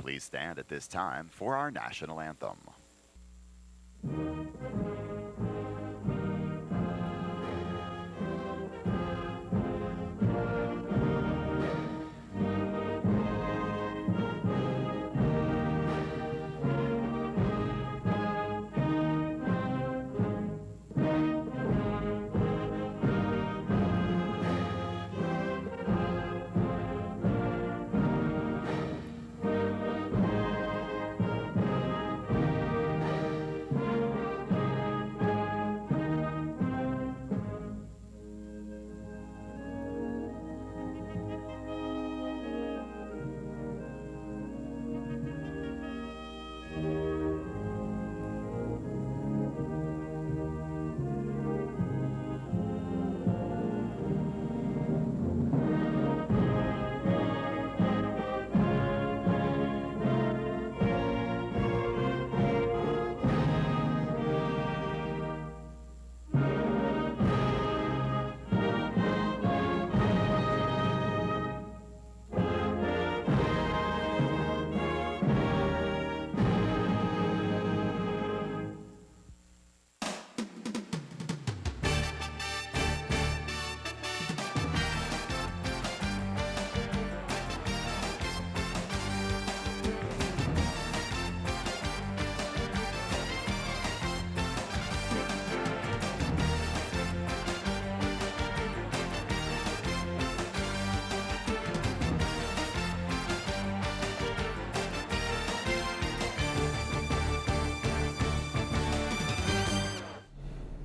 Please stand at this time for our national anthem.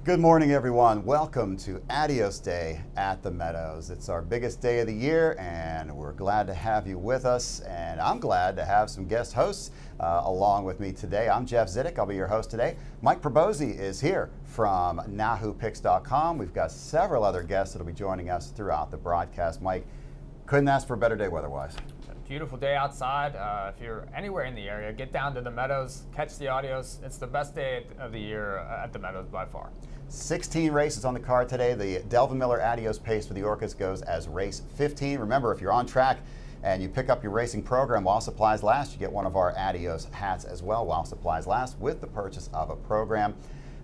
Good morning, everyone. Welcome to Adios Day at the Meadows. It's our biggest day of the year, and we're glad to have you with us. And I'm glad to have some guest hosts along with me today. I'm Jeff Zidek. I'll be your host today. Mike Probosi is here from NahooPicks.com. We've got several other guests that will be joining us throughout the broadcast. Mike, couldn't ask for a better day weather-wise. Beautiful day outside. If you're anywhere in the area, get down to the Meadows, catch the Adios. It's the best day of the year at the Meadows by far. 16 races on the card today. The Delvin Miller Adios pace for the Orcas goes as race 15. Remember, if you're on track and you pick up your racing program while supplies last, you get one of our Adios hats as well while supplies last with the purchase of a program.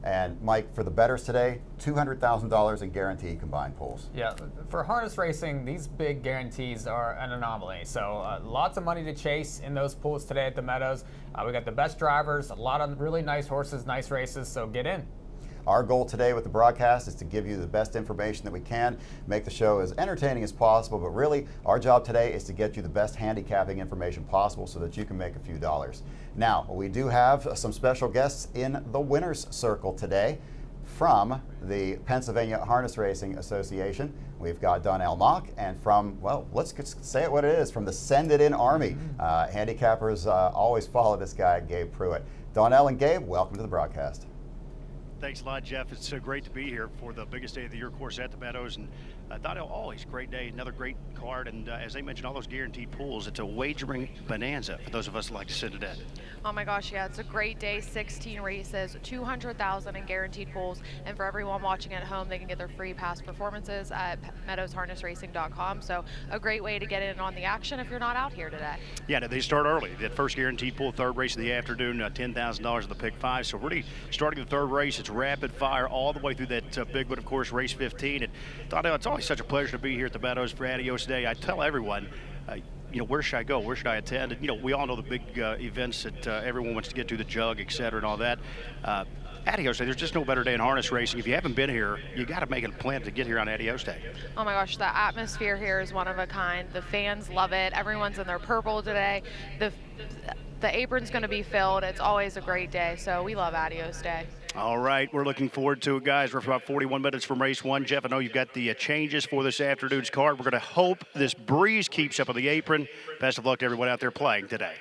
And Mike, for the bettors today, $200,000 in guaranteed combined pools. Yeah, for harness racing, these big guarantees are an anomaly. So lots of money to chase in those pools today at the Meadows. We got the best drivers, a lot of really nice horses, nice races, so get in. Our goal today with the broadcast is to give you the best information that we can, make the show as entertaining as possible, but really our job today is to get you the best handicapping information possible so that you can make a few dollars. Now, we do have some special guests in the winner's circle today from the Pennsylvania Harness Racing Association. We've got Donnell Mock, and from, well, let's say it what it is, from the Send It In Army. Handicappers always follow this guy, Gabe Pruitt. Donnell and Gabe, welcome to the broadcast. Thanks a lot, Jeff. It's great to be here for the biggest day of the year course at the Meadows. And I thought always great day, another great card. And as they mentioned, all those guaranteed pools, it's a wagering bonanza for those of us who like to sit it in. Oh my gosh, yeah, it's a great day. 16 races, 200,000 in guaranteed pools. And for everyone watching at home, they can get their free past performances at meadowsharnessracing.com. So a great way to get in on the action if you're not out here today. Yeah, they start early. That first guaranteed pool, third race of the afternoon, $10,000 in the pick five. So really starting the third race, it's rapid fire all the way through that big one, of course, race 15. And Donnell, it's always such a pleasure to be here at the Meadows for Adios Day. I tell everyone, where should I go? Where should I attend? And, we all know the big events that everyone wants to get to, the jug, et cetera, and all that. Adios Day, there's just no better day in harness racing. If you haven't been here, you got to make a plan to get here on Adios Day. Oh my gosh, the atmosphere here is one of a kind. The fans love it. Everyone's in their purple today. The apron's going to be filled. It's always a great day, so we love Adios Day. All right, we're looking forward to it, guys. We're about 41 minutes from race one. Jeff, I know you've got the changes for this afternoon's card. We're going to hope this breeze keeps up on the apron. Best of luck to everyone out there playing today.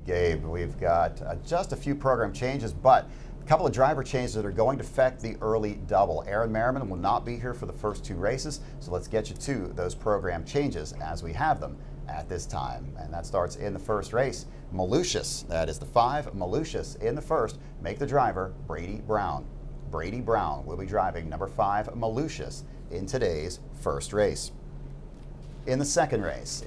Gabe, we've got just a few program changes, but a couple of driver changes that are going to affect the early double. Aaron Merriman will not be here for the first two races, so let's get you to those program changes as we have them at this time. And that starts in the first race. Malicious, that is the 5, Malicious in the first. Make the driver Brady Brown. Brady Brown will be driving number 5, Malicious, in today's first race. In the second race,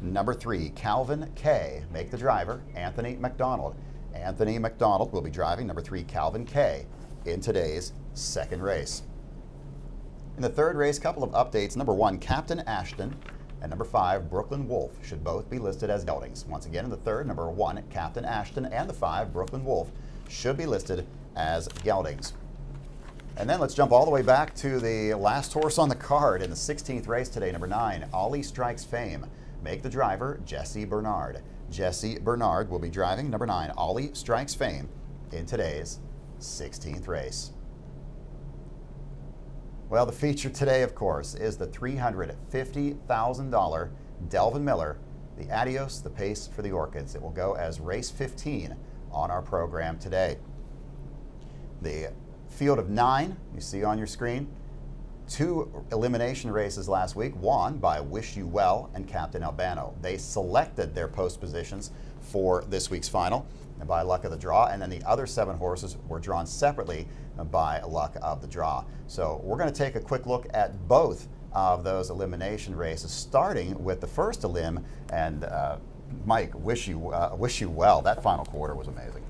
number 3, Calvin K. Make the driver, Anthony McDonald. Anthony McDonald will be driving number 3, Calvin K. in today's second race. In the third race, couple of updates. Number 1, Captain Ashton, and number 5, Brooklyn Wolf should both be listed as geldings. Once again, in the third, number 1, Captain Ashton, and the 5, Brooklyn Wolf should be listed as geldings. And then let's jump all the way back to the last horse on the card in the 16th race today, number 9, Ollie Strikes Fame. Make the driver, Jesse Bernard. Jesse Bernard will be driving number 9, Ollie Strikes Fame, in today's 16th race. Well, the feature today, of course, is the $350,000 Delvin Miller, the Adios, the Pace for the Orchids. It will go as race 15 on our program today. The field of 9, you see on your screen, 2 elimination races last week, won by Wish You Well and Captain Albano. They selected their post positions for this week's final by luck of the draw, and then the other 7 horses were drawn separately by luck of the draw. So we're going to take a quick look at both of those elimination races, starting with the first elim. And Mike, wish you well. That final quarter was amazing.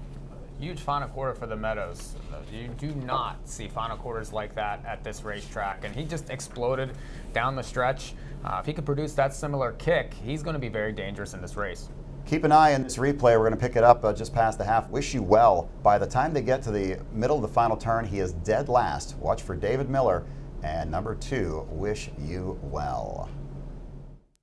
Huge final quarter for the Meadows. You do not see final quarters like that at this racetrack, and he just exploded down the stretch. If he could produce that similar kick, he's going to be very dangerous in this race. Keep an eye on this replay. We're going to pick it up just past the half. Wish You Well. By the time they get to the middle of the final turn, he is dead last. Watch for David Miller and number 2, Wish You Well.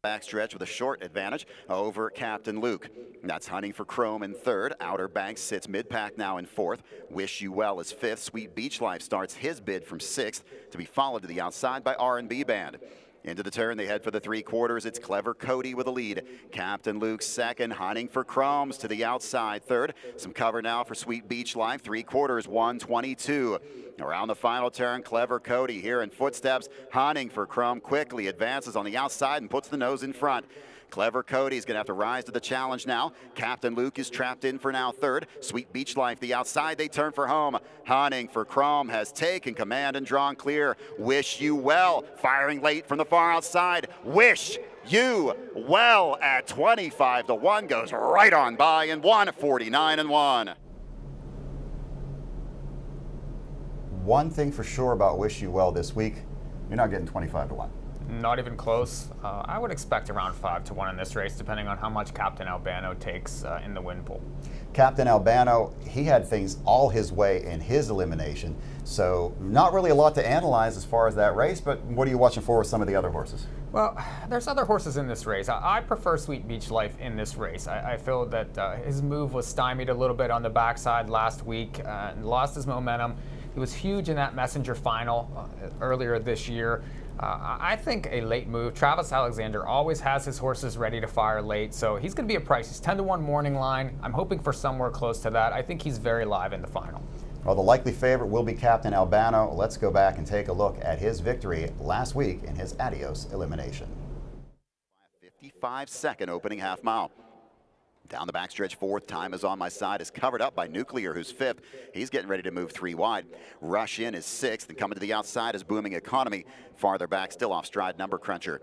Backstretch with a short advantage over Captain Luke. That's Hunting for Chrome in third. Outer Banks sits mid-pack now in fourth. Wish You Well is fifth. Sweet Beach Life starts his bid from sixth, to be followed to the outside by R&B Band. Into the turn, they head for the 3/4. It's Clever Cody with a lead. Captain Luke second, Hunting for Chromes to the outside third. Some cover now for Sweet Beach Life. 3/4, 122. Around the final turn, Clever Cody here in footsteps. Hunting for Chrome quickly advances on the outside and puts the nose in front. Clever Cody's going to have to rise to the challenge now. Captain Luke is trapped in for now third. Sweet Beach Life, the outside, they turn for home. Hunting for Chrome has taken command and drawn clear. Wish You Well, firing late from the far outside. Wish You Well at 25-1 goes right on by in 149-1. One thing for sure about Wish You Well this week, you're not getting 25-1. Not even close. I would expect around 5-1 in this race, depending on how much Captain Albano takes in the win pool. Captain Albano, he had things all his way in his elimination, so not really a lot to analyze as far as that race, but what are you watching for with some of the other horses? Well, there's other horses in this race. I prefer Sweet Beach Life in this race. I feel that his move was stymied a little bit on the backside last week and lost his momentum. He was huge in that Messenger final earlier this year. I think a late move. Travis Alexander always has his horses ready to fire late, so he's going to be a price. He's 10-1 morning line. I'm hoping for somewhere close to that. I think he's very live in the final. Well, the likely favorite will be Captain Albano. Let's go back and take a look at his victory last week in his Adios elimination. 55-second opening half mile. Down the backstretch fourth, Time Is On My Side is covered up by Nuclear, who's fifth. He's getting ready to move 3 wide. Rush In is sixth, and coming to the outside is Booming Economy. Farther back, still off stride, Number Cruncher.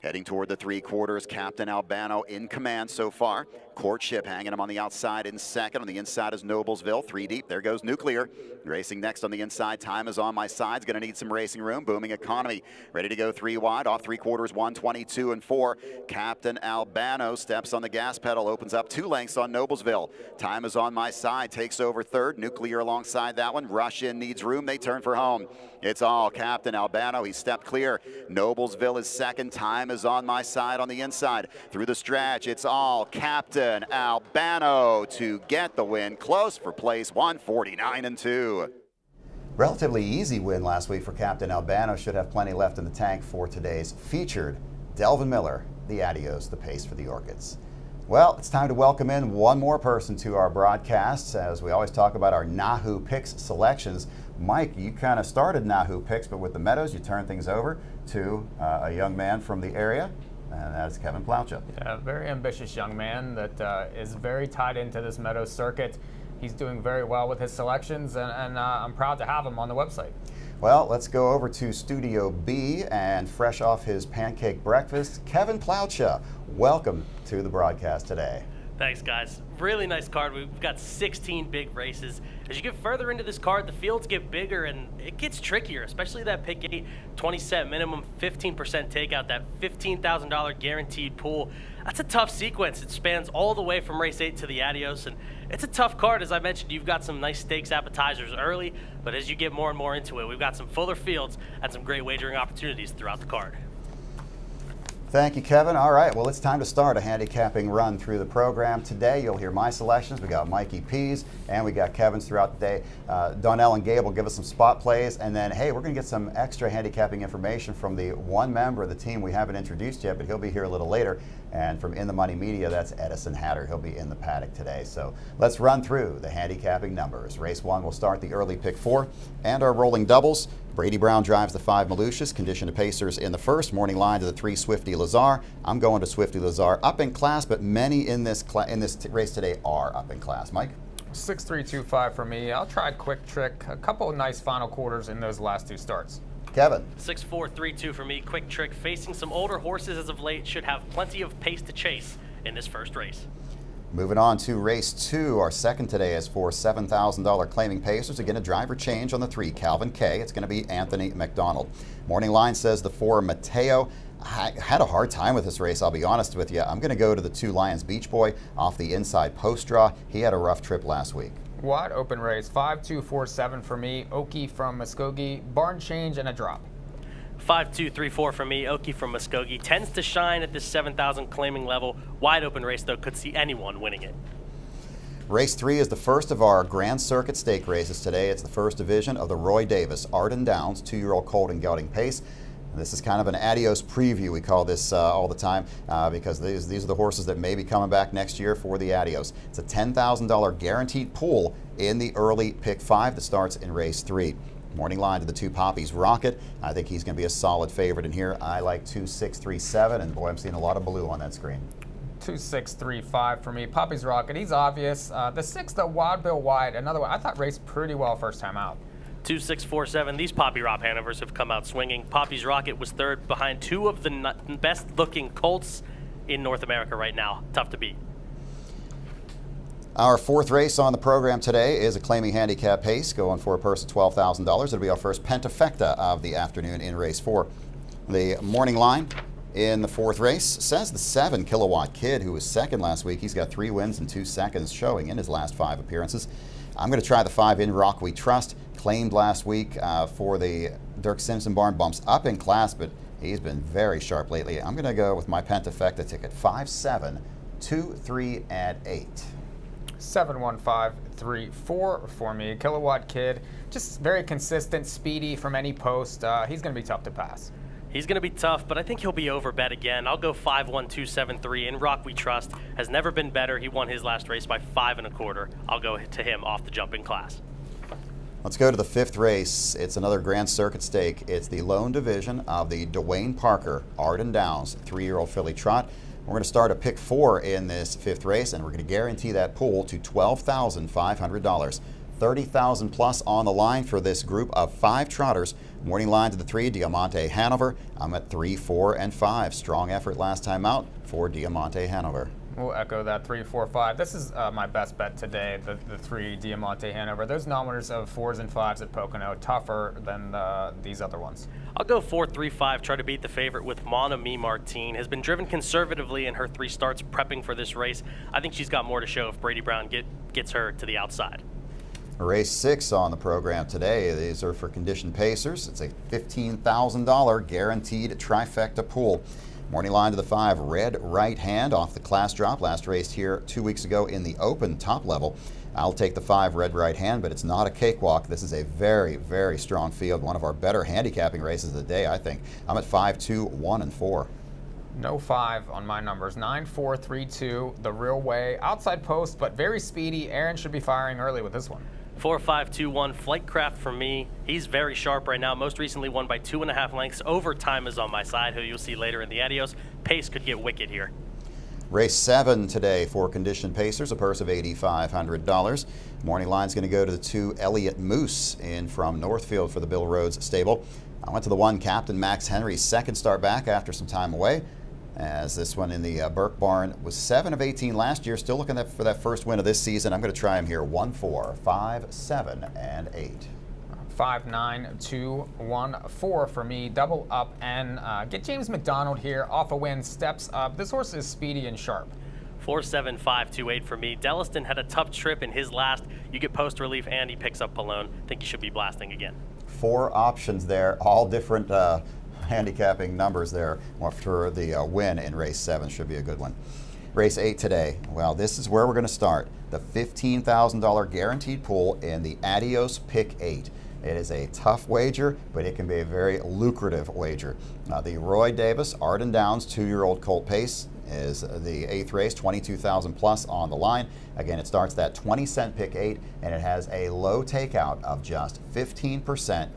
Heading toward the 3/4, Captain Albano in command so far. Courtship hanging him on the outside in second. On the inside is Noblesville, 3 deep. There goes Nuclear. Racing next on the inside, Time Is On My Side's going to need some racing room. Booming Economy ready to go 3 wide. Off 3/4, 122-4. Captain Albano steps on the gas pedal, opens up 2 lengths on Noblesville. Time Is On My Side takes over third. Nuclear alongside that one. Rush In needs room. They turn for home. It's all Captain Albano. He stepped clear. Noblesville is second. Time Is On My Side on the inside. Through the stretch, it's all Captain Albano to get the win. Close for place, 149-2. Relatively easy win last week for Captain Albano. Should have plenty left in the tank for today's featured Delvin Miller, the Adios, the Pace for the Orchids. Well, it's time to welcome in one more person to our broadcasts as we always talk about our Nahu Picks selections. Mike, you kind of started Nahu Picks, but with the Meadows, you turned things over to a young man from the area, and that's Kevin Plaucha. Yeah, very ambitious young man that is very tied into this Meadows circuit. He's doing very well with his selections, and I'm proud to have him on the website. Well, let's go over to Studio B, and fresh off his pancake breakfast, Kevin Plaucha. Welcome to the broadcast today. Thanks, guys. Really nice card. We've got 16 big races. As you get further into this card, the fields get bigger and it gets trickier, especially that pick 8, 20 set minimum, 15% takeout, that $15,000 guaranteed pool. That's a tough sequence. It spans all the way from race 8 to the Adios, and it's a tough card. As I mentioned, you've got some nice stakes appetizers early, but as you get more and more into it, we've got some fuller fields and some great wagering opportunities throughout the card. Thank you, Kevin. All right, well, it's time to start a handicapping run through the program. Today, you'll hear my selections. We got Mikey P's, and we got Kevin's throughout the day. Donnell and Gabe will give us some spot plays, and then, hey, we're going to get some extra handicapping information from the one member of the team we haven't introduced yet, but he'll be here a little later. And from In the Money Media, that's Edison Hatter. He'll be in the paddock today. So let's run through the handicapping numbers. Race 1 will start the early pick 4 and our rolling doubles. Brady Brown drives the 5 Malucious, condition to Pacers in the first. Morning line to the 3 Swifty Lazar. I'm going to Swifty Lazar. Up in class, but many in this race today are up in class. Mike? 6-3-2-5 for me. I'll try Quick Trick. A couple of nice final quarters in those last 2 starts. Kevin? 6-4-3-2 for me. Quick Trick, facing some older horses as of late, should have plenty of pace to chase in this first race. Moving on to race 2, our second today is for $7,000 claiming Pacers. Again, a driver change on the 3, Calvin K. It's going to be Anthony McDonald. Morning line says the 4, Mateo. I had a hard time with this race, I'll be honest with you. I'm going to go to the 2, Lions Beach Boy off the inside post draw. He had a rough trip last week. Wide open race, 5-2-4-7 for me. Oki from Muskogee, barn change and a drop. 5-2-3-4 for me. Oki from Muskogee tends to shine at this 7,000 claiming level. Wide open race, though, could see anyone winning it. Race 3 is the first of our Grand Circuit stake races today. It's the first division of the Roy Davis Arden Downs 2-year-old colt and gelding pace. This is kind of an Adios preview. We call this all the time because these are the horses that may be coming back next year for the Adios. It's a $10,000 guaranteed pool in the early pick 5 that starts in race 3. Morning line to the 2 Poppies Rocket. I think he's going to be a solid favorite in here. I like 2-6-3-7, and boy, I'm seeing a lot of blue on that screen. 2-6-3-5 for me. Poppy's Rocket, he's obvious. The 6, the Wild Bill Wide, another one. I thought raced pretty well first time out. 2-6-4-7. These Poppy Rob Hanovers have come out swinging. Poppy's Rocket was third behind 2 of the best-looking colts in North America right now. Tough to beat. Our 4th race on the program today is a claiming handicap pace, going for a purse of $12,000. It'll be our first pentafecta of the afternoon in race 4. The morning line in the 4th race says the 7 Kilowatt Kid, who was second last week. He's got 3 wins and 2 seconds showing in his last 5 appearances. I'm going to try the 5 In Rock We Trust, claimed last week for the Dirk Simpson barn. Bumps up in class, but he's been very sharp lately. I'm going to go with my pentafecta ticket, 5, 7, 2, 3, and 8. 7-1-5-3-4 for me. Kilowatt Kid, just very consistent, speedy from any post. He's going to be tough to pass. He's going to be tough, but I think he'll be overbet again. I'll go 5-1-2-7-3. In Rock We Trust has never been better. He won his last race by 5 1/4. I'll go to him off the jumping class. Let's go to the 5th race. It's another Grand Circuit stake. It's the lone division of the Dwayne Parker Arden Downs 3-year-old filly trot. We're going to start a pick 4 in this 5th race, and we're going to guarantee that pool to $12,500. 30,000 plus on the line for this group of 5 trotters. Morning line to the 3, Diamante Hanover. I'm at 3, 4, and 5. Strong effort last time out for Diamante Hanover. We'll echo that 3, 4, 5. This is my best bet today, the 3 Diamante Hanover. Those numbers of 4s and 5s at Pocono, tougher than these other ones. I'll go 4-3-5, try to beat the favorite with Mon Ami Martine. Has been driven conservatively in her 3 starts prepping for this race. I think she's got more to show if Brady Brown gets her to the outside. Race 6 on the program today. These are for conditioned pacers. It's a $15,000 guaranteed trifecta pool. Morning line to the 5, Red Right Hand off the class drop. Last raced here 2 weeks ago in the open top level. I'll take the 5 Red Right Hand, but it's not a cakewalk. This is a very, very strong field. One of our better handicapping races of the day, I think. I'm at 5, 2, 1, and 4. No 5 on my numbers. 9, 4, 3, 2, the real way. Outside post, but very speedy. Aaron should be firing early with this one. 4-5-2-1 Flightcraft for me. He's very sharp right now. Most recently won by 2.5 lengths. Overtime is on my side, who you'll see later in the Adios. Pace could get wicked here. Race 7 today for conditioned pacers, a purse of $8,500. Morning line's going to go to the 2 Elliott Moose in from Northfield for the Bill Rhodes stable. I went to the 1 Captain Max Henry's second start back after some time away, as this one in the Burke Barn was 7 of 18 last year. Still looking for that first win of this season. I'm going to try him here. 1, 4, 5, 7, and 8. 5, 9, 2, 1, 4 for me. Double up and get James McDonald here off a win. Steps up. This horse is speedy and sharp. 4, 7, 5, 2, 8 for me. Delliston had a tough trip in his last. You get post relief and he picks up Pallone. Think he should be blasting again. 4 options there, all different handicapping numbers there for the win in race 7. Should be a good one. Race 8 today. Well, this is where we're going to start. The $15,000 guaranteed pool in the Adios Pick 8. It is a tough wager, but it can be a very lucrative wager. The Roy Davis Arden Downs 2-year-old colt pace is the 8th race, 22,000 plus on the line. Again, it starts that 20-cent pick 8, and it has a low takeout of just 15%. 15%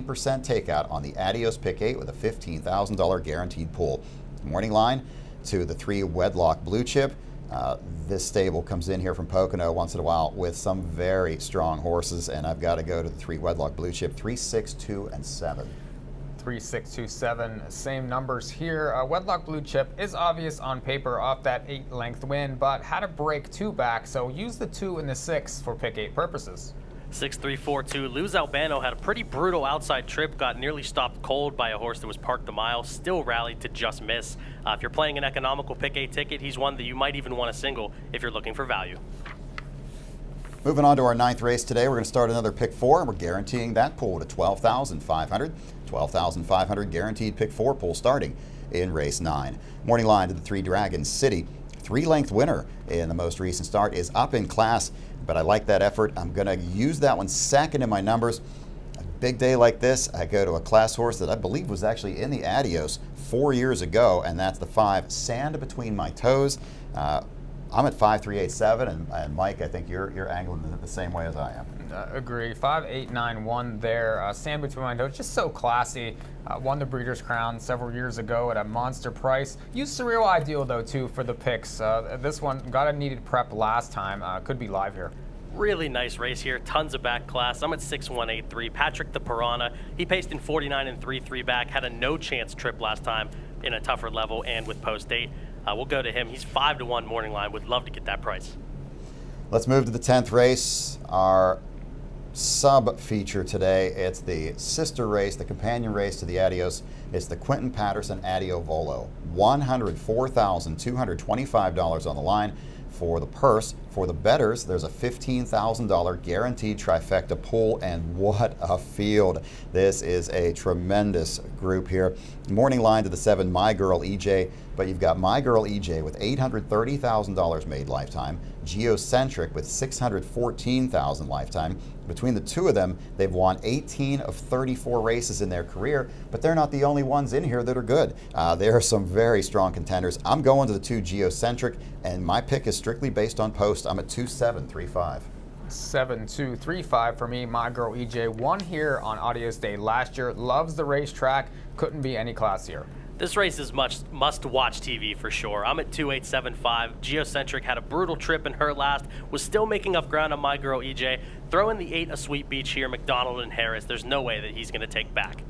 takeout on the Adios Pick 8 with a $15,000 guaranteed pool. Morning line to the 3 Wedlock Blue Chip. This stable comes in here from Pocono once in a while with some very strong horses, and I've got to go to the 3 Wedlock Blue Chip, 3, 6, 2, and 7. 3, 6, 2, 7, same numbers here. Wedlock Blue Chip is obvious on paper off that 8-length win, but had to break 2 back, so use the 2 and the 6 for pick 8 purposes. 6, 3, 4, 2. Luz Albano had a pretty brutal outside trip, got nearly stopped cold by a horse that was parked a mile, still rallied to just miss. If you're playing an economical pick 8 ticket, he's one that you might even want to single if you're looking for value. Moving on to our 9th race today, we're going to start another pick 4, and we're guaranteeing that pool to $12,500. $12,500 guaranteed pick 4 pool starting in race 9. Morning line to the 3 Dragon City. 3-length winner in the most recent start is up in class, but I like that effort. I'm going to use that one second in my numbers. A big day like this, I go to a class horse that I believe was actually in the Adios 4 years ago, and that's the 5 Sand Between My Toes. I'm at 5, 3, 8, 7, and Mike, I think you're angling the same way as I am. Agree. 5, 8, 9, 1 there. Sand Between My Toes, just so classy. Won the Breeders' Crown several years ago at a monster price. Used Surreal Ideal, though, too, for the picks. This one got a needed prep last time. Could be live here. Really nice race here. Tons of back class. I'm at 6, 1, 8, 3. Patrick the Piranha. He paced in 49 and 3, 3 back. Had a no-chance trip last time in a tougher level and with post 8. We'll go to him. He's 5 to 1 morning line. Would love to get that price. Let's move to the 10th race. Our sub feature today. It's the sister race, the companion race to the Adios. It's the Quentin Patterson Adio Volo. $104,225 on the line for the purse. For the bettors, there's a $15,000 guaranteed trifecta pool, and what a field. This is a tremendous group here. Morning line to the 7 My Girl EJ, but you've got My Girl EJ with $830,000 made lifetime, Geocentric with $614,000 lifetime. Between the two of them, they've won 18 of 34 races in their career, but they're not the only ones in here that are good. There are some very strong contenders. I'm going to the 2 Geocentric, and my pick is strictly based on post. I'm at 2, 7, 3, 5. 7, 2, 3, 5 for me. My Girl EJ won here on Adios Day last year. Loves the racetrack. Couldn't be any classier. This race is must-watch TV for sure. I'm at 2, 8, 7, 5. Geocentric had a brutal trip in her last. Was still making up ground on My Girl EJ. Throw in the 8 a Sweet Beach here. McDonald and Harris. There's no way that he's going to take back.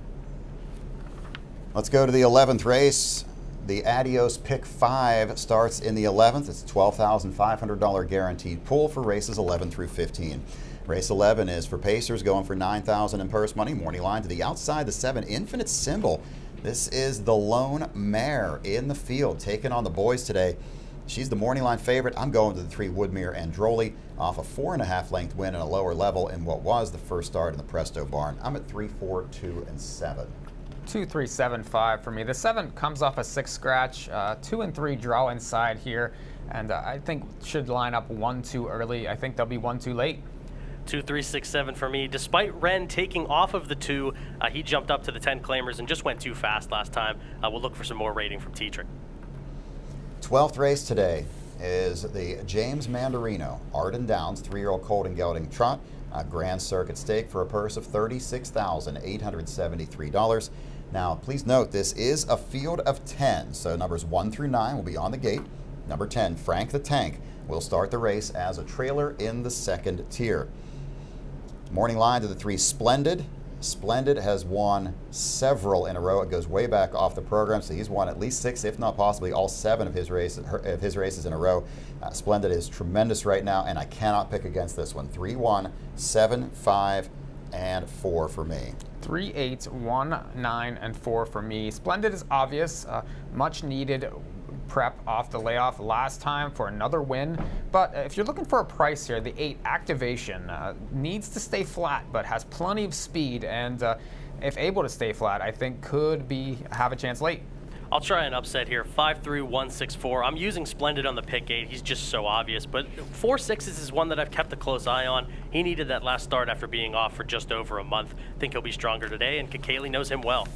Let's go to the 11th race. The Adios Pick 5 starts in the 11th. It's a $12,500 guaranteed pool for races 11 through 15. Race 11 is for pacers going for $9,000 in purse money. Morning line to the outside, the 7 Infinite Symbol. This is the lone mare in the field taking on the boys today. She's the morning line favorite. I'm going to the 3 Woodmere Androli off a 4.5 length win in a lower level in what was the first start in the Presto Barn. I'm at 3, 4, 2, and 7. 2, 3, 7, 5 for me. The 7 comes off a 6 scratch, 2 and 3 draw inside here, and I think should line up 1 too early. I think they'll be 1 too late. 2, 3, 6, 7 for me. Despite Wren taking off of the 2, he jumped up to the 10 claimers and just went too fast last time. We'll look for some more rating from Tetrick. 12th race today is the James Mandarino Arden Downs 3-year-old colt and gelding trot. A Grand Circuit stake for a purse of $36,873. Now, please note this is a field of 10, so numbers 1 through 9 will be on the gate. Number 10, Frank the Tank, will start the race as a trailer in the second tier. Morning line to the 3, Splendid. Splendid has won several in a row. It goes way back off the program, so he's won at least 6, if not possibly all 7 of his races in a row. Splendid is tremendous right now, and I cannot pick against this one. 3, 1, 7, 5, and 4 for me. 3, 8, 1, 9, and 4 for me. Splendid is obvious, much needed prep off the layoff last time for another win. But if you're looking for a price here, the 8 Activation needs to stay flat, but has plenty of speed, and if able to stay flat, I think could have a chance late. I'll try an upset here. 5-3-1-6-4. I'm using Splendid on the pick 8. He's just so obvious. But 4 6s is one that I've kept a close eye on. He needed that last start after being off for just over a month. Think he'll be stronger today, and Kakali knows him well.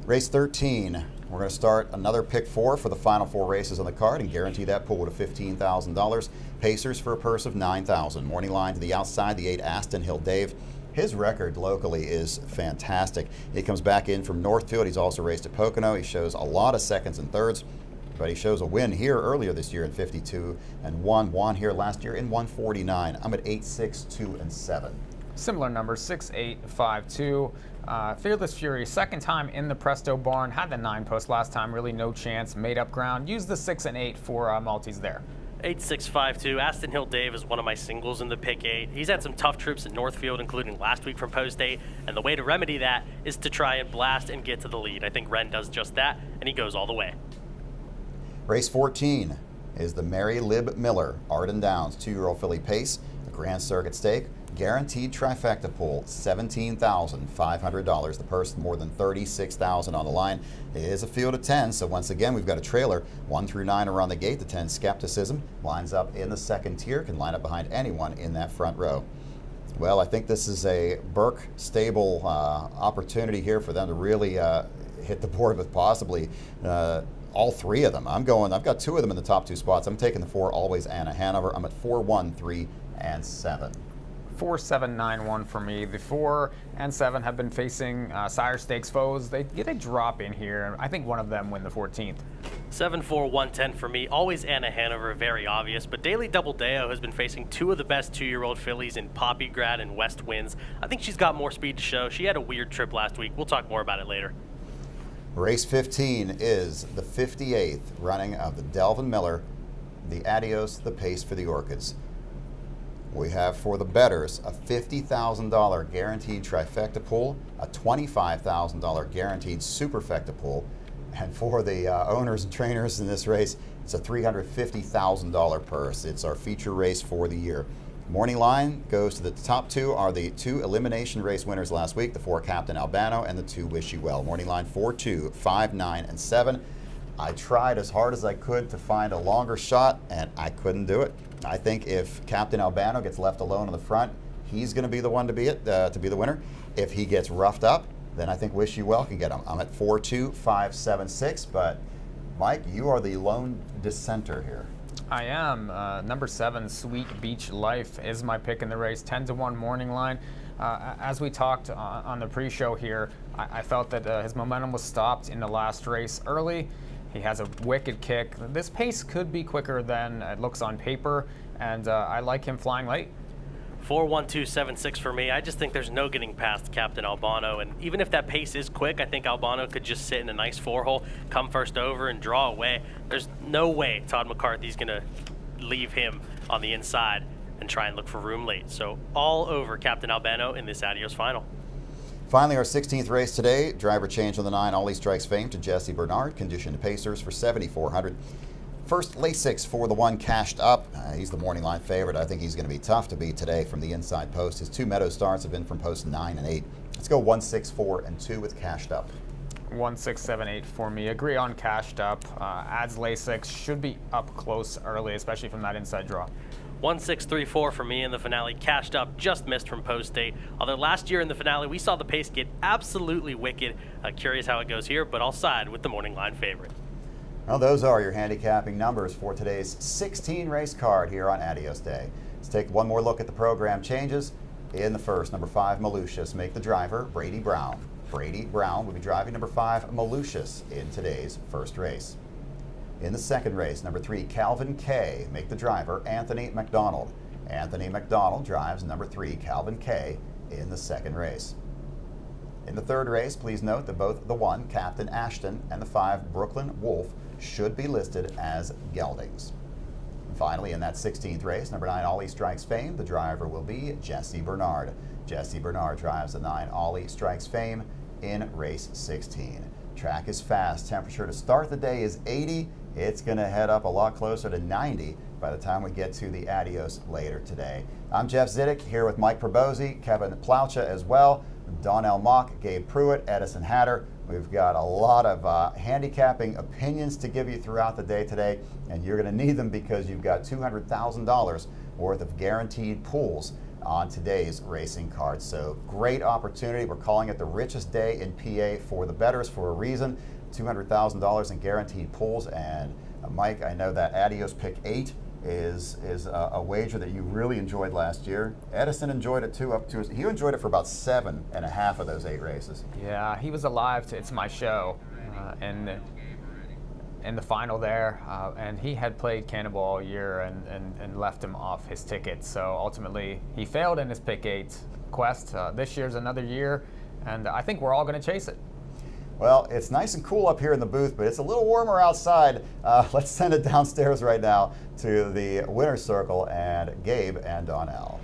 Race 13. We're going to start another pick 4 for the final 4 races on the card and guarantee that pool to $15,000. Pacers for a purse of $9,000. Morning line to the outside, the 8 Aston Hill Dave. His record locally is fantastic. He comes back in from Northfield. He's also raced at Pocono. He shows a lot of seconds and thirds, but he shows a win here earlier this year in 52 and won here last year in 149. I'm at 8, 6, 2, and 7. Similar numbers, 6, 8, 5, 2. Fearless Fury, second time in the Presto barn, had the 9 post last time, really no chance, made up ground. Used the 6 and 8 for multis there. 8-6-5-2. Aston Hill Dave is one of my singles in the pick 8. He's had some tough trips at Northfield, including last week from post 8, and the way to remedy that is to try and blast and get to the lead. I think Ren does just that, and he goes all the way. Race 14 is the Mary Lib Miller Arden Downs 2-year-old filly pace, the Grand Circuit Stake. Guaranteed trifecta pool, $17,500. The purse more than $36,000 on the line. It is a field of 10, so once again we've got a trailer. 1 through 9 are on the gate. The 10 Skepticism lines up in the second tier, can line up behind anyone in that front row. Well, I think this is a Burke stable opportunity here for them to really hit the board with possibly all 3 of them. I've got 2 of them in the top 2 spots. I'm taking the 4 Always Anna Hanover. I'm at 4, 1, 3, and 7. 4, 7, 9, 1 for me. The 4 and 7 have been facing sire stakes foes. They get a drop in here. I think one of them win the 14th. 7, 4, 1, 10 for me. Always Anna Hanover, very obvious. But Daily Double Deo has been facing 2 of the best 2-year-old fillies in Poppy Grad and West Winds. I think she's got more speed to show. She had a weird trip last week. We'll talk more about it later. Race 15 is the 58th running of the Delvin Miller, the Adios, the pace for the Orchids. We have for the bettors a $50,000 guaranteed trifecta pool, a $25,000 guaranteed superfecta pool, and for the owners and trainers in this race, it's a $350,000 purse. It's our feature race for the year. Morning line goes to the top 2 are the 2 elimination race winners last week, the 4 Captain Albano and the 2 Wish You Well. Morning line 4, 2, 5, 9, and 7. I tried as hard as I could to find a longer shot, and I couldn't do it. I think if Captain Albano gets left alone in the front, he's going to be the one to be the winner. If he gets roughed up, then I think Wish You Well can get him. I'm at 4, 2, 5, 7, 6, but Mike, you are the lone dissenter here. I am. Number 7, Sweet Beach Life, is my pick in the race. 10-1 morning line. As we talked on the pre-show here, I felt that his momentum was stopped in the last race early. He has a wicked kick. This pace could be quicker than it looks on paper, and I like him flying late. 4, 1, 2, 7, 6 for me. I just think there's no getting past Captain Albano, and even if that pace is quick, I think Albano could just sit in a nice 4-hole, come first over, and draw away. There's no way Todd McCarthy's going to leave him on the inside and try and look for room late. So all over Captain Albano in this Adios final. Finally, our 16th race today, driver change on the 9, Ollie Strikes Fame to Jesse Bernard, conditioned Pacers for $7,400. First, lay 6 for the 1 Cashed Up. He's the morning line favorite. I think he's going to be tough to beat today from the inside post. His 2 Meadows starts have been from post 9 and 8. Let's go 1, 6, 4, and 2 with Cashed Up. 1, 6, 7, 8 for me. Agree on Cashed Up. Adds lay 6. Should be up close early, especially from that inside draw. 1, 6, 3, 4 for me in the finale. Cashed Up, just missed from post 8. Although last year in the finale, we saw the pace get absolutely wicked. Curious how it goes here, but I'll side with the morning line favorite. Well, those are your handicapping numbers for today's 16 race card here on Adios Day. Let's take one more look at the program changes. In the first, number 5, Malucious, make the driver Brady Brown. Brady Brown will be driving number 5, Malucious, in today's first race. In the second race, number 3, Calvin K. Make the driver Anthony McDonald. Anthony McDonald drives number 3, Calvin K. in the second race. In the third race, please note that both the 1, Captain Ashton, and the 5, Brooklyn Wolf, should be listed as geldings. And finally, in that 16th race, number 9, Ollie Strikes Fame, the driver will be Jesse Bernard. Jesse Bernard drives the 9, Ollie Strikes Fame in race 16. Track is fast. Temperature to start the day is 80. It's going to head up a lot closer to 90 by the time we get to the Adios later today. I'm Jeff Zidek here with Mike Probosi, Kevin Plaucha as well, Donnell Mock, Gabe Pruitt, Edison Hatter. We've got a lot of handicapping opinions to give you throughout the day today, and you're going to need them because you've got $200,000 worth of guaranteed pools on today's racing card. So great opportunity. We're calling it the richest day in PA for the bettors for a reason. $200,000 in guaranteed pools. And Mike, I know that Adios pick 8 is a wager that you really enjoyed last year. Edison enjoyed it too. He enjoyed it for about 7.5 of those 8 races. Yeah, he was alive to It's My Show, and in the final there, and he had played Cannibal all year and left him off his ticket. So ultimately, he failed in his pick 8 quest. This year's another year, and I think we're all going to chase it. Well, it's nice and cool up here in the booth, but it's a little warmer outside. Let's send it downstairs right now to the winner's circle and Gabe and Donnell.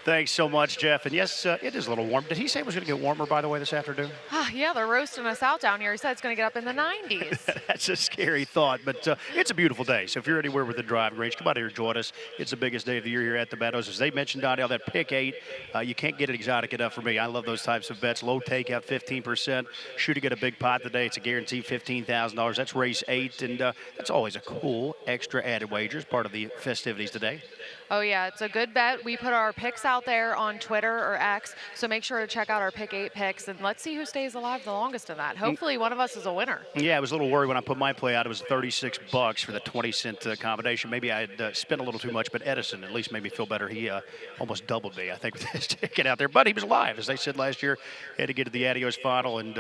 Thanks so much, Jeff. And yes, it is a little warm. Did he say it was going to get warmer, by the way, this afternoon? Yeah, they're roasting us out down here. He said it's going to get up in the 90s. That's a scary thought, but it's a beautiful day. So if you're anywhere with the driving range, come out here and join us. It's the biggest day of the year here at the Meadows. As they mentioned, Donnell, that pick 8, you can't get it exotic enough for me. I love those types of bets. Low takeout, 15%. Sure to get a big pot today. It's a guaranteed $15,000. That's race 8, and that's always a cool extra added wager as part of the festivities today. Oh, yeah, it's a good bet. We put our picks out there on Twitter or X, so make sure to check out our pick 8 picks, and let's see who stays alive the longest in that. Hopefully one of us is a winner. Yeah, I was a little worried when I put my play out. It was $36 for the 20-cent combination. Maybe I had spent a little too much, but Edison at least made me feel better. He almost doubled me, I think, with his ticket out there. But he was alive. As they said last year, he had to get to the Adios final, and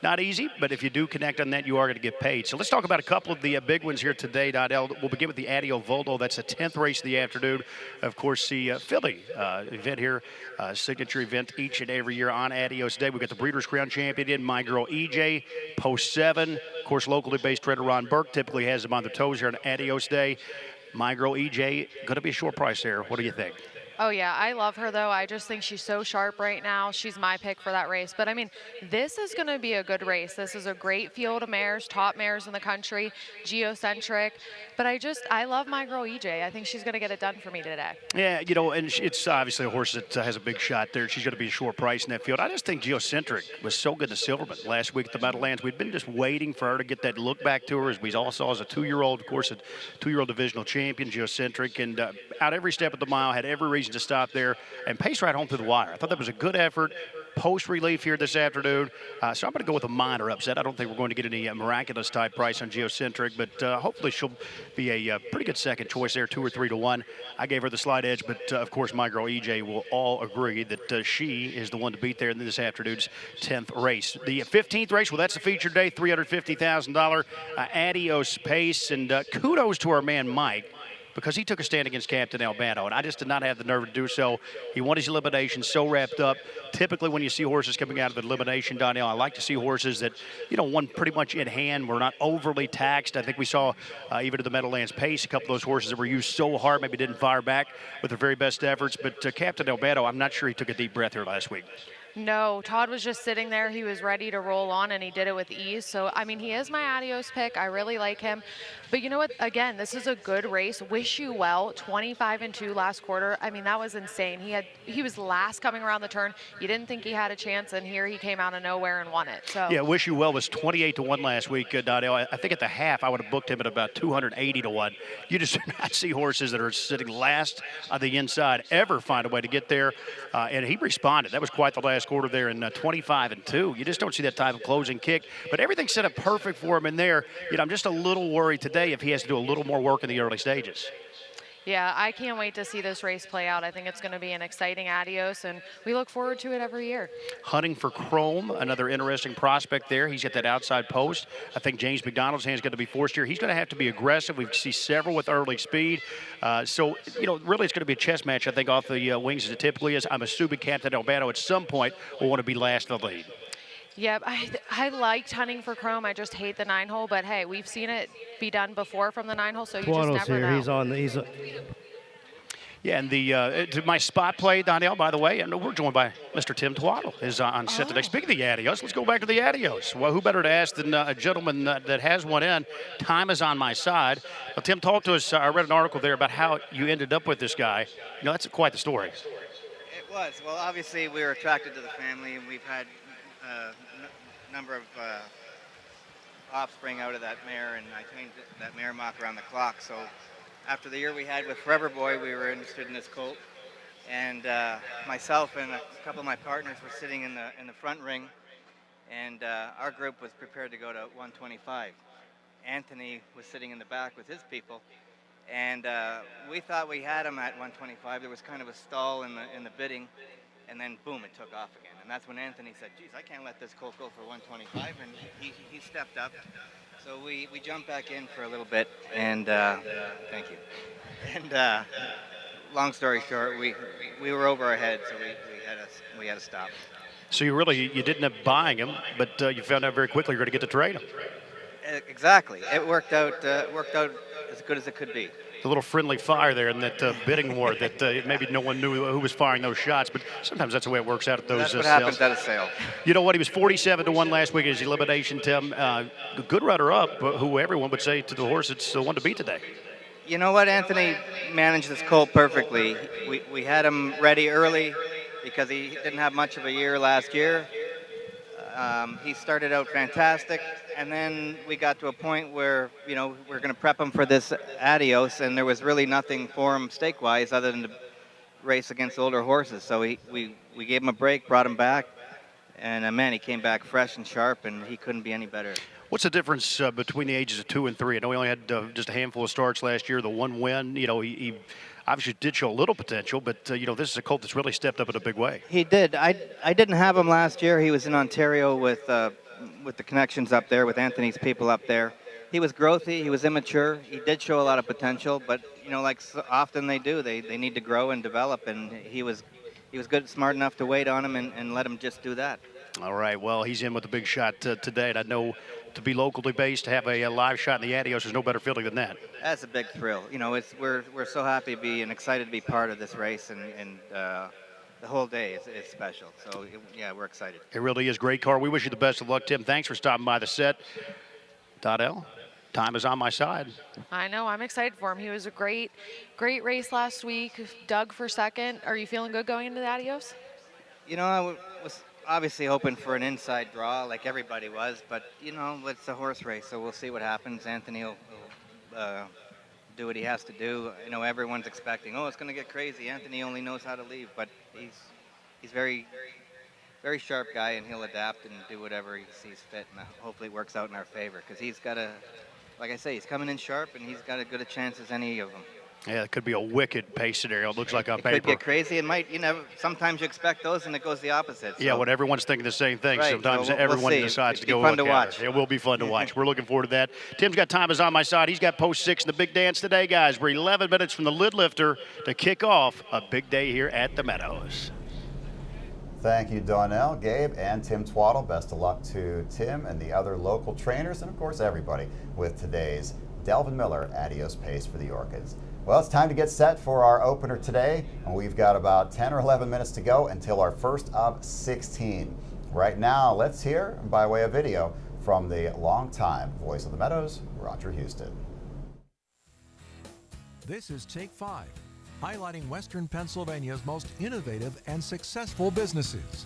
not easy, but if you do connect on that, you are going to get paid. So let's talk about a couple of the big ones here today, Donnell. We'll begin with the Adio Volo. That's the 10th race of the afternoon. Of course, the Philly event here, signature event each and every year on Adios Day. We've got the Breeders' Crown champion in, my girl EJ, post 7. Of course, locally based trader Ron Burke typically has them on their toes here on Adios Day. My girl EJ, going to be a short price there. What do you think? Oh, yeah, I love her, though. I just think she's so sharp right now. She's my pick for that race. But, I mean, this is going to be a good race. This is a great field of mares, top mares in the country, geocentric. But I love my girl EJ. I think she's going to get it done for me today. Yeah, you know, and it's obviously a horse that has a big shot there. She's going to be a short price in that field. I just think geocentric was so good to Silverman last week at the Meadowlands. We'd been just waiting for her to get that look back to her, as we all saw as a 2-year-old, of course, a 2-year-old divisional champion, geocentric, and out every step of the mile, had every reason to stop there and pace right home through the wire. I thought that was a good effort. Post-relief here this afternoon. So I'm going to go with a minor upset. I don't think we're going to get any miraculous type price on geocentric, but hopefully she'll be a pretty good second choice there, 2 or 3 to 1. I gave her the slight edge, but of course my girl EJ will all agree that she is the one to beat there in this afternoon's 10th race. The 15th race, well, that's the feature day, $350,000 Adios pace, and kudos to our man Mike, because he took a stand against Captain Albano, and I just did not have the nerve to do so. He won his elimination so wrapped up. Typically when you see horses coming out of the elimination, Donnell, I like to see horses that, you know, won pretty much in hand, were not overly taxed. I think we saw even at the Meadowlands pace, a couple of those horses that were used so hard, maybe didn't fire back with their very best efforts. But Captain Albano, I'm not sure he took a deep breath here last week. No, Todd was just sitting there. He was ready to roll on, and he did it with ease. So, I mean, he is my Adios pick. I really like him. But you know what? Again, this is a good race. Wish You Well, 25-2 last quarter. I mean, that was insane. He was last coming around the turn. You didn't think he had a chance, and here he came out of nowhere and won it. So yeah, Wish You Well was 28 to 1 last week, Donnell. I think at the half I would have booked him at about 280 to 1. You just do not see horses that are sitting last on the inside ever find a way to get there, and he responded. That was quite the last quarter there in 25-2. You just don't see that type of closing kick, but everything set up perfect for him in there. You know, I'm just a little worried today if he has to do a little more work in the early stages. Yeah, I can't wait to see this race play out. I think it's going to be an exciting Adios, and we look forward to it every year. Hunting for Chrome, another interesting prospect there. He's at that outside post. I think James McDonald's hand's going to be forced here. He's going to have to be aggressive. We see several with early speed. So, really it's going to be a chess match, I think, off the wings as it typically is. I'm assuming Captain Albano at some point will want to be last in the lead. Yep, I liked hunting for Chrome. I just hate the 9-hole, but hey, we've seen it be done before from the 9-hole, so you just never know. Yeah, and to my spot play, Donnell, by the way, and we're joined by Mr. Tim Twaddle is on set today. Speaking of the Adios, let's go back to the Adios. Well, who better to ask than a gentleman that has one in? Time is on my side. Well, Tim, talk to us. I read an article there about how you ended up with this guy. That's quite the story. It was. Well, obviously, we were attracted to the family, and we've had a number of offspring out of that mare, and I trained that mare mock around the clock. So after the year we had with Forever Boy, we were interested in this colt, and myself and a couple of my partners were sitting in the front ring, and our group was prepared to go to 125. Anthony was sitting in the back with his people, and we thought we had him at 125. There was kind of a stall in the bidding, and then boom, it took off again. And that's when Anthony said, geez, I can't let this colt go for 125, and he stepped up. So we jumped back in for a little bit, and thank you. And long story short, we were over our head, so we had to stop. So you didn't end up buying him, but you found out very quickly you're going to get to trade him. Exactly. It worked out as good as it could be. The little friendly fire there in that bidding war that maybe no one knew who was firing those shots, but sometimes that's the way it works out at those That's what sales. happens at a sale. You know what? He was 47-1 last week in his elimination, Tim. Good runner-up, who everyone would say to the horse it's the one to beat today. You know what? Anthony managed this colt perfectly. We had him ready early because he didn't have much of a year last year. He started out fantastic, and then we got to a point where, we're going to prep him for this Adios, and there was really nothing for him stake-wise other than to race against older horses. So we gave him a break, brought him back, and man, he came back fresh and sharp, and he couldn't be any better. What's the difference between the ages of 2 and 3? I know he only had just a handful of starts last year, the one win. He obviously did show a little potential, but this is a colt that's really stepped up in a big way. He did. I didn't have him last year. He was in Ontario with the connections up there, with Anthony's people up there. He was growthy. He was immature. He did show a lot of potential, but like so often they do, they need to grow and develop. And he was good, smart enough to wait on him and let him just do that. All right. Well, he's in with a big shot today, and I know to be locally based, to have a live shot in the Adios, there's no better feeling than that. That's a big thrill. We're so happy to be and excited to be part of this race, and the whole day is special. So yeah, we're excited. It really is. Great car. We wish you the best of luck, Tim. Thanks for stopping by the set. Donnell, time is on my side. I know. I'm excited for him. He was a great race last week. Dug for second. Are you feeling good going into the Adios? I was obviously hoping for an inside draw like everybody was, but it's a horse race, so we'll see what happens. Anthony will do what he has to do. Everyone's expecting, it's going to get crazy. Anthony only knows how to leave, but he's very, very sharp guy, and he'll adapt and do whatever he sees fit, and hopefully it works out in our favor, because he's got like I say, he's coming in sharp, and he's got as good a chance as any of them. Yeah, it could be a wicked pace scenario. It looks like on paper. It could get crazy. It might, sometimes you expect those and it goes the opposite. So. Yeah, when everyone's thinking the same thing, right. sometimes we'll everyone see. decides to It'll go be fun to counter. watch. It will be fun to watch. We're looking forward to that. Tim's got time is on my side. He's got post 6 in the big dance today, guys. We're 11 minutes from the lid lifter to kick off a big day here at the Meadows. Thank you, Donnell, Gabe, and Tim Twaddle. Best of luck to Tim and the other local trainers, and of course everybody with today's Delvin Miller Adios pace for the Orchids. Well, it's time to get set for our opener today, and we've got about 10 or 11 minutes to go until our first of 16. Right now, let's hear, by way of video, from the longtime voice of the Meadows, Roger Houston. This is Take 5, highlighting Western Pennsylvania's most innovative and successful businesses.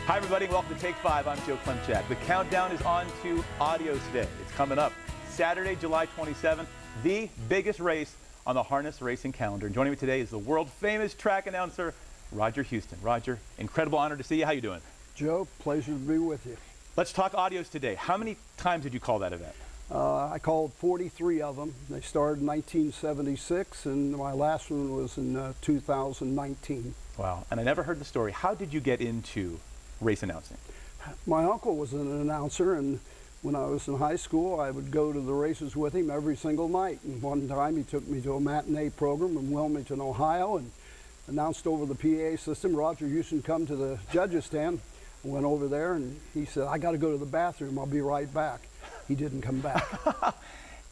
Hi everybody, welcome to Take 5. I'm Joe Klemchak. The countdown is on to Adios Day. It's coming up Saturday, July 27th, the biggest race on the harness racing calendar. And joining me today is the world famous track announcer, Roger Houston. Roger, incredible honor to see you. How you doing? Joe, pleasure to be with you. Let's talk Adios today. How many times did you call that event? I called 43 of them. They started in 1976, and my last one was in 2019. Wow. And I never heard the story. How did you get into race announcing? My uncle was an announcer, and when I was in high school, I would go to the races with him every single night. And one time he took me to a matinee program in Wilmington, Ohio, and announced over the PA system, "Roger, you should come to the judges' stand." I went over there, and he said, "I got to go to the bathroom. I'll be right back." He didn't come back.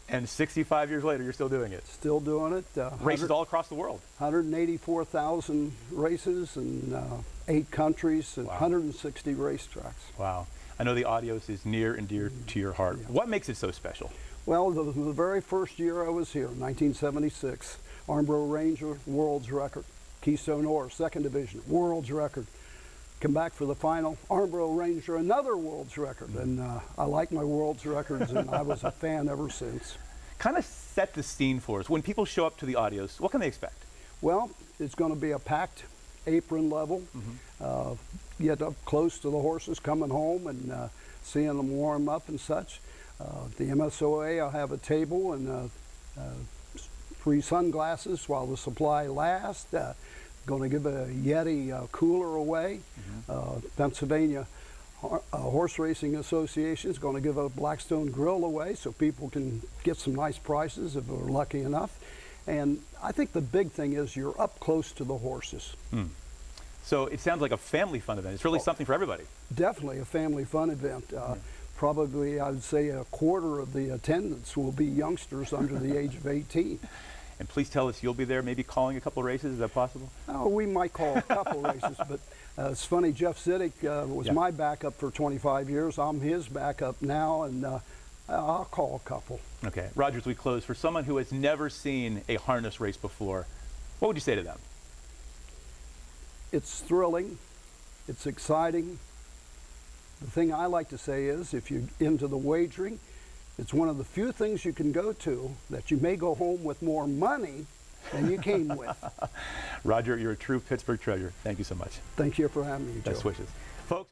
And 65 years later, you're still doing it. Still doing it. Races all across the world. 184,000 races in 8 countries and Wow. 160 racetracks. Wow. I know the Adios is near and dear to your heart. Yeah. What makes it so special? Well, the very first year I was here, 1976, Armbro Ranger, world's record. Keystone Ore, 2nd Division, world's record. Come back for the final, Armbro Ranger, another world's record. And I like my world's records, and I was a fan ever since. Kind of set the scene for us. When people show up to the Adios, what can they expect? Well, it's going to be a packed apron level. Get up close to the horses coming home and seeing them warm up and such. The MSOA, I'll have a table and free sunglasses while the supply lasts. Going to give a Yeti cooler away. Pennsylvania Horse Racing Association is going to give a Blackstone grill away so people can get some nice prices if they're lucky enough. And I think the big thing is you're up close to the horses. So it sounds like a family fun event. It's really something for everybody. Definitely a family fun event. Probably, I would say, a quarter of the attendance will be youngsters under the age of 18. And please tell us you'll be there maybe calling a couple races. Is that possible? Oh, we might call a couple races, but it's funny, Jeff Ziddick was my backup for 25 years. I'm his backup now, and I'll call a couple. Okay. Roger, as we close, for someone who has never seen a harness race before, what would you say to them? It's thrilling. It's exciting. The thing I like to say is, if you're into the wagering, it's one of the few things you can go to that you may go home with more money than you came with. Roger, you're a true Pittsburgh treasure. Thank you so much. Thank you for having me, Joe. Best wishes. Folks.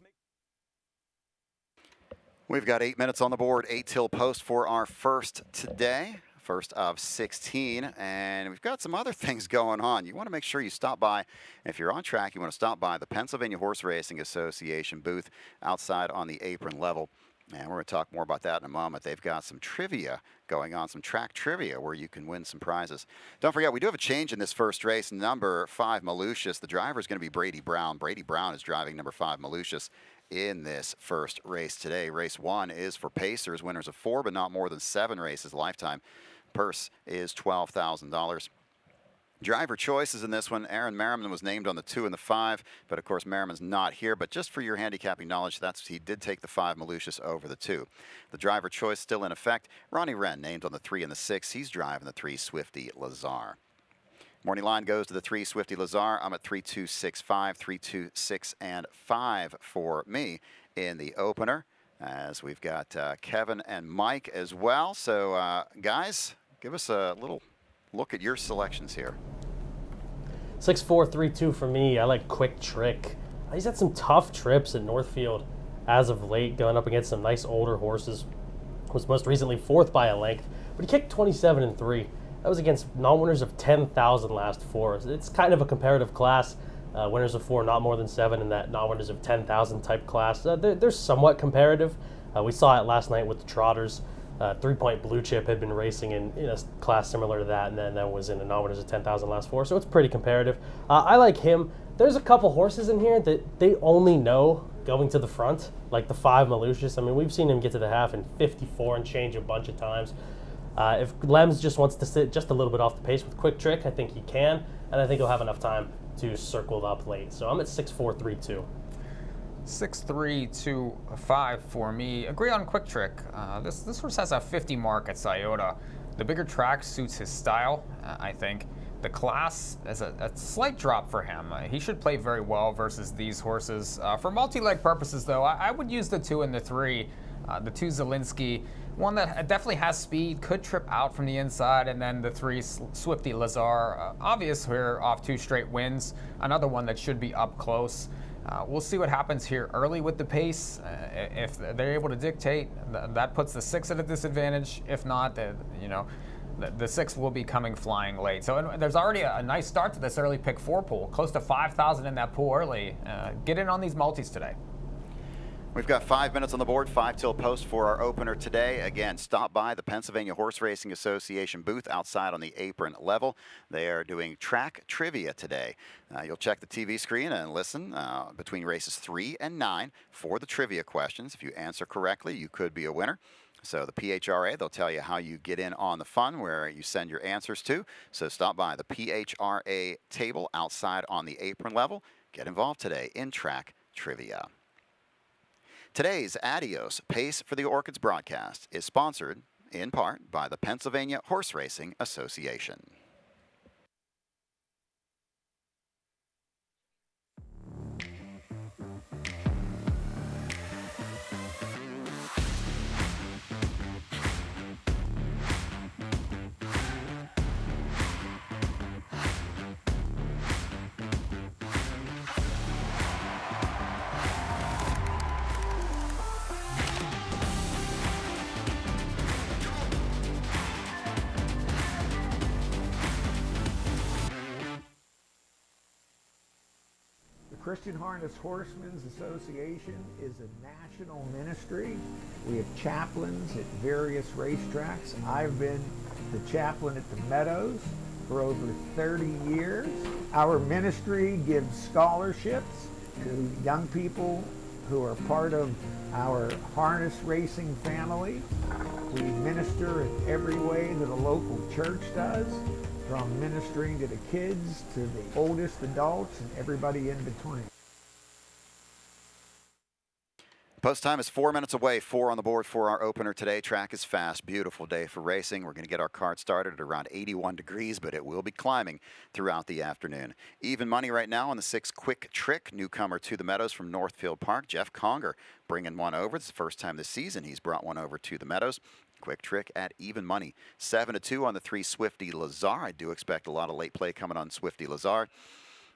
We've got 8 minutes on the board, 8 till post for our first today. First of 16, and we've got some other things going on. You want to make sure you stop by. If you're on track, you want to stop by the Pennsylvania Horse Racing Association booth outside on the apron level. And we're going to talk more about that in a moment. They've got some trivia going on, some track trivia where you can win some prizes. Don't forget, we do have a change in this first race. Number 5, Malucious. The driver is going to be Brady Brown. Brady Brown is driving number 5, Malucious, in this first race today. Race 1 is for Pacers, winners of 4, but not more than 7 races lifetime. Purse is $12,000. Driver choices in this one. Aaron Merriman was named on the 2 and the 5, but of course Merriman's not here. But just for your handicapping knowledge, he did take the 5 Malucious over the 2. The driver choice still in effect. Ronnie Wren named on the 3 and the 6. He's driving the 3 Swifty Lazar. Morning line goes to the 3 Swifty Lazar. I'm at 3-2-6-5, 3-2-6 and 5 for me in the opener, as we've got Kevin and Mike as well. So guys, give us a little look at your selections here. 6-4-3-2 for me. I like Quick Trick. He's had some tough trips at Northfield as of late, going up against some nice older horses. Was most recently 4th by a length, but he kicked 27-3. That was against non-winners of 10,000 last 4. It's kind of a comparative class. Winners of 4, not more than 7 in that non-winners of 10,000 type class. They're somewhat comparative. We saw it last night with the Trotters. 3-Point Blue Chip had been racing in a class similar to that, and then that was in a non-winners of 10,000 last 4, so it's pretty comparative. I like him. There's a couple horses in here that they only know going to the front, like the 5 Malucious. I mean, we've seen him get to the half in 54 and change a bunch of times. If Lems just wants to sit just a little bit off the pace with Quick Trick, I think he can, and I think he'll have enough time to circle up late. So I'm at 6-4-3-2. 6-3-2-5 for me. Agree on Quick Trick. This horse has a 50 mark at Scioto. The bigger track suits his style, I think. The class is a slight drop for him. He should play very well versus these horses. For multi-leg purposes, though, I would use the 2 and the 3. The 2 Zielinski, one that definitely has speed, could trip out from the inside, and then the 3 Swifty Lazar. Obvious here off 2 straight wins. Another one that should be up close. We'll see what happens here early with the pace. If they're able to dictate, that puts the 6 at a disadvantage. If not, the 6 will be coming flying late. So there's already a nice start to this early pick 4 pool, close to 5,000 in that pool early. Get in on these multis today. We've got 5 minutes on the board, 5 till post for our opener today. Again, stop by the Pennsylvania Horse Racing Association booth outside on the apron level. They are doing track trivia today. You'll check the TV screen and listen between races 3 and 9 for the trivia questions. If you answer correctly, you could be a winner. So the PHRA, they'll tell you how you get in on the fun, where you send your answers to. So stop by the PHRA table outside on the apron level. Get involved today in track trivia. Today's Adios Pace for the Orchids broadcast is sponsored in part by the Pennsylvania Horse Racing Association. Christian Harness Horsemen's Association is a national ministry. We have chaplains at various racetracks. I've been the chaplain at the Meadows for over 30 years. Our ministry gives scholarships to young people who are part of our harness racing family. We minister in every way that a local church does, from ministering to the kids to the oldest adults and everybody in between. Post time is 4 minutes away, 4 on the board for our opener today. Track is fast, beautiful day for racing. We're going to get our card started at around 81 degrees, but it will be climbing throughout the afternoon. Even money right now on the 6 Quick Trick, newcomer to the Meadows from Northfield Park. Jeff Conger bringing one over. It's the first time this season he's brought one over to the Meadows. Quick Trick at even money. 7-2 on the 3 Swifty Lazar. I do expect a lot of late play coming on Swifty Lazar.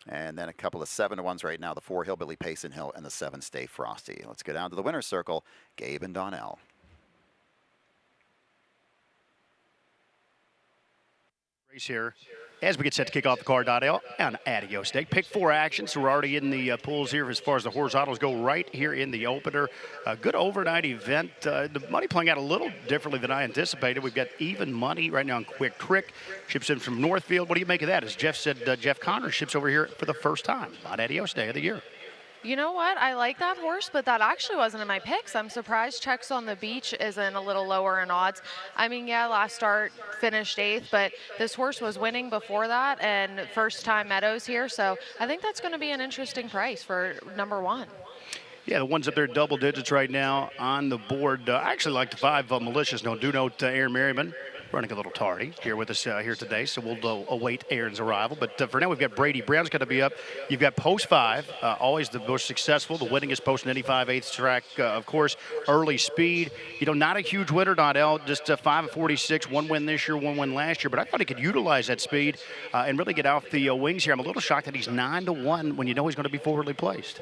And then a couple of 7-1s right now, the 4 Hillbilly Payson Hill and the 7 Stay Frosty. Let's go down to the winner's circle, Gabe and Donnell. Race here as we get set to kick off the card on Adios Day. Pick 4 action, so we're already in the pools here as far as the horizontals go right here in the opener. A good overnight event. The money playing out a little differently than I anticipated. We've got even money right now on Quick Trick. Ships in from Northfield. What do you make of that? As Jeff said, Jeff Conner ships over here for the first time on Adios Day of the year. You know what? I like that horse, but that actually wasn't in my picks. I'm surprised Checks on the Beach isn't a little lower in odds. I mean, yeah, last start finished 8th, but this horse was winning before that, and first time Meadows here, so I think that's going to be an interesting price for number 1. Yeah, the ones up there double digits right now on the board. I actually like the 5 Malicious. No, do note Aaron Merriman running a little tardy here with us here today, so we'll await Aaron's arrival. But for now, we've got Brady Brown's going to be up. You've got Post 5, always the most successful, the winningest post in any 5/8 track. Of course, early speed. You know, not a huge winner, Donnell, just 5-46, 1 win this year, 1 win last year. But I thought he could utilize that speed and really get off the wings here. I'm a little shocked that he's 9-1 when you know he's going to be forwardly placed.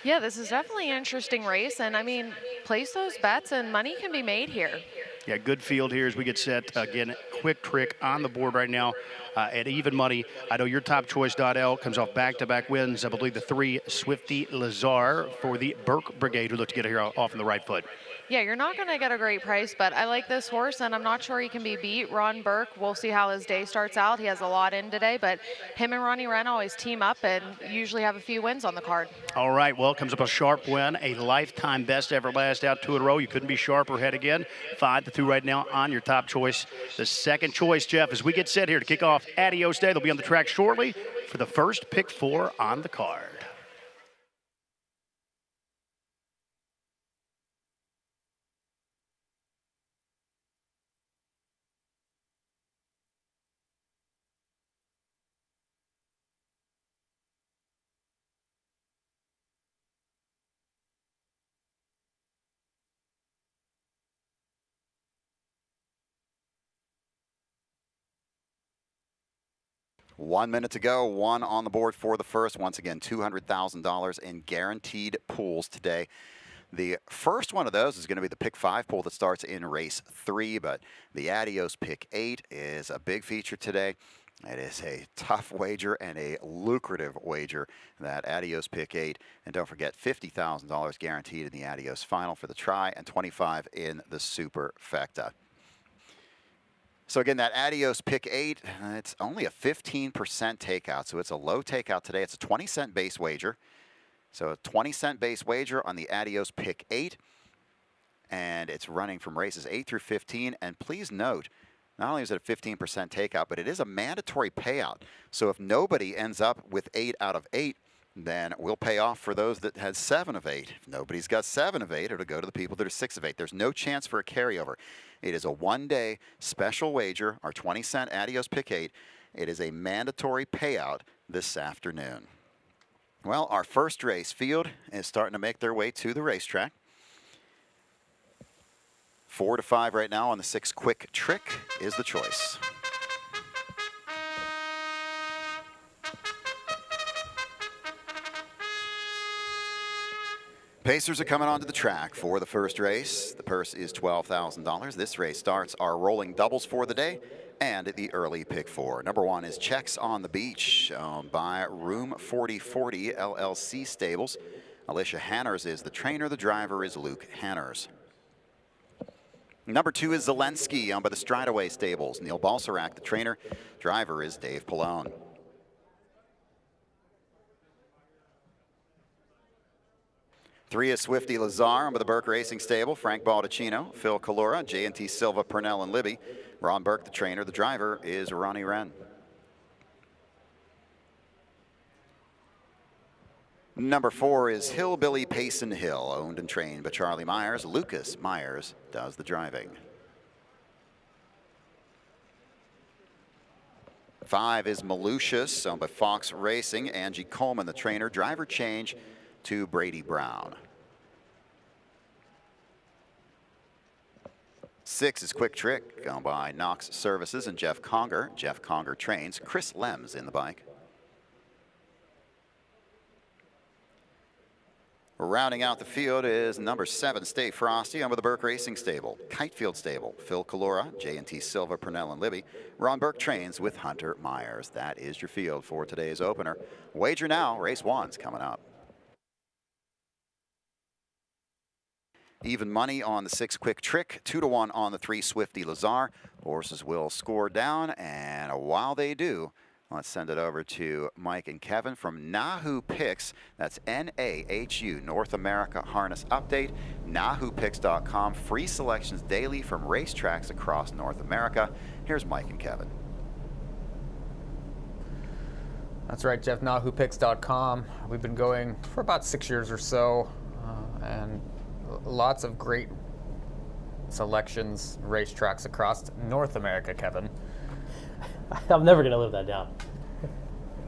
Yeah, this is definitely an interesting race, and I mean, place those bets and money can be made here. Yeah, good field here as we get set. Again, Quick Trick on the board right now at even money. I know your top choice, Donnell, comes off back-to-back wins. I believe the 3 Swifty Lazar for the Burke Brigade, who look to get here off on the right foot. Yeah, you're not going to get a great price, but I like this horse, and I'm not sure he can be beat. Ron Burke, we'll see how his day starts out. He has a lot in today, but him and Ronnie Wren always team up and usually have a few wins on the card. All right, well, comes up a sharp win, a lifetime best ever last out 2 in a row. You couldn't be sharper head again. 5-2 right now on your top choice. The second choice, Jeff, as we get set here to kick off Adios Day. They'll be on the track shortly for the first pick 4 on the card. 1 minute to go, one on the board for the first. Once again, $200,000 in guaranteed pools today. The first one of those is going to be the pick 5 pool that starts in race 3, but the Adios pick 8 is a big feature today. It is a tough wager and a lucrative wager, that Adios pick 8. And don't forget, $50,000 guaranteed in the Adios final for the try and $25,000 in the superfecta. So again, that Adios pick 8, it's only a 15% takeout, so it's a low takeout today. It's a 20-cent base wager. So a 20-cent base wager on the Adios pick 8, and it's running from races 8 through 15. And please note, not only is it a 15% takeout, but it is a mandatory payout. So if nobody ends up with 8 out of 8, then we'll pay off for those that had 7 of 8. If nobody's got 7 of 8, it'll go to the people that are 6 of 8. There's no chance for a carryover. It is a one-day special wager, our 20-cent Adios pick 8. It is a mandatory payout this afternoon. Well, our first race field is starting to make their way to the racetrack. 4 to 5 right now on the 6 quick trick is the choice. Pacers are coming onto the track for the first race. The purse is $12,000. This race starts our rolling doubles for the day and the early pick 4. Number 1 is Checks on the Beach, owned by Room 4040 LLC Stables. Alicia Hanners is the trainer. The driver is Luke Hanners. Number 2 is Zelensky, owned by the Stridaway Stables. Neil Balsarak, the trainer. Driver is Dave Pallone. Three is Swifty Lazar, owned by the Burke Racing Stable. Frank Baldacchino, Phil Calora, J&T Silva, Purnell, and Libby. Ron Burke, the trainer. The driver is Ronnie Wren. Number 4 is Hillbilly Payson Hill, owned and trained by Charlie Myers. Lucas Myers does the driving. 5 is Malucious, owned by Fox Racing. Angie Coleman, the trainer. Driver change to Brady Brown. 6 is Quick Trick, owned by Knox Services and Jeff Conger. Jeff Conger trains. Chris Lems in the bike. Rounding out the field is number 7, Stay Frosty, owned by the Burke Racing Stable. Kitefield Stable, Phil Calora, J&T Silva, Purnell, and Libby. Ron Burke trains with Hunter Myers. That is your field for today's opener. Wager now, race 1's coming up. Even money on the 6 Quick Trick, 2 to 1 on the 3 Swifty Lazar. Horses will score down, and while they do, let's send it over to Mike and Kevin from Nahu Picks. That's N-A-H-U, North America Harness Update. NahuPicks.com. Free selections daily from racetracks across North America. Here's Mike and Kevin. That's right, Jeff. NahuPicks.com. We've been going for about 6 years or so, and lots of great selections, racetracks across North America, Kevin. I'm never going to live that down.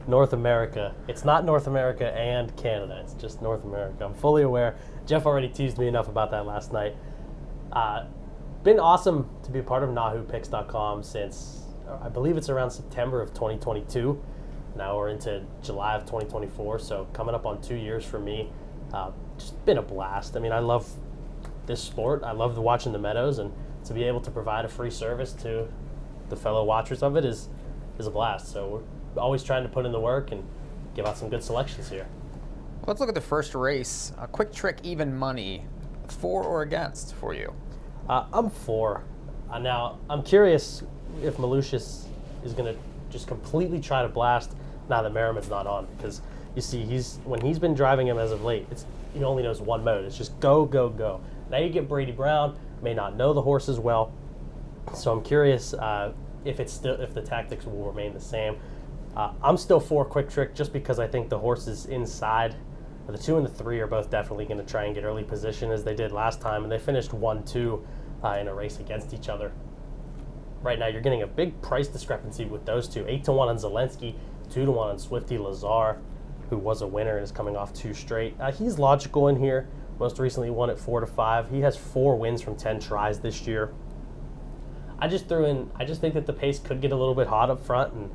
North America. It's not North America and Canada. It's just North America. I'm fully aware. Jeff already teased me enough about that last night. Been awesome to be a part of NahuPicks.com since, I believe it's around September of 2022. Now we're into July of 2024, so coming up on 2 years for me. Just been a blast. I mean, I love this sport. I love watching the Meadows, and to be able to provide a free service to the fellow watchers of it is a blast. So we're always trying to put in the work and give out some good selections here. Let's look at the first race. A Quick Trick even money, for or against for you? I'm for. Now, I'm curious if Malucious is going to just completely try to blast now that Merriman's not on, because you see, when he's been driving him as of late, he only knows one mode. It's just go, go, go. Now you get Brady Brown, may not know the horse as well, so I'm curious if the tactics will remain the same. I'm still for Quick Trick just because I think the horses inside, the 2 and the 3, are both definitely going to try and get early position as they did last time, and they finished 1-2 in a race against each other. Right now, you're getting a big price discrepancy with those two. 8 to 1 on Zelensky, 2 to 1 on Swifty Lazar, who was a winner and is coming off 2 straight. He's logical in here. Most recently won at 4 to 5. He has 4 wins from 10 tries this year. I just think that the pace could get a little bit hot up front, and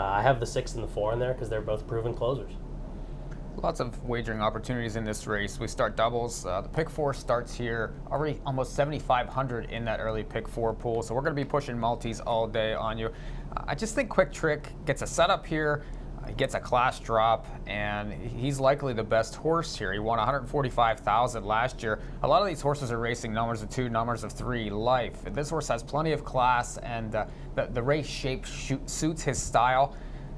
I have the 6 and the 4 in there because they're both proven closers. Lots of wagering opportunities in this race. We start doubles. The pick 4 starts here, already almost 7,500 in that early pick 4 pool. So we're going to be pushing multis all day on you. I just think Quick Trick gets a setup here. He gets a class drop, and he's likely the best horse here. He won 145,000 last year. A lot of these horses are racing numbers of 2, numbers of 3 life. This horse has plenty of class, and the race shape suits his style.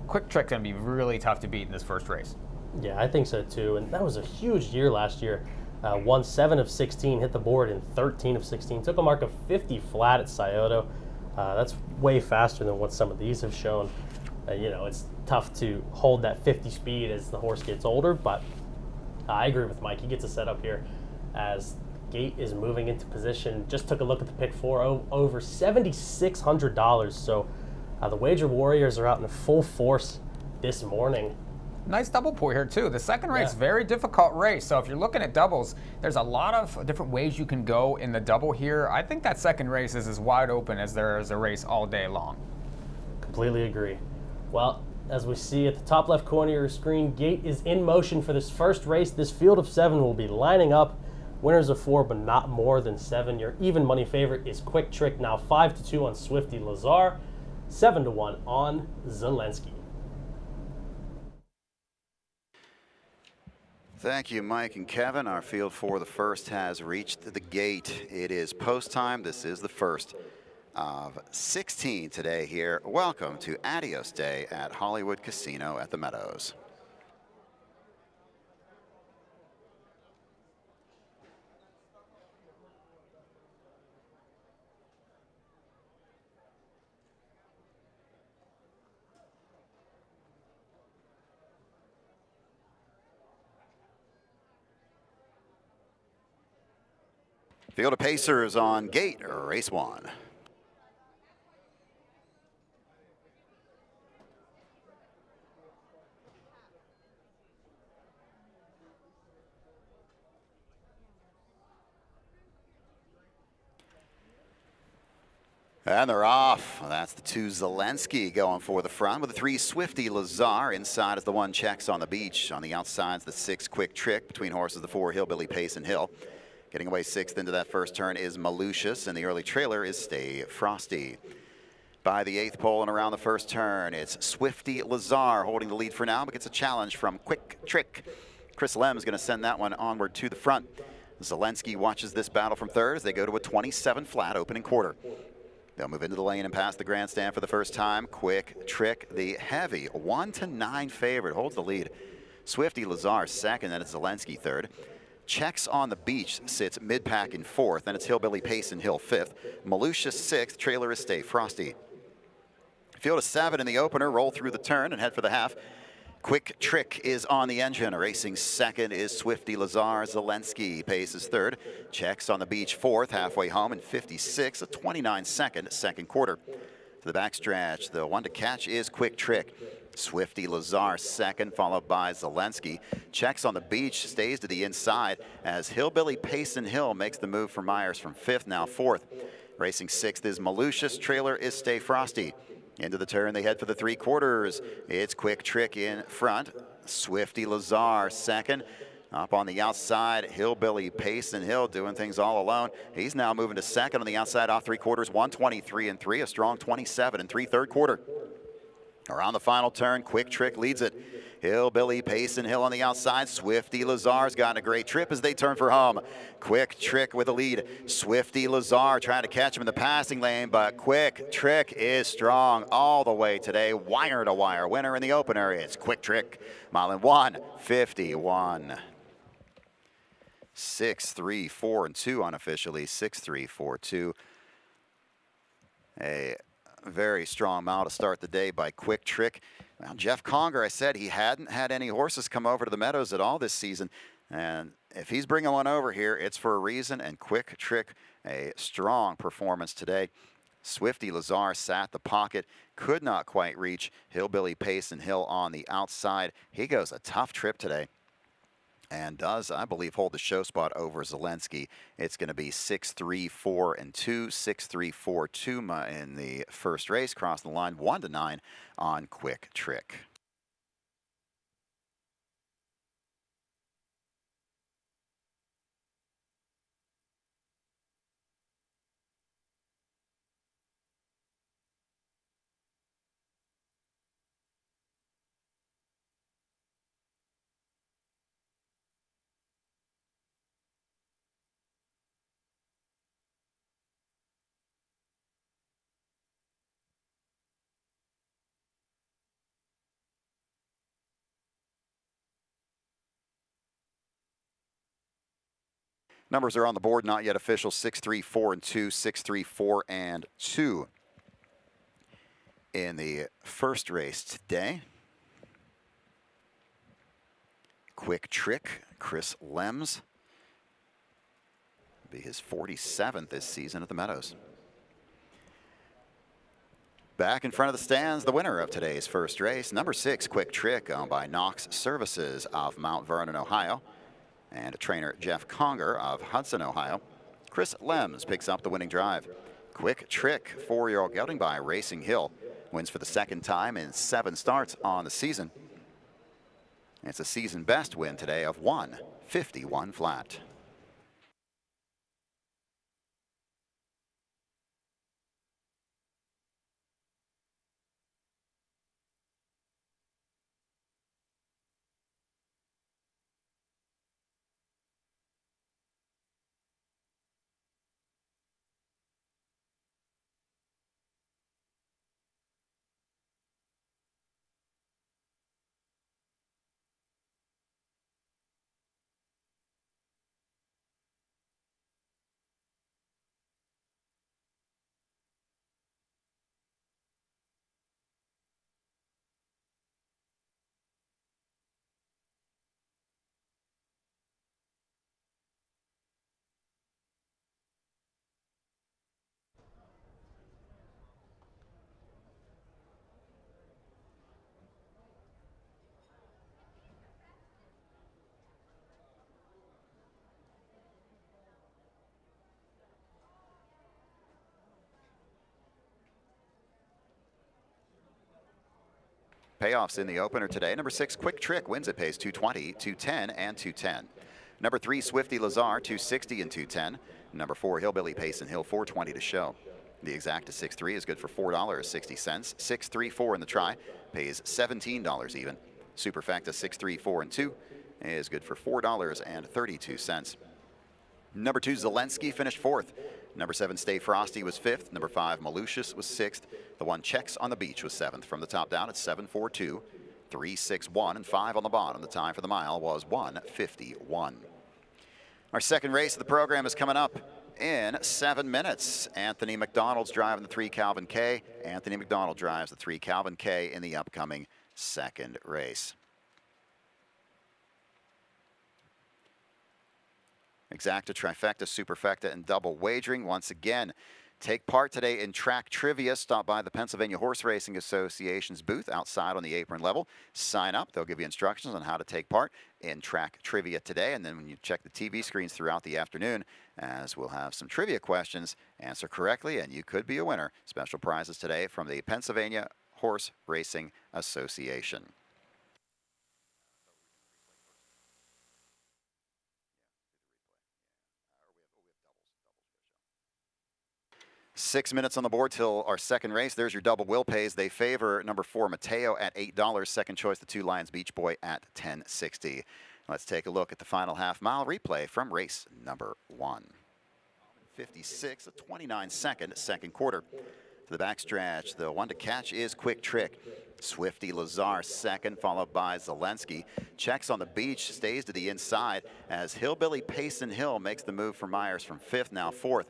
Quick Trick's going to be really tough to beat in this first race. Yeah, I think so too. And that was a huge year last year. Won 7 of 16, hit the board in 13 of 16. Took a mark of 50 flat at Scioto. That's way faster than what some of these have shown. It's tough to hold that 50 speed as the horse gets older, but I agree with Mike. He gets a setup here as Gate is moving into position. Just took a look at the pick 4, over $7,600. So the Wager Warriors are out in full force this morning. Nice double pool here too. The second race, very difficult race. So if you're looking at doubles, there's a lot of different ways you can go in the double here. I think that second race is as wide open as there is a race all day long. Completely agree. Well, as we see at the top left corner of your screen, Gate is in motion for this first race. This field of 7 will be lining up. Winners of 4, but not more than 7. Your even money favorite is Quick Trick, now 5-2 on Swifty Lazar, 7-1 on Zelensky. Thank you, Mike and Kevin. Our field for the first has reached the gate. It is post time. This is the first of 16 today here. Welcome to Adios Day at Hollywood Casino at the Meadows. Field of Pacers on Gate, race 1. And they're off. That's the 2 Zelensky going for the front with the 3 Swifty Lazar. Inside is the 1 Checks on the Beach. On the outside is the 6 Quick Trick. Between horses, the 4 Hillbilly Pace and Hill. Getting away 6th into that first turn is Malicious, and the early trailer is Stay Frosty. By the 8th pole and around the first turn, it's Swifty Lazar holding the lead for now, but gets a challenge from Quick Trick. Chris Lem's going to send that one onward to the front. Zelensky watches this battle from third as they go to a 27 flat opening quarter. They'll move into the lane and pass the grandstand for the first time. Quick Trick, the heavy 1-9 favorite, holds the lead. Swifty Lazar second, then it's Zelensky third. Checks on the Beach sits mid-pack in 4th, then it's Hillbilly Pace and Hill 5th. Malicious 6th, trailer is Stay Frosty. Field of 7 in the opener, roll through the turn and head for the half. Quick Trick is on the engine. Racing second is Swifty Lazar. Zelensky paces third. Checks on the Beach 4th, halfway home in 56, a 29-second second quarter. To the backstretch, the 1 to catch is Quick Trick. Swifty Lazar second, followed by Zelensky. Checks on the Beach, stays to the inside as Hillbilly Pace and Hill makes the move for Myers from 5th, now 4th. Racing 6th is Malicious. Trailer is Stay Frosty. Into the turn, they head for the 3 quarters. It's Quick Trick in front. Swifty Lazar second. Up on the outside, Hillbilly Pace and Hill doing things all alone. He's now moving to second on the outside off 3 quarters, 1:23.3, a strong 27.3 third quarter. Around the final turn, Quick Trick leads it. Hillbilly Pace and Hill on the outside. Swifty Lazar's gotten a great trip as they turn for home. Quick Trick with the lead. Swifty Lazar trying to catch him in the passing lane, but Quick Trick is strong all the way today. Wire to wire winner in the opener. It's Quick Trick. Mile in 1:51. 6-3, 4 and 2 unofficially. 6-3, 4-2. A very strong mile to start the day by Quick Trick. Now, Jeff Conger, I said he hadn't had any horses come over to the Meadows at all this season. And if he's bringing one over here, it's for a reason. And Quick Trick, a strong performance today. Swifty Lazar sat the pocket, could not quite reach Hillbilly Pace and Hill on the outside. He goes a tough trip today. and does, I believe, hold the show spot over Zelensky. It's going to be 6-3, 4, and 2, 6-3, 4, 2 in the first race. Crossing the line 1-9 on Quick Trick. Numbers are on the board, not yet official. 6-3, 4, and 2, 6-3, 4, and 2 in the first race today. Quick Trick, Chris Lems. Be his 47th this season at the Meadows. Back in front of the stands, the winner of today's first race, number 6, Quick Trick, owned by Knox Services of Mount Vernon, Ohio, and trainer Jeff Conger of Hudson, Ohio. Chris Lems picks up the winning drive. Quick Trick, 4-year-old gelding by Racing Hill, wins for the second time in 7 starts on the season. It's a season best win today of 151 flat. Payoffs in the opener today. Number 6, Quick Trick, wins it, pays 220, 210, and 210. Number 3, Swifty Lazar, 260 and 210. Number 4, Hillbilly Pace and Hill, 420 to show. The exact to 6-3 is good for $4.60. 6-3-4 in the try, pays $17 even. Superfecta 6-3, 4, and 2 is good for $4.32. Number 2, Zelensky finished 4th. Number 7, Stay Frosty was 5th. Number 5, Malicious was 6th. The 1, Checks on the Beach was 7th. From the top down, it's 7-4-2, 3-6-1, and 5 on the bottom. The time for the mile was 1:51. Our second race of the program is coming up in 7 minutes. Anthony McDonald's driving the 3 Calvin K. Anthony McDonald drives the 3 Calvin K in the upcoming second race. Exacta, trifecta, superfecta, and double wagering. Once again, take part today in track trivia. Stop by the Pennsylvania Horse Racing Association's booth outside on the apron level. Sign up. They'll give you instructions on how to take part in track trivia today. And then when you check the TV screens throughout the afternoon, as we'll have some trivia questions, answer correctly, and you could be a winner. Special prizes today from the Pennsylvania Horse Racing Association. 6 minutes on the board till our second race. There's your double will pays. They favor number 4, Mateo, at $8. Second choice, the 2 Lions Beach Boy, at $10.60. Let's take a look at the final half-mile replay from race number 1. 56, a 29-second second quarter. To the backstretch, the one to catch is Quick Trick. Swifty Lazar second, followed by Zelensky. Checks on the Beach, stays to the inside as Hillbilly Pace and Hill makes the move for Myers from 5th, now 4th.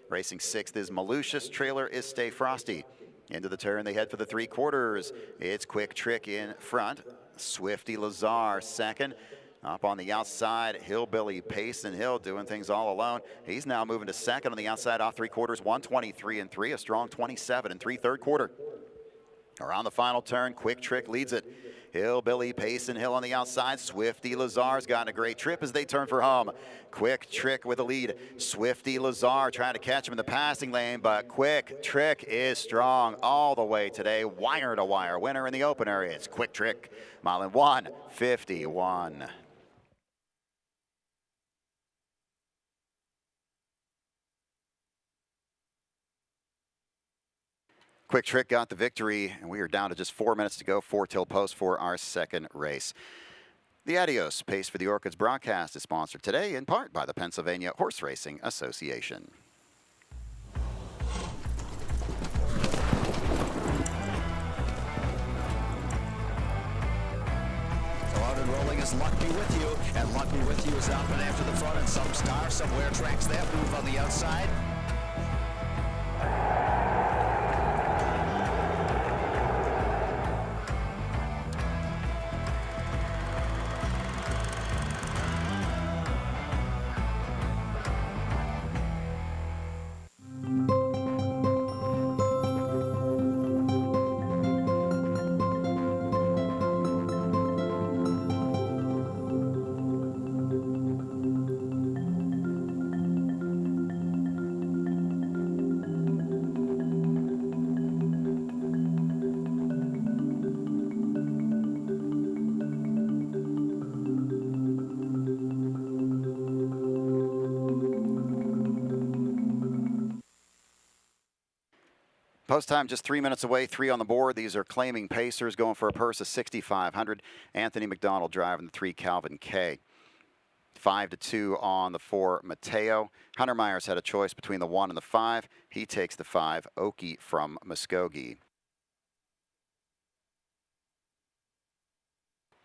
Racing 6th is Malicious. Trailer is Stay Frosty. Into the turn, they head for the 3/4. It's Quick Trick in front. Swifty Lazar second. Up on the outside, Hillbilly Pace and Hill doing things all alone. He's now moving to second on the outside off 3/4, 1:23 and 3, a strong 27 and 3/3 quarter. Around the final turn, Quick Trick leads it. Hillbilly, Payson Hill on the outside. Swifty Lazar's gotten a great trip as they turn for home. Quick Trick with a lead. Swifty Lazar trying to catch him in the passing lane, but Quick Trick is strong all the way today. Wire to wire winner in the opener. It's Quick Trick. Mile in 1:51. Quick Trick got the victory, and we are down to just 4 minutes to go, 4 till post for our second race. The Adios Pace for the Orchids broadcast is sponsored today in part by the Pennsylvania Horse Racing Association. Out and rolling is Luck Be With You, and Luck Be With You is out and after the front, and some star somewhere tracks that move on the outside. Post time just 3 minutes away, 3 on the board. These are claiming pacers going for a purse of $6,500. Anthony McDonald driving the 3 Calvin K. 5-2 on the 4 Mateo. Hunter Myers had a choice between the 1 and the 5. He takes the 5 Okie from Muskogee.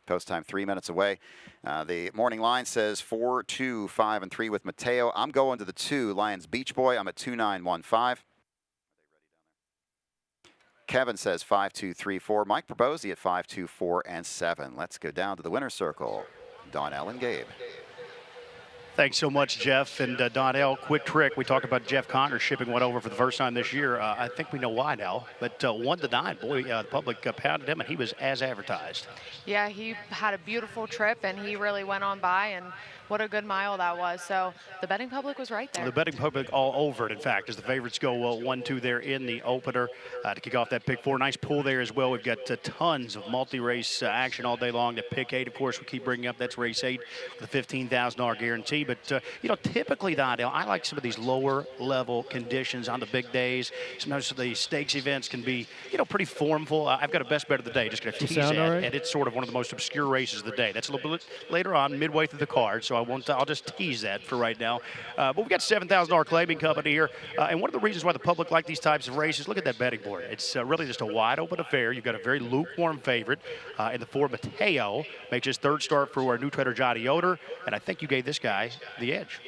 Post time 3 minutes away. The morning line says 4, 2, 5, and 3 with Mateo. I'm going to the 2 Lions Beach Boy. I'm at 2-9-1-5. Kevin says 5, 2, 3, 4. Mike Probosi at 5, 2, 4, and 7. Let's go down to the winner's circle. Donnell and Gabe. Thanks so much, Jeff and Donnell. Quick Trick. We talked about Jeff Connor shipping one over for the first time this year. I think we know why now. But 1-9, boy, the public pounded him, and he was as advertised. Yeah, he had a beautiful trip, and he really went on by, and what a good mile that was. So the betting public was right there. The betting public all over it, in fact, as the favorites go 1-2 there in the opener to kick off that pick 4. Nice pull there as well. We've got tons of multi-race action all day long. The pick 8, of course, we keep bringing up. That's race 8 with a $15,000 guarantee. But, typically, Donnell, I like some of these lower-level conditions on the big days. Sometimes the stakes events can be, pretty formful. I've got a best bet of the day. Just going to tease that. Right? And it's sort of one of the most obscure races of the day. That's a little bit later on, midway through the card. So I'll just tease that for right now. But we've got $7,000 claiming company here. And one of the reasons why the public like these types of races, look at that betting board. It's really just a wide-open affair. You've got a very lukewarm favorite. And the 4 Mateo makes his third start for our new trader, Johnny Yoder. And I think you gave this guy the edge.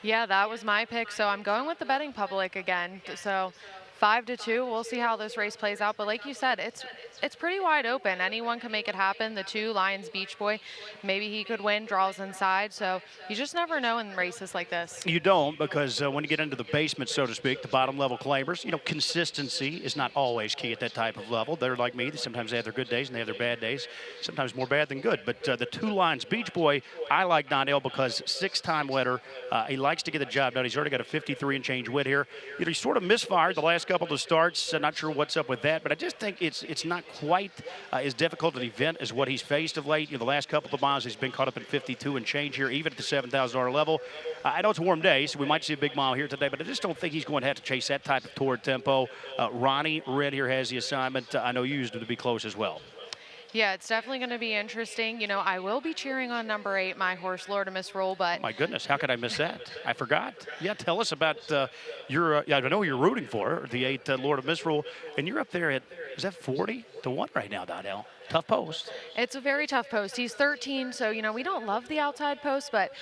Yeah, that was my pick. So I'm going with the betting public again. So 5-2. We'll see how this race plays out. But like you said, it's pretty wide open. Anyone can make it happen. The 2 Lions Beach Boy, maybe he could win, draws inside. So you just never know in races like this. You don't, because when you get into the basement, so to speak, the bottom level claimers, consistency is not always key at that type of level. They're like me. Sometimes they have their good days and they have their bad days. Sometimes more bad than good. But the 2 Lions Beach Boy, I like Donnell because 6-time winner. He likes to get the job done. He's already got a 53 and change win here. He sort of misfired the last couple of starts. Not sure what's up with that, but I just think it's not quite as difficult an event as what he's faced of late. The last couple of miles he's been caught up in 52 and change here, even at the $7,000 level. I know it's a warm day, so we might see a big mile here today, but I just don't think he's going to have to chase that type of toward tempo. Ronnie Red here has the assignment. I know you used him to be close as well. Yeah, it's definitely going to be interesting. I will be cheering on number 8, my horse, Lord of Misrule, but... My goodness, how could I miss that? I forgot. Yeah, tell us about your, I know who you're rooting for, the 8 Lord of Misrule, and you're up there at, is that 40-1 right now, Donnell? Tough post. It's a very tough post. He's 13, so, we don't love the outside post, but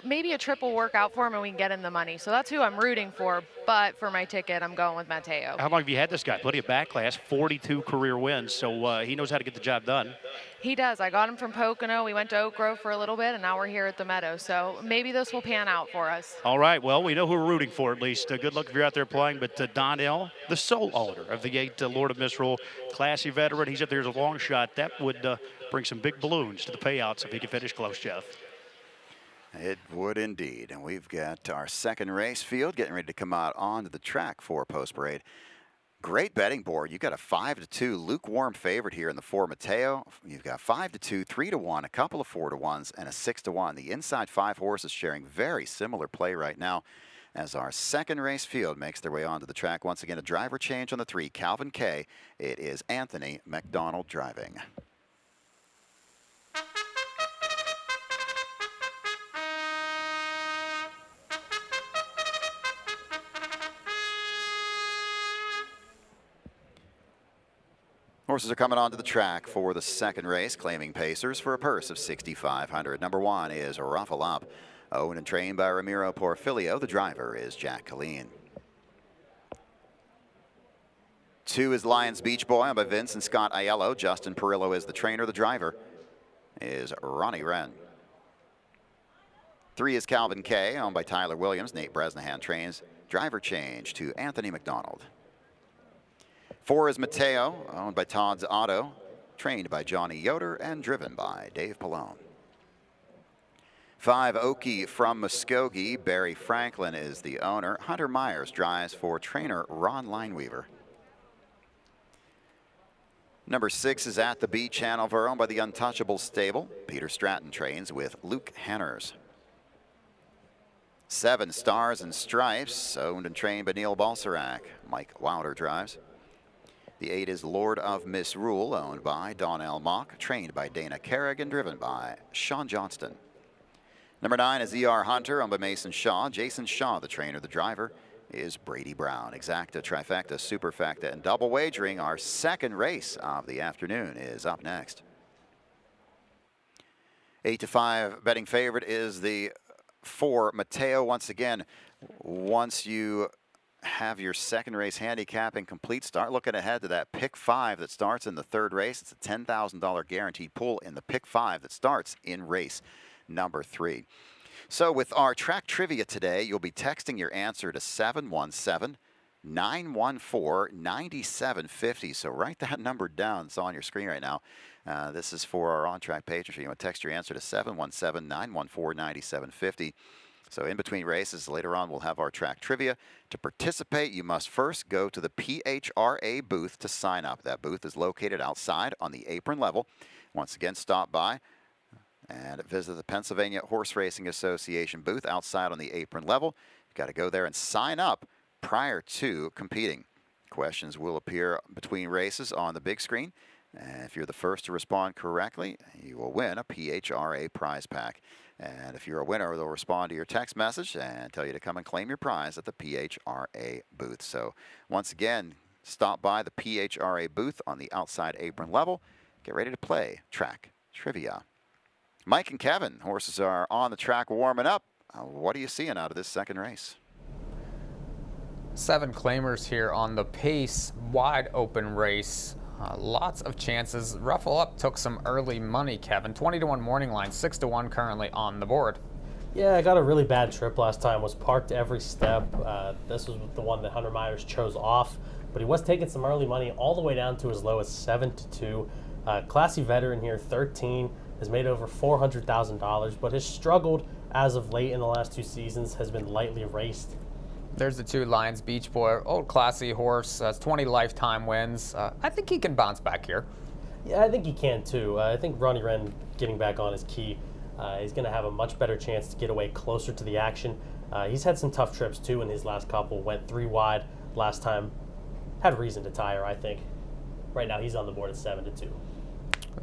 maybe a trip will work out for him and we can get him the money. So that's who I'm rooting for, but for my ticket, I'm going with Mateo. How long have you had this guy? Plenty of back class, 42 career wins, so he knows how to get the job done. He does. I got him from Pocono. We went to Oak Grove for a little bit, and now we're here at the Meadows. So maybe this will pan out for us. All right. Well, we know who we're rooting for at least. Good luck if you're out there playing. But Donnell, the sole owner of the 8 Lord of Misrule, classy veteran. He's up there as a long shot. That would bring some big balloons to the payouts if he can finish close, Jeff. It would indeed. And we've got our second race field getting ready to come out onto the track for post parade. Great betting board. You've got a 5-2 lukewarm favorite here in the 4 Mateo. You've got 5-2, 3-1, a couple of 4-1s, and a 6-1. The inside 5 horses sharing very similar play right now as our second race field makes their way onto the track. Once again, a driver change on the 3, Calvin K. It is Anthony McDonald driving. Horses are coming onto the track for the second race, claiming pacers for a purse of $6,500. Number 1 is Ruffle Up, owned and trained by Ramiro Porfilio. The driver is Jack Colleen. 2 is Lions Beach Boy, owned by Vince and Scott Aiello. Justin Perillo is the trainer. The driver is Ronnie Wren. 3 is Calvin K, owned by Tyler Williams. Nate Bresnahan trains. Driver change to Anthony McDonald. 4 is Mateo, owned by Todd's Auto, trained by Johnny Yoder and driven by Dave Pallone. 5, Oki from Muskogee. Barry Franklin is the owner. Hunter Myers drives for trainer Ron Lineweaver. Number 6 is At the Beach, Hanover, owned by the Untouchable Stable. Peter Stratton trains with Luke Hanners. 7, Stars and Stripes, owned and trained by Neil Balsarac. Mike Wilder drives. The 8 is Lord of Misrule, owned by Donnell Mock, trained by Dana Carrick and driven by Sean Johnston. Number 9 is ER Hunter, owned by Mason Shaw. Jason Shaw, the trainer. The driver is Brady Brown. Exacta, trifecta, superfecta, and double wagering. Our second race of the afternoon is up next. 8-5 betting favorite is the 4 Mateo. Once again, once you have your second race handicapping complete, start looking ahead to that pick 5 that starts in the third race. It's a $10,000 guaranteed pool in the pick 5 that starts in race number 3. So with our track trivia today, you'll be texting your answer to 717-914-9750. So write that number down. It's on your screen right now. This is for our on-track patrons. You want to text your answer to 717-914-9750. So in between races, later on, we'll have our track trivia. To participate, you must first go to the PHRA booth to sign up. That booth is located outside on the apron level. Once again, stop by and visit the Pennsylvania Horse Racing Association booth outside on the apron level. You've got to go there and sign up prior to competing. Questions will appear between races on the big screen. And if you're the first to respond correctly, you will win a PHRA prize pack. And if you're a winner, they'll respond to your text message and tell you to come and claim your prize at the PHRA booth. So once again, stop by the PHRA booth on the outside apron level. Get ready to play track trivia. Mike and Kevin, horses are on the track warming up. What are you seeing out of this second race? 7 claimers here on the pace, wide open race. Lots of chances. Ruffle Up took some early money, Kevin. 20-1 morning line, 6-1 currently on the board. Yeah, I got a really bad trip last time. Was parked every step. This was the one that Hunter Myers chose off, but he was taking some early money all the way down to as low as 7-2. Classy veteran here, 13, has made over $400,000, but has struggled as of late in the last 2 seasons. Has been lightly raced. There's the 2 Lions Beach Boy, old classy horse, 20 lifetime wins. I think he can bounce back here. Yeah, I think he can too. I think Ronnie Wren getting back on is key. He's going to have a much better chance to get away closer to the action. He's had some tough trips too in his last couple. Went 3 wide last time. Had reason to tire, I think. Right now he's on the board at 7-2.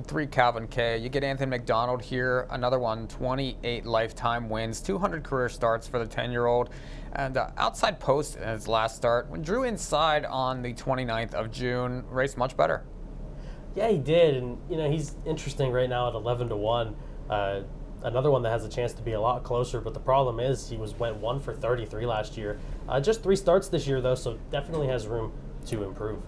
3 Calvin K. You get Anthony McDonald here, another one, 28 lifetime wins, 200 career starts for the 10-year-old. And outside post in his last start, when drew inside on the 29th of June, raced much better. Yeah, he did, and he's interesting right now at 11-1. Another one that has a chance to be a lot closer, but the problem is he went 1 for 33 last year. Just 3 starts this year though, so definitely has room to improve.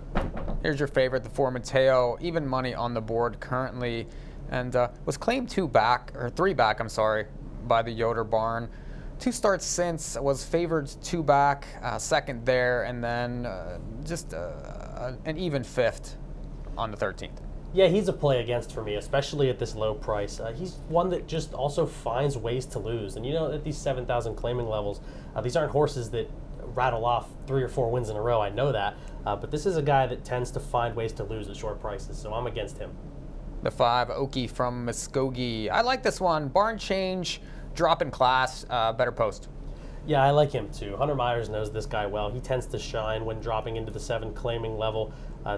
Here's your favorite, the 4 Mateo, even money on the board currently, and was claimed 3 back, by the Yoder barn. 2 starts since, was favored 2 back, second there, and then just an even 5th on the 13th. Yeah, he's a play against for me, especially at this low price. He's one that just also finds ways to lose. And you know, at these 7,000 claiming levels, these aren't horses that rattle off 3 or 4 wins in a row. I know that. But this is a guy that tends to find ways to lose at short prices, so I'm against him. The 5, Oki from Muskogee. I like this one. Barn change, drop in class, better post. Yeah, I like him too. Hunter Myers knows this guy well. He tends to shine when dropping into the 7 claiming level.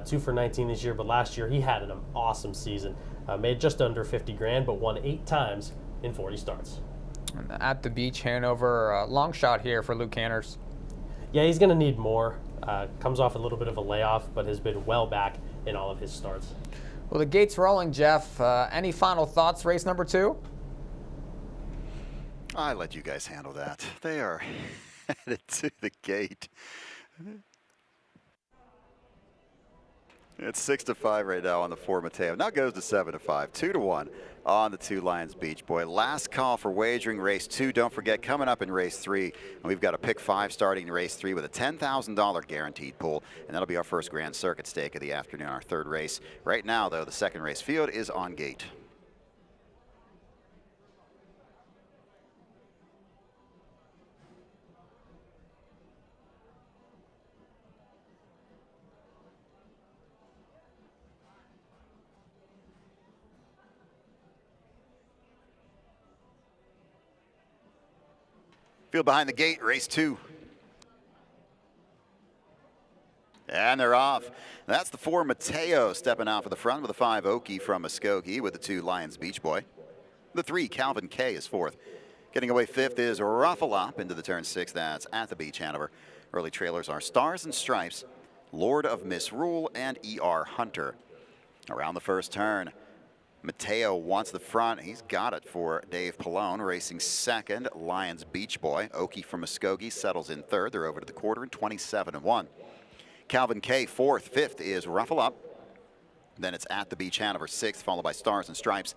2 for 19 this year, but last year he had an awesome season. Made just under 50 grand, but won 8 times in 40 starts. And at the beach, Hanover, long shot here for Luke Canners. Yeah, he's going to need more. Comes off a little bit of a layoff, but has been well back in all of his starts. Well, the gate's rolling, Jeff. Any final thoughts, race number 2? I let you guys handle that. They are headed to the gate. It's 6-5 right now on the 4 Mateo. Now goes to 7-5, 2-1 on the 2 Lions Beach Boy. Last call for wagering race 2. Don't forget, coming up in race 3, we've got a pick 5 starting in race 3 with a $10,000 guaranteed pool, and that'll be our first Grand Circuit stake of the afternoon, our 3rd race. Right now, though, the 2nd race field is on gate. Field behind the gate, race 2. And they're off. That's the 4 Mateo stepping out for the front with the 5 Oki from Muskogee with the 2 Lions Beach Boy. The 3 Calvin K is 4th. Getting away 5th is Ruffle Up into the turn 6. That's at the beach, Hanover. Early trailers are Stars and Stripes, Lord of Misrule, and ER Hunter. Around the first turn, Mateo wants the front. He's got it for Dave Pallone. Racing 2nd, Lions Beach Boy. Oki from Muskogee settles in 3rd. They're over to the quarter in 27-1. Calvin K 4th. 5th is Ruffle Up. Then it's At the Beach Hanover 6th, followed by Stars and Stripes.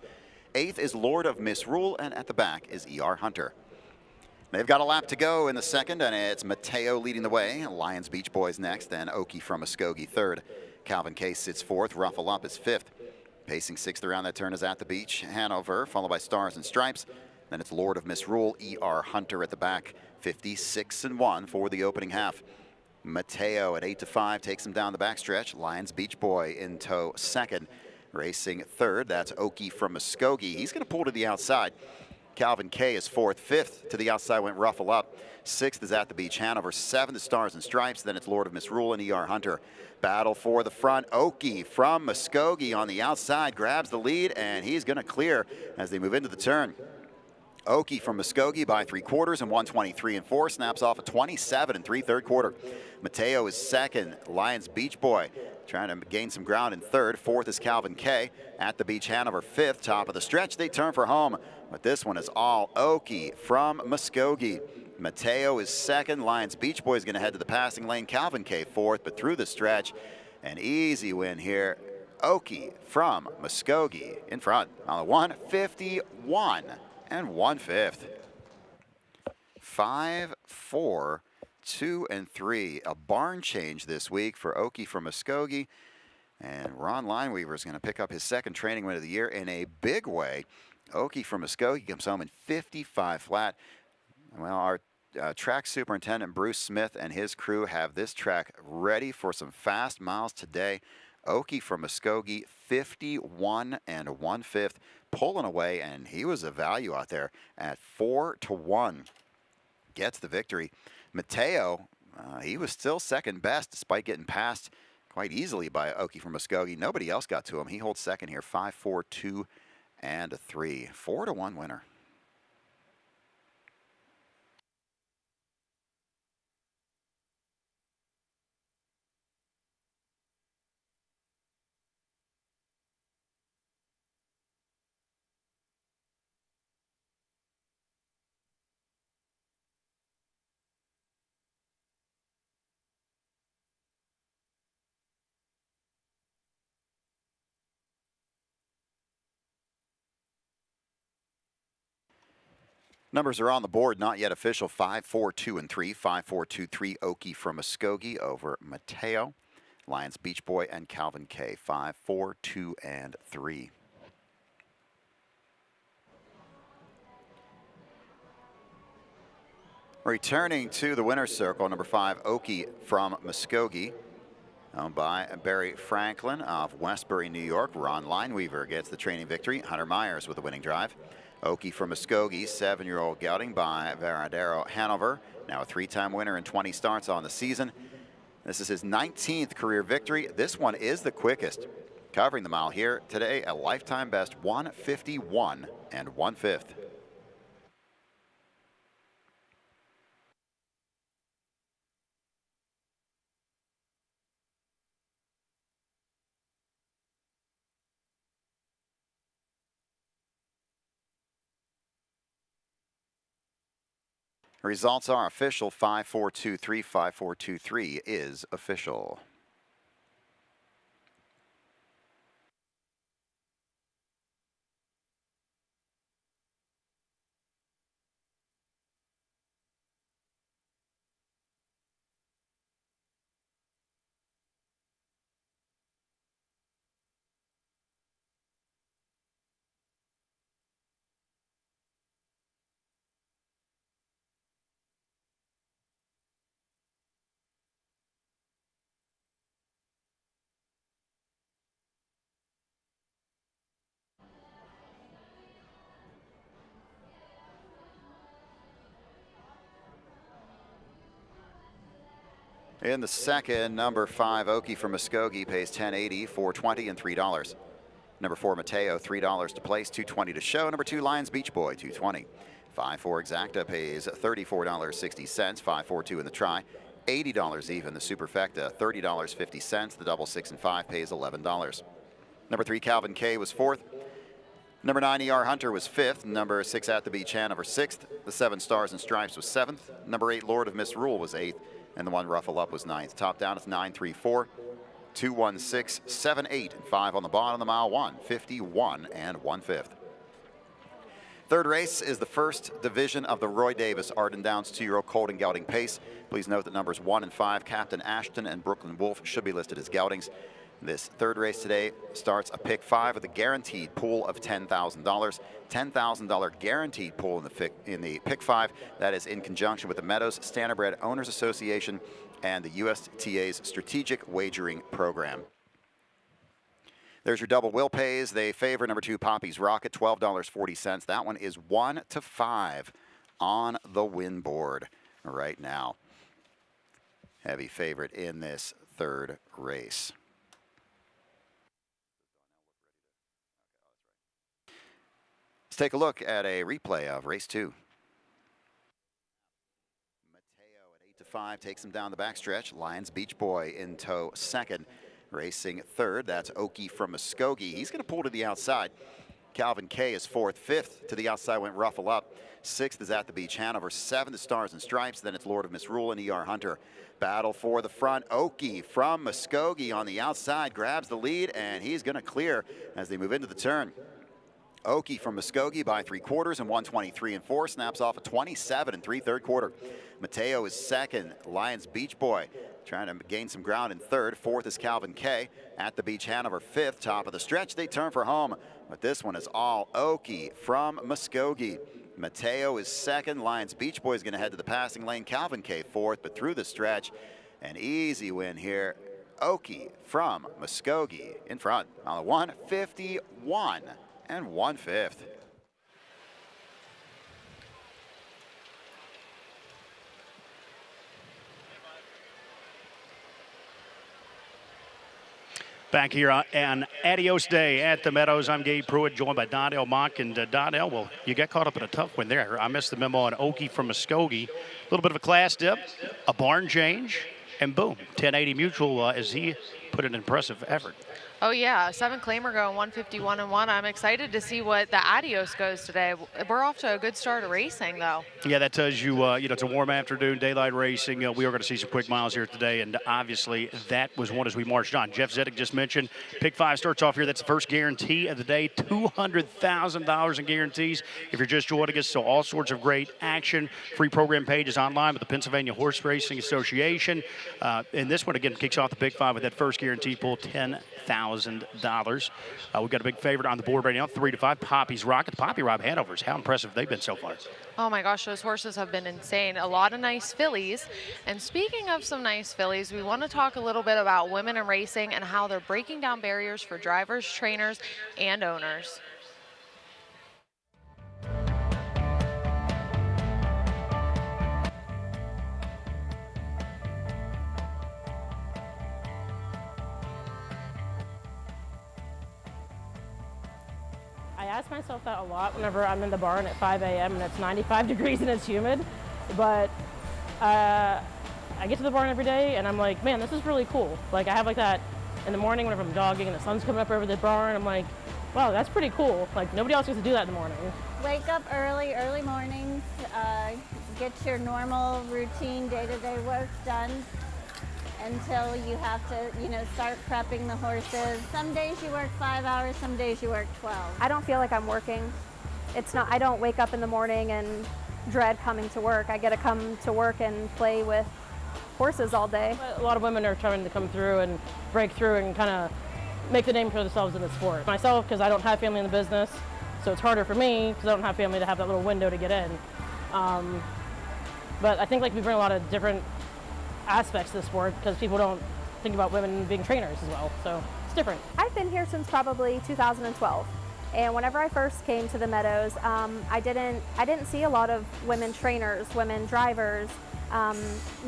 8th is Lord of Misrule, and at the back is ER Hunter. They've got a lap to go in the 2nd, and it's Mateo leading the way. Lions Beach Boys next, then Oki from Muskogee 3rd. Calvin K sits 4th. Ruffle Up is 5th. Pacing 6th around that turn is At the Beach, Hanover, followed by Stars and Stripes. Then it's Lord of Misrule, ER Hunter at the back. 56-1 for the opening half. Mateo at 8-5 takes him down the backstretch. Lions Beach Boy in tow 2nd. Racing 3rd, that's Oki from Muskogee. He's going to pull to the outside. Calvin K is 4th. 5th to the outside went Ruffle Up. 6th is At the Beach Hanover. 7th is Stars and Stripes. Then it's Lord of Misrule and ER Hunter. Battle for the front. Oki from Muskogee on the outside grabs the lead, and he's going to clear as they move into the turn. Oki from Muskogee by 3/4 and 123-4 snaps off a 27 3/3 quarter. Mateo is 2nd. Lions Beach Boy trying to gain some ground in 3rd. 4th is Calvin K. At the Beach Hanover 5th. Top of the stretch, they turn for home, but this one is all Oki from Muskogee. Mateo is 2nd. Lions Beach Boy is going to head to the passing lane. Calvin K 4th, but through the stretch, an easy win here. Oki from Muskogee in front on the 151 and 1/5. 5, 4, 2, and 3. A barn change this week for Oki from Muskogee. And Ron Lineweaver is going to pick up his 2nd training win of the year in a big way. Oki from Muskogee comes home in 55 flat. Well, our track superintendent, Bruce Smith, and his crew have this track ready for some fast miles today. Oki from Muskogee, 51 and 1/5, pulling away, and he was a value out there at 4-1. Gets the victory. Mateo, he was still 2nd best despite getting passed quite easily by Oki from Muskogee. Nobody else got to him. He holds 2nd here, 5, 4, 2, and a 3. 4-1 winner. Numbers are on the board, not yet official. 5, 4, 2, and 3. 5, 4, 2, 3. Oki from Muskogee over Mateo. Lions Beach Boy and Calvin K. 5, 4, 2, and 3. Returning to the winner's circle, number 5, Oki from Muskogee, owned by Barry Franklin of Westbury, New York. Ron Lineweaver gets the training victory. Hunter Myers with the winning drive. Oki from Muskogee, 7-year-old gelding by Varadero Hanover. Now a 3-time winner and 20 starts on the season. This is his 19th career victory. This one is the quickest. Covering the mile here today, a lifetime best 1:51 1/5. Results are official. 5-4-2-3, 5-4-2-3 is official. In the second, number 5, Oki from Muskogee pays $10.80, $4.20, and $3. Number 4, Mateo, $3 to place, $2.20 to show. Number 2, Lions Beach Boy, $2.20. 5-4 Exacta pays $34.60, 5-4-2 in the try. $80 even, the Superfecta, $30.50. The double 6 and 5 pays $11. Number 3, Calvin K was 4th. Number 9, ER Hunter was 5th. Number 6, At the Beach Hanover 6th. The 7 Stars and Stripes was 7th. Number 8, Lord of Misrule was 8th. And the 1 Ruffle Up was 9th. Top down is 9-3-4, 2-1-6, 7-8, and 5 on the bottom. The mile 1:51 1/5. Third race is the first division of the Roy Davis Arden Downs 2-year-old colt and gelding pace. Please note that numbers 1 and 5, Captain Ashton and Brooklyn Wolf, should be listed as geldings. This third race today starts a pick 5 with a guaranteed pool of $10,000. $10,000 guaranteed pool in the pick 5. That is in conjunction with the Meadows Standardbred Owners Association and the USTA's Strategic Wagering Program. There's your double will pays. They favor number 2, Poppy's Rocket, $12.40. That one is 1-5 on the win board right now. Heavy favorite in this third race. Let's take a look at a replay of race 2. Mateo at 8-5 takes him down the backstretch. Lions Beach Boy in tow second. Racing third, that's Oki from Muskogee. He's going to pull to the outside. Calvin K is 4th. 5th to the outside went Ruffle Up. 6th is At the Beach Hanover. 7th is Stars and Stripes. Then it's Lord of Misrule and ER Hunter. Battle for the front. Oki from Muskogee on the outside grabs the lead, and he's going to clear as they move into the turn. Oki from Muskogee by 3/4 and 1:23 4, snaps off a 27 3/3 quarter. Mateo is second. Lions Beach Boy trying to gain some ground in third. 4th is Calvin K. At the Beach Hanover 5th. Top of the stretch, they turn for home, but this one is all Oki from Muskogee. Mateo is second. Lions Beach Boy is going to head to the passing lane. Calvin K 4th, but through the stretch, an easy win here. Oki from Muskogee in front on the 1:51 1/5. Back here on Adios Day at the Meadows, I'm Gabe Pruitt, joined by Donnell Mock. And Donnell, well, you got caught up in a tough one there. I missed the memo on Oki from Muskogee. A little bit of a class dip, a barn change, and boom, 1080 Mutual as he put an impressive effort. Oh yeah, 7 claimer going 151-1. I'm excited to see what the Adios goes today. We're off to a good start of racing though. Yeah, that tells you, it's a warm afternoon, daylight racing. We are going to see some quick miles here today, and obviously that was one as we marched on. Jeff Zedek just mentioned, Pick 5 starts off here. That's the first guarantee of the day, $200,000 in guarantees if you're just joining us. So all sorts of great action. Free program page is online with the Pennsylvania Horse Racing Association. And this one, again, kicks off the Pick 5 with that first guarantee pool, $10,000. We've got a big favorite on the board right now, 3-5, Poppy's Rocket. Poppy Rob Hanovers, how impressive have they been so far? Oh my gosh, those horses have been insane. A lot of nice fillies. And speaking of some nice fillies, we want to talk a little bit about women in racing and how they're breaking down barriers for drivers, trainers, and owners. I ask myself that a lot whenever I'm in the barn at 5 a.m. and it's 95 degrees and it's humid, but I get to the barn every day and I'm like, man, this is really cool. Like I have like that in the morning whenever I'm jogging and the sun's coming up over the barn, I'm like, wow, that's pretty cool. Like nobody else gets to do that in the morning. Wake up early mornings, get your normal routine day-to-day work done until you have to, start prepping the horses. Some days you work 5 hours, some days you work 12. I don't feel like I'm working. I don't wake up in the morning and dread coming to work. I get to come to work and play with horses all day. A lot of women are trying to come through and break through and kind of make the name for themselves in the sport. Myself, because I don't have family in the business, so it's harder for me because I don't have family to have that little window to get in. But I think we bring a lot of different aspects to the sport because people don't think about women being trainers as well, so it's different. I've been here since probably 2012, and whenever I first came to the Meadows, I didn't see a lot of women trainers, women drivers.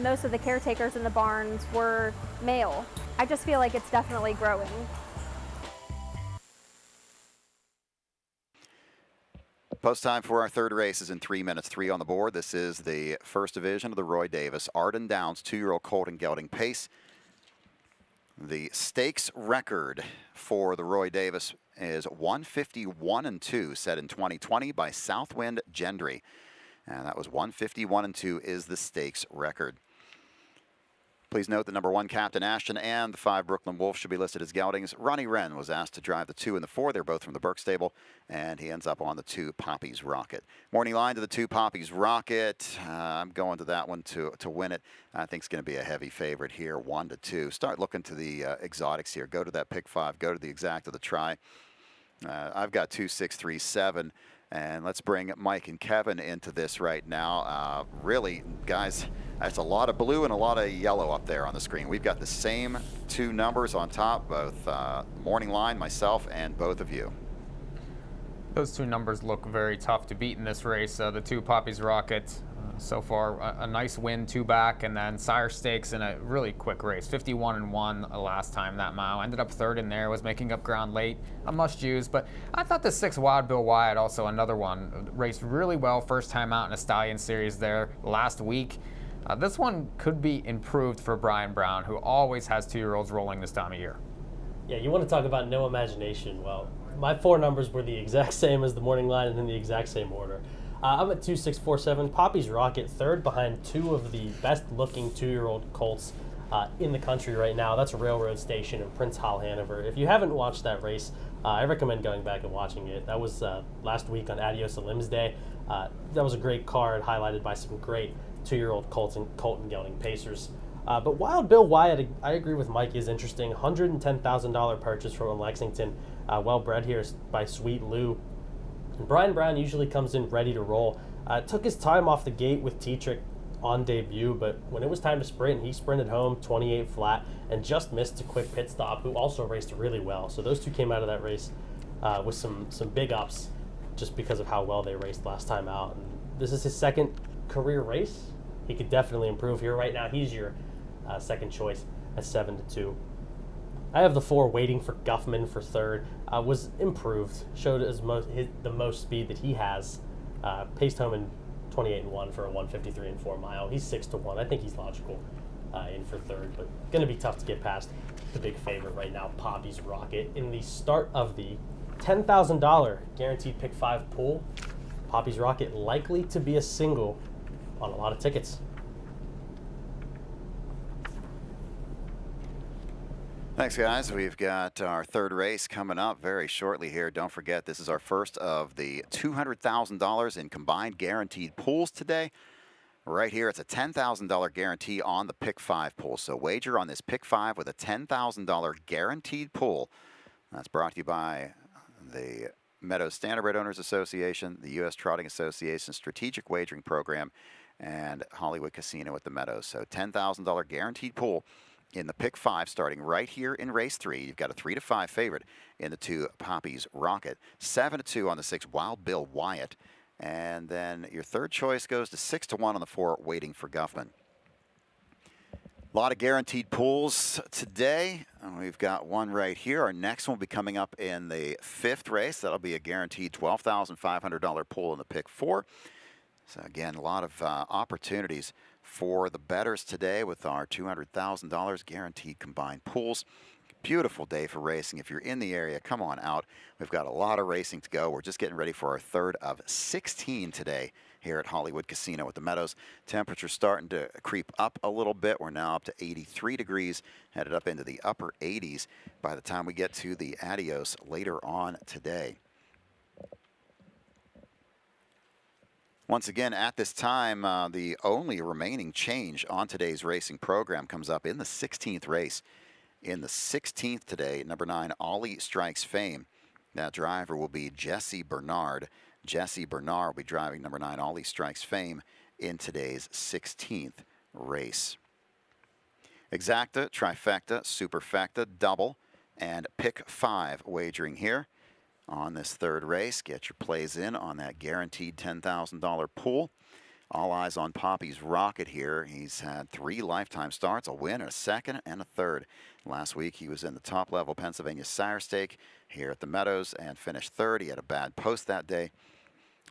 Most of the caretakers in the barns were male. I just feel like it's definitely growing. Post time for our third race is in 3 minutes, 3 on the board. This is the first division of the Roy Davis Arden Downs 2-year-old colt and gelding pace. The stakes record for the Roy Davis is 151-2, set in 2020 by Southwind Gendry. And that was 151-2 is the stakes record. Please note the number 1 Captain Ashton and the 5 Brooklyn Wolf should be listed as geldings. Ronnie Wren was asked to drive the 2 and the 4. They're both from the Burke stable, and he ends up on the 2 Poppy's Rocket. Morning line to the 2 Poppy's Rocket. I'm going to that one to win it. I think it's going to be a heavy favorite here, 1-2. Start looking to the exotics here. Go to that pick 5. Go to the exact of the try. I've got 2, 6, 3, 7. And let's bring Mike and Kevin into this right now. Really, guys, that's a lot of blue and a lot of yellow up there on the screen. We've got the same 2 numbers on top, both morning line, myself, and both of you. Those 2 numbers look very tough to beat in this race. The 2 Poppy's Rocket, so far a nice win, 2 back, and then Sire Stakes in a really quick race, 51-1 last time that mile. Ended up 3rd in there, was making up ground late, a must use. But I thought the 6 Wild Bill Wyatt, also another one, raced really well first time out in a stallion series there last week. This one could be improved for Brian Brown, who always has 2-year-olds rolling this time of year. Yeah, you want to talk about no imagination. Well, my 4 numbers were the exact same as the morning line and in the exact same order. I'm at 2, 6, 4, 7. Poppy's Rocket, 3rd behind 2 of the best-looking 2-year-old colts in the country right now. That's Railroad Station and Prince Hall Hanover. If you haven't watched that race, I recommend going back and watching it. That was last week on Adios Limbs Day. That was a great card, highlighted by some great 2-year-old colts and colt and gelding pacers. But Wild Bill Wyatt, I agree with Mike, is interesting. $110,000 purchase from Lexington. Well bred here by Sweet Lou. And Brian Brown usually comes in ready to roll. Took his time off the gate with T-Trick on debut, but when it was time to sprint, he sprinted home 28 flat and just missed a quick pit stop, who also raced really well. So those 2 came out of that race with some big ups just because of how well they raced last time out. And this is his 2nd career race. He could definitely improve here. Right now, he's your second choice at 7-2. I have the 4 Waiting for Guffman for 3rd. Was improved, showed the most speed that he has. Paced home in 28-1 for a 153-4 mile. He's 6-1. I think he's logical. in for third, but going to be tough to get past the big favorite right now, Poppy's Rocket. In the start of the $10,000 guaranteed pick 5 pool, Poppy's Rocket likely to be a single on a lot of tickets. Thanks, guys. We've got our third race coming up very shortly here. Don't forget, this is our first of the $200,000 in combined guaranteed pools today. Right here, it's a $10,000 guarantee on the Pick 5 pool. So wager on this Pick 5 with a $10,000 guaranteed pool. That's brought to you by the Meadows Standardbred Owners Association, the U.S. Trotting Association Strategic Wagering Program, and Hollywood Casino at the Meadows. So $10,000 guaranteed pool in the Pick 5 starting right here in race 3. You've got a 3-5 favorite in the 2 Poppy's Rocket, 7-2 on the 6 Wild Bill Wyatt, and then your third choice goes to 6-1 on the 4 Waiting for Guffman. A lot of guaranteed pools today. We've got one right here. Our next one will be coming up in the 5th race. That'll be a guaranteed $12,500 pool in the Pick 4. So again, a lot of opportunities for the bettors today with our $200,000 guaranteed combined pools. Beautiful day for racing. If you're in the area, come on out. We've got a lot of racing to go. We're just getting ready for our third of 16 today here at Hollywood Casino at the Meadows. Temperature's starting to creep up a little bit. We're now up to 83 degrees, headed up into the upper 80s by the time we get to the Adios later on today. Once again, at this time, the only remaining change on today's racing program comes up in the 16th race. In the 16th today, number 9, Ollie Strikes Fame. That driver will be Jesse Bernard. Jesse Bernard will be driving number 9, Ollie Strikes Fame, in today's 16th race. Exacta, trifecta, superfecta, double, and pick 5 wagering here on this third race. Get your plays in on that guaranteed $10,000 pool. All eyes on Poppy's Rocket here. He's had 3 lifetime starts, a win, a second, and a third. Last week he was in the top-level Pennsylvania Sire Stake here at the Meadows and finished third. He had a bad post that day.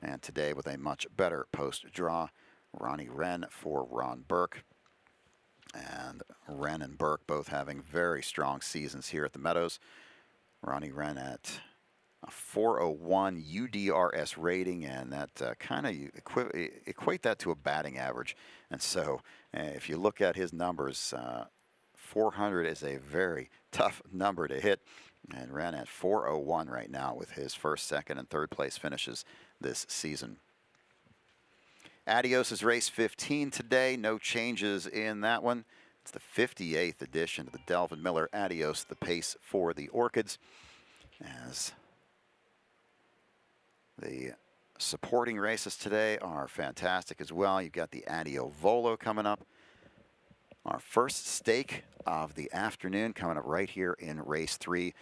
And today with a much better post draw, Ronnie Wren for Ron Burke. And Wren and Burke both having very strong seasons here at the Meadows. Ronnie Wren at a 401 UDRS rating, and that kind of equate that to a batting average. And so if you look at his numbers, 400 is a very tough number to hit, and Wren at 401 right now with his first, second, and third place finishes this season. Adios is race 15 today. No changes in that one. It's the 58th edition of the Delvin Miller Adios, the pace for the Orchids. As the supporting races today are fantastic as well. You've got the Adio Volo coming up. Our first stake of the afternoon coming up right here in race 3.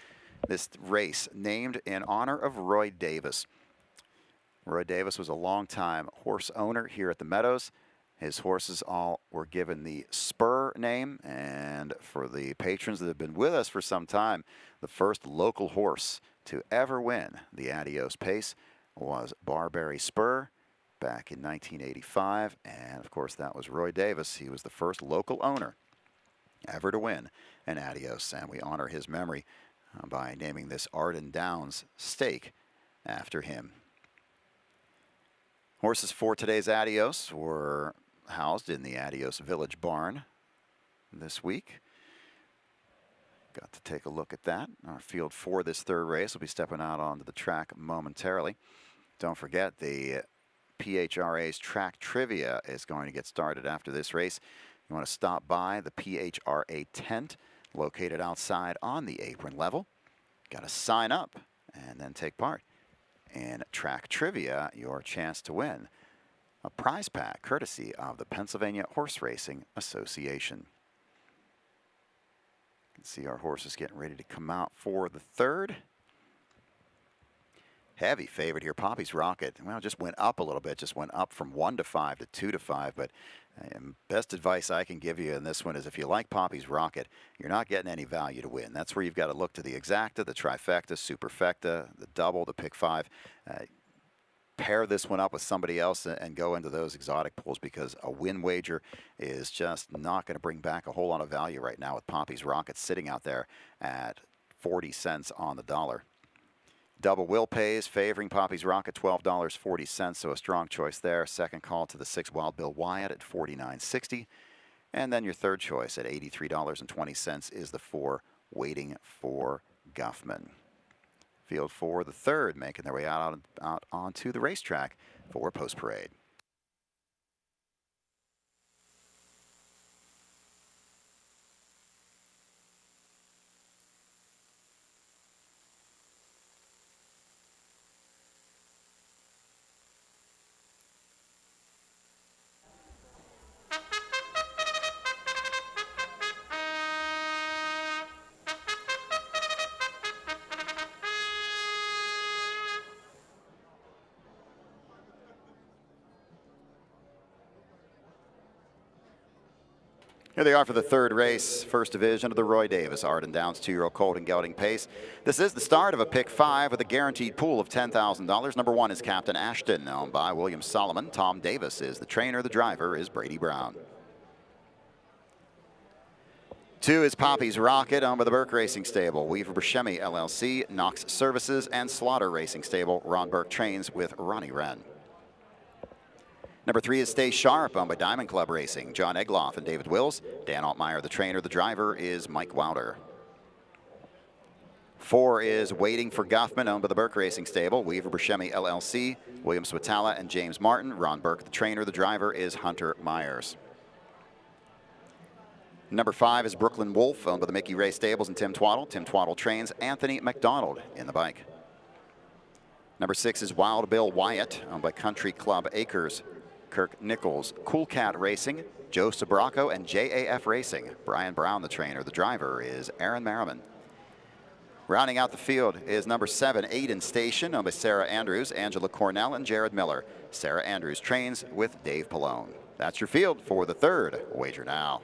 This race named in honor of Roy Davis. Roy Davis was a longtime horse owner here at the Meadows. His horses all were given the Spur name, and for the patrons that have been with us for some time, the first local horse to ever win the Adios Pace was Barberry Spur back in 1985, and of course that was Roy Davis. He was the first local owner ever to win an Adios, and we honor his memory by naming this Arden Downs stake after him. Horses for today's Adios were housed in the Adios Village Barn this week. Got to take a look at that. Our field for this third race will be stepping out onto the track momentarily. Don't forget, the PHRA's track trivia is going to get started after this race. You want to stop by the PHRA tent located outside on the apron level. Got to sign up and then take part in track trivia, your chance to win a prize pack courtesy of the Pennsylvania Horse Racing Association. You can see our horses getting ready to come out for the third. Heavy favorite here, Poppy's Rocket. Well, just went up a little bit, just went up from 1-5 to 2-5, but best advice I can give you in this one is if you like Poppy's Rocket, you're not getting any value to win. That's where you've got to look to the exacta, the trifecta, superfecta, the double, the pick 5. pair this one up with somebody else and go into those exotic pools, because a win wager is just not going to bring back a whole lot of value right now with Poppy's Rocket sitting out there at 40 cents on the dollar. Double Will Pays favoring Poppy's Rocket, $12.40, so a strong choice there. Second call to the 6 Wild Bill Wyatt at $49.60. And then your third choice at $83.20 is the 4 Waiting for Guffman. Field 4, the third, making their way out onto the racetrack for Post Parade. Here they are for the third race, first division of the Roy Davis Arden Downs 2-year-old colt and gelding pace. This is the start of a pick 5 with a guaranteed pool of $10,000. Number 1 is Captain Ashton, owned by William Solomon. Tom Davis is the trainer. The driver is Brady Brown. 2 is Poppy's Rocket, owned by the Burke Racing Stable. Weaver Buscemi LLC, Knox Services, and Slaughter Racing Stable. Ron Burke trains with Ronnie Wren. Number 3 is Stay Sharp, owned by Diamond Club Racing. John Egloff and David Wills. Dan Altmeyer, the trainer. The driver is Mike Wilder. 4 is Waiting for Guffman, owned by the Burke Racing Stable. Weaver Buscemi LLC. William Swatala and James Martin. Ron Burke, the trainer. The driver is Hunter Myers. Number 5 is Brooklyn Wolf, owned by the Mickey Ray Stables and Tim Twaddle. Tim Twaddle trains Anthony McDonald in the bike. Number 6 is Wild Bill Wyatt, owned by Country Club Acres. Kirk Nichols, Cool Cat Racing, Joe Sabraco, and JAF Racing. Brian Brown, the trainer. The driver is Aaron Merriman. Rounding out the field is number 7, Aiden Station, owned by Sarah Andrews, Angela Cornell, and Jared Miller. Sarah Andrews trains with Dave Pallone. That's your field for the third Wager Now.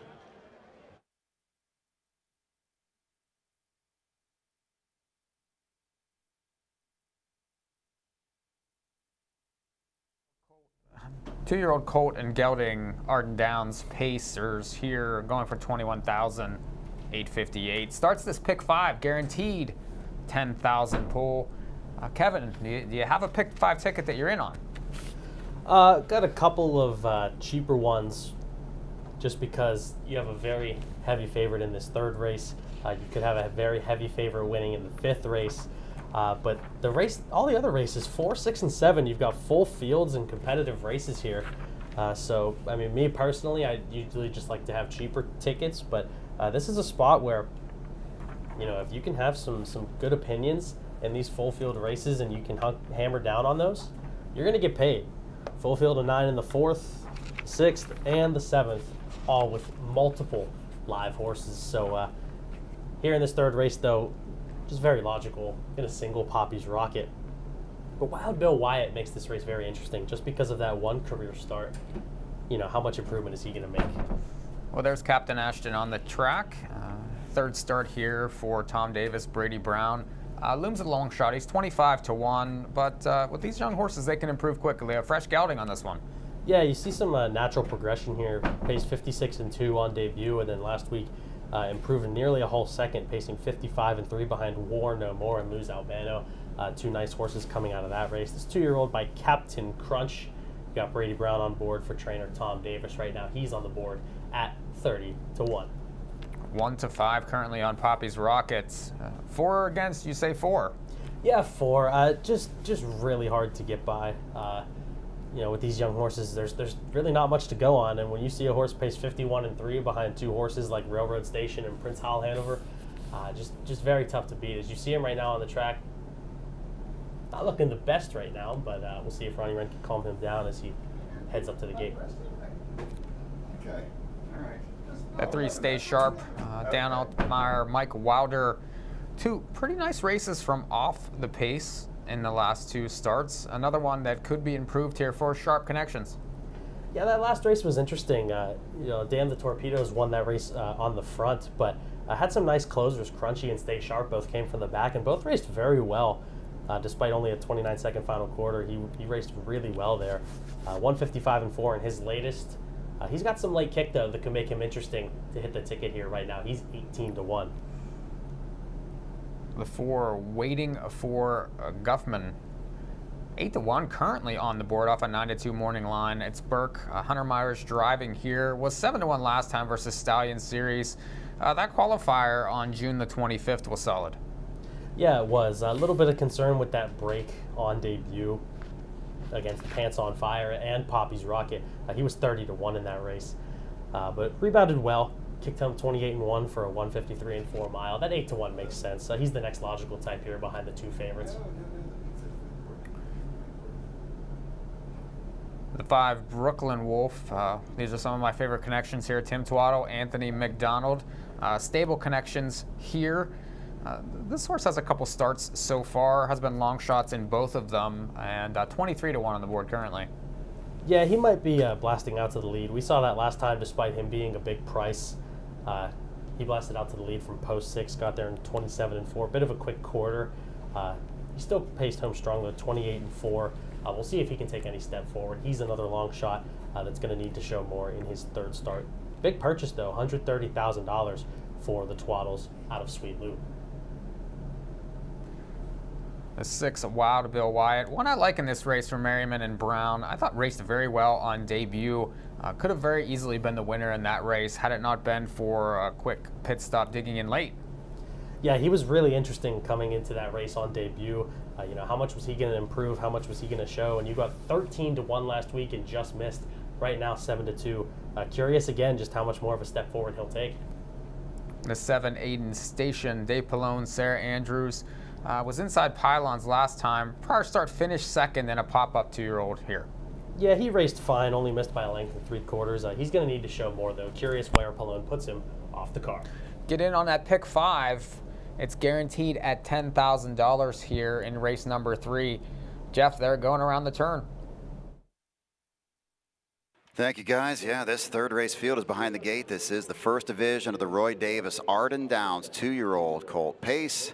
Two-year-old colt and gelding Arden Downs Pacers here going for $21,858. Starts this pick 5, guaranteed 10,000 pool. Kevin, do you have a pick 5 ticket that you're in on? Got a couple of cheaper ones, just because you have a very heavy favorite in this third race. You could have a very heavy favorite winning in the 5th race. But the race, all the other races, 4, 6, and 7, you've got full fields and competitive races here. So, I mean, me personally, I usually just like to have cheaper tickets, but this is a spot where, you know, if you can have some good opinions in these full field races and you can hammer down on those, you're going to get paid. Full field of 9 in the 4th, 6th, and the 7th, all with multiple live horses. So here in this third race, though, just very logical, in a single Poppy's Rocket. But Wild Bill Wyatt makes this race very interesting just because of that one career start. You know, how much improvement is he going to make? Well, there's Captain Ashton on the track. Third start here for Tom Davis, Brady Brown. Looms a long shot. He's 25-1, but with these young horses, they can improve quickly. A fresh gelding on this one. Yeah, you see some natural progression here. Paced 56-2 on debut, and then last week improved nearly a whole second, pacing 55-3 behind War No More and Luz Albano. 2 nice horses coming out of that race. This 2-year-old by Captain Crunch. You got Brady Brown on board for trainer Tom Davis right now. He's on the board at 30-1. 1-5 currently on Poppy's Rockets. 4 against, you say 4? Yeah, 4. Just really hard to get by. You know, with these young horses, there's really not much to go on. And when you see a horse pace 51-3 behind 2 horses like Railroad Station and Prince Hal Hanover, just very tough to beat. As you see him right now on the track, not looking the best right now, but we'll see if Ronnie Wren can calm him down as he heads up to the gate. Okay, all right. That 3 stays sharp. Dan Altmeyer, Mike Wilder. 2 pretty nice races from off the pace in the last 2 starts. Another one that could be improved here for Sharp Connections. Yeah, that last race was interesting. You know, Dan the Torpedoes won that race on the front, but had some nice closers. Crunchy and Stay Sharp both came from the back, and both raced very well. Despite only a 29-second final quarter, he raced really well there. 155 and 4 in his latest. He's got some late kick though that can make him interesting to hit the ticket here right now. He's 18-1. The 4 waiting for Guffman. 8-1 currently on the board off a 9-2 morning line. It's Burke. Hunter Myers driving here. Was 7-1 last time versus Stallion Series. That qualifier on June the 25th was solid. Yeah, it was. A little bit of concern with that break on debut against Pants on Fire and Poppy's Rocket. He was 30-1 in that race, but rebounded well. Kicked home 28-1 for a 153 and 4 mile. That 8-1 makes sense. He's the next logical type here behind the 2 favorites. The 5 Brooklyn Wolf. These are some of my favorite connections here. Tim Twaddle, Anthony McDonald. Stable connections here. This horse has a couple starts so far, has been long shots in both of them, and 23-1 on the board currently. Yeah, he might be blasting out to the lead. We saw that last time despite him being a big price. He blasted out to the lead from post 6, got there in 27 and 4. Bit of a quick quarter. He still paced home strong though, 28 and 4. We'll see if he can take any step forward. He's another long shot that's going to need to show more in his 3rd start. Big purchase though, $130,000 for the Twaddles out of Sweet Lou. The 6 Wild Bill Wyatt. One I like in this race from Merriman and Brown. I thought raced very well on debut. Could have very easily been the winner in that race had it not been for a quick pit stop digging in late. Yeah, he was really interesting coming into that race on debut. How much was he going to improve? How much was he going to show? And you got 13-1 last week and just missed. Right now, 7-2. Curious again just how much more of a step forward he'll take. The 7 Aiden Station. Dave Pallone, Sarah Andrews. Was inside pylons last time. Prior start finished 2nd, then a pop-up 2-year-old here. Yeah, he raced fine, only missed by a length of 3/4. He's going to need to show more, though. Curious where Pallone puts him off the car. Get in on that pick 5. It's guaranteed at $10,000 here in race number 3. Jeff, they're going around the turn. Thank you, guys. Yeah, this 3rd race field is behind the gate. This is the 1st division of the Roy Davis Arden Downs 2-year-old colt pace.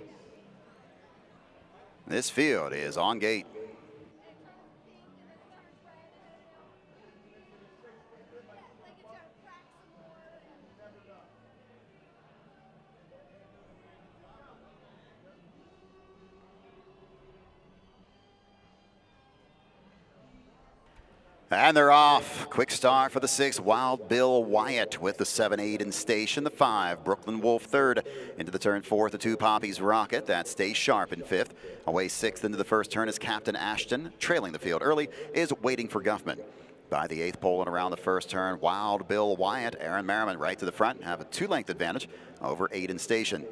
This field is on gate. And they're off. Quick start for the 6 Wild Bill Wyatt with the 7 Aiden Station. The 5 Brooklyn Wolf 3rd. Into the turn 4th, the 2 Poppy's Rocket. That stays sharp in 5th. Away 6th into the 1st turn is Captain Ashton. Trailing the field early is Waiting for Guffman. By the 8th pole and around the 1st turn, Wild Bill Wyatt, Aaron Merriman right to the front. Have a 2-length advantage over Aiden Station.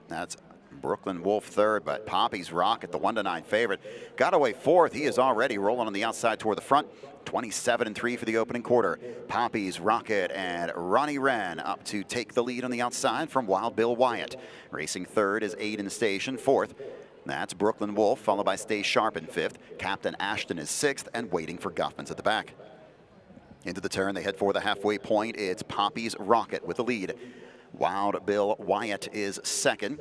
That's Brooklyn Wolf 3rd, but Poppy's Rocket, the 1-9 favorite, got away 4th. He is already rolling on the outside toward the front. 27 and 3 for the opening quarter. Poppy's Rocket and Ronnie Wren up to take the lead on the outside from Wild Bill Wyatt. Racing 3rd is Aiden Station. 4th, that's Brooklyn Wolf, followed by Stay Sharp in 5th. Captain Ashton is 6th, and Waiting for Guffman's at the back. Into the turn, they head for the halfway point. It's Poppy's Rocket with the lead. Wild Bill Wyatt is 2nd.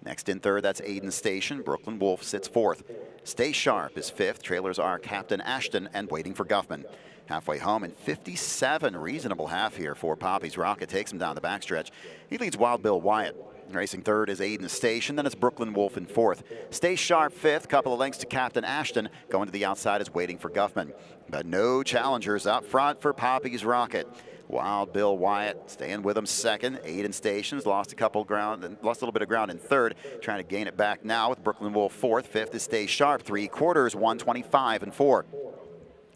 Next in 3rd, that's Aiden Station. Brooklyn Wolf sits 4th. Stay Sharp is 5th. Trailers are Captain Ashton and Waiting for Guffman. Halfway home in 57, reasonable half here for Poppy's Rocket. Takes him down the backstretch. He leads Wild Bill Wyatt. Racing 3rd is Aiden Station, then it's Brooklyn Wolf in 4th. Stay Sharp 5th, couple of lengths to Captain Ashton. Going to the outside is Waiting for Guffman. But no challengers up front for Poppy's Rocket. Wild Bill Wyatt staying with him 2nd. Aiden Stations lost a little bit of ground in 3rd. Trying to gain it back now with Brooklyn Wolf 4th. 5th is Stay Sharp, 3/4, 125 and 4.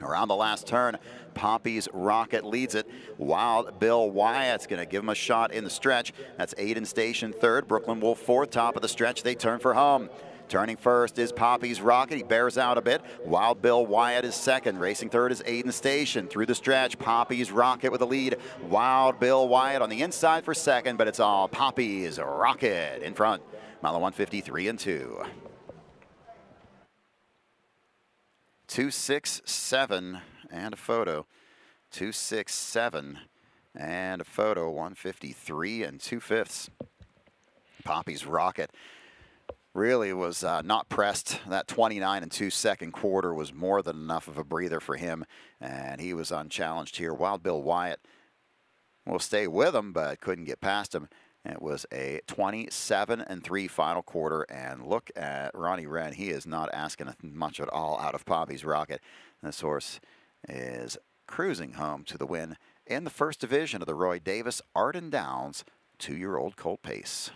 Around the last turn, Poppy's Rocket leads it. Wild Bill Wyatt's going to give him a shot in the stretch. That's Aiden Station 3rd. Brooklyn Wolf 4th. Top of the stretch, they turn for home. Turning 1st is Poppy's Rocket. He bears out a bit. Wild Bill Wyatt is 2nd. Racing 3rd is Aiden Station. Through the stretch, Poppy's Rocket with the lead. Wild Bill Wyatt on the inside for 2nd, but it's all Poppy's Rocket in front. Mile 153 and 2. 267 and a photo. 267 and a photo. 153 and 2/5. Poppy's Rocket. really was not pressed. That 29 and 2 second quarter was more than enough of a breather for him, and he was unchallenged here. Wild Bill Wyatt will stay with him, but couldn't get past him. It was a 27 and 3 final quarter, and look at Ronnie Wren. He is not asking much at all out of Poppy's Rocket. This horse is cruising home to the win in the first division of the Roy Davis Arden Downs 2-year-old colt pace.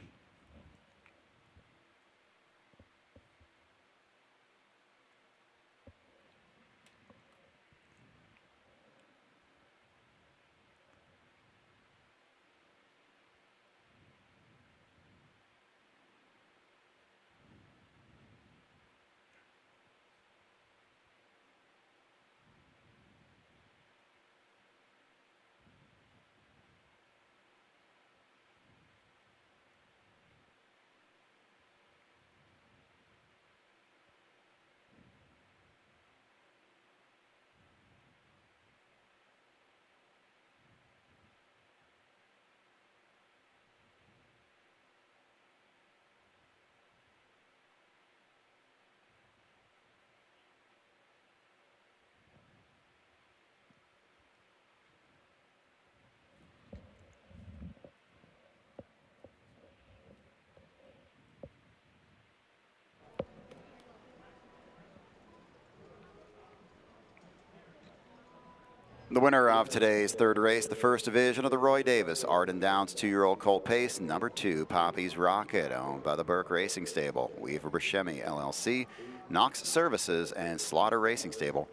The winner of today's third race, the first division of the Roy Davis Arden Downs 2-year-old colt pace, number 2, Poppy's Rocket, owned by the Burke Racing Stable, Weaver Buscemi LLC, Knox Services, and Slaughter Racing Stable.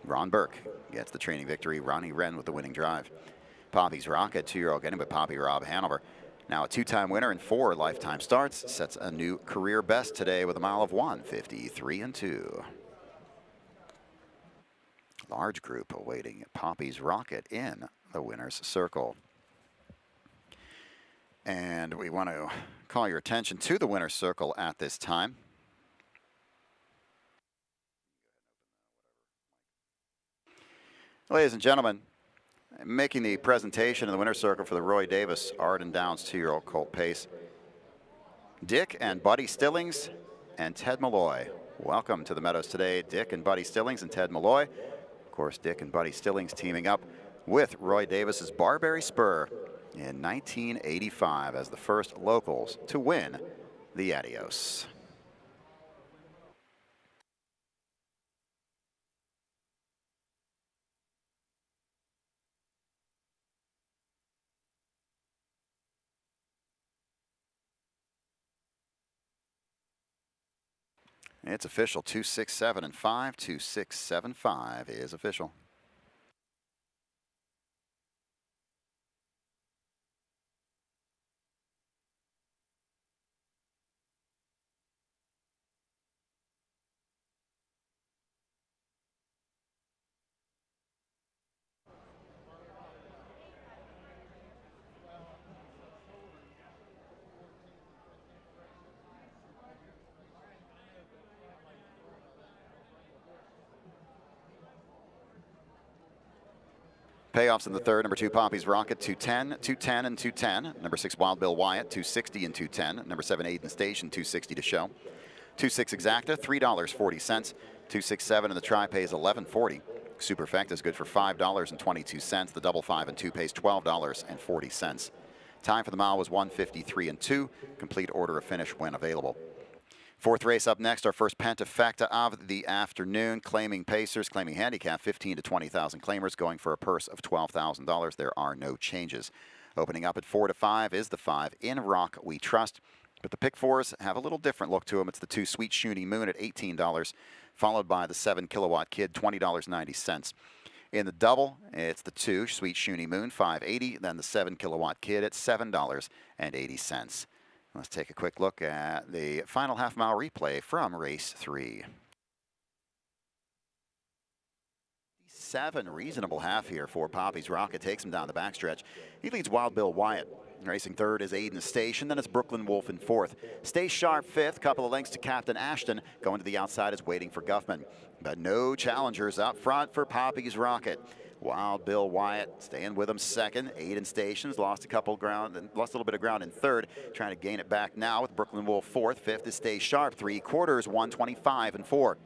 Ron Burke gets the training victory. Ronnie Wren with the winning drive. Poppy's Rocket, 2-year-old getting by Poppy Rob Hanover. Now a 2-time winner and 4 lifetime starts, sets a new career best today with a mile of 1:53 and 2. Large group awaiting Poppy's Rocket in the winner's circle. And we want to call your attention to the winner's circle at this time. Ladies and gentlemen, making the presentation in the winner's circle for the Roy Davis Arden Downs 2-year-old colt pace, Dick and Buddy Stillings and Ted Malloy. Welcome to the Meadows today, Dick and Buddy Stillings and Ted Malloy. Of course, Dick and Buddy Stillings teaming up with Roy Davis's Barberry Spur in 1985 as the first locals to win the Adios. It's official, 267 and 5, 2675 is official. Payoffs in the third, number 2, Poppy's Rocket, 210, 210, and 210. Number 6, Wild Bill Wyatt, 260 and 210. Number 7, Aiden Station, 260 to show. 2-6 Exacta, $3.40. 2-6-7 in the try pays $11.40. Superfect is good for $5.22. The double 5 and 2 pays $12.40. Time for the mile was 1:53 and 2. Complete order of finish when available. Fourth race up next, our first pentafecta of the afternoon. Claiming Pacers, claiming handicap, 15 to 20,000 claimers, going for a purse of $12,000. There are no changes. Opening up at 4 to 5 is the 5, In Rock We Trust. But the pick 4s have a little different look to them. It's the 2, Sweet Shooty Moon at $18, followed by the 7, Kilowatt Kid, $20.90. In the double, it's the 2, Sweet Shooty Moon, $5.80. Then the 7, Kilowatt Kid at $7.80. Let's take a quick look at the final half-mile replay from race 3. 7 reasonable half here for Poppy's Rocket. Takes him down the backstretch. He leads Wild Bill Wyatt. Racing third is Aiden Station. Then it's Brooklyn Wolf in fourth. Stay Sharp fifth. Couple of lengths to Captain Ashton. Going to the outside is Waiting for Guffman. But no challengers up front for Poppy's Rocket. Wild Bill Wyatt staying with him second. Aiden Stations lost a little bit of ground in third, trying to gain it back now with Brooklyn Wolf fourth. Fifth is Stay Sharp. 3/4, 125 and 4.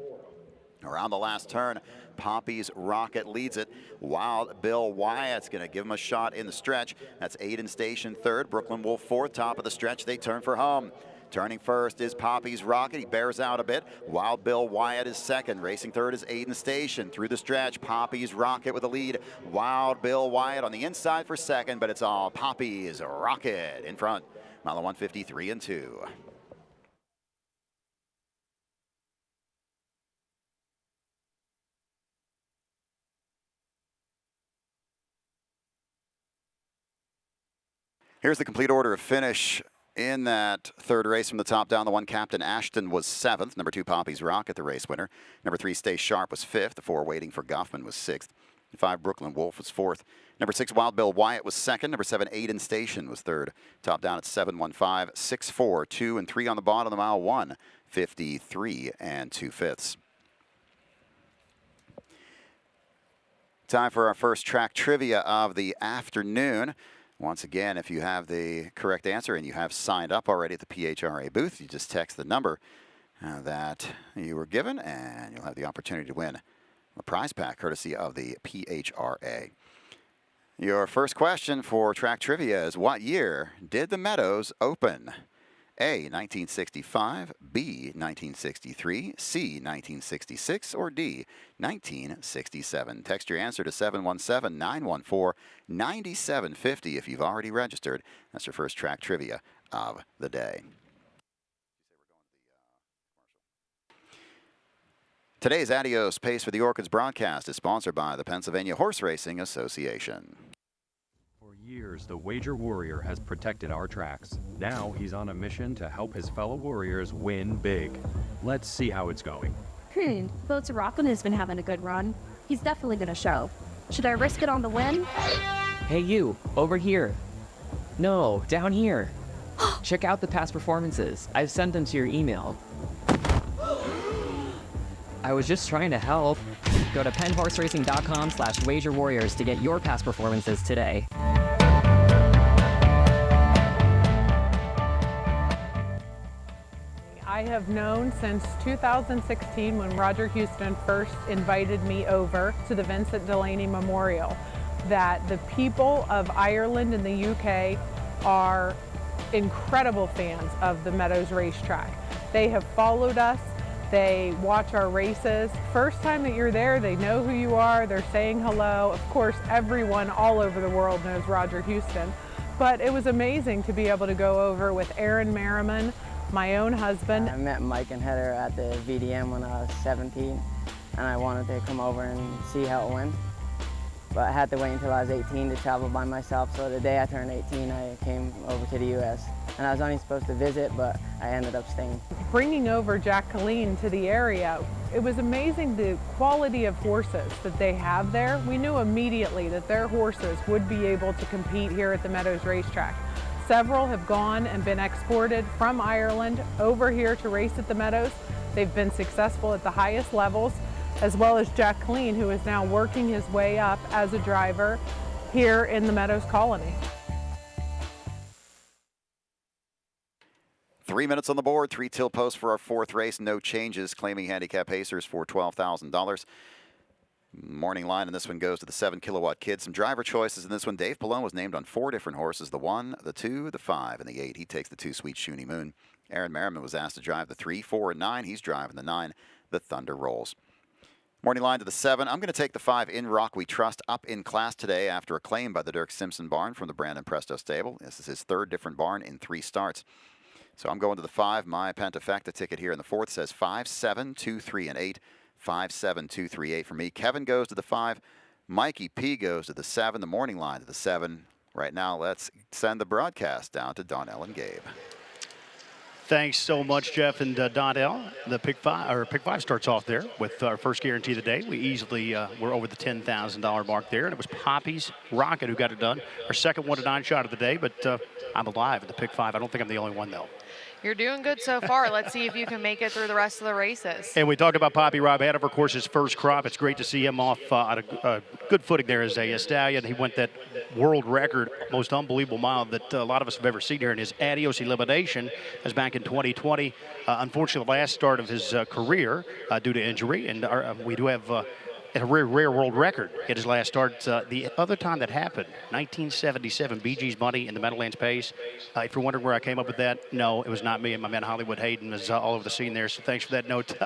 Around the last turn, Poppy's Rocket leads it. Wild Bill Wyatt's going to give him a shot in the stretch. That's Aiden Station third, Brooklyn Wolf fourth. Top of the stretch, they turn for home. Turning first is Poppy's Rocket. He bears out a bit. Wild Bill Wyatt is second. Racing third is Aiden Station. Through the stretch, Poppy's Rocket with the lead. Wild Bill Wyatt on the inside for second, but it's all Poppy's Rocket in front. Mile 153 and 2. Here's the complete order of finish in that third race from the top down. The one, Captain Ashton, was 7th. Number 2, Poppy's Rocket, the race winner. Number 3, Stay Sharp, was 5th. The 4, Waiting for Guffman, was 6th. 5, Brooklyn Wolf, was 4th. Number 6, Wild Bill Wyatt, was 2nd. Number 7, Aiden Station, was 3rd. Top down at 7:15, 6:4, 2 and 3 on the bottom of the mile 1:53 and 2/5. Time for our first track trivia of the afternoon. Once again, if you have the correct answer and you have signed up already at the PHRA booth, you just text the number that you were given, and you'll have the opportunity to win the prize pack courtesy of the PHRA. Your first question for track trivia is, what year did the Meadows open? A, 1965, B, 1963, C, 1966, or D, 1967. Text your answer to 717-914-9750 if you've already registered. That's your first track trivia of the day. Today's Adios Pace for the Orchids broadcast is sponsored by the Pennsylvania Horse Racing Association. For years, the Wager Warrior has protected our tracks. Now he's on a mission to help his fellow warriors win big. Let's see how it's going. Boats Rockland has been having a good run. He's definitely going to show. Should I risk it on the win? Hey you, over here. No, down here. Check out the past performances. I've sent them to your email. I was just trying to help. Go to pennhorseracing.com/wagerwarriors to get your past performances today. I have known since 2016 when Roger Houston first invited me over to the Vincent Delaney Memorial that the people of Ireland and the UK are incredible fans of the Meadows racetrack. They have followed us. They watch our races. First time that you're there, they know who you are. They're saying hello. Of course, everyone all over the world knows Roger Houston. But it was amazing to be able to go over with Aaron Merriman, my own husband. I met Mike and Heather at the VDM when I was 17, and I wanted to come over and see how it went. But I had to wait until I was 18 to travel by myself, so the day I turned 18, I came over to the U.S. And I was only supposed to visit, but I ended up staying. Bringing over Jack Colleen to the area, it was amazing the quality of horses that they have there. We knew immediately that their horses would be able to compete here at the Meadows racetrack. Several have gone and been exported from Ireland over here to race at the Meadows. They've been successful at the highest levels, as well as Jack Colleen, who is now working his way up as a driver here in the Meadows colony. 3 minutes on the board, 3 till posts for our fourth race. No changes, claiming handicap pacers for $12,000. Morning line, and this one goes to the 7 kilowatt kid. Some driver choices in this one. Dave Pallone was named on 4 different horses: the 1, the 2, the 5, and the 8. He takes the 2, Sweet Shoonie Moon. Aaron Merriman was asked to drive the 3, 4, and 9. He's driving the 9, the Thunder Rolls. Morning line to the 7. I'm going to take the 5, In Rock We Trust, up in class today after a claim by the Dirk Simpson barn from the Brandon Presto stable. This is his 3rd different barn in 3 starts. So I'm going to the 5. My Pentafecta ticket here in the 4th says 5, 7, 2, 3, and 8. 5, 7, 2, 3, 8 for me. Kevin goes to the 5. Mikey P goes to the 7. The morning line to the 7. Right now, let's send the broadcast down to Donnell and Gabe. Thanks so much, Jeff and Donnell. The pick five starts off there with our first guarantee of the day. We easily were over the $10,000 mark there, and it was Poppy's Rocket who got it done. Our second 1 to 9 shot of the day, but I'm alive in the pick 5. I don't think I'm the only one, though. You're doing good so far. Let's see if you can make it through the rest of the races. And we talked about Poppy Rob Hanover, of course, his first crop. It's great to see him off on a good footing there as a stallion. He went that world record, most unbelievable mile that a lot of us have ever seen here in his Adios elimination. As back in 2020, unfortunately, the last start of his career due to injury. And we do have a rare world record at his last start. The other time that happened, 1977, BG's Money in the Meadowlands Pace. If you're wondering where I came up with that, no, it was not me. And my man Hollywood Hayden was all over the scene there. So thanks for that note,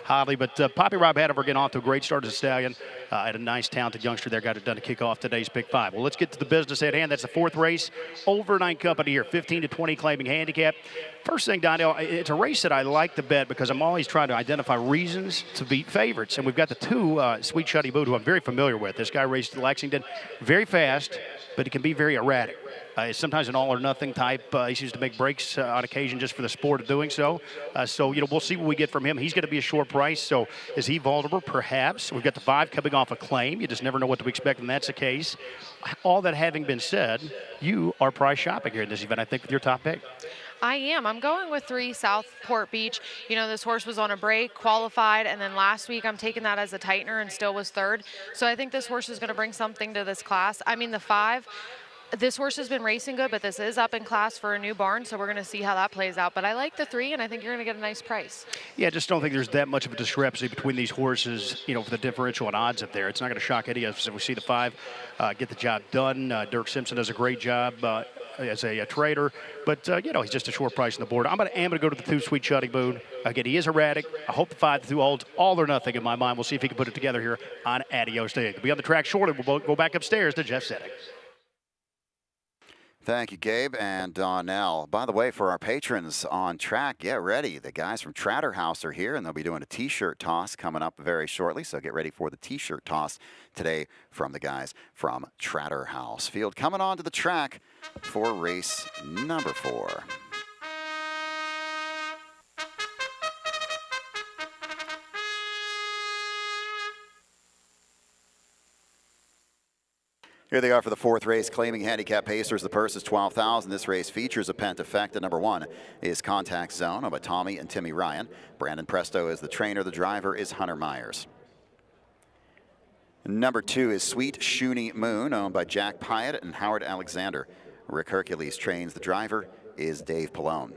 Holly. But Poppy Rob Hanover getting off to a great start as a stallion. Had a nice, talented youngster there. Got it done to kick off today's Pick 5. Well, let's get to the business at hand. That's the fourth race. Overnight Company here, 15 to 20 claiming handicap. First thing, Donnell, it's a race that I like to bet because I'm always trying to identify reasons to beat favorites. And we've got the two, Sweet Shutty Boot, who I'm very familiar with. This guy raced in Lexington, very fast, but he can be very erratic. Sometimes an all-or-nothing type. He seems to make breaks on occasion just for the sport of doing so. We'll see what we get from him. He's going to be a short price, so is he vulnerable? Perhaps. We've got the 5 coming off a claim. You just never know what to expect when that's the case. All that having been said, you are price shopping here in this event, I think, with your top pick. I am. I'm going with 3 Southport Beach. You know, this horse was on a break, qualified, and then last week I'm taking that as a tightener and still was third. So I think this horse is going to bring something to this class. I mean, the 5, this horse has been racing good, but this is up in class for a new barn, so we're going to see how that plays out. But I like the 3, and I think you're going to get a nice price. Yeah, I just don't think there's that much of a discrepancy between these horses, for the differential and odds up there. It's not going to shock any of us if we see the 5 get the job done. Dirk Simpson does a great job as a trader, but he's just a short price on the board. I'm going to go to the 2 Sweet Shutty Boone. Again, he is erratic. I hope the 5 to 2 holds all or nothing in my mind. We'll see if he can put it together here on Adios Day. We'll be on the track shortly. We'll go back upstairs to Jeff Setting. Thank you, Gabe and Donnell. By the way, for our patrons on track, get ready. The guys from Tratter House are here, and they'll be doing a T-shirt toss coming up very shortly. So get ready for the T-shirt toss today from the guys from Tratter House. Field coming onto the track for race number 4. Here they are for the 4th race, claiming handicap pacers. The purse is $12,000. This race features a pentafecta. Number 1 is Contact Zone, owned by Tommy and Timmy Ryan. Brandon Presto is the trainer. The driver is Hunter Myers. Number 2 is Sweet Shoonie Moon, owned by Jack Pyatt and Howard Alexander. Rick Hercules trains. The driver is Dave Pallone.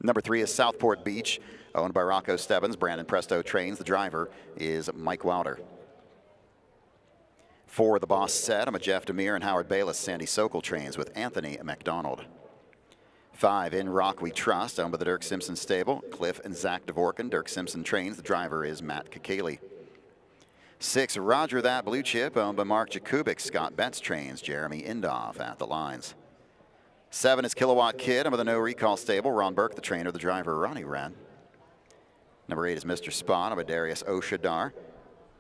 Number 3 is Southport Beach, owned by Rocco Stebbins. Brandon Presto trains. The driver is Mike Wilder. 4, The Boss Said, I'm a Jeff Demir and Howard Bayless. Sandy Sokol trains with Anthony McDonald. 5, In Rock We Trust, owned by the Dirk Simpson stable. Cliff and Zach Dvorkin. Dirk Simpson trains. The driver is Matt Kakali. 6, Roger That Blue Chip, owned by Mark Jakubik. Scott Betts trains. Jeremy Indoff at the lines. 7 is Kilowatt Kid, under the No Recall stable. Ron Burke, the trainer, the driver, Ronnie Wren. Number 8 is Mr. Spot, under Darius Oshadar.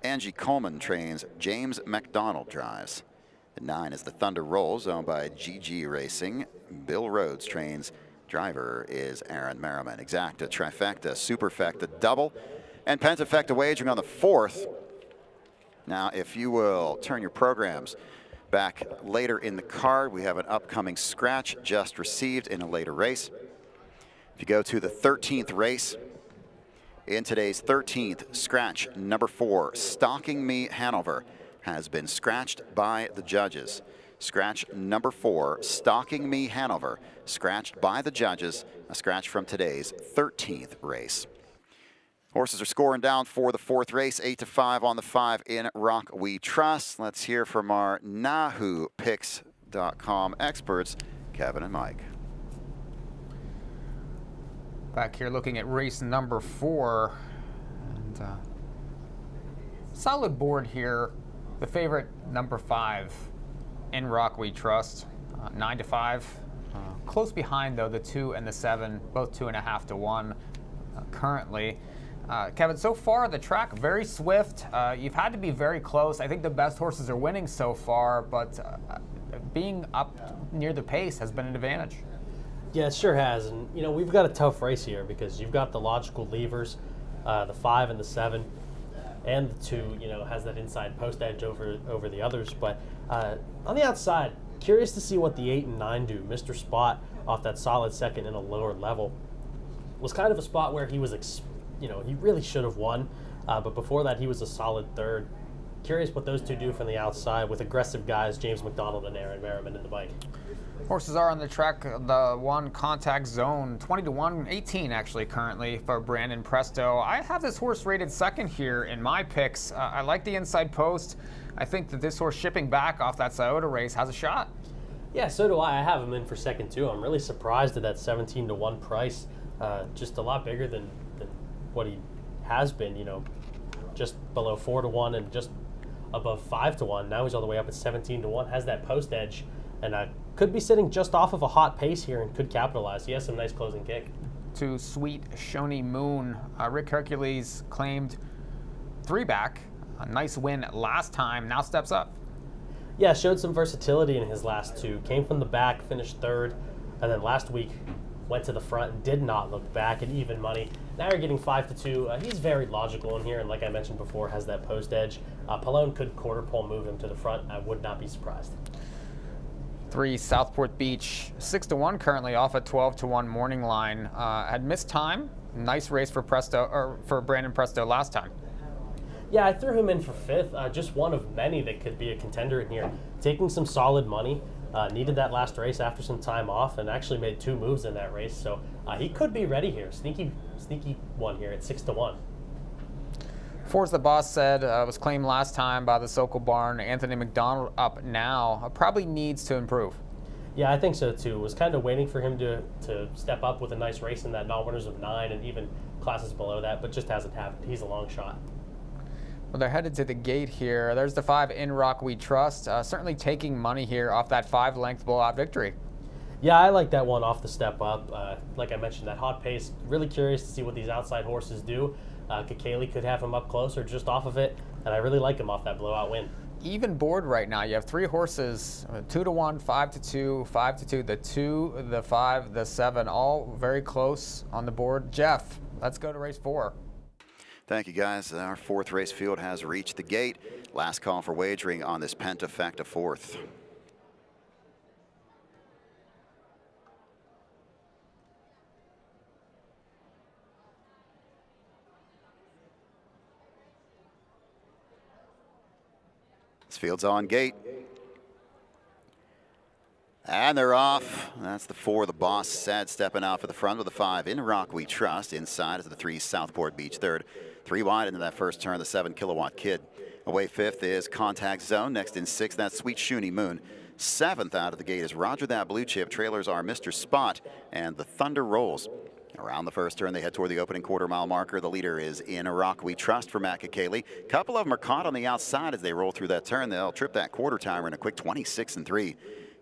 Angie Coleman trains. James McDonald drives. 9 is the Thunder Rolls, owned by GG Racing. Bill Rhodes trains. Driver is Aaron Merriman. Exacta, trifecta, superfecta, double, and pentafecta wagering on the 4th. Now, if you will turn your programs back later in the card, we have an upcoming scratch just received in a later race. If you go to the 13th race, in today's 13th scratch, number 4, Stalking Me Hanover, has been scratched by the judges. Scratch number 4, Stalking Me Hanover, scratched by the judges, a scratch from today's 13th race. Horses are scoring down for the 4th race, 8 to 5 on the 5 In Rock We Trust. Let's hear from our NahooPicks.com experts, Kevin and Mike. Back here looking at race number 4. And, solid board here. The favorite, number 5, In Rock We Trust, 9 to 5. Close behind, though, the 2 and the 7, both 2.5 to 1 currently. Kevin, so far the track very swift. You've had to be very close. I think the best horses are winning so far, but being up near the pace has been an advantage. Yeah, it sure has. And, we've got a tough race here because you've got the logical levers The 5 and the 7 and the 2, has that inside post edge over the others. But on the outside, curious to see what the 8 and 9 do. Mr. Spot off that solid second in a lower level was kind of a spot where he was, he really should have won. But before that, he was a solid third. Curious what those two do from the outside with aggressive guys, James McDonald and Aaron Merriman in the bike. Horses are on the track, the 1 Contact Zone, 20-1, 18 actually currently for Brandon Presto. I have this horse rated second here in my picks. I like the inside post. I think that this horse shipping back off that Scioto race has a shot. Yeah, so do I. I have him in for second too. I'm really surprised at that 17-1 price. Just a lot bigger than what he has been, just below 4-1 and just above 5-1. Now he's all the way up at 17-1, has that post edge, and could be sitting just off of a hot pace here and could capitalize. He has some nice closing kick. To Sweet Shoni Moon, Rick Hercules claimed 3 back. A nice win last time, now steps up. Yeah, showed some versatility in his last 2. Came from the back, finished 3rd, and then last week went to the front and did not look back at even money. Now you're getting 5-2. He's very logical in here, and like I mentioned before, has that post edge. Pallone could quarter pole move him to the front. I would not be surprised. 3 Southport Beach, 6-1 currently off a 12-1 morning line. Had missed time. Nice race for Brandon Presto last time. Yeah, I threw him in for 5th. Just one of many that could be a contender in here. Taking some solid money. Needed that last race after some time off and actually made 2 moves in that race. So he could be ready here. Sneaky one here at 6-1. Four's the Boss said was claimed last time by the Sokol Barn. Anthony McDonald up now. Probably needs to improve. Yeah, I think so too. Was kind of waiting for him to step up with a nice race in that non-winners of 9 and even classes below that, but just hasn't happened. He's a long shot. Well, they're headed to the gate here. There's the 5 In Rock We Trust. Certainly taking money here off that 5-length blowout victory. Yeah, I like that one off the step up. Like I mentioned, that hot pace. Really curious to see what these outside horses do. Kakali could have him up close or just off of it, and I really like him off that blowout win. Even board right now. You have 3 horses, 2-1, 5-2, 5-2, the 2, the 5, the 7, all very close on the board. Jeff, let's go to race 4. Thank you, guys. Our 4th race field has reached the gate. Last call for wagering on this Pentafacta 4th. This field's on gate. And they're off. That's the 4, the Boss Said, stepping out for the front with the 5, In Rock We Trust. Inside is the 3, Southport Beach 3rd. 3 wide into that first turn, the 7 Kilowatt Kid. Away 5th is Contact Zone. Next in 6th, that's Sweet Shuni Moon. 7th out of the gate is Roger That Blue Chip. Trailers are Mr. Spot and the Thunder Rolls. Around the first turn, they head toward the opening quarter-mile marker. The leader is In Rock We Trust for Matt Kakali. A couple of them are caught on the outside as they roll through that turn. They'll trip that quarter timer in a quick 26-3.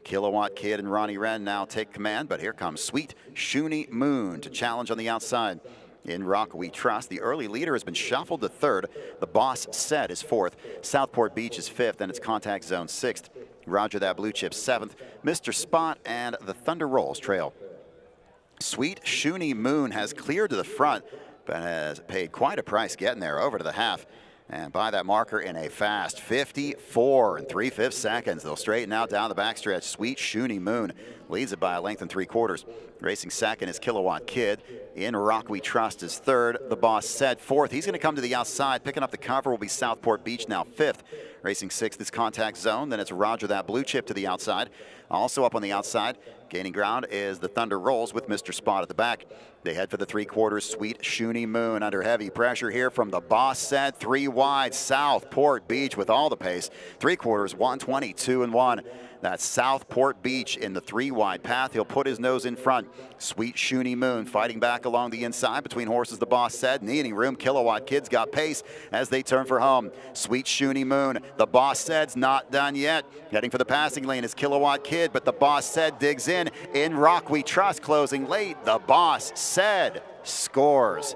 Kilowatt Kid and Ronnie Wren now take command, but here comes Sweet Shuni Moon to challenge on the outside. In Rock We Trust. The early leader has been shuffled to 3rd. The Boss Said is 4th. Southport Beach is 5th, and it's Contact Zone 6th. Roger That Blue Chip 7th. Mr. Spot and the Thunder Rolls trail. Sweet Shuni Moon has cleared to the front, but has paid quite a price getting there over to the half. And by that marker in a fast 54 3/5 seconds. They'll straighten out down the backstretch. Sweet Shuni Moon leads it by a length and 3/4. Racing second is Kilowatt Kid. In Rock We Trust is 3rd. The Boss Said 4th. He's going to come to the outside. Picking up the cover will be Southport Beach, now 5th. Racing 6th is Contact Zone. Then it's Roger That Blue Chip to the outside. Also up on the outside, gaining ground, is the Thunder Rolls with Mr. Spot at the back. They head for the 3/4. Sweet Shuni Moon under heavy pressure here from the Boss Said. 3 wide, Southport Beach with all the pace. 3/4, 122-1. That's Southport Beach in the 3 wide path. He'll put his nose in front. Sweet Shuni Moon fighting back along the inside between horses. The Boss Said, needing room. Kilowatt Kid's got pace as they turn for home. Sweet Shuni Moon. The Boss Said's not done yet. Heading for the passing lane is Kilowatt Kid, but the Boss Said digs in. In Rock We Trust closing late. The Boss Said scores.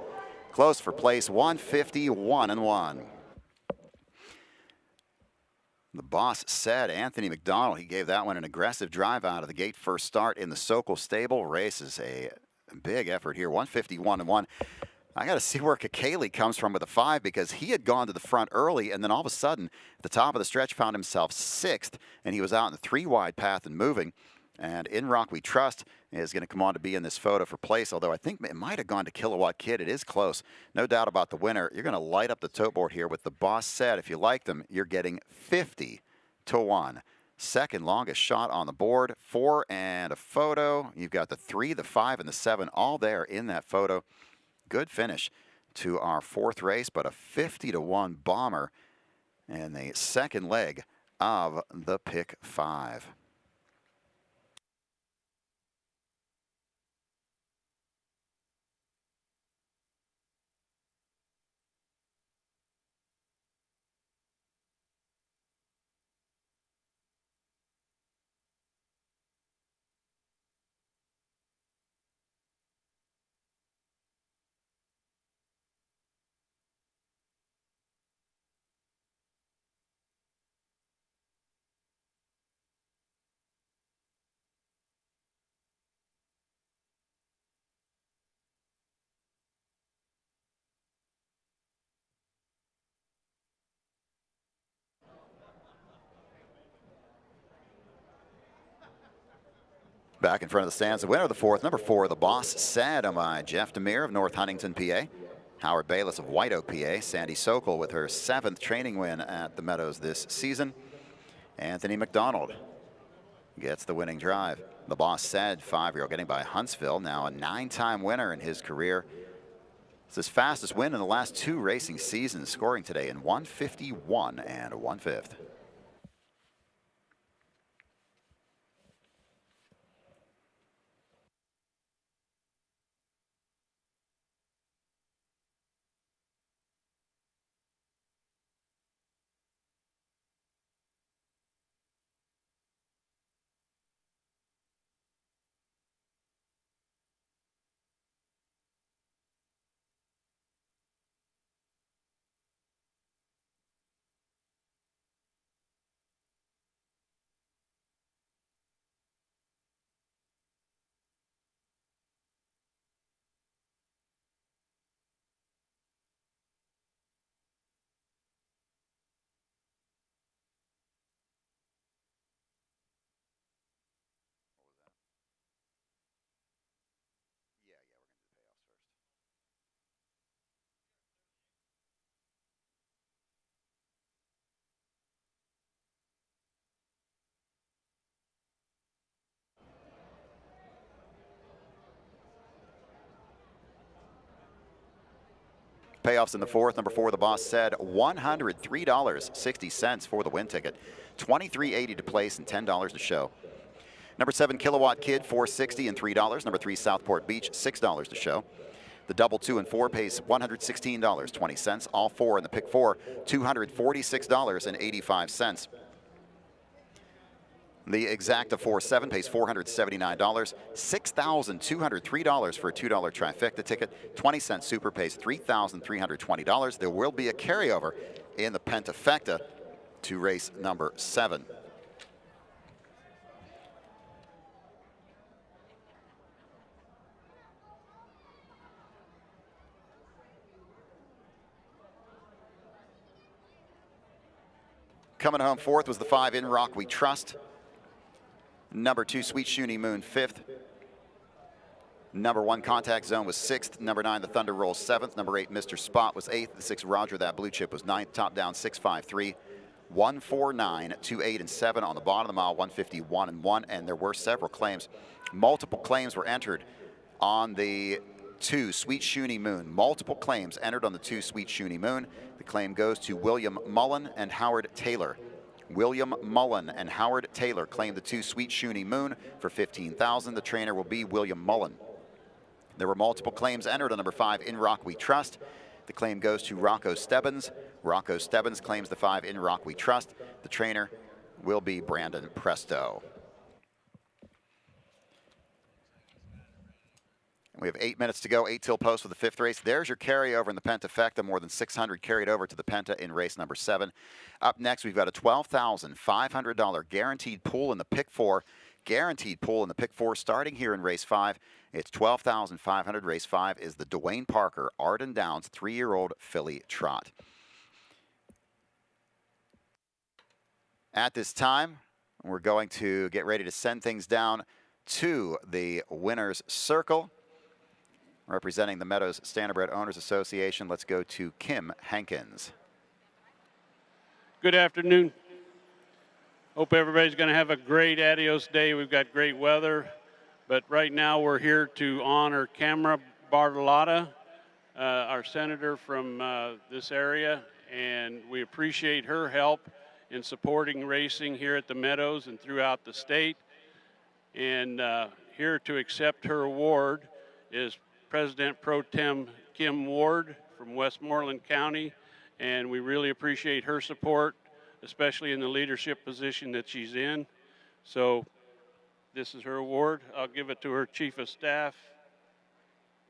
Close for place, 151-1. The Boss Said, Anthony McDonald, he gave that one an aggressive drive out of the gate. First start in the Sokol stable. Race is a big effort here, 151-1. I got to see where Kakali comes from with a 5, because he had gone to the front early, and then all of a sudden, at the top of the stretch, found himself 6th, and he was out in the 3-wide path and moving. And In Rock We Trust is going to come on to be in this photo for place, although I think it might have gone to Kilowatt Kid. It is close. No doubt about the winner. You're going to light up the tote board here with the Boss Said. If you like them, you're getting 50 to 1. Second longest shot on the board. 4 and a photo. You've got the 3, the 5, and the 7 all there in that photo. Good finish to our 4th race, but a 50 to 1 bomber in the second leg of the pick 5. Back in front of the stands, the winner of the 4th, number 4, the Boss Said, by Jeff Demir of North Huntington, PA. Howard Bayless of White Oak, PA. Sandy Sokol with her 7th training win at the Meadows this season. Anthony McDonald gets the winning drive. The Boss Said, 5-year-old, getting by Huntsville, now a 9-time winner in his career. It's his fastest win in the last 2 racing seasons, scoring today in 151 and 1/5. Payoffs in the 4th. Number 4, the Boss Said, $103.60 for the win ticket, $23.80 to place, and $10 to show. Number 7, Kilowatt Kid, $4.60 and $3. Number 3, Southport Beach, $6 to show. The double 2 and 4 pays $116.20. All 4 in the pick 4, $246.85. The Exacta 4-7 pays $479, $6,203 for a $2 trifecta ticket. 20-cent Super pays $3,320. There will be a carryover in the Pentafecta to race number 7. Coming home 4th was the 5, In Rock We Trust. Number 2, Sweet Shoonie Moon, 5th. Number 1, Contact Zone was 6th. Number 9, the Thunder Roll, 7th. Number 8, Mr. Spot was 8th. The 6, Roger That Blue Chip was 9th. Top down 653, 149, 28 and 7 on the bottom of the mile, 151 and 1. And there were several claims. Multiple claims were entered on the 2, Sweet Shoonie Moon. Multiple claims entered on the 2, Sweet Shoonie Moon. The claim goes to William Mullen and Howard Taylor. William Mullen and Howard Taylor claimed the 2, Sweet Shoonie Moon, for $15,000. The trainer will be William Mullen. There were multiple claims entered on number 5, In Rock We Trust. The claim goes to Rocco Stebbins. Rocco Stebbins claims the 5, In Rock We Trust. The trainer will be Brandon Presto. We have 8 minutes to go, 8 till post for the 5th race. There's your carryover in the Pentafecta. More than 600 carried over to the Penta in race number 7. Up next, we've got a $12,500 guaranteed pool in the pick 4. guaranteed pool in the pick 4 starting here in race 5. It's $12,500. Race 5 is the Dwayne Parker Arden Downs 3-year-old filly trot. At this time, we're going to get ready to send things down to the winner's circle. Representing the Meadows Standardbred Owners Association, let's go to Kim Hankins. Good afternoon. Hope everybody's going to have a great Adios day. We've got great weather, but right now we're here to honor Camera Bartolotta, our senator from this area, and we appreciate her help in supporting racing here at the Meadows and throughout the state. And here to accept her award is President Pro Tem Kim Ward from Westmoreland County, and we really appreciate her support, especially in the leadership position that she's in. So this is her award. I'll give it to her Chief of Staff.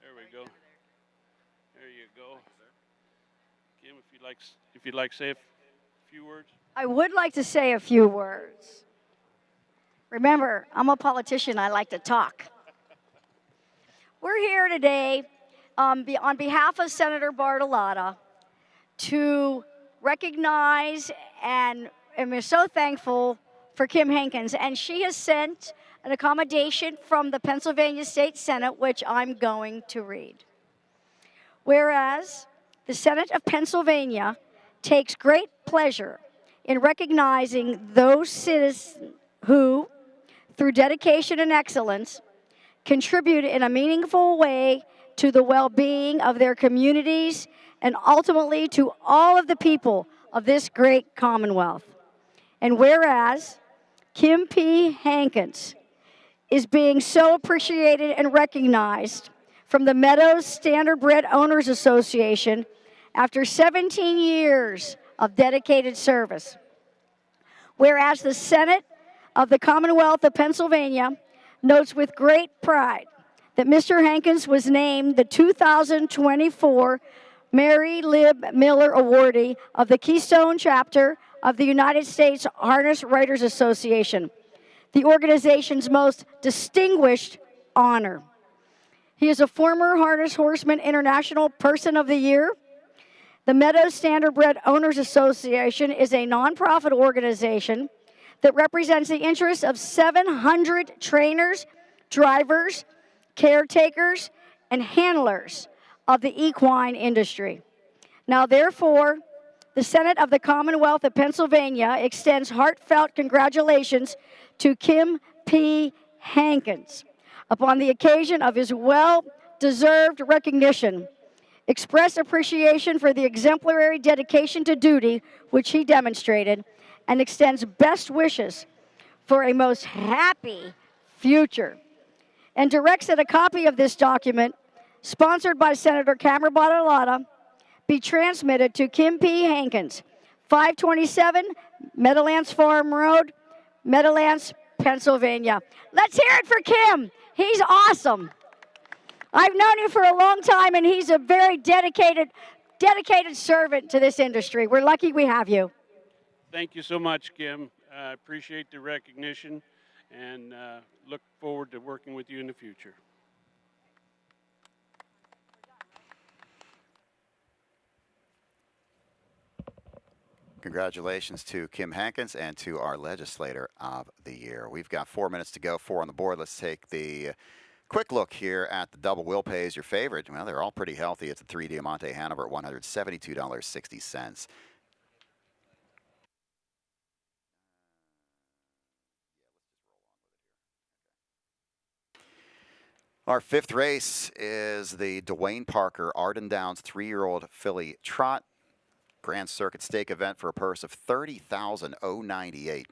There we go. There you go. Kim, if you'd like to say a few words. I would like to say a few words. Remember, I'm a politician. I like to talk. We're here today on behalf of Senator Bartolotta to recognize and we're so thankful for Kim Hankins. And she has sent an accommodation from the Pennsylvania State Senate, which I'm going to read. Whereas the Senate of Pennsylvania takes great pleasure in recognizing those citizens who, through dedication and excellence, contribute in a meaningful way to the well-being of their communities and ultimately to all of the people of this great Commonwealth. And whereas Kim P. Hankins is being so appreciated and recognized from the Meadows Standardbred Owners Association after 17 years of dedicated service. Whereas the Senate of the Commonwealth of Pennsylvania notes with great pride that Mr. Hankins was named the 2024 Mary Lib Miller Awardee of the Keystone Chapter of the United States Harness Writers Association, the organization's most distinguished honor. He is a former Harness Horseman International Person of the Year. The Meadows Standardbred Owners Association is a nonprofit organization that represents the interests of 700 trainers, drivers, caretakers, and handlers of the equine industry. Now, therefore, the Senate of the Commonwealth of Pennsylvania extends heartfelt congratulations to Kim P. Hankins upon the occasion of his well-deserved recognition, express appreciation for the exemplary dedication to duty which he demonstrated, and extends best wishes for a most happy future, and directs that a copy of this document, sponsored by Senator Camera Bartolotta, be transmitted to Kim P. Hankins, 527 Meadowlands Farm Road, Meadowlands, Pennsylvania. Let's hear it for Kim. He's awesome. I've known him for a long time, and he's a very dedicated servant to this industry. We're lucky we have you. Thank you so much, Kim. I appreciate the recognition and look forward to working with you in the future. Congratulations to Kim Hankins and to our Legislator of the Year. We've got 4 minutes to go, 4 on the board. Let's take the quick look here at the double will pays. Your favorite, well, they're all pretty healthy. It's a 3 Diamante Hanover at $172.60. Our fifth race is the Dwayne Parker Arden Downs 3-year-old filly trot. Grand Circuit Stake event for a purse of $30,098.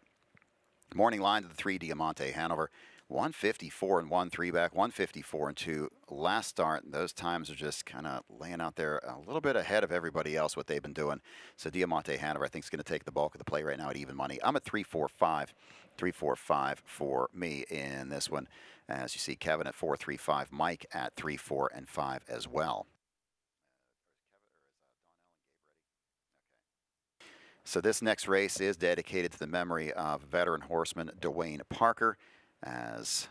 Morning line to the 3 Diamante Hanover, 154 and 1 3 back, 154 and 2 last start. Those times are just kind of laying out there a little bit ahead of everybody else what they've been doing. So Diamante Hanover I think is going to take the bulk of the play right now at even money. I'm at 345. 345 for me in this one. As you see, Kevin at 435, Mike at 34 and 5 as well. So this next race is dedicated to the memory of veteran horseman Dwayne Parker. as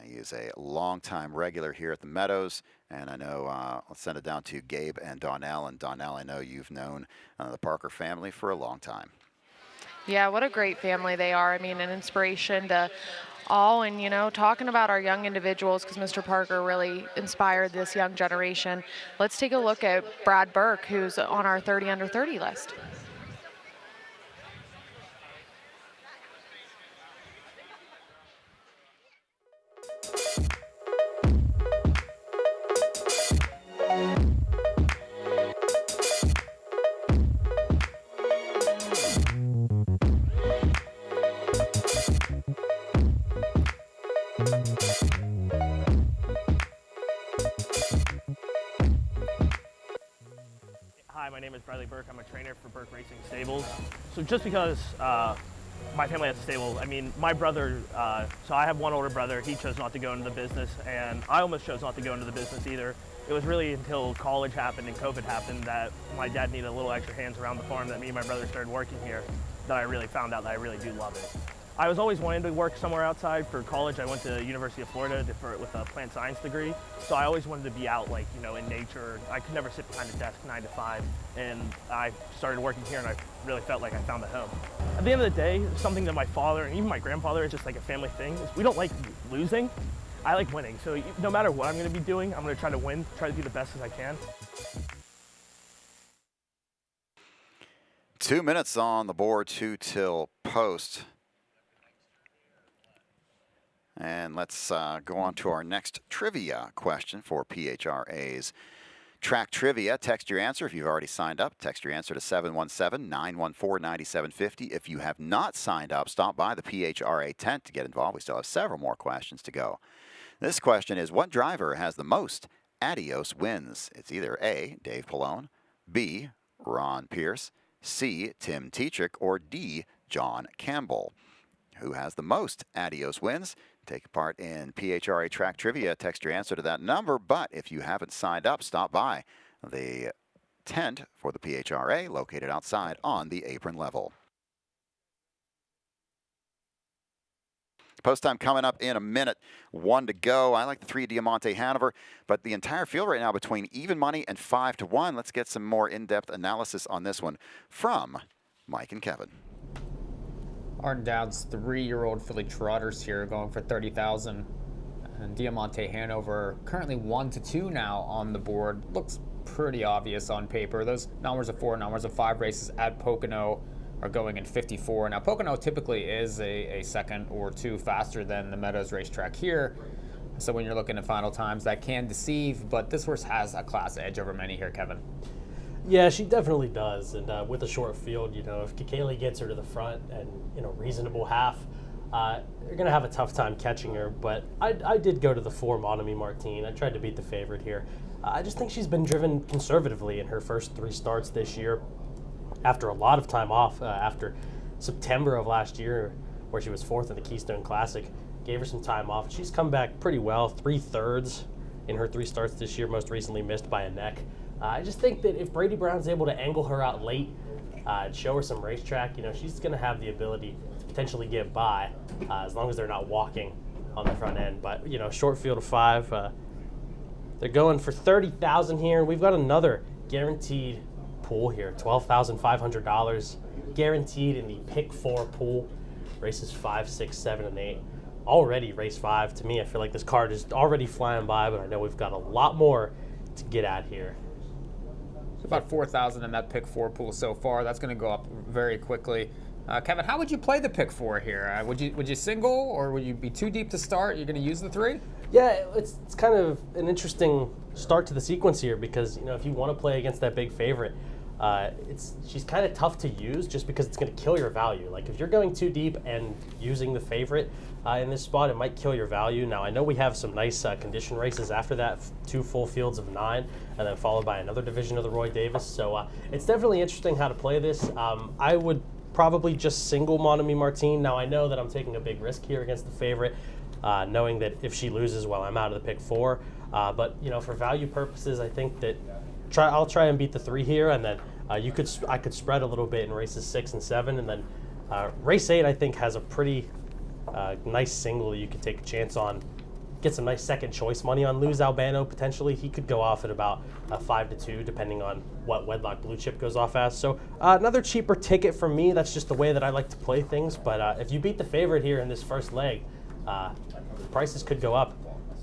he is a longtime regular here at the Meadows. And I know, I'll send it down to Gabe and Donnell. And Donnell, I know you've known the Parker family for a long time. Yeah, what a great family they are. I mean, an inspiration to all, and, you know, talking about our young individuals, because Mr. Parker really inspired this young generation. Let's take a look at Brad Burke, who's on our 30 under 30 list. Hi, my name is Bradley Burke. I'm a trainer for Burke Racing Stables. So just because my family has a stable, I mean, my brother, so I have one older brother, he chose not to go into the business, and I almost chose not to go into the business either. It was really until college happened and COVID happened that my dad needed a little extra hands around the farm, that me and my brother started working here, that I really found out that I really do love it. I was always wanting to work somewhere outside. For college, I went to the University of Florida with a plant science degree. So I always wanted to be out, like, you know, in nature. I could never sit behind a desk 9 to 5. And I started working here, and I really felt like I found a home. At the end of the day, something that my father and even my grandfather, is just like a family thing, is we don't like losing. I like winning. So no matter what I'm going to be doing, I'm going to try to win, try to do the best as I can. 2 minutes on the board, 2 till post. And let's go on to our next trivia question for PHRA's Track Trivia. Text your answer if you've already signed up. Text your answer to 717-914-9750. If you have not signed up, stop by the PHRA tent to get involved. We still have several more questions to go. This question is, what driver has the most Adios wins? It's either A, Dave Pallone, B, Ron Pierce, C, Tim Tetrick, or D, John Campbell. Who has the most Adios wins? Take part in PHRA Track Trivia. Text your answer to that number. But if you haven't signed up, stop by the tent for the PHRA located outside on the apron level. Post time coming up in a minute. 1 to go. I like the 3 Diamante Hanover, but the entire field right now between even money and 5 to 1. Let's get some more in-depth analysis on this one from Mike and Kevin. Arden Dowd's 3-year-old filly trotters here going for $30,000. And Diamante Hanover currently 1 to 2 now on the board. Looks pretty obvious on paper. Those numbers of 4, numbers of 5 races at Pocono are going in 54. Now Pocono typically is a second or 2 faster than the Meadows racetrack here. So when you're looking at final times, that can deceive, but this horse has a class edge over many here, Kevin. Yeah, she definitely does. And with a short field, you know, if Kikeli gets her to the front and, you know, reasonable half, you're going to have a tough time catching her. But I did go to the 4 Monami Martine. I tried to beat the favorite here. I just think she's been driven conservatively in her first 3 starts this year after a lot of time off, after September of last year, where she was 4th in the Keystone Classic. Gave her some time off. She's come back pretty well, 3/3 in her 3 starts this year, most recently missed by a neck. I just think that if Brady Brown's able to angle her out late and show her some racetrack, you know, she's going to have the ability to potentially get by as long as they're not walking on the front end. But, you know, short field of 5. They're going for $30,000 here. We've got another guaranteed pool here, $12,500 guaranteed in the pick 4 pool. Races 5, 6, 7, and 8. Already race 5. To me, I feel like this card is already flying by, but I know we've got a lot more to get at here. About 4,000 in that pick 4 pool so far. That's going to go up very quickly. Kevin, how would you play the pick 4 here? Would you single, or would you be too deep to start? You're going to use the 3? Yeah, it's kind of an interesting start to the sequence here because, you know, if you want to play against that big favorite, she's kind of tough to use just because it's going to kill your value. Like if you're going too deep and using the favorite in this spot, it might kill your value. Now I know we have some nice condition races after that, 2 full fields of 9, and then followed by another division of the Roy Davis. So it's definitely interesting how to play this. I would probably just single Monami Martine. Now I know that I'm taking a big risk here against the favorite, knowing that if she loses, well, I'm out of the pick 4. But you know, for value purposes, I think that I'll try and beat the 3 here, and then I could spread a little bit in races 6 and 7, and then race 8 I think has a pretty Nice single you could take a chance on. Get some nice second choice money on Luz Albano potentially. He could go off at about 5-2 depending on what Wedlock Blue Chip goes off as. So another cheaper ticket from me. That's just the way that I like to play things. But if you beat the favorite here in this first leg, the prices could go up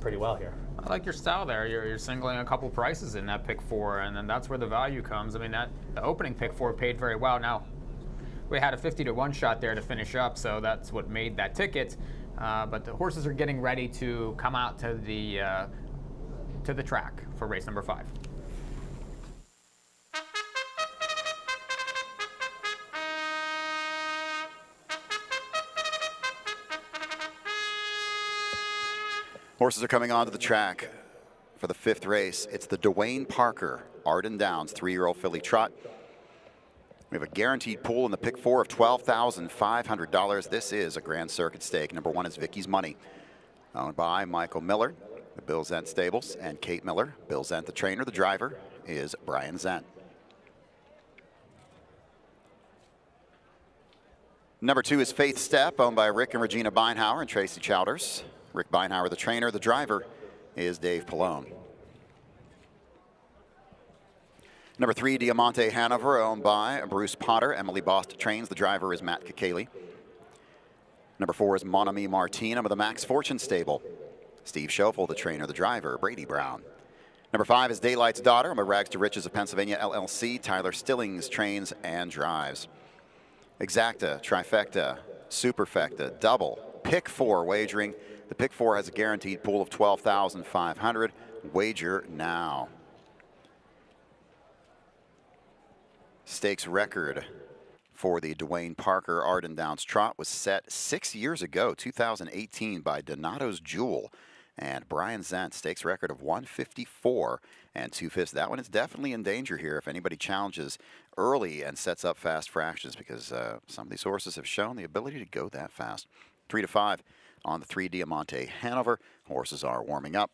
pretty well here. I like your style there. You're singling a couple prices in that pick 4, and then that's where the value comes. I mean, the opening pick 4 paid very well. Now, we had a 50-1 shot there to finish up, so that's what made that ticket. But the horses are getting ready to come out to the track for race number 5. Horses are coming onto the track for the 5th race. It's the Dwayne Parker Arden Downs 3-year-old filly trot. We have a guaranteed pool in the pick 4 of $12,500. This is a Grand Circuit stake. Number 1 is Vicky's Money, owned by Michael Miller, the Bill Zent Stables, and Kate Miller. Bill Zent, the trainer. The driver is Brian Zent. Number 2 is Faith Step, owned by Rick and Regina Beinhauer and Tracy Chowders. Rick Beinhauer, the trainer. The driver is Dave Pallone. Number 3, Diamante Hanover, owned by Bruce Potter. Emily Bost trains. The driver is Matt Kakeli. Number 4 is Mon Ami Martine of the Max Fortune stable. Steve Schoeffel, the trainer. The driver, Brady Brown. Number 5 is Daylight's Daughter, owned by Rags to Riches of Pennsylvania LLC. Tyler Stillings trains and drives. Exacta, Trifecta, Superfecta, Double, Pick 4 wagering. The pick 4 has a guaranteed pool of $12,500. Wager now. Stakes record for the Dwayne Parker Arden Downs trot was set 6 years ago, 2018, by Donato's Jewel. And Brian Zent, stakes record of 154 and 2/5. That one is definitely in danger here if anybody challenges early and sets up fast fractions, because some of these horses have shown the ability to go that fast. 3-5 on the 3 Diamante Hanover. Horses are warming up,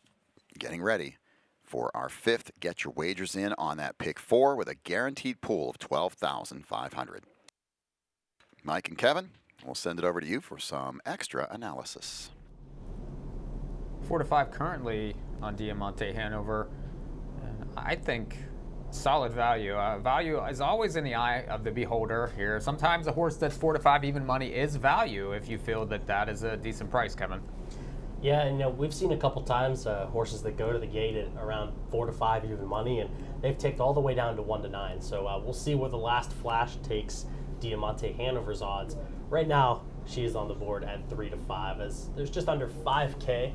getting ready for our 5th. Get your wagers in on that pick 4 with a guaranteed pool of $12,500. Mike and Kevin, we'll send it over to you for some extra analysis. 4-5 currently on Diamante Hanover. I think solid value. Value is always in the eye of the beholder here. Sometimes a horse that's 4-5 even money is value if you feel that that is a decent price, Kevin. Yeah, and we've seen a couple times horses that go to the gate at around 4-5 even money, and they've ticked all the way down to 1-9. So we'll see where the last flash takes Diamante Hanover's odds. Right now, she is on the board at 3-5, as there's just under 5K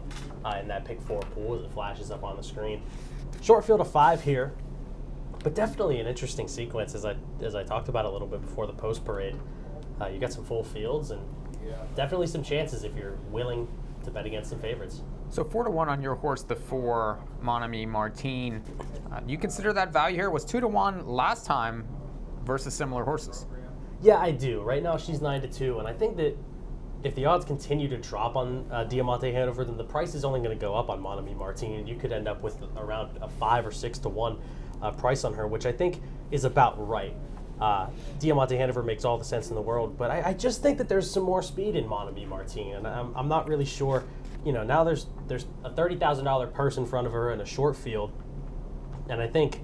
in that pick 4 pool as it flashes up on the screen. Short field of 5 here, but definitely an interesting sequence as I talked about a little bit before the post parade. You got some full fields and definitely some chances if you're willing to bet against some favorites. So 4-1 on your horse, the 4 Mon Ami Martine. You consider that value here? Was 2-1 last time versus similar horses? Yeah, I do. Right now she's 9-2, and I think that if the odds continue to drop on Diamante Hanover, then the price is only going to go up on Mon Ami Martine, and you could end up with around a 5 or 6-1 price on her, which I think is about right. Diamante Hanover makes all the sense in the world, but I just think that there's some more speed in Mon Ami Martine, and I'm not really sure. You know, now there's a $30,000 purse in front of her in a short field, and I think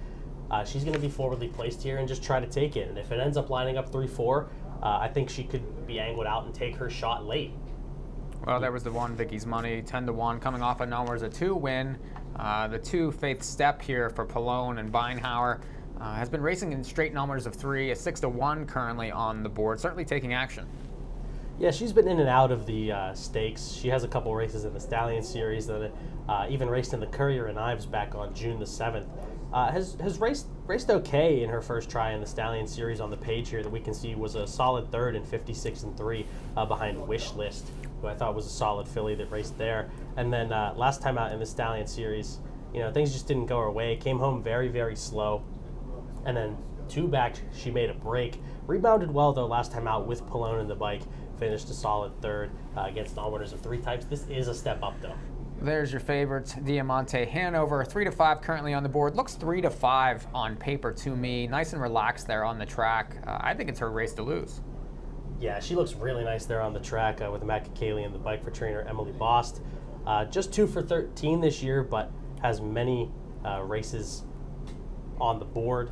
she's going to be forwardly placed here and just try to take it. And if it ends up lining up 3-4, I think she could be angled out and take her shot late. Well, there was the one Vicky's Money, 10-1, coming off a numbers a 2 win. The 2 Faith Step here for Pallone and Beinhauer. Has been racing in straight numbers of 3, a 6-1 currently on the board, certainly taking action. Yeah, she's been in and out of the stakes. She has a couple races in the Stallion Series, that even raced in the Courier and Ives back on June the 7th. Has raced okay in her first try in the Stallion Series on the page here that we can see was a solid 3rd in 56-3 behind Wish List, who I thought was a solid filly that raced there. And then last time out in the Stallion Series, you know, things just didn't go her way. Came home very, very slow. And then 2 back, she made a break. Rebounded well, though, last time out with Pallone in the bike. Finished a solid 3rd against non-winners of 3 types. This is a step up, though. There's your favorites, Diamante Hanover, 3-5 currently on the board. Looks 3-5 on paper to me. Nice and relaxed there on the track. I think it's her race to lose. Yeah, she looks really nice there on the track with Matt Kakali and the bike for trainer Emily Bost. Just 2 for 13 this year, but has many races on the board.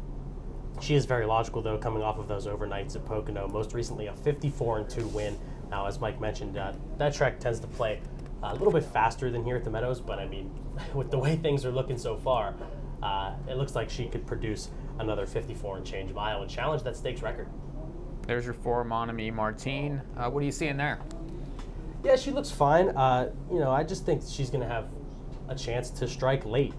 She is very logical, though, coming off of those overnights at Pocono. Most recently, a 54-2 win. Now, as Mike mentioned, that track tends to play a little bit faster than here at the Meadows, but I mean, with the way things are looking so far, it looks like she could produce another 54 and change mile and challenge that stakes record. There's your 4, Mon Ami Martine. What are you seeing there? Yeah, she looks fine. I just think she's going to have a chance to strike late.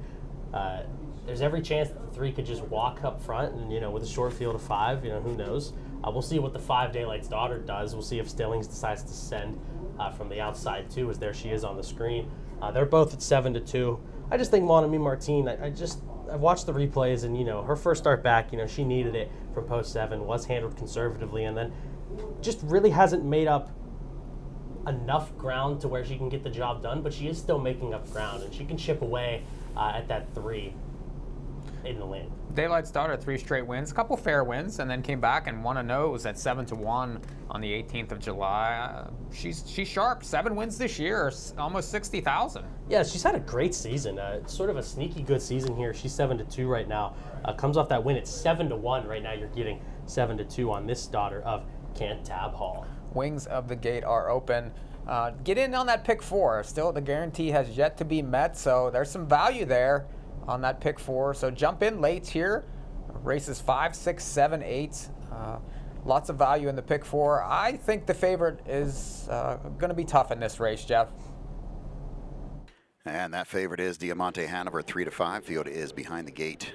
There's every chance that the 3 could just walk up front, and with a short field of 5, who knows? We'll see what the 5 Daylight's Daughter does. We'll see if Stillings decides to send from the outside too, as there she is on the screen. They're both at 7-2. I just think Mon Ami Martine. I've watched the replays, and her first start back, she needed it from post 7, was handled conservatively, and then just really hasn't made up enough ground to where she can get the job done. But she is still making up ground, and she can chip away at that 3 in the lane. Daylight's Daughter, 3 straight wins, a couple fair wins, and then came back and won a nose at 7-1 on the 18th of July. She's sharp. 7 wins this year, almost 60,000. Yeah, she's had a great season. It's sort of a sneaky good season here. She's 7-2 right now. Comes off that win at 7-1 right now. You're getting 7-2 on this daughter of Cantab Hall. Wings of the gate are open. Get in on that pick 4. Still, the guarantee has yet to be met, so there's some value there on that pick 4. So jump in late here. Races 5, 6, 7, 8. Lots of value in the pick 4. I think the favorite is going to be tough in this race, Jeff. And that favorite is Diamante Hanover, 3-5. Field is behind the gate.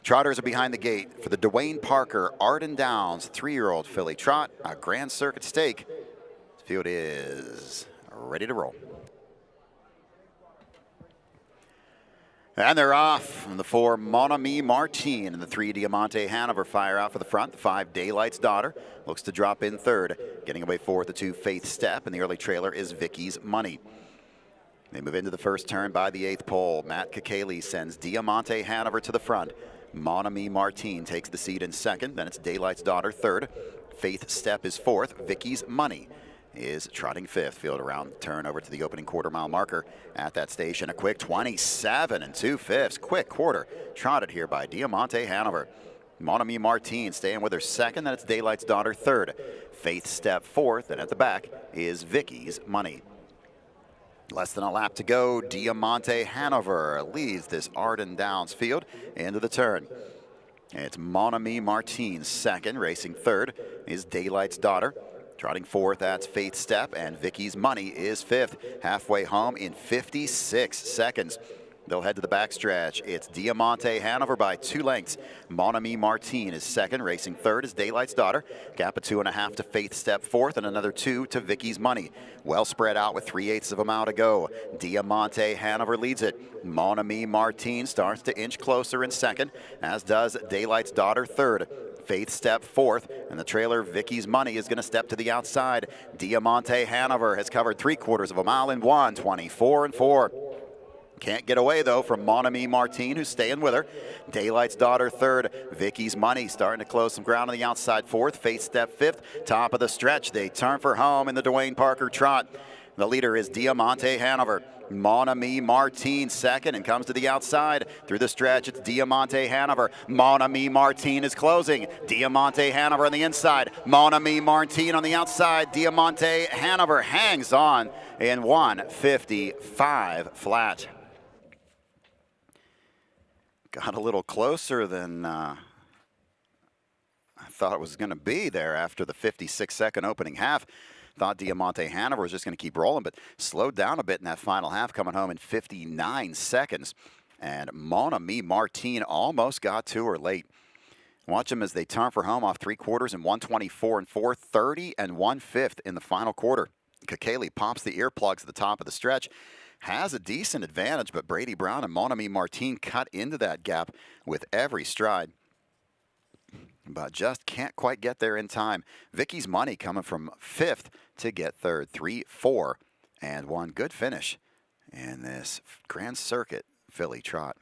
Trotters are behind the gate for the Dwayne Parker Arden Downs 3-year-old filly trot, a Grand Circuit stake. The field is ready to roll. And they're off. And the 4 Mon Ami Martine and the 3 Diamante Hanover fire out for the front. The 5 Daylight's Daughter looks to drop in 3rd. Getting away 4th, the 2 Faith Step, and the early trailer is Vicky's Money. They move into the first turn by the 8th pole. Matt Kakali sends Diamante Hanover to the front. Mon Ami Martine takes the seat in 2nd. Then it's Daylight's Daughter 3rd. Faith Step is 4th. Vicky's Money is trotting 5th. Field around turn over to the opening quarter-mile marker at that station. A quick 27 2/5. Quick quarter trotted here by Diamante Hanover. Mon Ami Martine staying with her 2nd. Then it's Daylight's Daughter 3rd. Faith Step 4th. And at the back is Vicky's Money. Less than a lap to go. Diamante Hanover leads this Arden Downs field into the turn. It's Mon Ami Martine 2nd. Racing 3rd is Daylight's Daughter. Trotting 4th, that's Faith Step, and Vicky's Money is 5th. Halfway home in 56 seconds. They'll head to the backstretch. It's Diamante Hanover by 2 lengths. Mon Ami Martine is 2nd. Racing 3rd is Daylight's Daughter. Gap of 2.5 to Faith Step 4th, and another 2 to Vicky's Money. Well spread out with 3/8 of a mile to go. Diamante Hanover leads it. Mon Ami Martine starts to inch closer in 2nd, as does Daylight's Daughter 3rd. Faith Step 4th, and the trailer Vicky's Money is going to step to the outside. Diamante Hanover has covered 3/4 of a mile in 1:24 4. Can't get away, though, from Mon Ami Martine, who's staying with her. Daylight's Daughter 3rd. Vicky's Money starting to close some ground on the outside 4th. Faith Step 5th. Top of the stretch. They turn for home in the Dwayne Parker trot. The leader is Diamante Hanover. Mon Ami Martine 2nd and comes to the outside. Through the stretch, it's Diamante Hanover. Mon Ami Martine is closing. Diamante Hanover on the inside. Mon Ami Martine on the outside. Diamante Hanover hangs on in 1:55 flat. Got a little closer than I thought it was going to be there after the 56-second opening half. Thought Diamante Hanover was just going to keep rolling, but slowed down a bit in that final half, coming home in 59 seconds. And Mon Ami Martine almost got to her late. Watch them as they turn for home off 3/4 in 1:24 4, 30 1/5 in the final quarter. Kakali pops the earplugs at the top of the stretch. Has a decent advantage, but Brady Brown and Mon Ami Martine cut into that gap with every stride, but just can't quite get there in time. Vicky's Money coming from 5th to get 3rd, 3, 4, and 1. Good finish in this Grand Circuit filly trot.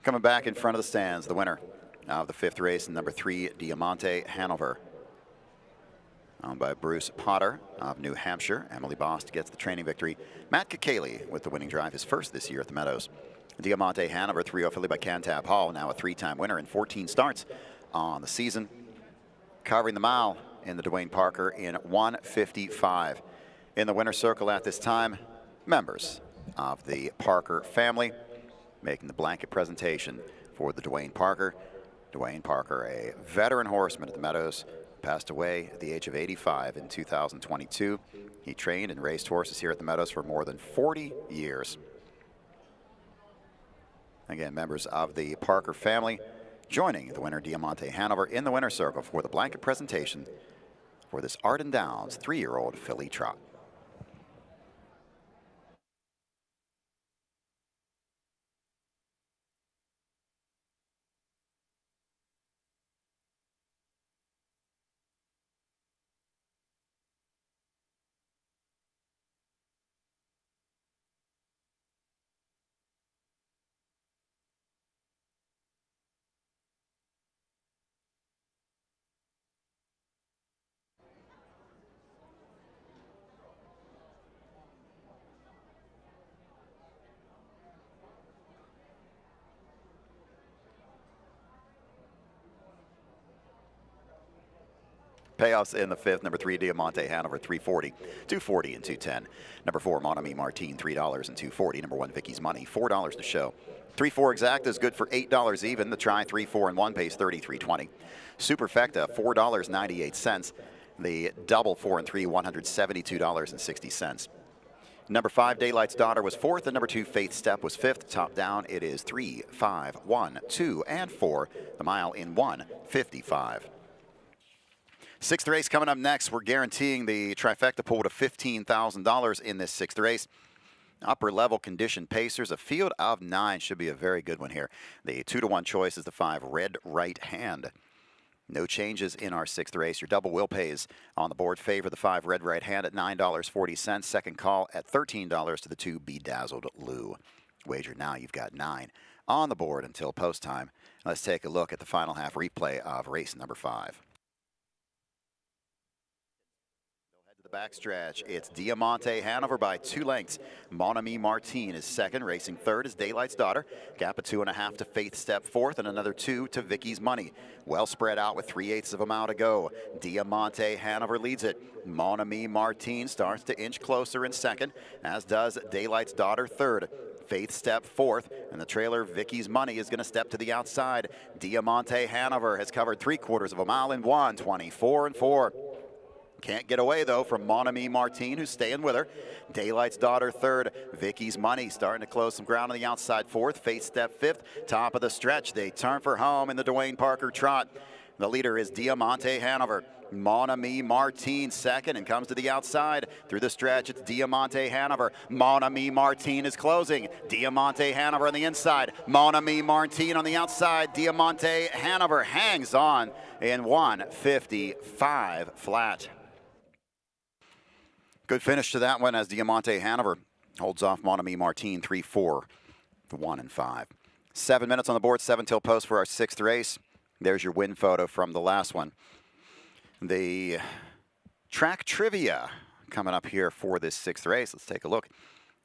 Coming back in front of the stands, the winner of the 5th race, number 3, Diamante Hanover. Owned by Bruce Potter of New Hampshire. Emily Bost gets the training victory. Matt Kakaley with the winning drive, his first this year at the Meadows. Diamante Hanover, 3-0 filly by Cantab Hall, now a 3-time winner in 14 starts on the season. Covering the mile in the Dwayne Parker in 1:55. In the winner's circle at this time, members of the Parker family making the blanket presentation for the Dwayne Parker. Dwayne Parker, a veteran horseman at the Meadows, passed away at the age of 85 in 2022. He trained and raced horses here at the Meadows for more than 40 years. Again, members of the Parker family joining the winner Diamante Hanover in the winner's circle for the blanket presentation for this Arden Downs 3-year-old filly trot. Payoffs in the 5th, number 3, Diamante Hanover, $340, $240, and $210. Number 4, Mon Ami Martine, $3 and $240. Number 1, Vicky's Money, $4 to show. 3-4 exact is good for $8 even. The try 3-4 and 1 pays $33.20. Superfecta, $4.98. The double 4 and 3, $172.60. Number 5, Daylight's Daughter was 4th, and number 2, Faith Step was 5th. Top down, it is 3, 5, 1, 2, and 4. The mile in 1:55. 6th race coming up next. We're guaranteeing the trifecta pool to $15,000 in this 6th race. Upper level condition pacers, a field of 9 should be a very good one here. The 2-to-1 choice is the 5, Red Right Hand. No changes in our 6th race. Your double will pays on the board favor the 5, Red Right Hand at $9.40. Second call at $13 to the 2, Bedazzled Lou. Wager now, you've got 9 on the board until post time. Let's take a look at the final half replay of race number 5. The backstretch, it's Diamante Hanover by 2 lengths. Mon Ami Martine is 2nd. Racing 3rd is Daylight's Daughter. Gap of 2.5 to Faith Step 4th, and another 2 to Vicky's Money. Well spread out with 3/8 of a mile to go. Diamante Hanover leads it. Mon Ami Martine starts to inch closer in 2nd, as does Daylight's Daughter 3rd. Faith Step 4th, and the trailer Vicky's Money is going to step to the outside. Diamante Hanover has covered 3/4 of a mile in 1:24 and 4. Can't get away, though, from Mon Ami Martine, who's staying with her. Daylight's Daughter 3rd. Vicky's Money starting to close some ground on the outside 4th. Faith Step 5th. Top of the stretch. They turn for home in the Dwayne Parker trot. The leader is Diamante Hanover. Mon Ami Martine 2nd and comes to the outside. Through the stretch, it's Diamante Hanover. Mon Ami Martine is closing. Diamante Hanover on the inside. Mon Ami Martine on the outside. Diamante Hanover hangs on in 1:55 flat. Good finish to that one as Diamante Hanover holds off Mon Ami Martine 3-4 to 1 and 5. 7 minutes on the board, 7 till post for our 6th race. There's your win photo from the last one. The track trivia coming up here for this 6th race. Let's take a look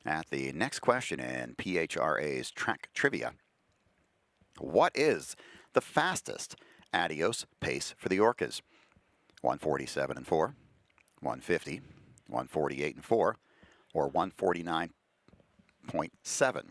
At the next question in PHRA's track trivia, what is the fastest Adios pace for the Orcas? 147 and 4, 150, 148 and 4, or 149.7?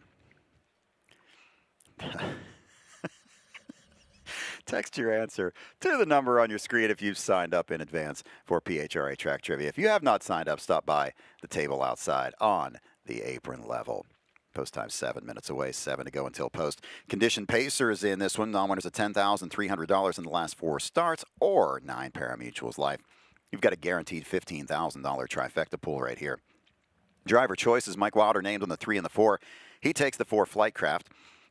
Text your answer to the number on your screen if you've signed up in advance for PHRA Track Trivia. If you have not signed up, stop by the table outside on the apron level. Post time 7 minutes away, 7 to go until post. Condition Pacers in this one. Non-winners of $10,300 in the last 4 starts, or 9 Parimutuels Life. You've got a guaranteed $15,000 trifecta pool right here. Driver choices: Mike Wilder named on the 3 and the 4. He takes the 4 Flightcraft.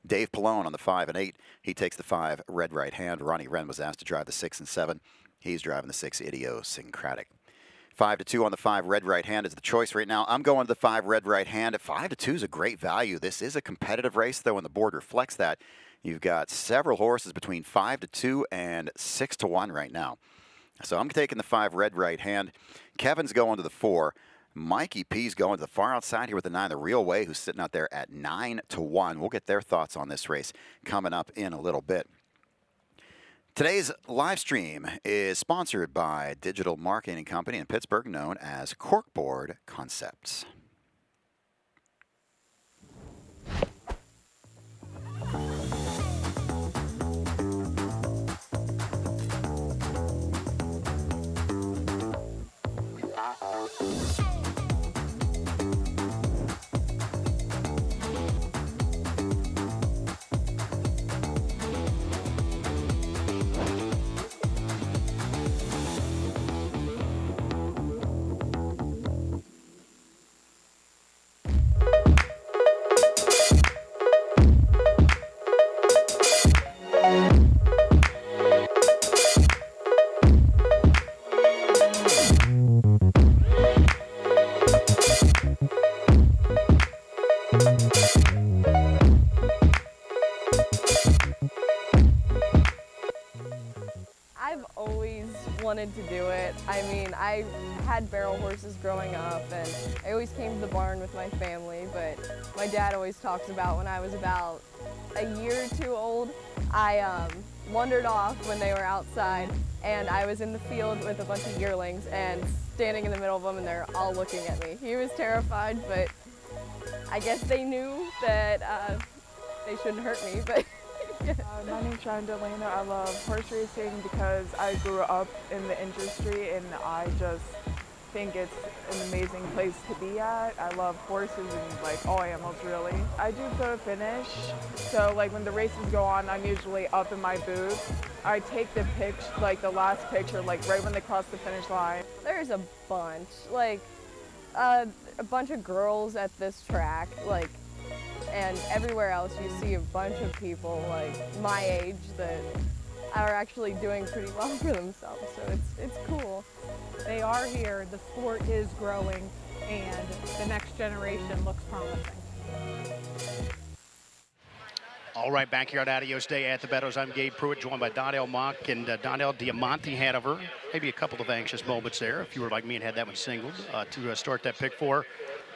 Dave Pallone on the 5 and 8. He takes the 5 Red Right Hand. Ronnie Wren was asked to drive the 6 and 7. He's driving the 6 Idiosyncratic. 5 to 2 on the 5 Red Right Hand is the choice right now. I'm going to the 5 Red Right Hand. 5 to 2 is a great value. This is a competitive race, though, and the board reflects that. You've got several horses between 5 to 2 and 6 to 1 right now. So I'm taking the 5 Red Right Hand. Kevin's going to the 4. Mikey P's going to the far outside here with the 9, the Real Way, who's sitting out there at 9 to 1. We'll get their thoughts on this race coming up in a little bit. Today's live stream is sponsored by digital marketing company in Pittsburgh known as Corkboard Concepts. I've always wanted to do it. I mean, I had barrel horses growing up and I always came to the barn with my family, but my dad always talks about when I was about a year or 2 old, I wandered off when they were outside and I was in the field with a bunch of yearlings and standing in the middle of them and they're all looking at me. He was terrified, but I guess they knew that they shouldn't hurt me, but My name's Delana. I love horse racing because I grew up in the industry and I just think it's an amazing place to be at. I love horses and like all animals really. I do photo finish, so like when the races go on, I'm usually up in my booth. I take the the last picture, like right when they cross the finish line. There's a bunch, like a bunch of girls at this track, like, and everywhere else you see a bunch of people like my age that are actually doing pretty well for themselves, so it's cool. They are here, the sport is growing, and the next generation looks promising. All right, back here at Adios Day at the Meadows, I'm Gabe Pruitt, joined by Donnell Mock, and Donnell Diamante had over maybe a couple of anxious moments there, if you were like me and had that one singled, to start that pick 4.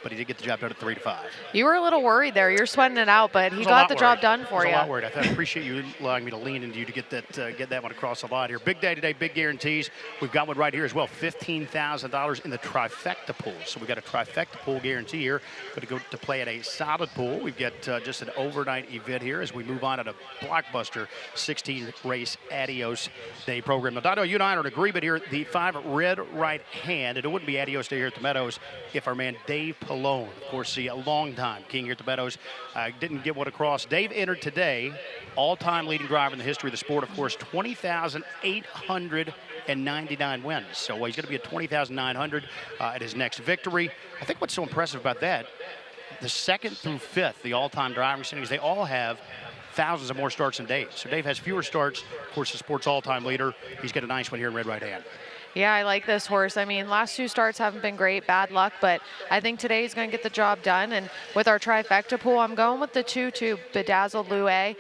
But he did get the job done at 3 to 5. You were a little worried there. You're sweating it out, but he got the job done for you. I was a lot worried. I appreciate you allowing me to lean into you to get that one across the line here. Big day today, big guarantees. We've got one right here as well, $15,000 in the trifecta pool. So we've got a trifecta pool guarantee here. Going to go to play at a solid pool. We've got just an overnight event here as we move on at a blockbuster 16-race Adios Day program. Now, Dado, you and I are in agreement here. The 5 Red Right Hand, and it wouldn't be Adios Day here at the Meadows if our man Dave Pallone, of course, a long-time king here at the Meadows, didn't get one across. Dave entered today, all-time leading driver in the history of the sport, of course, 20,899 wins. So he's going to be at 20,900 at his next victory. I think what's so impressive about that, the 2nd through 5th, the all-time driving standings, they all have thousands of more starts than Dave. So Dave has fewer starts, of course, the sport's all-time leader. He's got a nice one here in Red Right Hand. Yeah, I like this horse. I mean, last 2 starts haven't been great, bad luck, but I think today he's going to get the job done. And with our trifecta pool, I'm going with the 2-2 Bedazzled Louis.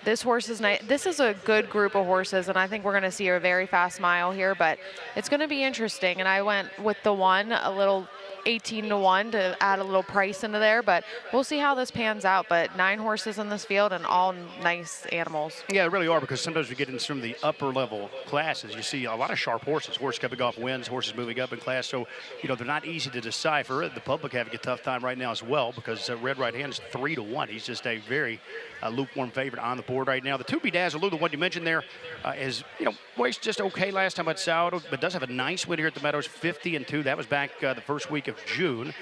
This horse is nice. This is a good group of horses, and I think we're going to see a very fast mile here, but it's going to be interesting. And I went with the one, a little 18-1 to add a little price into there, but we'll see how this pans out. But 9 horses in this field and all nice animals. Yeah, they really are, because sometimes we get into some of the upper level classes. You see a lot of sharp horses coming off wins, horses moving up in class. So, they're not easy to decipher. The public having a tough time right now as well, because Red Right Hand is 3-1. He's just a very lukewarm favorite on the board right now. The 2 Bedazzled, the one you mentioned there, is, raced just okay last time at Saudi, but does have a nice win here at the Meadows, 50-2. That was back the first week of June,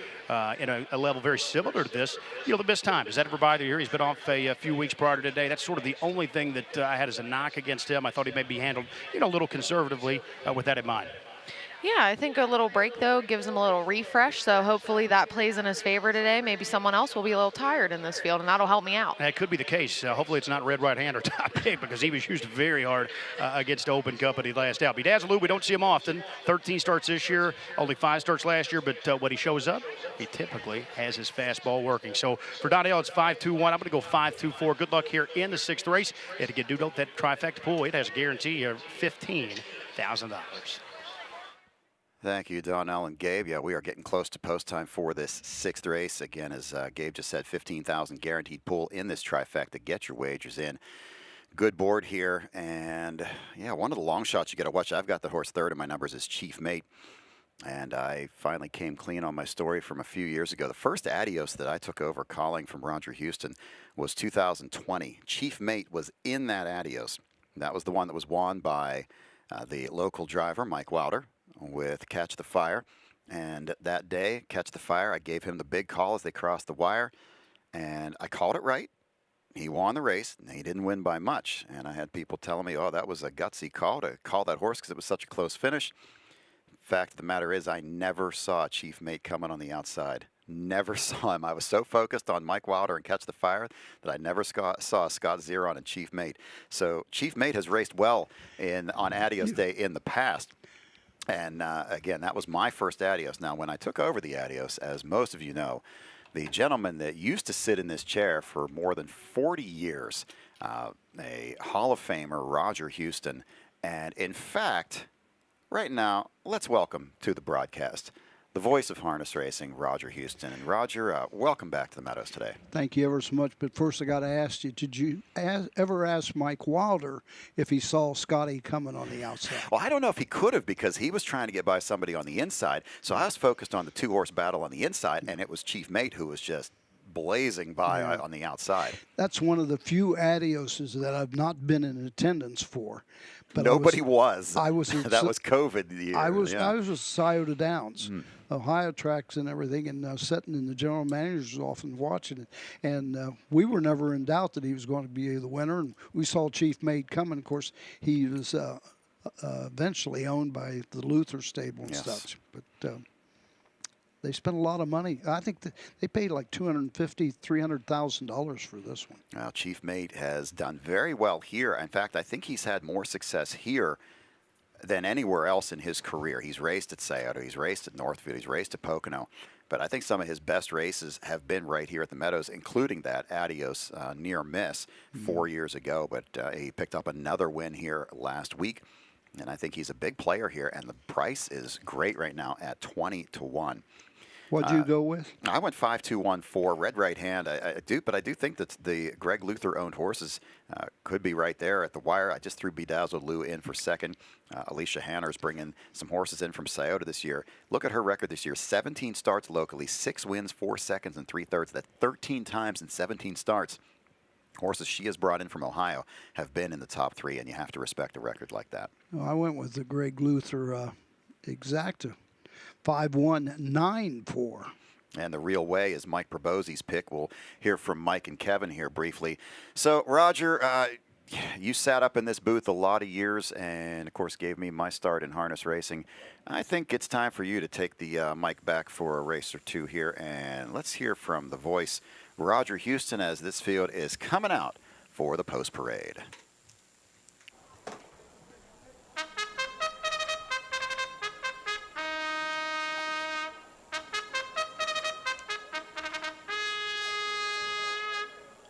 in a level very similar to this. The best time. Is that ever by the year? He's been off a few weeks prior to today. That's sort of the only thing that I had as a knock against him. I thought he may be handled, a little conservatively with that in mind. Yeah, I think a little break, though, gives him a little refresh, so hopefully that plays in his favor today. Maybe someone else will be a little tired in this field, and that'll help me out. That could be the case. Hopefully it's not Red Right Hand or Top Pick, because he was used very hard against Open Company last out. Bedazzled, we don't see him often. 13 starts this year, only 5 starts last year, but when he shows up, he typically has his fastball working. So for Donnell, it's 5-2-1. I'm going to go 5-2-4. Good luck here in the 6th race. And again, do note that trifecta pool, it has a guarantee of $15,000. Thank you, Donnell and Gabe. Yeah, we are getting close to post time for this 6th race. Again, as Gabe just said, 15,000 guaranteed pool in this trifecta. Get your wagers in. Good board here. And, yeah, one of the long shots you got to watch. I've got the horse third, and my numbers is Chief Mate. And I finally came clean on my story from a few years ago. The first Adios that I took over calling from Roger Houston was 2020. Chief Mate was in that Adios. That was the one that was won by the local driver, Mike Wilder, with Catch the Fire. And that day, Catch the Fire, I gave him the big call as they crossed the wire, and I called it right. He won the race, and he didn't win by much. And I had people telling me, oh, that was a gutsy call to call that horse because it was such a close finish. Fact of the matter is, I never saw Chief Mate coming on the outside. Never saw him. I was so focused on Mike Wilder and Catch the Fire that I never saw Scott Zeron and Chief Mate. So Chief Mate has raced well on Adios Day in the past. And again, that was my first Adios. Now, when I took over the Adios, as most of you know, the gentleman that used to sit in this chair for more than 40 years, a Hall of Famer, Roger Houston. And in fact, right now, let's welcome to the broadcast the voice of harness racing, Roger Houston. And Roger, welcome back to the Meadows today. Thank you ever so much. But first, I got to ask you, did you ever ask Mike Wilder if he saw Scotty coming on the outside? Well, I don't know if he could have, because he was trying to get by somebody on the inside. So I was focused on the 2-horse battle on the inside, and it was Chief Mate who was just blazing by on the outside. That's one of the few Adioses that I've not been in attendance for. But Nobody was. I was. That was COVID year. I was with Scioto Downs, Ohio tracks and everything, and sitting in the general manager's office watching it. And we were never in doubt that he was going to be the winner. And we saw Chief Mate coming. Of course, he was eventually owned by the Luther stable and such. But they spent a lot of money. I think they paid like $250,000, $300,000 for this one. Well, Chief Mate has done very well here. In fact, I think he's had more success here than anywhere else in his career. He's raced at Scioto, he's raced at Northfield, he's raced at Pocono. But I think some of his best races have been right here at the Meadows, including that Adios near miss 4 years ago. But he picked up another win here last week. And I think he's a big player here. And the price is great right now at 20-1. What'd you go with? I went 5-2-1-4, Red Right Hand. I do think that the Greg Luther-owned horses could be right there at the wire. I just threw Bedazzled Lou in for second. Alicia Hanner's bringing some horses in from Scioto this year. Look at her record this year: 17 starts locally, 6 wins, 4 seconds, and 3/3. That's 13 times in 17 starts. Horses she has brought in from Ohio have been in the top 3, and you have to respect a record like that. Well, I went with the Greg Luther Exacta. 5-1-9-4. And the real way is Mike Probosi's pick. We'll hear from Mike and Kevin here briefly. So, Roger, you sat up in this booth a lot of years and, of course, gave me my start in harness racing. I think it's time for you to take the mic back for a race or two here. And let's hear from the voice, Roger Houston, as this field is coming out for the post parade.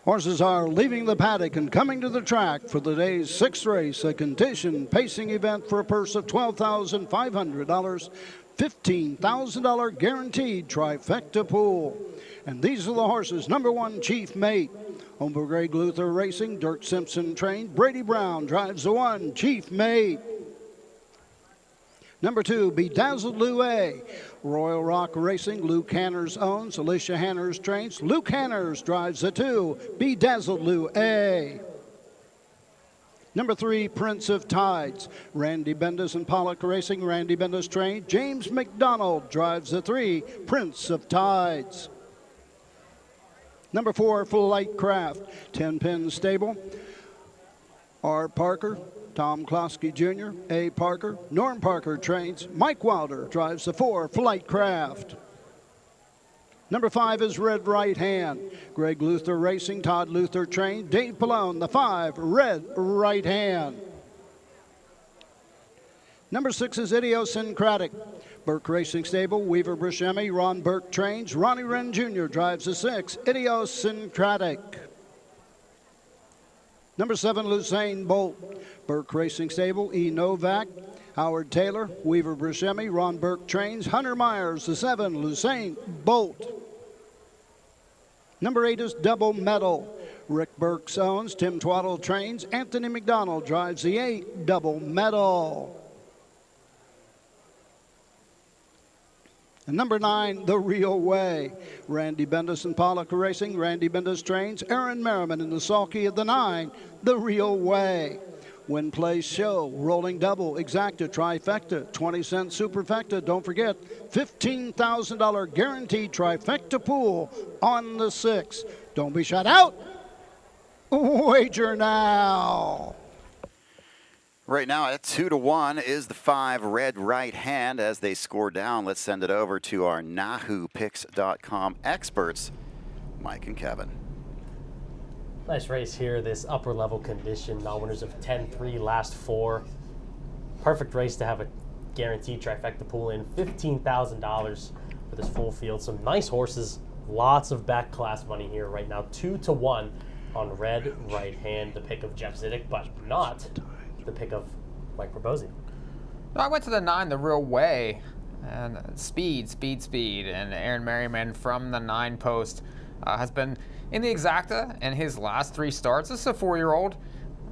Horses are leaving the paddock and coming to the track for the day's 6th race, a condition pacing event for a purse of $12,500, $15,000 guaranteed trifecta pool. And these are the horses. Number 1, Chief Mate. Home for Greg Luther Racing, Dirk Simpson trained. Brady Brown drives the 1, Chief Mate. Number 2, Bedazzled Lou A. Royal Rock Racing, Luke Hanners owns. Alicia Hanners trains. Luke Hanners drives the 2, Bedazzled Lou A. Number 3, Prince of Tides. Randy Bendis and Pollock Racing. Randy Bendis trained. James McDonald drives the 3, Prince of Tides. Number 4, Flight Craft. 10-pin stable. Art Parker, Tom Klosky Jr., A. Parker, Norm Parker trains. Mike Wilder drives the 4, Flight Craft. Number 5 is Red Right Hand. Greg Luther Racing, Todd Luther trained. Dave Pallone, the 5, Red Right Hand. Number 6 is Idiosyncratic. Burke Racing Stable, Weaver Buscemi, Ron Burke trains. Ronnie Wren Jr. drives the 6, Idiosyncratic. Number 7, Lusain Bolt. Burke Racing Stable, E. Novak, Howard Taylor, Weaver Buscemi, Ron Burke trains. Hunter Myers, the 7, Lusain Bolt. Number 8 is Double Medal. Rick Burks owns, Tim Twaddle trains. Anthony McDonald drives the 8, Double Medal. And number 9, The Real Way. Randy Bendis and Pollock Racing. Randy Bendis trains. Aaron Merriman in the sulky of the 9, The Real Way. Win, play, show, rolling double, exacta, trifecta, 20-cent superfecta. Don't forget, $15,000 guaranteed trifecta pool on the 6. Don't be shut out. Wager now. Right now at 2-1 is the 5, Red Right Hand. As they score down, let's send it over to our NahooPicks.com experts, Mike and Kevin. Nice race here, this upper level condition. Non-winners of 10-3, last 4. Perfect race to have a guaranteed trifecta pool in. $15,000 for this full field. Some nice horses, lots of back class money here right now. 2-1 on Red Right Hand, the pick of Jeff Zidek, but not the pick of Mike Probosi. I went to the 9, The Real Way, and speed, and Aaron Merriman from the 9 post has been in the exacta in his last 3 starts. This is a 4-year-old,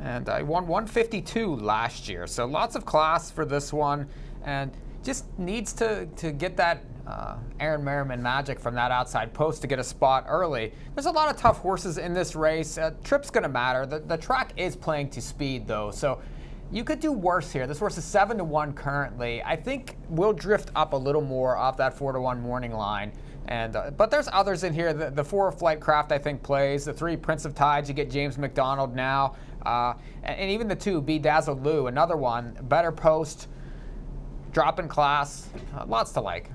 and I won 152 last year, so lots of class for this one, and just needs to get that Aaron Merriman magic from that outside post to get a spot early. There's a lot of tough horses in this race. Trip's going to matter. The track is playing to speed, though, so you could do worse here. This horse is 7-1 currently. I think we'll drift up a little more off that 4-1 morning line. And but there's others in here. The 4, Flight Craft, I think, plays. The 3, Prince of Tides, you get James McDonald now. And even the 2, Bedazzled Lou, another one. Better post, drop in class. Lots to like.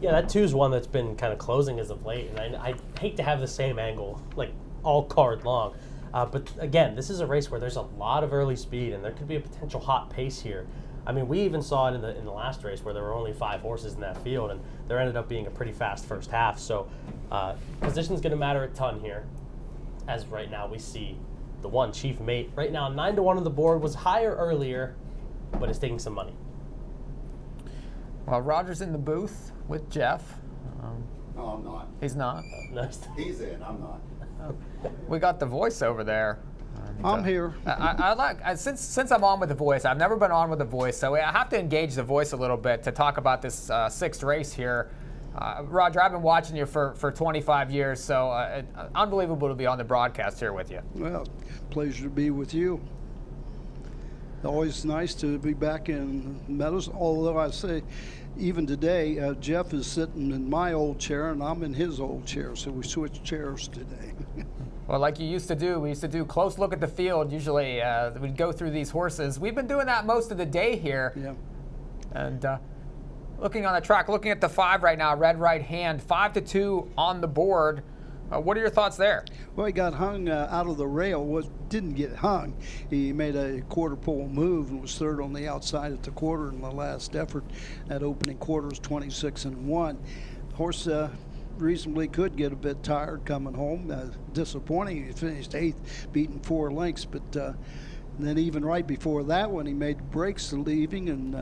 Yeah, that 2 is one that's been kind of closing as of late. And I hate to have the same angle, like all card long. But again, this is a race where there's a lot of early speed, and there could be a potential hot pace here. I mean, we even saw it in the last race where there were only 5 horses in that field, and there ended up being a pretty fast first half. So position's going to matter a ton here, as right now we see the 1, Chief Mate. Right now, 9-1 on the board, was higher earlier, but is taking some money. Well, Roger's in the booth with Jeff. No, I'm not. He's not? Nice. He's in, I'm not. We got the voice over there. I'm here. I like since I'm on with the voice. I've never been on with the voice, so I have to engage the voice a little bit to talk about this 6th race here. Roger, I've been watching you for 25 years, so unbelievable to be on the broadcast here with you. Well, pleasure to be with you. Always nice to be back in Meadows, although I say even today, Jeff is sitting in my old chair and I'm in his old chair, so we switched chairs today. Well, like you used to do, we used to do close look at the field. Usually we'd go through these horses. We've been doing that most of the day here. Yeah. And looking on the track, looking at the 5 right now, Red Right Hand, 5-2 on the board. What are your thoughts there? Well, he got hung out of the rail. Didn't get hung. He made a quarter pole move and was 3rd on the outside at the quarter in the last effort. That opening quarter was 26-1. Horse reasonably could get a bit tired coming home. Disappointing. He finished 8th, beating 4 lengths, but then even right before that one, he made breaks to leaving, and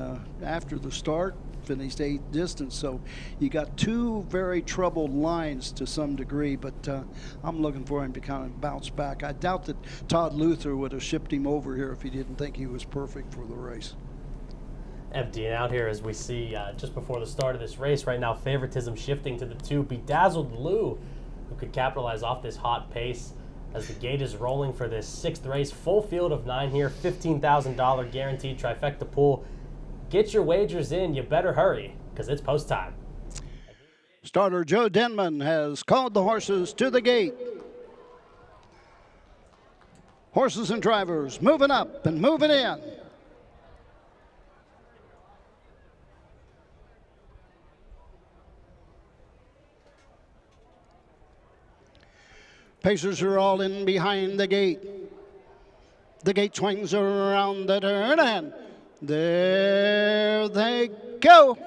after the start, finished 8th distance. So you got 2 very troubled lines to some degree, but I'm looking for him to kind of bounce back. I doubt that Todd Luther would have shipped him over here if he didn't think he was perfect for the race. Emptying out here as we see just before the start of this race. Right now, favoritism shifting to the 2, Bedazzled Lou, who could capitalize off this hot pace as the gate is rolling for this 6th race. Full field of 9 here, $15,000 guaranteed trifecta pool. Get your wagers in. You better hurry, because it's post time. Starter Joe Denman has called the horses to the gate. Horses and drivers moving up and moving in. Pacers are all in behind the gate. The gate swings around the turn, and there they go.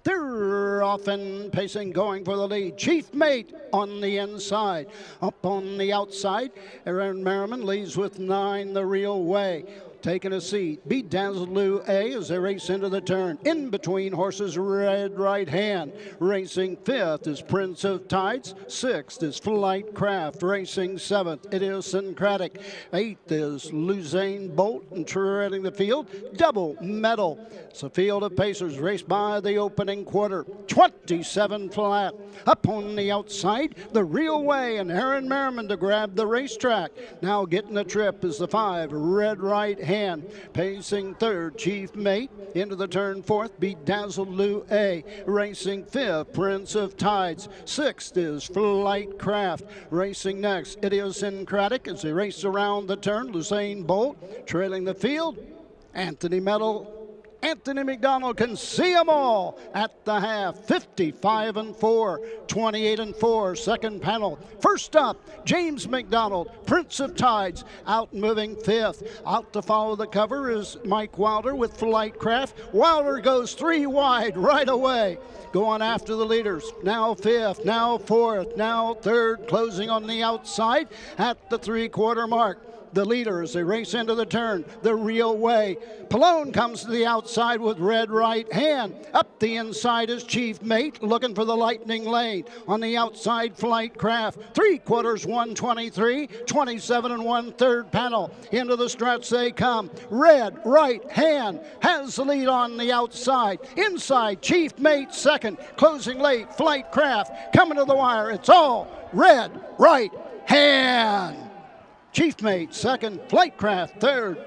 They're off and pacing, going for the lead. Chief Mate on the inside. Up on the outside, Aaron Merriman leads with 9 the real way. Taking a seat, Bedazzled Lou A as they race into the turn. In between horses, Red Right Hand. Racing 5th is Prince of Tides. 6th is Flight Craft. Racing 7th, Idiosyncratic. 8th is Luzane Bolt, and treading the field, Double Medal. It's a field of pacers raced by the opening quarter. 27 flat. Up on the outside, the Real Way and Aaron Merriman to grab the racetrack. Now getting the trip is the 5, Red Right Hand. Pacing 3rd, Chief Mate. Into the turn 4th, Bedazzled Lou A. Racing 5th, Prince of Tides. 6th is Flight Craft. Racing next, Idiosyncratic as they race around the turn. Luzane Bolt trailing the field. Anthony McDonald can see them all at the half. 55-4, 28-4, second panel. First up, James McDonald, Prince of Tides, out moving 5th. Out to follow the cover is Mike Wilder with Flight Craft. Wilder goes 3 wide right away. Going after the leaders. Now 5th, now 4th, now 3rd, closing on the outside at the 3/4 mark. The leader as they race into the turn, the Real Way. Pallone comes to the outside with Red Right Hand. Up the inside is Chief Mate, looking for the lightning lane. On the outside, Flight Craft. 3/4, 123, 27 1/3 panel. Into the stretch they come. Red Right Hand has the lead on the outside. Inside, Chief Mate 2nd. Closing late, Flight Craft coming to the wire. It's all Red Right Hand. Chief Mate 2nd, Flight Craft 3rd,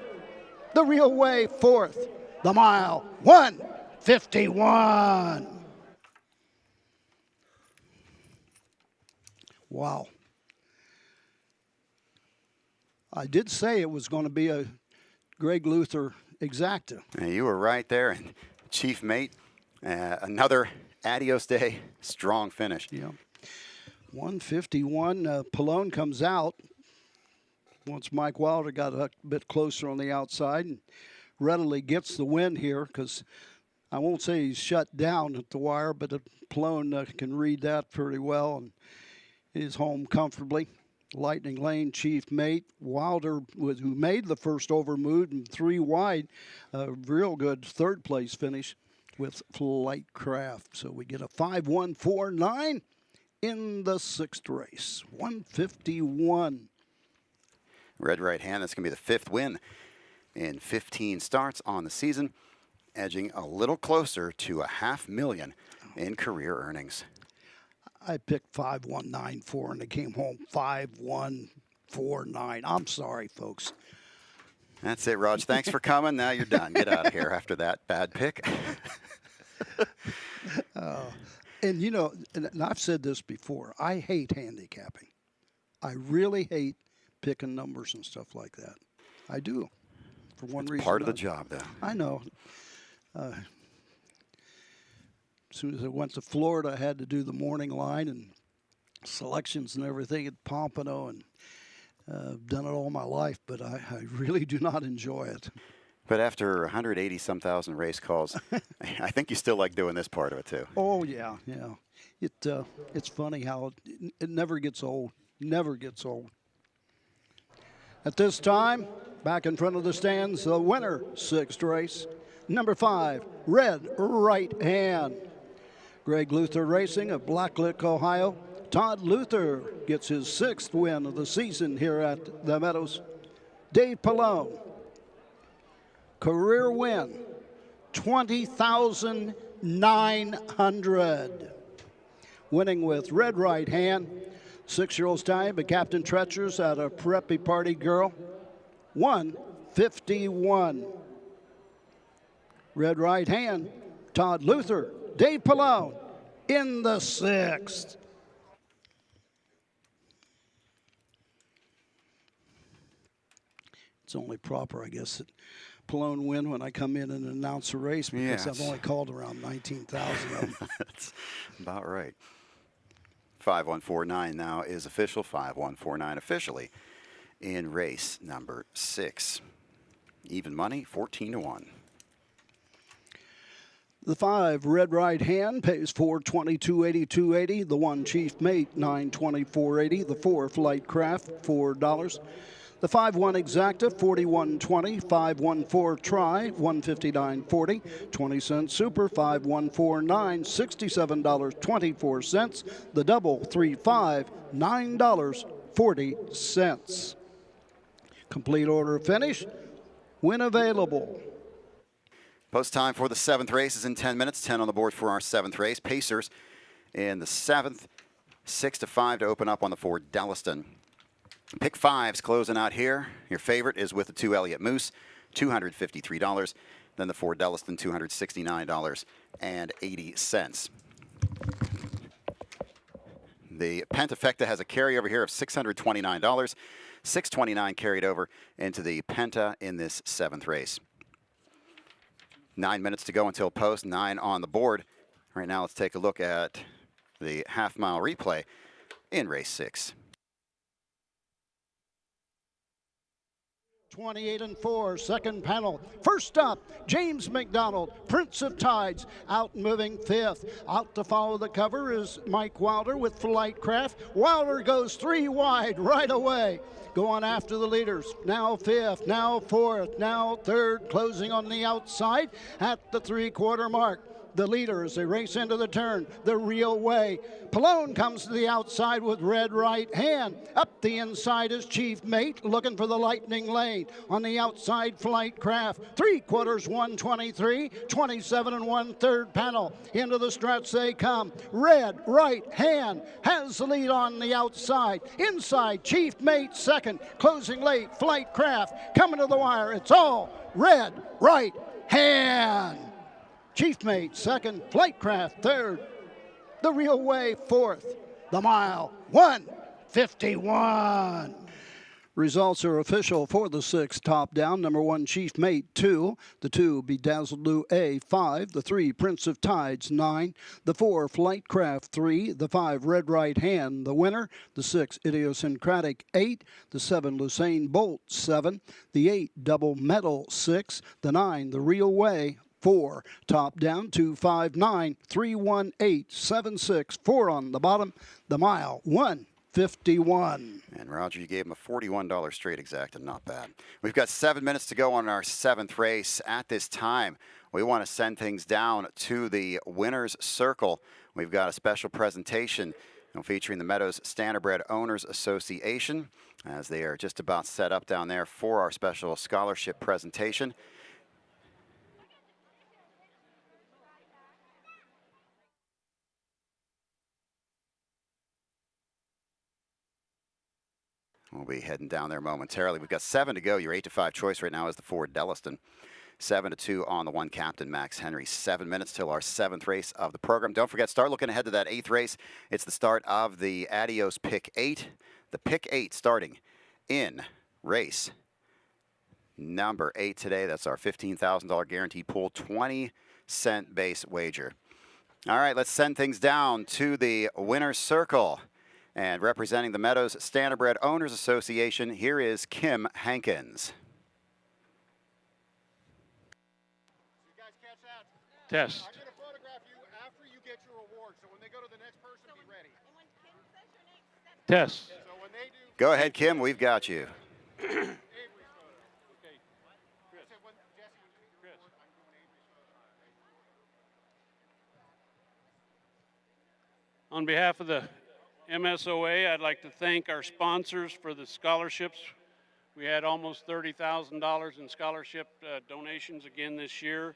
the Real Way 4th, the mile 1:51. Wow. I did say it was going to be a Greg Luther exacta. You were right there, and Chief Mate, another Adios day, strong finish. Yeah. 1:51, Pallone comes out. Once Mike Wilder got a bit closer on the outside and readily gets the win here, because I won't say he's shut down at the wire, but Pallone can read that pretty well and is home comfortably. Lightning Lane, Chief Mate, Wilder, who made the first over move and 3 wide, a real good 3rd place finish with Flight Craft. So we get a 5-1-4-9 in the 6th race, 1:51. Red Right Hand, that's going to be the 5th win in 15 starts on the season, edging a little closer to $500,000 in career earnings. I picked 5-1-9-4 and it came home 5-1-4-9. I'm sorry, folks. That's it, Raj. Thanks for coming. Now you're done. Get out of here after that bad pick. And you know, and I've said this before, I hate handicapping. I really hate picking numbers and stuff like that. I do, for one reason. Part of the job, though. I know. As soon as I went to Florida, I had to do the morning line, and selections and everything at Pompano, and done it all my life, but I really do not enjoy it. But after 180-some thousand race calls, I think you still like doing this part of it too. Oh yeah, yeah. It's funny how it never gets old. Never gets old. At this time, back in front of the stands, the winner, 6th race, number 5, Red Right Hand. Greg Luther Racing of Blacklick, Ohio. Todd Luther gets his 6th win of the season here at the Meadows. Dave Pallone, career win, 20,900. Winning with Red Right Hand, 6-year-old stallion, but Captain Treacher's at a preppy party girl, 151. Red Right Hand, Todd Luther, Dave Pallone in the 6th. It's only proper, I guess, that Pallone win when I come in and announce a race, because Yes. I've only called around 19,000 of them. That's about right. 5149 now is official. 5149 officially in race number 6. Even money, 14-1. The 5, Red Right Hand, pays $422.82.80. The 1, Chief Mate, $924.80. The 4, Flight Craft, $4. The 5-1 Exacta, $41.20. 5-1-4 Try, $159.40. 20-cent Super, 5-1-4-9, $67.24. The double, 3-5, $9.40. Complete order finish. Win available. Post time for the 7th race is in 10 minutes. 10 on the board for our 7th race. Pacers in the 7th, 6-5 to open up on the 4 Delliston. Pick 5's closing out here. Your favorite is with the 2 Elliott Moose, $253. Then the 4 Delliston, $269.80. The Pentafecta has a carryover here of $629. $629 carried over into the Penta in this 7th race. 9 minutes to go until post, 9 on the board. Right now, let's take a look at the half-mile replay in race 6. 28-4, second panel. First up, James McDonald, Prince of Tides, out moving 5th. Out to follow the cover is Mike Wilder with Flight Craft. Wilder goes 3 wide right away. Going after the leaders. Now 5th, now 4th, now 3rd, closing on the outside at the 3/4 mark. The leader as they race into the turn, the real way. Pallone comes to the outside with Red Right Hand. Up the inside is Chief Mate, looking for the lightning lane. On the outside, Flight Craft. 3/4, 123, 27 1/3 panel. Into the stretch they come. Red Right Hand has the lead on the outside. Inside, Chief Mate second. Closing late, Flight Craft coming to the wire. It's all Red Right Hand. Chief Mate second, Flight Craft third, the real way fourth, the mile 151. Results are official for the 6 top down. Number 1, Chief Mate 2, the 2, Bedazzled Blue A 5, the 3, Prince of Tides 9, the 4, Flight Craft 3, the 5, Red Right Hand, the winner, the 6, Idiosyncratic 8, the 7, Lucene Bolt 7, the 8, Double Metal 6, the 9, The Real Way 4, top down 259 318 76, 4 on the bottom, the mile 151. And Roger, you gave him a $41 straight exact, and not bad. We've got 7 minutes to go on our 7th race. At this time, we want to send things down to the winner's circle. We've got a special presentation featuring the Meadows Standardbred Owners Association, as they are just about set up down there for our special scholarship presentation. We'll be heading down there momentarily. We've got 7 to go. Your 8-5 choice right now is the 4 Delliston. 7-2 on the 1 Captain Max Henry. 7 minutes till our 7th race of the program. Don't forget, start looking ahead to that 8th race. It's the start of the Adios Pick 8. The Pick 8 starting in race number 8 today. That's our $15,000 guaranteed pool, 20-cent base wager. All right, let's send things down to the winner's circle. And representing the Meadows Standardbred Owners Association, here is Kim Hankins. Test. I'm going to photograph you after you get your award, so when they go to the next person, be ready. Test. So when they do... Go ahead, Kim. We've got you. On behalf of the MSOA, I'd like to thank our sponsors for the scholarships. We had almost $30,000 in scholarship donations again this year.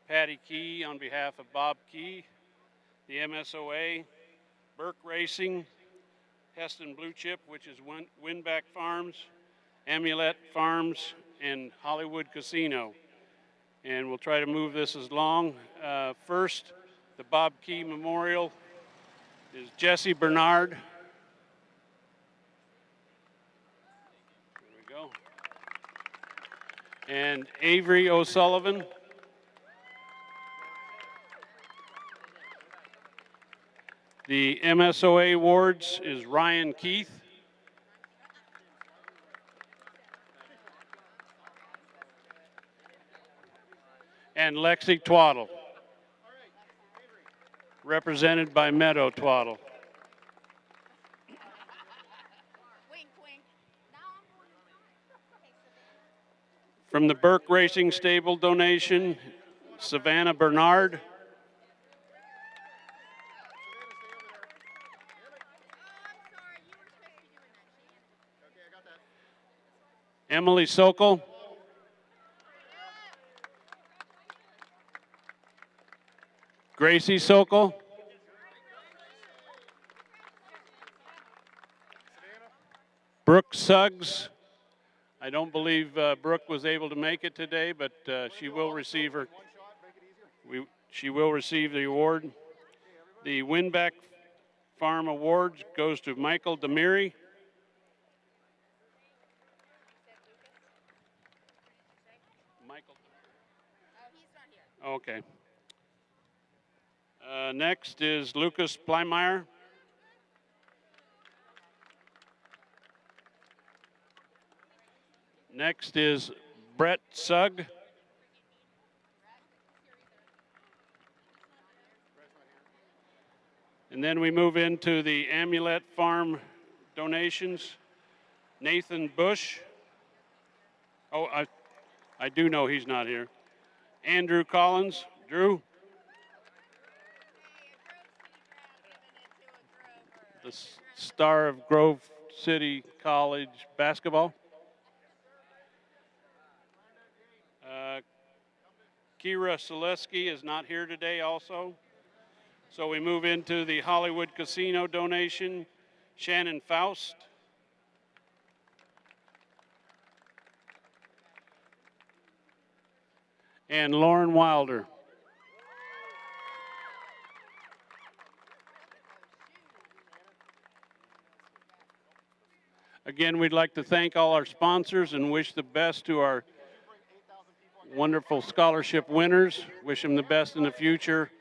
Patty Key on behalf of Bob Key, the MSOA, Burke Racing, Heston Blue Chip, which is Winback Farms, Amulet Farms, and Hollywood Casino. And we'll try to move this as long. First, the Bob Key Memorial is Jesse Bernard. There we go. And Avery O'Sullivan. The MSOA awards is Ryan Keith. And Lexi Twaddle, represented by Meadow Twaddle. From the Burke Racing Stable donation, Savannah Bernard. Emily Sokol. Gracie Sokol. Brooke Suggs. I don't believe Brooke was able to make it today, but she will receive her. She will receive the award. The Winback Farm Award goes to Michael Demiri. Okay. Next is Lucas Blymeyer. Next is Brett Sugg. And then we move into the Amulet Farm donations. Nathan Bush. Oh, I do know he's not here. Andrew Collins. Drew. The star of Grove City College basketball. Kira Selesky is not here today also. So we move into the Hollywood Casino donation. Shannon Faust. And Lauren Wilder. Again, we'd like to thank all our sponsors and wish the best to our wonderful scholarship winners. Wish them the best in the future,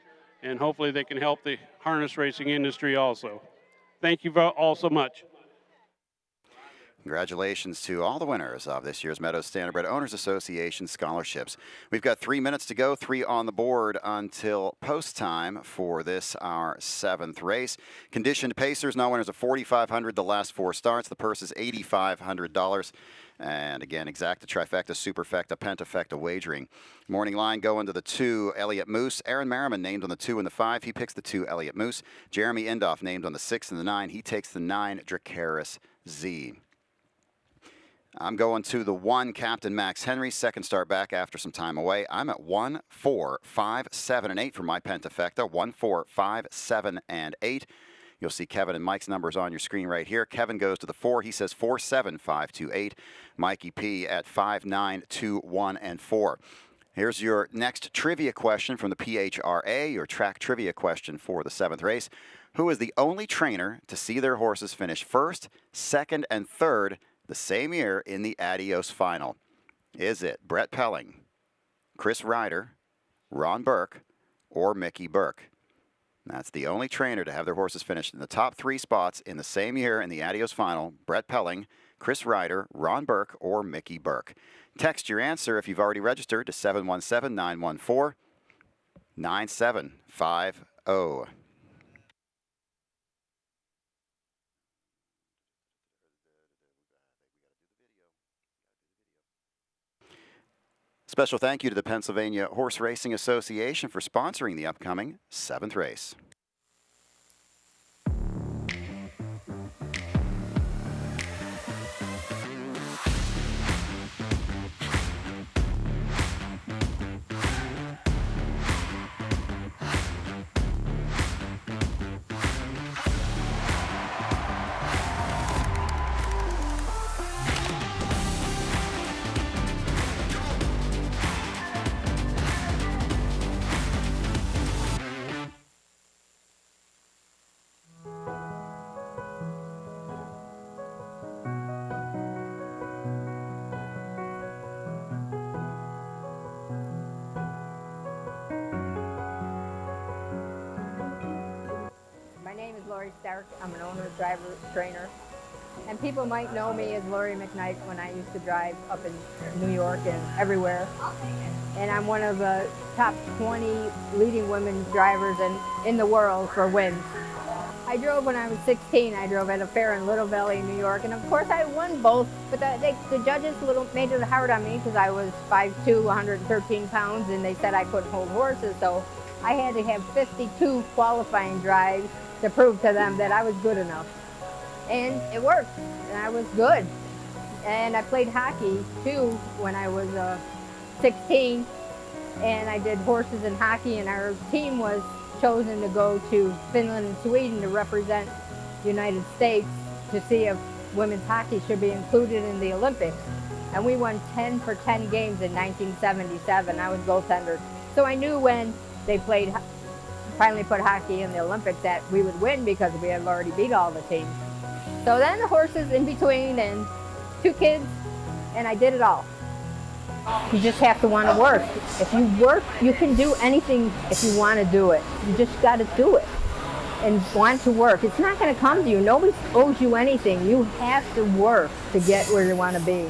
and hopefully they can help the harness racing industry also. Thank you all so much. Congratulations to all the winners of this year's Meadows Standardbred Owners Association scholarships. We've got 3 minutes to go, 3 on the board until post time for this, our 7th race. Conditioned Pacers, now winners of $4,500 the last 4 starts. The purse is $8,500. And again, exacta, trifecta, superfecta, pentafecta wagering. Morning line going to the 2, Elliott Moose. Aaron Merriman named on the 2 and the 5. He picks the 2, Elliott Moose. Jeremy Indoff named on the 6 and the 9. He takes the 9, Dracaris Z. I'm going to the 1, Captain Max Henry. Second start back after some time away. I'm at 1, 4, 5, 7, and 8 for my pentafecta. 1, 4, 5, 7, and 8. You'll see Kevin and Mike's numbers on your screen right here. Kevin goes to the 4. He says 4, 7, 5, 2, 8. Mikey P at 5, 9, 2, 1, and 4. Here's your next trivia question from the PHRA, your track trivia question for the 7th race. Who is the only trainer to see their horses finish first, second, and third the same year in the Adios final? Is it Brett Pelling, Chris Ryder, Ron Burke, or Mickey Burke? That's the only trainer to have their horses finished in the top 3 spots in the same year in the Adios final: Brett Pelling, Chris Ryder, Ron Burke, or Mickey Burke. Text your answer if you've already registered to 717-914-9750. Special thank you to the Pennsylvania Horse Racing Association for sponsoring the upcoming 7th race. I'm an owner, driver, trainer. And people might know me as Lori McKnight when I used to drive up in New York and everywhere. And I'm one of the top 20 leading women drivers in the world for wins. I drove when I was 16. I drove at a fair in Little Valley, New York. And of course I won both, but the judges made it hard on me because I was 5'2", 113 pounds, and they said I couldn't hold horses. So I had to have 52 qualifying drives to prove to them that I was good enough. And it worked, and I was good. And I played hockey too when I was 16, and I did horses and hockey, and our team was chosen to go to Finland and Sweden to represent the United States to see if women's hockey should be included in the Olympics. And we won 10 for 10 games in 1977. I was goaltender. So I knew when they finally put hockey in the Olympics that we would win because we had already beat all the teams. So then the horses in between and 2 kids, and I did it all. You just have to want to work. If you work, you can do anything if you want to do it. You just got to do it and want to work. It's not going to come to you. Nobody owes you anything. You have to work to get where you want to be.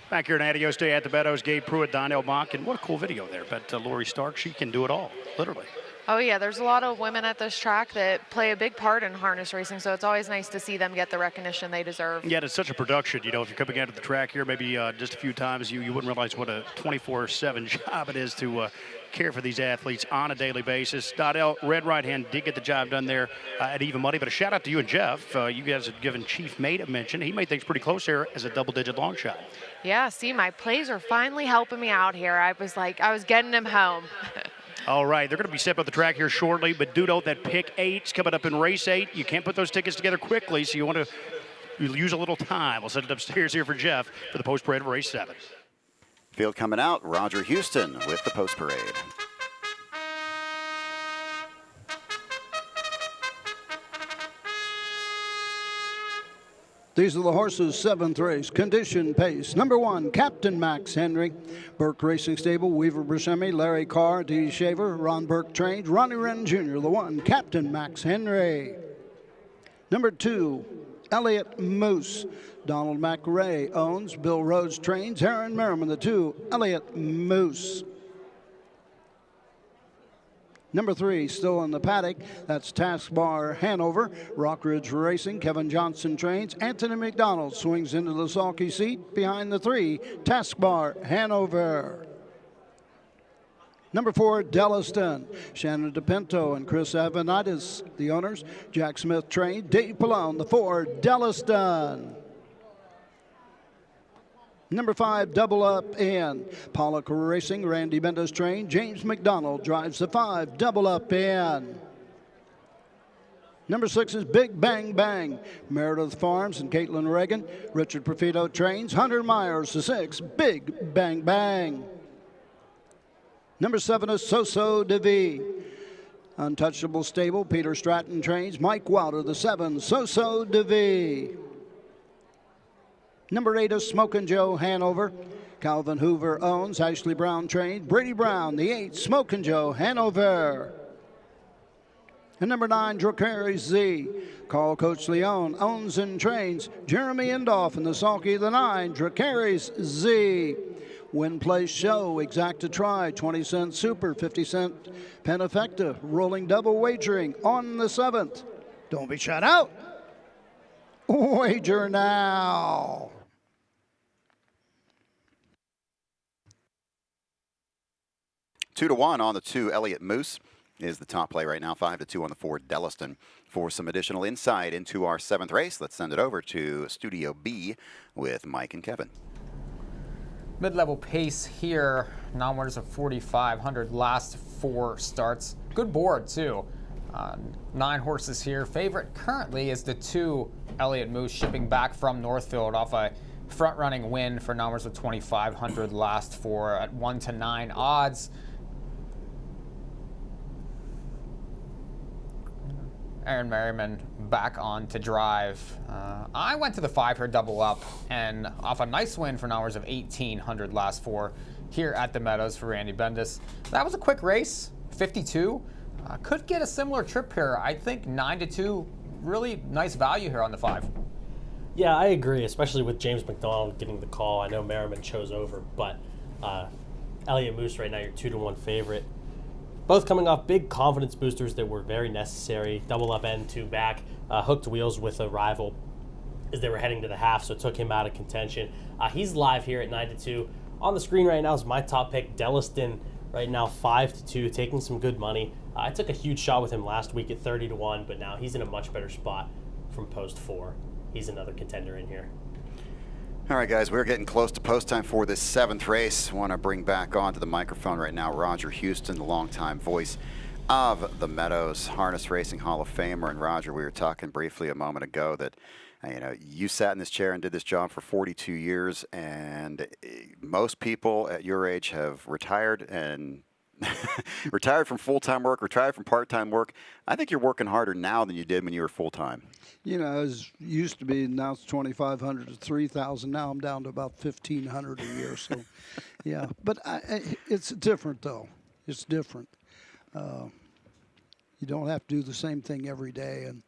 Back here in Adios Day at the Meadows, Gabe Pruitt, Donnell Mock, and what a cool video there. But Lori Stark, she can do it all, literally. Oh yeah, there's a lot of women at this track that play a big part in harness racing, so it's always nice to see them get the recognition they deserve. Yeah, it's such a production. You know, if you're coming out to the track here, maybe just a few times, you wouldn't realize what a 24/7 job it is to care for these athletes on a daily basis. Donnell, red right hand, did get the job done there at even money, but a shout out to you and Jeff. You guys have given Chief Mate a mention. He made things pretty close here as a double-digit long shot. Yeah, see, my plays are finally helping me out here. I was getting him home. All right, they're going to be stepping up the track here shortly, but do note that pick 8's coming up in race 8. You can't put those tickets together quickly, so you want to use a little time. We'll send it upstairs here for Jeff for the post parade of race 7. Field coming out, Roger Houston with the post parade. These are the horses' 7th race. Condition pace. Number 1, Captain Max Henry. Burke Racing Stable, Weaver Buscemi, Larry Carr, D. Shaver, Ron Burke trained. Ronnie Wren Jr., the 1, Captain Max Henry. Number 2, Elliott Moose. Donald McRae owns. Bill Rhodes trains. Aaron Merriman, the 2, Elliott Moose. Number 3, still in the paddock, that's Taskbar Hanover. Rockridge Racing, Kevin Johnson trains. Anthony McDonald swings into the sulky seat behind the 3, Taskbar Hanover. Number 4, Delliston. Shannon DePinto and Chris Avanitis, the owners. Jack Smith trained. Dave Pallone, the 4, Delliston. Number 5, Double Up In. Pollock Racing, Randy Mendes trained. James McDonald drives the 5, Double Up In. Number 6 is Big Bang Bang. Meredith Farms and Caitlin Reagan. Richard Profito trains. Hunter Myers, the 6, Big Bang Bang. Number 7 is So-So DeVee. Untouchable Stable, Peter Stratton trains. Mike Wilder, the 7, So-So DeVee. Number 8 is Smokin' Joe Hanover. Calvin Hoover owns. Ashley Brown trained. Brady Brown, the 8, Smokin' Joe, Hanover. And number 9, Dracari Z. Carl Coach Leon owns and trains. Jeremy Indoff in the sulky, the 9, Dracari's Z. Win, place, show, exacta try, 20 cent super, 50 cent Penafecta, rolling double wagering on the 7th. Don't be shut out. Wager now. Two to 1 on the 2, Elliott Moose is the top play right now. 5-2 on the 4, Delliston. For some additional insight into our 7th race, let's send it over to Studio B with Mike and Kevin. Mid-level pace here, non-winners of 4,500 last 4 starts. Good board too. 9 horses here. Favorite currently is the 2 Elliott Moose, shipping back from Northfield off a front-running win for non-winners of 2,500 last 4 at 1-9 odds. Aaron Merriman back on to drive. I went to the 5 here, double up, and off a nice win for hours of 1,800 last 4 here at the Meadows for Randy Bendis. That was a quick race, 52. Could get a similar trip here. I think 9-2, really nice value here on the 5. Yeah, I agree, especially with James McDonald getting the call. I know Merriman chose over, but Elliott Moose right now, your 2-1 favorite. Both coming off big confidence boosters that were very necessary. Double up and 2 back. Hooked wheels with a rival as they were heading to the half, so it took him out of contention. He's live here at 9-2. On the screen right now is my top pick, Delliston, right now 5-2, taking some good money. I took a huge shot with him last week at 30-1, but now he's in a much better spot from post 4. He's another contender in here. All right, guys, we're getting close to post time for this 7th race. I want to bring back onto the microphone right now Roger Houston, the longtime voice of the Meadows, Harness Racing Hall of Famer. And Roger, we were talking briefly a moment ago that you sat in this chair and did this job for 42 years, and most people at your age have retired and retired from full-time work, retired from part-time work. I think you're working harder now than you did when you were full-time. It used to be, now it's 2,500 to 3,000. Now I'm down to about 1,500 a year. So, yeah. But it's different, though. It's different. You don't have to do the same thing every day and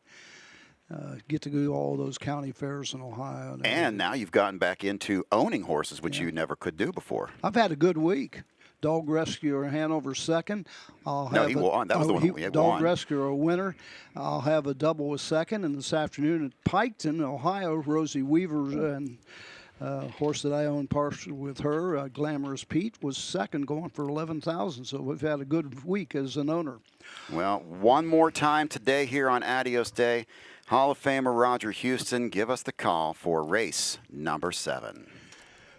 get to go to all those county fairs in Ohio. And now you've gotten back into owning horses, which you never could do before. I've had a good week. Dog Rescuer Hanover second. He won. That was the one he won. Dog Rescuer a winner. I'll have a double with second. And this afternoon at Piketon, Ohio, Rosie Weaver and horse that I own partially with her, Glamorous Pete, was second, going for 11,000. So we've had a good week as an owner. Well, one more time today here on Adios Day. Hall of Famer Roger Houston, give us the call for race number 7.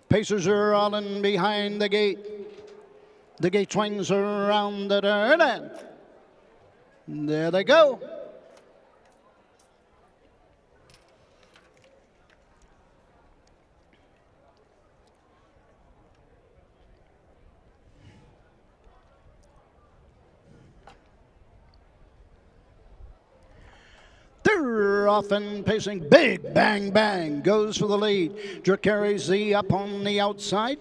Pacers are all in behind the gate. The gate swings around the turn, and there they go. They're off and pacing. Big Bang Bang goes for the lead. Dracari Z up on the outside.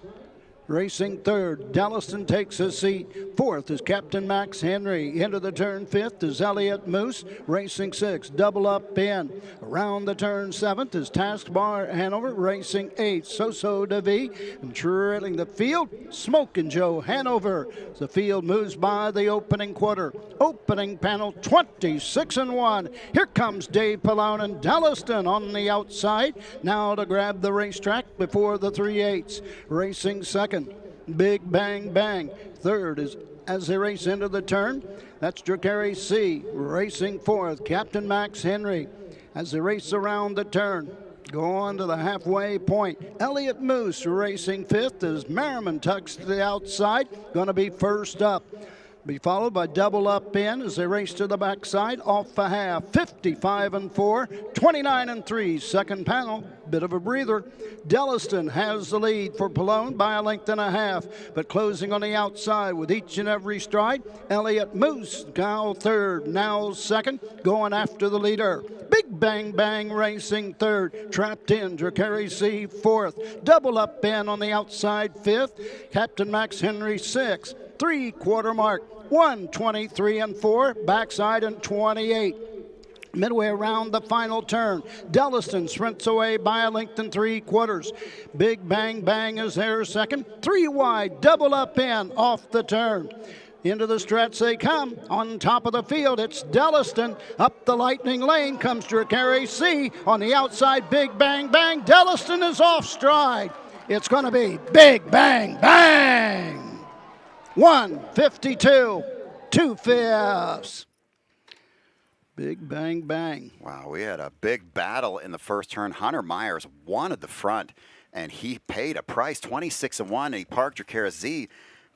Racing third, Delliston takes a seat. Fourth is Captain Max Henry. Into the turn, fifth is Elliott Moose. Racing sixth, double up in. Around the turn, seventh is Taskbar Hanover. Racing eighth, So DeVee. And trailing the field, Smokin' Joe Hanover. The field moves by the opening quarter. Opening panel, 26-1. Here comes Dave Pallone and Delliston on the outside. Now to grab the racetrack before the 3/8. Racing second, Big Bang Bang. Third is as they race into the turn. That's Dracari C. Racing fourth, Captain Max Henry. As they race around the turn, go on to the halfway point. Elliott Moose racing fifth as Merriman tucks to the outside. Going to be first up. Be followed by double up in as they race to the backside. Off a half, 55-4, 29-3. Second panel, bit of a breather. Delliston has the lead for Pallone by a length and a half, but closing on the outside with each and every stride. Elliott Moose, now third, now second, going after the leader. Big Bang Bang Racing third. Trapped in, Dracari C fourth. Double Up in on the outside fifth. Captain Max Henry sixth. 3/4 mark, 1:23 and 4. Backside and 28. Midway around the final turn, Delliston sprints away by a length and 3/4. Big Bang Bang is there second. 3 wide, Double Up in off the turn. Into the stretch they come. On top of the field, it's Delliston. Up the lightning lane comes Dracari C. On the outside, Big Bang Bang. Delliston is off stride. It's going to be Big Bang Bang. 1:52, 2/5. Big Bang Bang. Wow, we had a big battle in the first turn. Hunter Myers wanted the front, and he paid a price, 26-1, and he parked Dracari Z.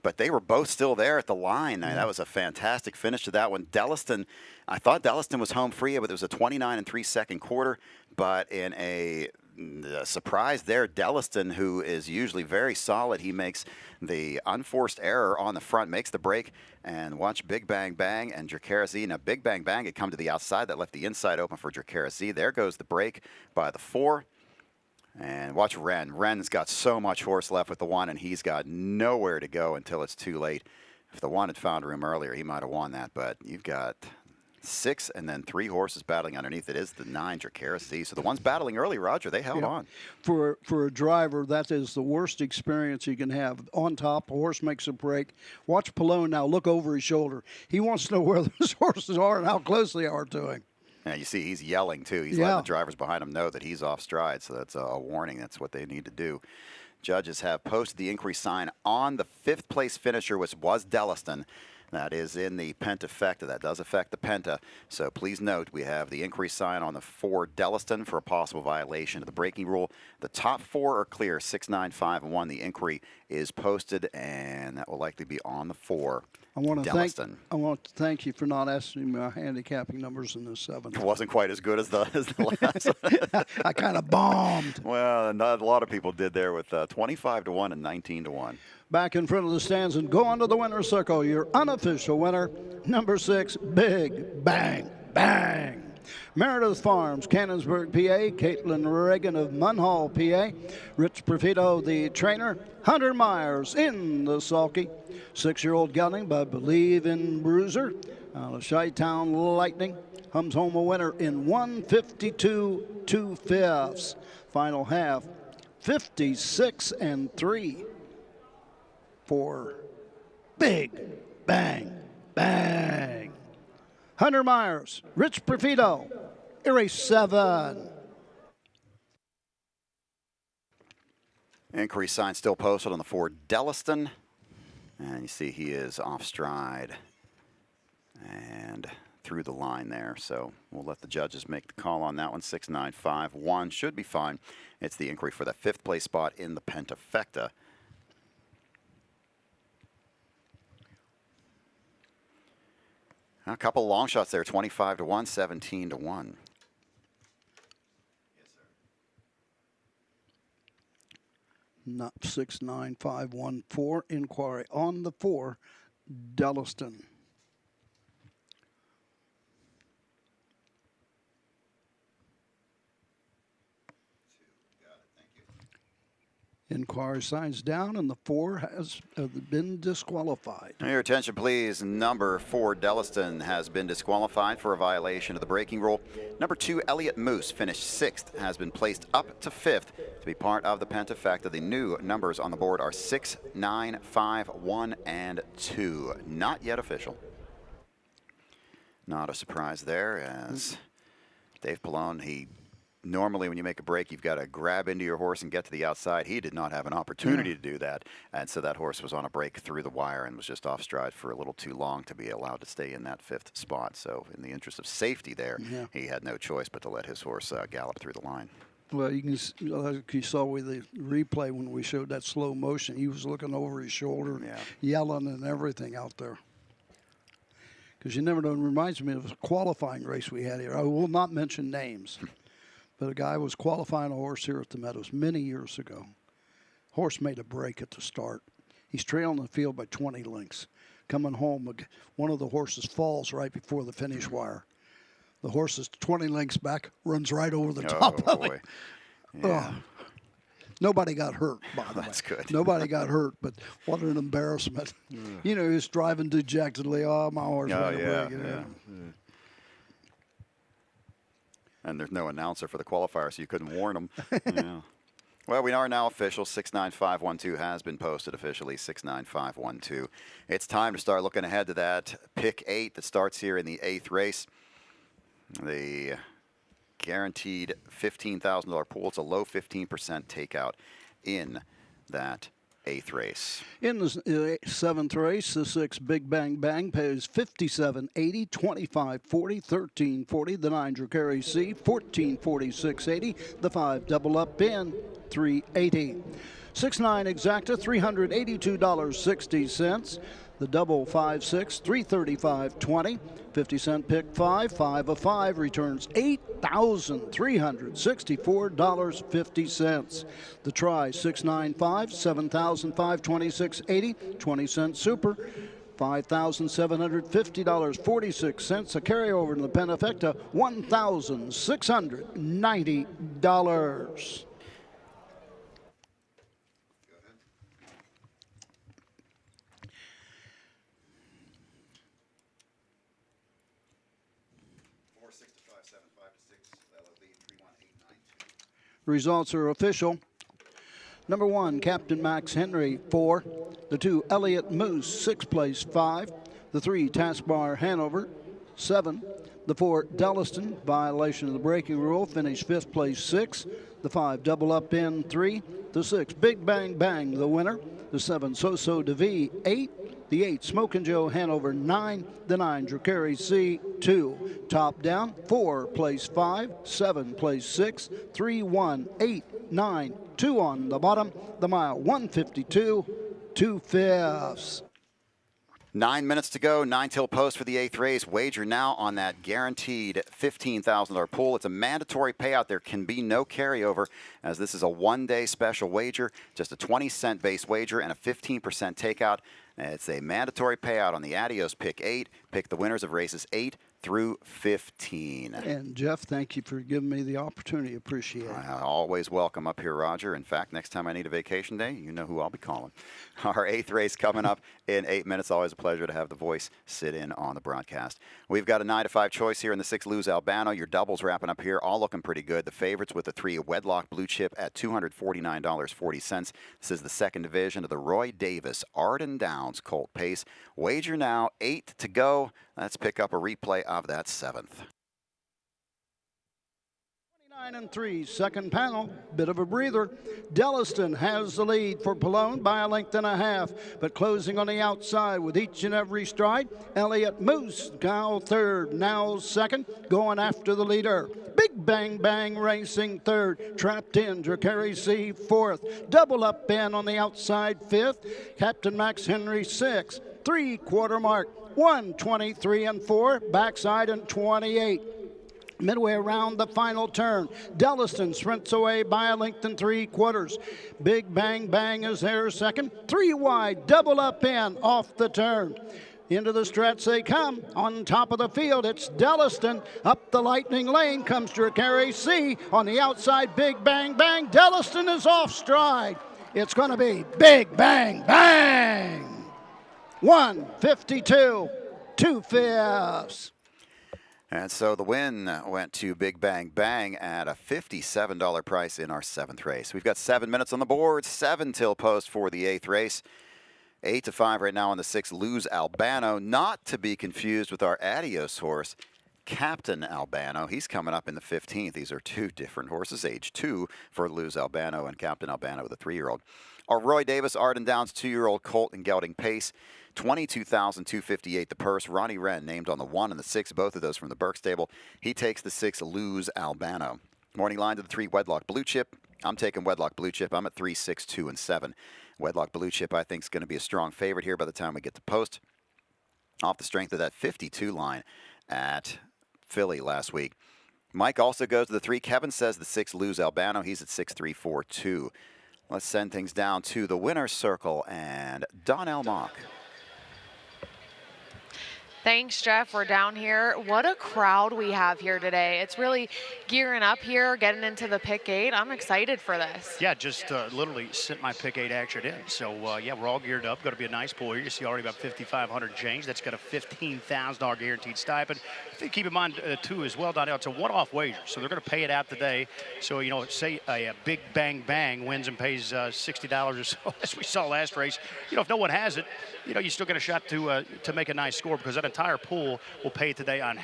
But they were both still there at the line. That was a fantastic finish to that one. Delliston, I thought Delliston was home free, but there was a 29 3/2 quarter. But in a surprise there, Delliston, who is usually very solid, he makes the unforced error on the front, makes the break, and watch Big Bang Bang and Dracari Z. Now, Big Bang Bang had come to the outside. That left the inside open for Dracari Z. There goes the break by the 4. And watch Ren. Ren's got so much horse left with the 1, and he's got nowhere to go until it's too late. If the 1 had found room earlier, he might have won that. But you've got 6 and then 3 horses battling underneath. It is the 9, Dracari Z. So the ones battling early, Roger, they held on. For a driver, that is the worst experience you can have. On top, a horse makes a break. Watch Pallone now look over his shoulder. He wants to know where those horses are and how close they are to him. Yeah, you see he's yelling, too. He's letting the drivers behind him know that he's off stride, so that's a warning. That's what they need to do. Judges have posted the inquiry sign on the 5th place finisher, which was Delliston. That is in the Pentafecta. That does affect the Penta. So please note we have the inquiry sign on the 4 Delliston for a possible violation of the braking rule. The top 4 are clear, 6, 9, 5, and 1. The inquiry is posted, and that will likely be on the 4. I want Delliston. to thank you for not asking me my handicapping numbers in the 7th. It wasn't quite as good as the last. I kind of bombed. Well, not a lot of people did there with 25-1 and 19-1. Back in front of the stands and go on to the winner's circle. Your unofficial winner, number 6, Big Bang Bang. Meadows Farms, Cannonsburg, PA. Caitlin Reagan of Munhall, PA. Rich Profito, the trainer. Hunter Myers in the sulky. 6-year-old gelding by Believe in Bruiser. Out of Chi-Town Lightning. Comes home a winner in 1:52 2/5. Final half, 56 and 3 for Big Bang Bang. Hunter Myers, Rich Profito, Erie 7. Inquiry sign still posted on the 4 Delliston. And you see he is off stride and through the line there. So we'll let the judges make the call on that one. 6, 9, 5, 1 should be fine. It's the inquiry for the 5th place spot in the Pentafecta. A couple long shots there, 25-1, 17-1. 6, 9, 5, 1, 4. Inquiry on the 4, Delliston. Inquiry signs down, and the 4 has been disqualified. Your attention, please. Number 4, Delliston, has been disqualified for a violation of the braking rule. Number 2, Elliott Moose, finished 6th, has been placed up to 5th to be part of the Pentafecta. The new numbers on the board are 6, 9, 5, 1, and 2. Not yet official. Not a surprise there, as Dave Pallone, normally when you make a break, you've got to grab into your horse and get to the outside. He did not have an opportunity to do that, and so that horse was on a break through the wire and was just off stride for a little too long to be allowed to stay in that 5th spot. So in the interest of safety there, he had no choice but to let his horse gallop through the line. Well, you can, like you saw with the replay when we showed that slow motion, he was looking over his shoulder, yelling and everything out there. Because you never know, it reminds me of a qualifying race we had here. I will not mention names. But a guy was qualifying a horse here at the Meadows many years ago. Horse made a break at the start. He's trailing the field by 20 lengths. Coming home, one of the horses falls right before the finish wire. The horse is 20 lengths back, runs right over the top of boy. it. Yeah. Nobody got hurt, by the way. That's good. Nobody got hurt, but what an embarrassment. You know, he was driving dejectedly. Oh, my horse ran away. You know. And there's no announcer for the qualifier, so you couldn't warn them. Yeah. Well, we are now official. 69512 has been posted officially, 69512. It's time to start looking ahead to that pick 8 that starts here in the 8th race. The guaranteed $15,000 pool. It's a low 15% takeout in that 8th race. In the 7th race, the 6 Big Bang Bang pays $57.80, $25.40, $13.40. The 9 Dracari C, $14.46.80. The 5 Double Up Pin, $3.80. 6-9 Exacta, $382.60. The double 5-6, $335.20. 50-cent pick 5, 5 of 5 returns $8,364.50. The try 695, $7,526.80. 20-cent super, $5,750.46. A carryover in the Penafecta, $1,690. Results are official. Number 1, Captain Max Henry, 4. The 2, Elliott Moose, 6th place, 5. The 3, Taskbar Hanover, 7. The 4, Delliston, violation of the braking rule, finished 5th place, 6. The 5, Double Up in, 3. The 6, Big Bang Bang, the winner. The 7, So-So DeVee, 8. The 8, Smokin' Joe Hanover, 9. The 9, Dracari C, 2. Top down, 4, place 5. 7, place 6. 3, 1, 8, 9, 2 on the bottom. The mile, 152, 2/5. 9 minutes to go, 9 till post for the 8th race. Wager now on that guaranteed $15,000 pool. It's a mandatory payout. There can be no carryover, as this is a one-day special wager, just a 20-cent base wager and a 15% takeout. It's a mandatory payout on the Adios pick 8. Pick the winners of races 8 through 15. And Jeff, thank you for giving me the opportunity. Appreciate it. Always welcome up here, Roger. In fact, next time I need a vacation day, you know who I'll be calling. Our 8th race coming up in 8 minutes. Always a pleasure to have the voice sit in on the broadcast. We've got a 9 to 5 choice here in the 6 Luz Albano. Your doubles wrapping up here, all looking pretty good. The favorites with the 3 Wedlock Blue Chip at $249.40. This is the second division of the Roy Davis Arden Downs Colt Pace. Wager now, 8 to go. Let's pick up a replay of that 7th. 9-3, second panel, bit of a breather. Delliston has the lead for Pallone by a length and a half, but closing on the outside with each and every stride. Elliott Moose, now third, now second, going after the leader. Big Bang Bang racing third, trapped in, Dracari C fourth. Double Up in on the outside fifth. Captain Max Henry sixth. 3/4 mark, 1:23 and 4, backside and 28. Midway around the final turn, Delliston sprints away by a length and 3/4. Big Bang Bang is there second. 3 wide, Double Up in off the turn. Into the stretch they come. On top of the field, it's Delliston. Up the lightning lane comes Dracari C. On the outside, Big Bang Bang. Delliston is off stride. It's going to be Big Bang Bang. 152, 2/5. And so the win went to Big Bang Bang at a $57 price in our 7th race. We've got 7 minutes on the board, 7 till post for the 8th race. 8 to 5 right now on the 6 Luz Albano, not to be confused with our Adios horse, Captain Albano. He's coming up in the 15th. These are 2 different horses, age 2 for Luz Albano and Captain Albano with a 3-year-old. Our Roy Davis Arden Downs 2-year-old colt and gelding pace. $22,258 the purse. Ronnie Wren named on the 1 and the 6, both of those from the Burke stable. He takes the 6 Luz Albano. Morning line to the 3 Wedlock Blue Chip. I'm taking Wedlock Blue Chip. I'm at 3, 6, 2, and 7. Wedlock Blue Chip, I think, is going to be a strong favorite here by the time we get to post. Off the strength of that 52 line at Philly last week. Mike also goes to the 3. Kevin says the 6 Luz Albano. He's at 6, 3, 4, 2. Let's send things down to the winner's circle and Donnell Mock. Thanks, Jeff. We're down here. What a crowd we have here today. It's really gearing up here, getting into the pick 8. I'm excited for this. Yeah, just literally sent my pick 8 action in. So, yeah, we're all geared up. Going to be a nice pool here. You see already about 5,500 change. That's got a $15,000 guaranteed stipend. Keep in mind, too, as well, Donnell, it's a one-off wager. So they're going to pay it out today. So, you know, say a big bang bang wins and pays $60 or so, as we saw last race. You know, if no one has it, you know, you still get a shot to make a nice score, because that entire pool will pay today on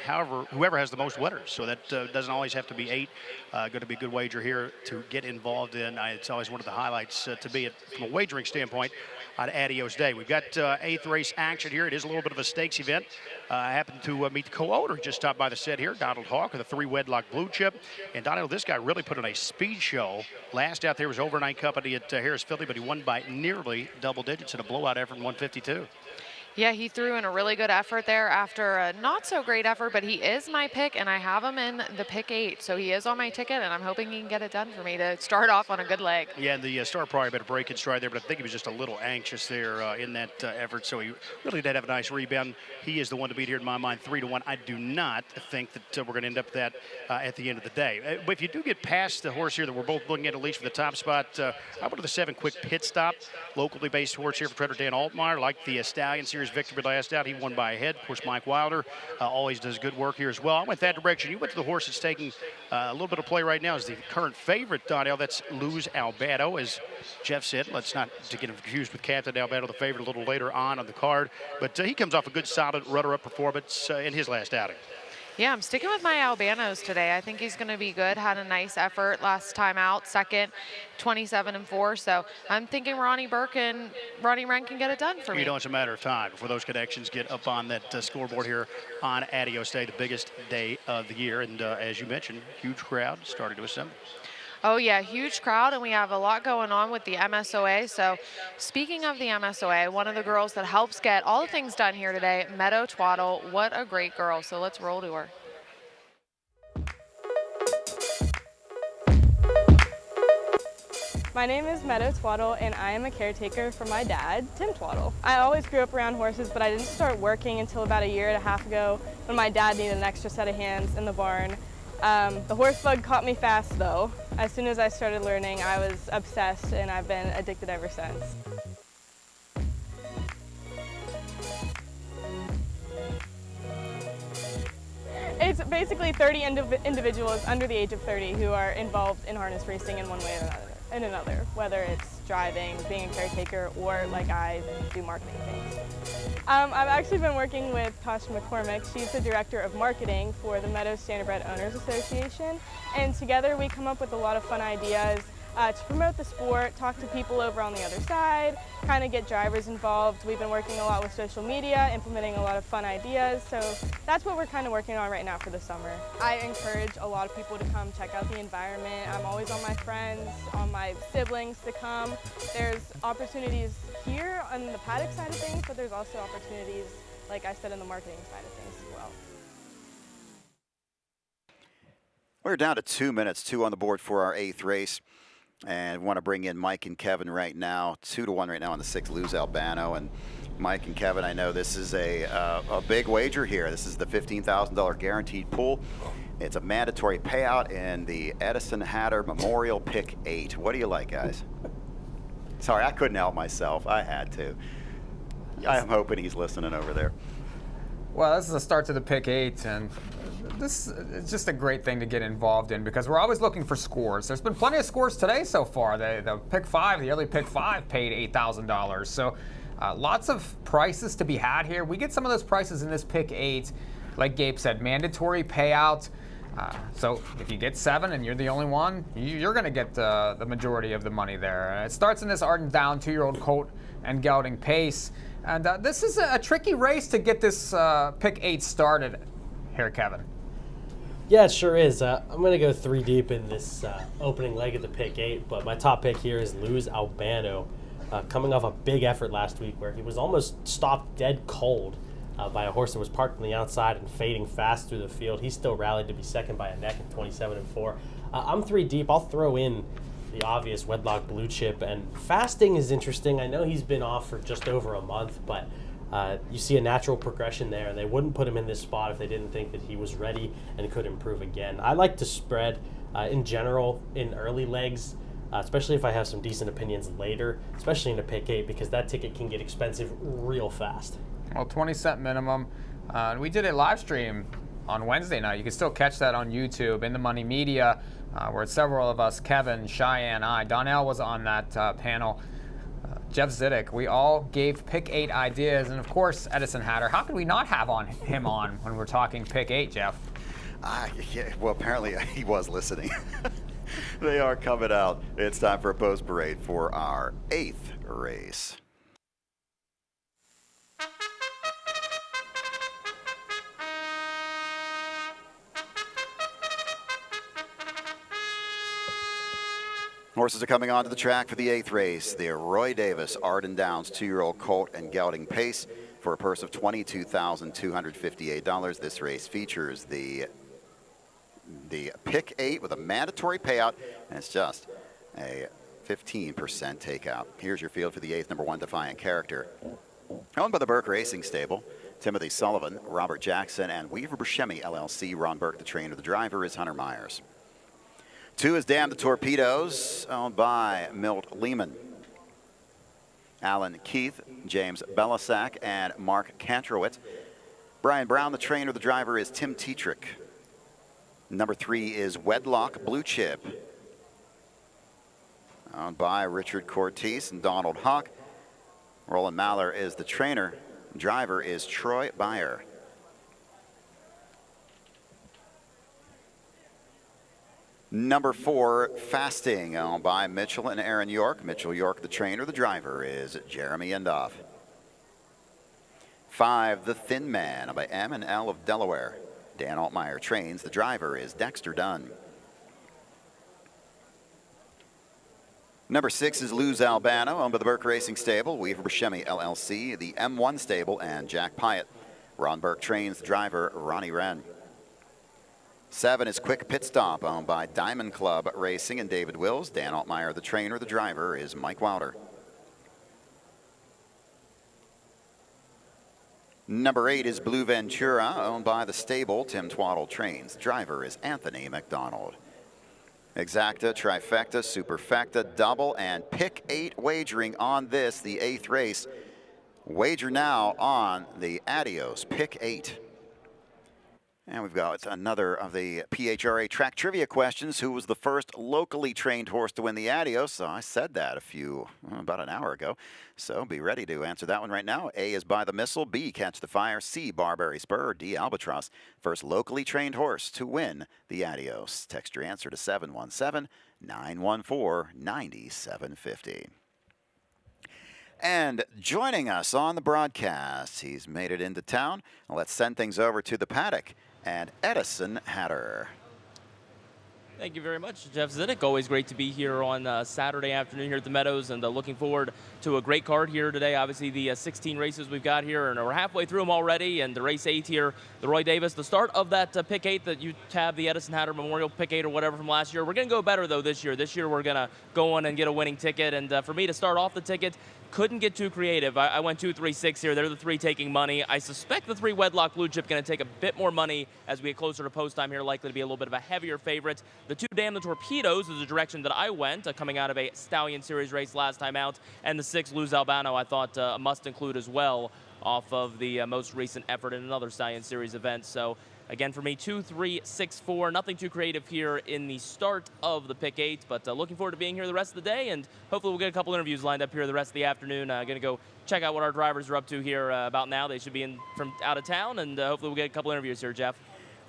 whoever has the most winners. So that doesn't always have to be 8. Going to be a good wager here to get involved in. It's always one of the highlights to be from a wagering standpoint on Adios Day. We've got 8th race action here. It is a little bit of a stakes event. I happened to meet the co-owner just stopped by the set here, Donald Hawk, with a 3 wedlock blue chip. And Donald, this guy really put on a speed show. Last out there was Overnight Company at Harris Philly, but he won by nearly double digits in a blowout effort in 152. Yeah, he threw in a really good effort there after a not so great effort, but he is my pick, and I have him in the pick 8. So he is on my ticket, and I'm hoping he can get it done for me to start off on a good leg. Yeah, and the start probably better break in stride there, but I think he was just a little anxious there in that effort. So he really did have a nice rebound. He is the one to beat here in my mind, 3-1. I do not think that we're going to end up that at the end of the day. But if you do get past the horse here that we're both looking at least for the top spot, I went to the 7 quick pit stop, locally based horse here for trainer Dan Altmaier, like the Stallion Series victory last out. He won by a head. Of course, Mike Wilder always does good work here as well. I went that direction. You went to the horse that's taking a little bit of play right now as the current favorite, Donnell. That's Luz Albano. As Jeff said, let's not to get him confused with Captain Albano, the favorite, a little later on the card. But he comes off a good, solid runner-up performance in his last outing. Yeah, I'm sticking with my Albanos today. I think he's going to be good. Had a nice effort last time out, second, 27-4. So I'm thinking Ronnie Burke and Ronnie Wren can get it done for me. You know, it's a matter of time before those connections get up on that scoreboard here on Adios Day, the biggest day of the year. And as you mentioned, huge crowd started to assemble. Oh, yeah, huge crowd, and we have a lot going on with the MSOA. So speaking of the MSOA, one of the girls that helps get all the things done here today, Meadow Twaddle, what a great girl. So let's roll to her. My name is Meadow Twaddle, and I am a caretaker for my dad, Tim Twaddle. I always grew up around horses, but I didn't start working until about 1.5 years ago when my dad needed an extra set of hands in the barn. The horse bug caught me fast, though. As soon as I started learning, I was obsessed, and I've been addicted ever since. It's basically 30 individuals under the age of 30 who are involved in harness racing in one way or another, whether it's driving, being a caretaker, or like I do marketing things. I've actually been working with Tasha McCormick. She's the director of marketing for the Meadows Standardbred Owners Association, and together we come up with a lot of fun ideas to promote the sport, talk to people over on the other side, kind of get drivers involved. We've been working a lot with social media, implementing a lot of fun ideas, so that's what we're kind of working on right now for the summer. I encourage a lot of people to come check out the environment. I'm always on my friends, on my siblings to come. There's opportunities here on the paddock side of things, but there's also opportunities, like I said, in the marketing side of things as well. We're down to 2 minutes, 2 on the board for our 8th race. And want to bring in Mike and Kevin right now, 2-1 right now on the 6th, Luz Albano. And Mike and Kevin, I know this is a big wager here. This is the $15,000 guaranteed pool. It's a mandatory payout in the Edison Hatter Memorial Pick 8. What do you like, guys? Sorry, I couldn't help myself. I had to. I'm hoping he's listening over there. Well, this is the start to the pick 8, and this is just a great thing to get involved in because we're always looking for scores. There's been plenty of scores today so far. The pick 5, the early pick 5 paid $8,000. So lots of prices to be had here. We get some of those prices in this pick 8. Like Gabe said, mandatory payout. So if you get 7 and you're the only one, you're going to get the majority of the money there. It starts in this Ardent Down 2-year-old colt and gelding pace. And this is a tricky race to get this pick 8 started here, Kevin. Yeah, it sure is. I'm going to go 3 deep in this opening leg of the pick 8, but my top pick here is Luz Albano, coming off a big effort last week where he was almost stopped dead cold by a horse that was parked on the outside and fading fast through the field. He still rallied to be second by a neck at 27-4. I'm 3 deep. I'll throw in the obvious wedlock blue chip, and fasting is interesting. I know he's been off for just over a month, but You see a natural progression there, and they wouldn't put him in this spot if they didn't think that he was ready and could improve again. I like to spread in general in early legs, especially if I have some decent opinions later, especially in the pick 8, because that ticket can get expensive real fast. Well, 20-cent minimum. We did a live stream on Wednesday night. You can still catch that on YouTube in the Money Media, where several of us, Kevin, Cheyenne, I, Donnell was on that panel. Jeff Zidek, we all gave pick 8 ideas, and of course, Edison Hatter. How could we not have him on when we're talking pick 8, Jeff? Yeah, well, apparently he was listening. They are coming out. It's time for a post parade for our 8th race. Horses are coming onto the track for the 8th race. The Roy Davis Arden Downs 2-year-old colt and gelding pace for a purse of $22,258. This race features the pick 8 with a mandatory payout, and it's just a 15% takeout. Here's your field for the 8th, number 1, Defiant Character. Owned by the Burke Racing Stable, Timothy Sullivan, Robert Jackson, and Weaver Buscemi LLC. Ron Burke, the trainer. The driver is Hunter Myers. 2 is Damn the Torpedoes, owned by Milt Lehman, Alan Keith, James Bellasack, and Mark Kantrowitz. Brian Brown, the trainer. The driver is Tim Tetrick. Number 3 is Wedlock Blue Chip, owned by Richard Cortese and Donald Hawk. Roland Maller is the trainer. The driver is Troy Byer. Number 4, Fasting, owned by Mitchell and Aaron York. Mitchell York, the trainer. The driver is Jeremy Endoff. 5, The Thin Man, owned by M and L of Delaware. Dan Altmeyer trains. The driver is Dexter Dunn. Number 6 is Luz Albano, owned by the Burke Racing Stable, Weaver Buscemi LLC, the M1 Stable, and Jack Pyatt. Ron Burke trains. The driver, Ronnie Wren. 7 is Quick Pit Stop, owned by Diamond Club Racing and David Wills. Dan Altmeyer, the trainer. The driver is Mike Wilder. Number 8 is Blue Ventura, owned by the stable, Tim Twaddle trains. The driver is Anthony McDonald. Exacta, trifecta, superfecta, double, and pick 8 wagering on this, the 8th race. Wager now on the Adios pick 8. And we've got another of the PHRA track trivia questions. Who was the first locally trained horse to win the Adios? So I said that about an hour ago. So be ready to answer that one right now. A is By the Missile. B, Catch the Fire. C, Barberry Spur. D, Albatross. First locally trained horse to win the Adios. Text your answer to 717-914-9750. And joining us on the broadcast, he's made it into town. Let's send things over to the paddock and Edison Hatter. Thank you very much, Jeff Zidek. Always great to be here on Saturday afternoon here at the Meadows, and looking forward to a great card here today. Obviously, the 16 races we've got here, and we're halfway through them already, and the race 8 here, the Roy Davis, the start of that pick 8 that you have, the Edison Hatter Memorial pick 8 or whatever from last year. We're going to go better, though, this year. This year, we're going to go on and get a winning ticket, and for me to start off the ticket, couldn't get too creative. I went 2, 3, 6 here. They're the 3 taking money. I suspect the 3 Wedlock Blue Chip going to take a bit more money as we get closer to post time here, likely to be a little bit of a heavier favorite. The 2 Damn the Torpedoes is the direction that I went, coming out of a Stallion Series race last time out. And the 6 Luz Albano I thought a must include as well, off of the most recent effort in another Stallion Series event. So again, for me, 2, 3, 6, 4. Nothing too creative here in the start of the pick 8, but looking forward to being here the rest of the day, and hopefully we'll get a couple interviews lined up here the rest of the afternoon. Going to go check out what our drivers are up to here about now. They should be in from out of town, and hopefully we'll get a couple interviews here, Jeff.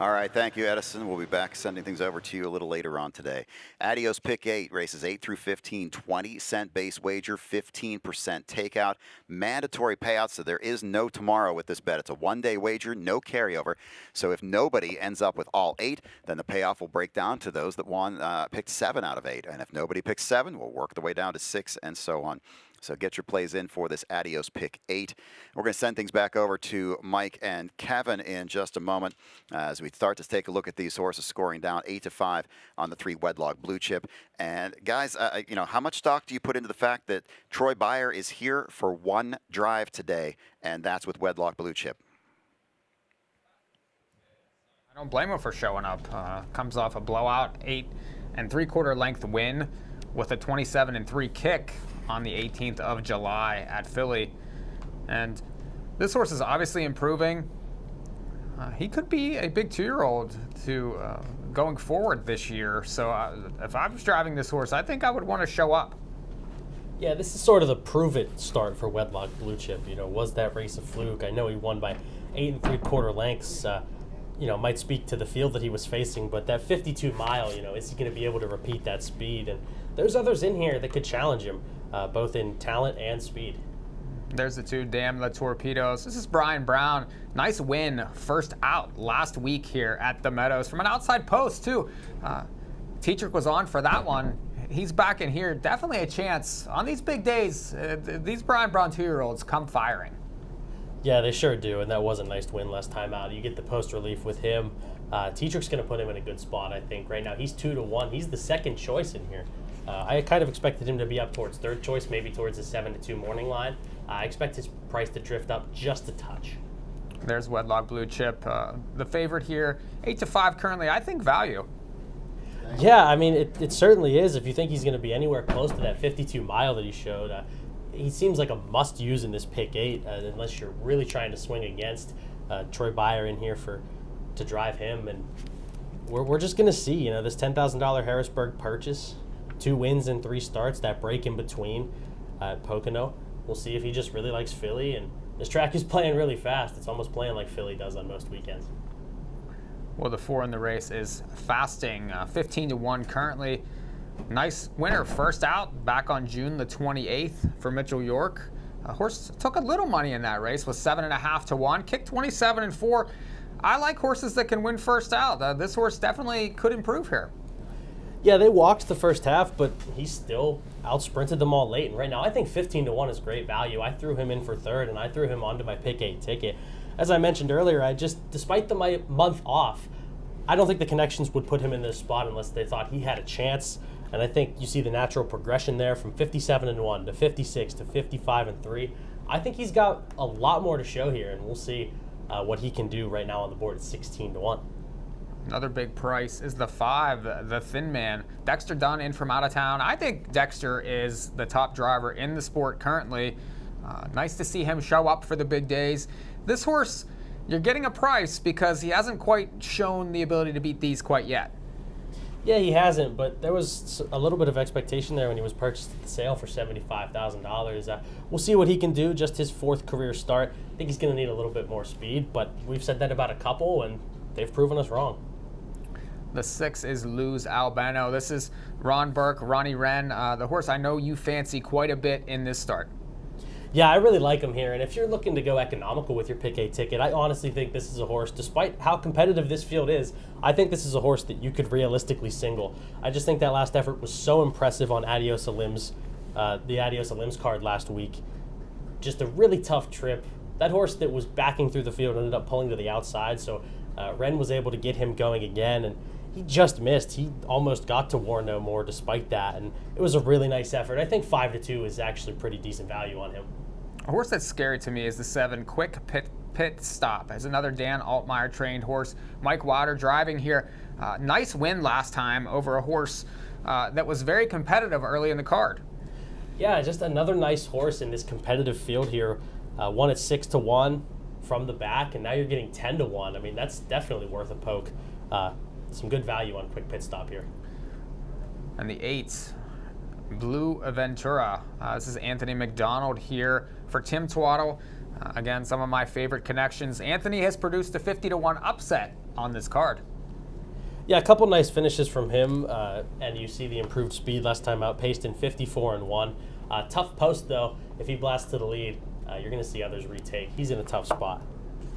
All right, thank you, Edison. We'll be back sending things over to you a little later on today. Adios pick 8, races 8 through 15, 20-cent base wager, 15% takeout, mandatory payout, so there is no tomorrow with this bet. It's a one-day wager, no carryover. So if nobody ends up with all 8, then the payoff will break down to those that picked 7 out of 8. And if nobody picks 7, we'll work the way down to 6 and so on. So get your plays in for this Adios pick 8. We're going to send things back over to Mike and Kevin in just a moment as we start to take a look at these horses scoring down 8-5 on the 3 Wedlock Blue Chip. And guys, you know, how much stock do you put into the fact that Troy Beyer is here for 1 drive today, and that's with Wedlock Blue Chip? I don't blame him for showing up. Comes off a blowout 8 3/4 length win with a 27-3 kick on the 18th of July at Philly. And this horse is obviously improving. He could be a big 2-year-old to going forward this year. So if I was driving this horse, I think I would want to show up. Yeah, this is sort of the prove-it start for Wedlock Blue Chip. You know, was that race a fluke? I know he won by 8 3/4 lengths. You know, might speak to the field that he was facing, but that 52 mile, you know, is he going to be able to repeat that speed? And there's others in here that could challenge him, both in talent and speed. There's the 2 Damn the Torpedoes. This is Brian Brown. Nice win, first out last week here at the Meadows from an outside post, too. Tetrick was on for that one. He's back in here. Definitely a chance. On these big days, these Brian Brown 2-year-olds come firing. Yeah, they sure do, and that was a nice win last time out. You get the post relief with him. Tetrick's going to put him in a good spot, I think. Right now, he's 2-1. He's the second choice in here. I kind of expected him to be up towards third choice, maybe towards the 7-2 morning line. I expect his price to drift up just a touch. There's Wedlock Blue Chip, the favorite here. 8-5 currently. I think value. Yeah, I mean, it certainly is. If you think he's going to be anywhere close to that 52 mile that he showed, he seems like a must-use in this pick 8, unless you're really trying to swing against Troy Beyer in here to drive him. And we're just going to see, you know, this $10,000 Harrisburg purchase, 2 wins in 3 starts, that break in between at Pocono. We'll see if he just really likes Philly. And this track is playing really fast. It's almost playing like Philly does on most weekends. Well, the 4 in the race is Fasting, 15-1 currently. Nice winner, first out back on June the 28th for Mitchell York. Horse took a little money in that race, was 7.5-1, kicked 27-4. I like horses that can win first out. This horse definitely could improve here. Yeah, they walked the first half, but he still out-sprinted them all late. And right now, I think 15-1 is great value. I threw him in for third, and I threw him onto my pick 8 ticket. As I mentioned earlier, despite the month off, I don't think the connections would put him in this spot unless they thought he had a chance. And I think you see the natural progression there from 57-1 to 56 to 55-3. I think he's got a lot more to show here, and we'll see what he can do right now on the board at 16-1. Another big price is the 5, the Thin Man. Dexter Dunn in from out of town. I think Dexter is the top driver in the sport currently. Nice to see him show up for the big days. This horse, you're getting a price because he hasn't quite shown the ability to beat these quite yet. Yeah, he hasn't, but there was a little bit of expectation there when he was purchased at the sale for $75,000. We'll see what he can do, just his 4th career start. I think he's going to need a little bit more speed, but we've said that about a couple, and they've proven us wrong. The 6 is Luz Albano. This is Ron Burke, Ronnie Wren, the horse I know you fancy quite a bit in this start. Yeah, I really like him here, and if you're looking to go economical with your pick 8 ticket, I honestly think this is a horse, despite how competitive this field is, I think this is a horse that you could realistically single. I just think that last effort was so impressive on Adios Elims, the Adios Elims card last week. Just a really tough trip. That horse that was backing through the field ended up pulling to the outside, so Wren was able to get him going again, and he just missed. He almost got to War No More despite that, and it was a really nice effort. I think 5-2 is actually pretty decent value on him. A horse that's scary to me is the 7, Quick Pit Stop. As another Dan Altmaier trained horse. Mike Water driving here. Nice win last time over a horse that was very competitive early in the card. Yeah, just another nice horse in this competitive field here. Won at 6-1 from the back, and now you're getting 10-1. I mean, that's definitely worth a poke. Some good value on Quick Pit Stop here. And the 8, Blue Aventura. This is Anthony McDonald here for Tim Twaddle. Again, some of my favorite connections. Anthony has produced a 50-1 upset on this card. Yeah, a couple nice finishes from him, and you see the improved speed last time out, paced in 54-1. Tough post, though. If he blasts to the lead, you're going to see others retake. He's in a tough spot.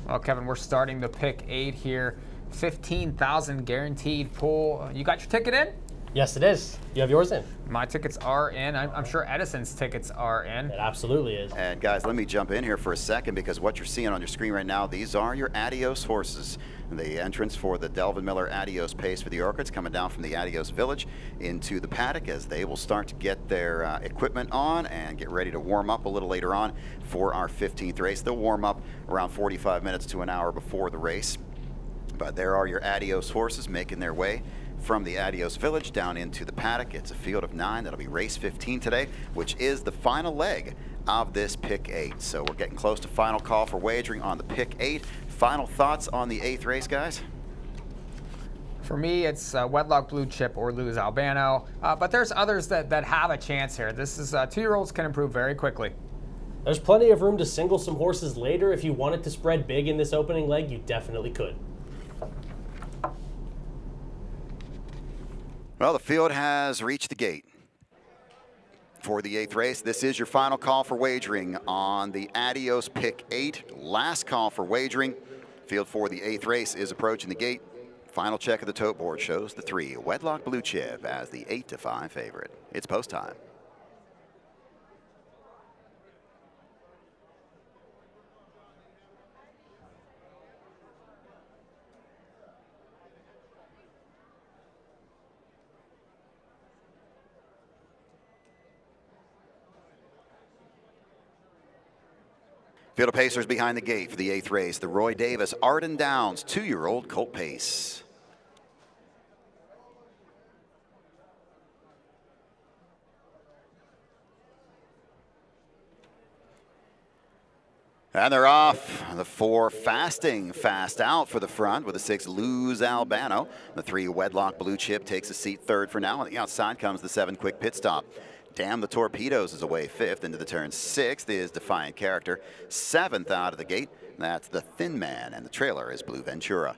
Well, Kevin, we're starting the pick 8 here. 15,000 guaranteed pull. You got your ticket in? Yes, it is. You have yours in. My tickets are in. I'm sure Edison's tickets are in. It absolutely is. And guys, let me jump in here for a second because what you're seeing on your screen right now, these are your Adios horses. The entrance for the Delvin Miller Adios pace for the Orchids coming down from the Adios Village into the paddock as they will start to get their equipment on and get ready to warm up a little later on for our 15th race. They'll warm up around 45 minutes to an hour before the race. But there are your Adios horses making their way from the Adios Village down into the paddock. It's a field of 9. That'll be race 15 today, which is the final leg of this pick 8. So we're getting close to final call for wagering on the pick 8. Final thoughts on the 8th race, guys? For me, it's Wedlock Blue Chip or Lose Albano, but there's others that have a chance here. This is 2-year-olds can improve very quickly. There's plenty of room to single some horses later. If you wanted to spread big in this opening leg, you definitely could. Well, the field has reached the gate for the 8th race. This is your final call for wagering on the Adios pick 8. Last call for wagering. Field for the 8th race is approaching the gate. Final check of the tote board shows the 3 Wedlock Blue Chip as the 8-5 favorite. It's post time. Field of Pacers behind the gate for the 8th race. The Roy Davis Arden Downs 2-year-old colt pace. And they're off. The 4 Fasting fast out for the front with the 6 Lose Albano. The 3 Wedlock Blue Chip takes a seat 3rd for now. On the outside comes the 7 Quick Pit Stop. Damn the Torpedoes is away 5th into the turn. 6th is Defiant Character. 7th out of the gate, that's the Thin Man, and the trailer is Blue Ventura.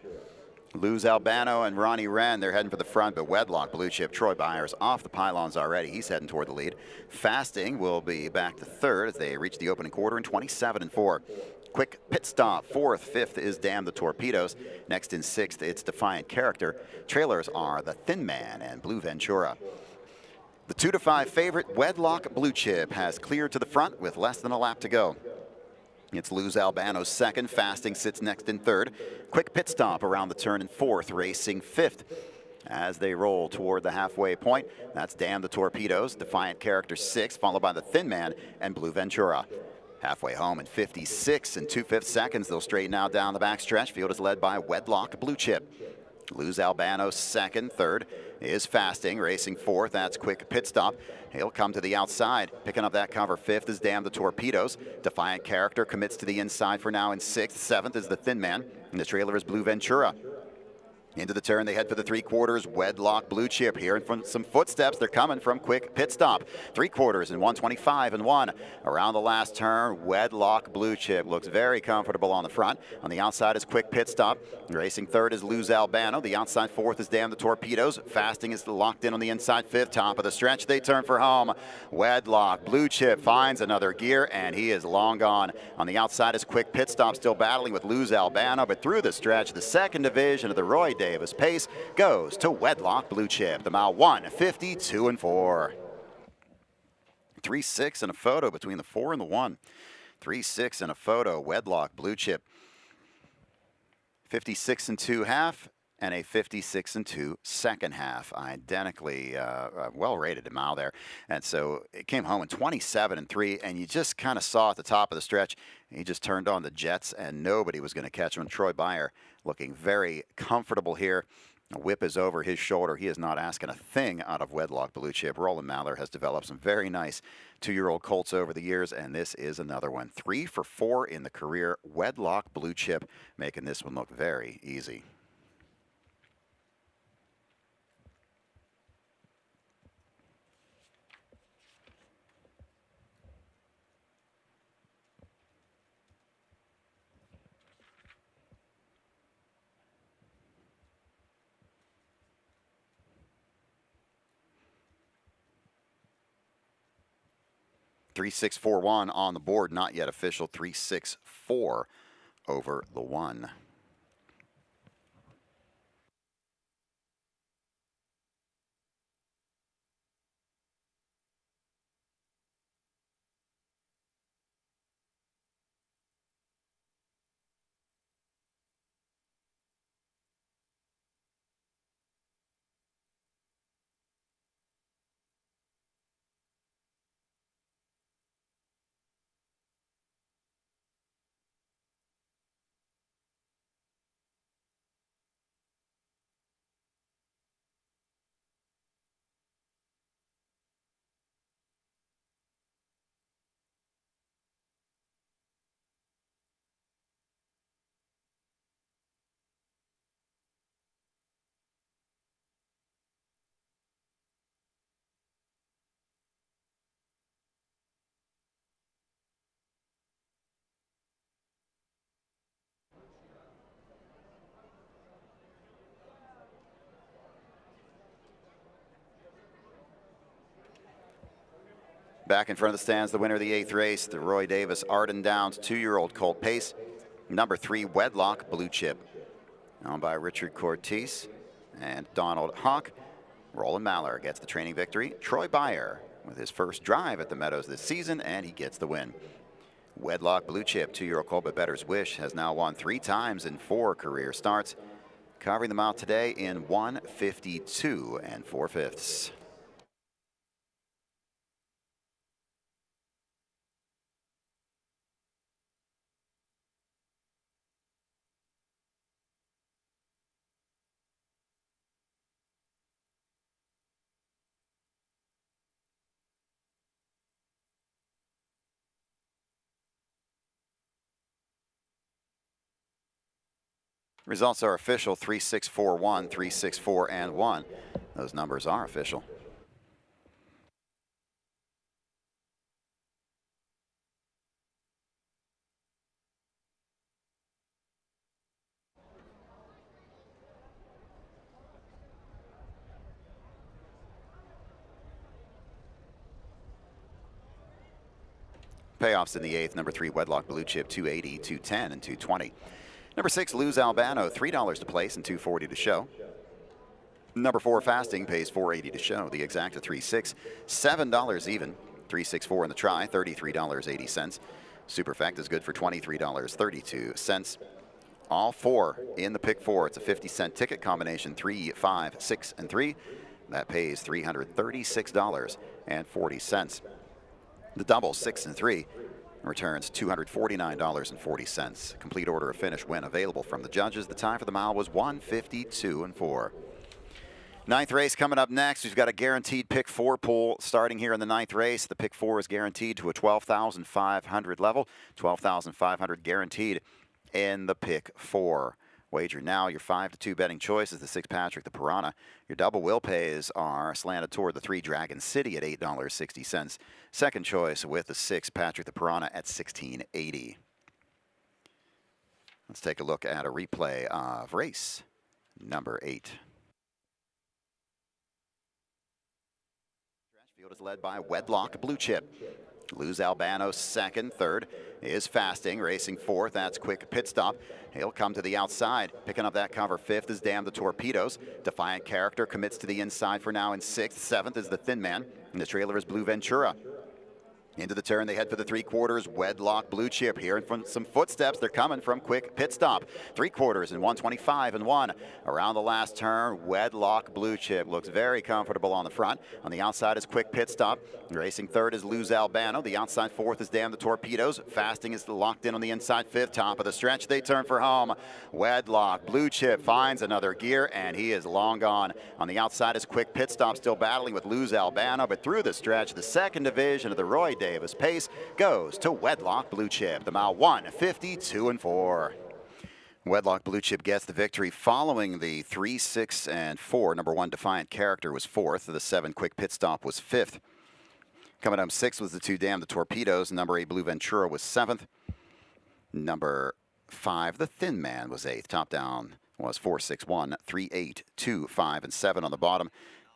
Lose Albano and Ronnie Wren, they're heading for the front, but Wedlock Blue Chip, Troy Byers off the pylons already. He's heading toward the lead. Fasting will be back to 3rd as they reach the opening quarter in 27-4. Quick Pit Stop, 4th. 5th is Damn the Torpedoes. Next in 6th, it's Defiant Character. Trailers are the Thin Man and Blue Ventura. The 2-5 favorite, Wedlock Blue Chip, has cleared to the front with less than a lap to go. It's Lose Albano's 2nd. Fasting sits next in 3rd. Quick Pit Stop around the turn in 4th, racing 5th. As they roll toward the halfway point, that's Damn the Torpedoes, Defiant Character 6th, followed by the Thin Man and Blue Ventura. Halfway home in 56 and 2/5 seconds, they'll straighten out down the backstretch. Field is led by Wedlock Blue Chip. Lose Albano 2nd. 3rd is Fasting, racing 4th. That's Quick Pit Stop. He'll come to the outside, picking up that cover. 5th is Damn the Torpedoes. Defiant Character commits to the inside for now in 6th. 7th is the Thin Man, and the trailer is Blue Ventura. Into the turn, they head for the 3/4. Wedlock Blue Chip. Hearing from some footsteps, they're coming from Quick Pit Stop. 3/4 in 1:25-1. Around the last turn, Wedlock Blue Chip looks very comfortable on the front. On the outside is Quick Pit Stop. Racing 3rd is Lose Albano. The outside 4th is Damn the Torpedoes. Fasting is locked in on the inside 5th. Top of the stretch, they turn for home. Wedlock Blue Chip finds another gear, and he is long gone. On the outside is Quick Pit Stop, still battling with Lose Albano, but through the stretch, the 2nd division of the Roy Davis pace goes to Wedlock Blue Chip. The mile 1:52-4. 3-6 and a photo between the 4 and the 1. 3-6 and a photo. Wedlock Blue Chip. 56 and 2/2 and a 56 and 2 second half. Identically well rated a mile there. And so it came home in 27 and 3, and you just kind of saw at the top of the stretch, he just turned on the jets and nobody was going to catch him. Troy Byer looking very comfortable here. The whip is over his shoulder. He is not asking a thing out of Wedlock Blue Chip. Roland Mallard has developed some very nice 2-year-old colts over the years, and this is another one. 3 for 4 in the career. Wedlock Blue Chip making this one look very easy. (3-6-4-1) on the board, not yet official. 3-6-4 over the 1. Back in front of the stands, the winner of the 8th race, the Roy Davis Arden Downs 2-year-old colt pace. Number 3, Wedlock Blue Chip. Owned by Richard Cortese and Donald Hawk. Roland Maller gets the training victory. Troy Beyer with his first drive at the Meadows this season, and he gets the win. Wedlock Blue Chip, 2-year-old colt by Bettor's Wish, has now won 3 times in 4 career starts. Covering them out today in 1:52 4/5. Results are official: 3-6-4-1, 3-6-4 and 1. Those numbers are official. Payoffs in the 8th. Number 3, Wedlock Blue Chip, 280, 210, and 220. Number 6, Lose Albano, $3 to place and $240 to show. Number 4, Fasting, pays $480 to show. The exacta 3-6, $7 even. 3-6-4 in the try, $33.80. Superfect is good for $23.32. All 4 in the pick 4. It's a 50-cent ticket combination, 3, 5, 6, and 3. That pays $336.40. The double 6 and 3 returns $249.40. Complete order of finish win available from the judges. The time for the mile was 1:52 4. 9th race coming up next. We've got a guaranteed pick 4 pool starting here in the 9th race. The pick 4 is guaranteed to a 12,500 level. 12,500 guaranteed in the pick 4. Wager now. Your 5-2 betting choice is the 6 Patrick the Piranha. Your double will pays are slanted toward the 3 Dragon City at $8.60. Second choice with the 6 Patrick the Piranha at $16.80. Let's take a look at a replay of race number 8. Field is led by Wedlock Blue Chip. Lose Albano second. Third is Fasting, racing 4th. That's Quick Pit Stop. He'll come to the outside. Picking up that cover 5th is Damn the Torpedoes. Defiant Character commits to the inside for now in 6th. 7th is the Thin Man. And the trailer is Blue Ventura. Into the turn, they head for the 3/4. Wedlock Blue Chip. Hearing from some footsteps, they're coming from Quick Pit Stop. 3/4 in 1:25 and 1. Around the last turn, Wedlock Blue Chip looks very comfortable on the front. On the outside is Quick Pit Stop. Racing 3rd is Lose Albano. The outside 4th is Damn the Torpedoes. Fasting is locked in on the inside 5th. Top of the stretch, they turn for home. Wedlock Blue Chip finds another gear, and he is long gone. On the outside is Quick Pit Stop, still battling with Lose Albano, but through the stretch, the second division of the Roy Davis pace goes to Wedlock Blue Chip. The mile 1:52 4. Wedlock Blue Chip gets the victory following the 3, 6, and 4. Number 1 Defiant Character was 4th. The 7 Quick Pit Stop was 5th. Coming up 6th was the 2 Damn the Torpedoes. Number 8 Blue Ventura was 7th. Number 5 the Thin Man was 8th. Top down was 4, 6, 1, 3, 8, 2, 5, and 7 on the bottom.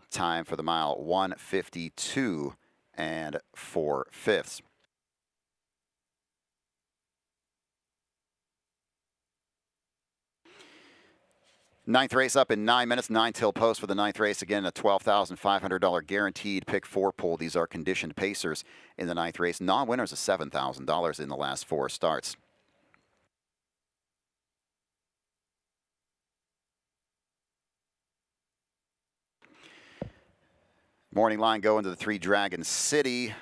Time for the mile 1:52 4/5. 9th race up in 9 minutes. 9 till post for the 9th race. Again, a $12,500 guaranteed pick 4 pool. These are conditioned pacers in the 9th race. Non-winners of $7,000 in the last 4 starts. Morning line going to the 3 Dragon City.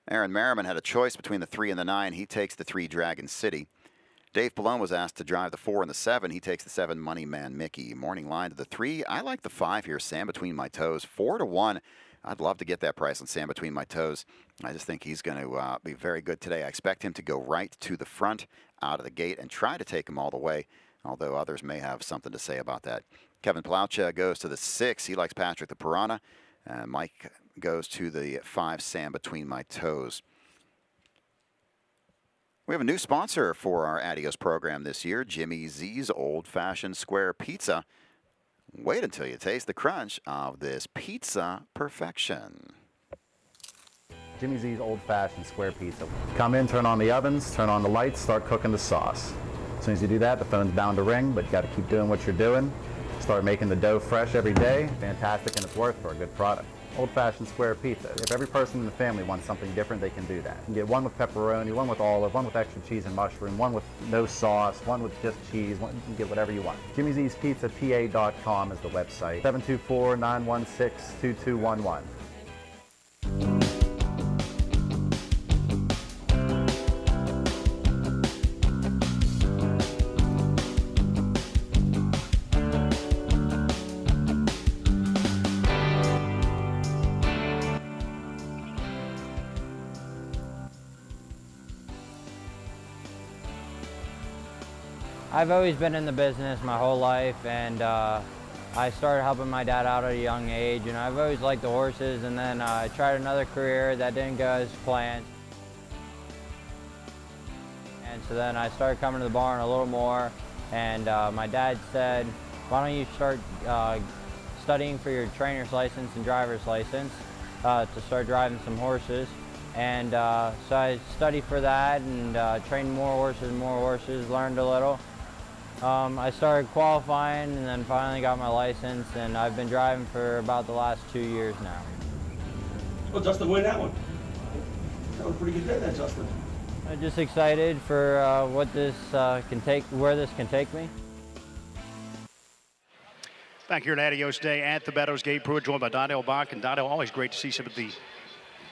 Aaron Merriman had a choice between the 3 and the 9. He takes the 3 Dragon City. Dave Pallone was asked to drive the 4 and the 7. He takes the 7 Money Man Mickey. Morning line to the 3. I like the 5 here, Sam Between My Toes. 4-1. I'd love to get that price on Sam Between My Toes. I just think he's going to be very good today. I expect him to go right to the front out of the gate and try to take him all the way, although others may have something to say about that. Kevin Plaucha goes to the 6. He likes Patrick the Piranha. Mike goes to the 5 Sam Between My Toes. We have a new sponsor for our Adios program this year, Jimmy Z's Old Fashioned Square Pizza. Wait until you taste the crunch of this pizza perfection. Jimmy Z's Old Fashioned Square Pizza. Come in, turn on the ovens, turn on the lights, start cooking the sauce. As soon as you do that, the phone's bound to ring, but you got to keep doing what you're doing. Start making the dough fresh every day. Fantastic, and it's worth for a good product. Old Fashioned Square Pizza. If every person in the family wants something different, they can do that. You can get one with pepperoni, one with olive, one with extra cheese and mushroom, one with no sauce, one with just cheese. You can get whatever you want. Jimmy'sPizzaPA.com is the website. 724-916-2211. I've always been in the business my whole life, and I started helping my dad out at a young age, and I've always liked the horses, and then I tried another career that didn't go as planned. And so then I started coming to the barn a little more, and my dad said, why don't you start studying for your trainer's license and driver's license to start driving some horses. And so I studied for that and trained more horses, learned a little. I started qualifying and then finally got my license, and I've been driving for about the last 2 years now. Well, Justin, win that one. That was a pretty good day, that Justin. I'm just excited for what this where this can take me. Back here at Adios Day at the Meadows Gate, Pruitt joined by Donnell Bach. And Donnell, always great to see some of the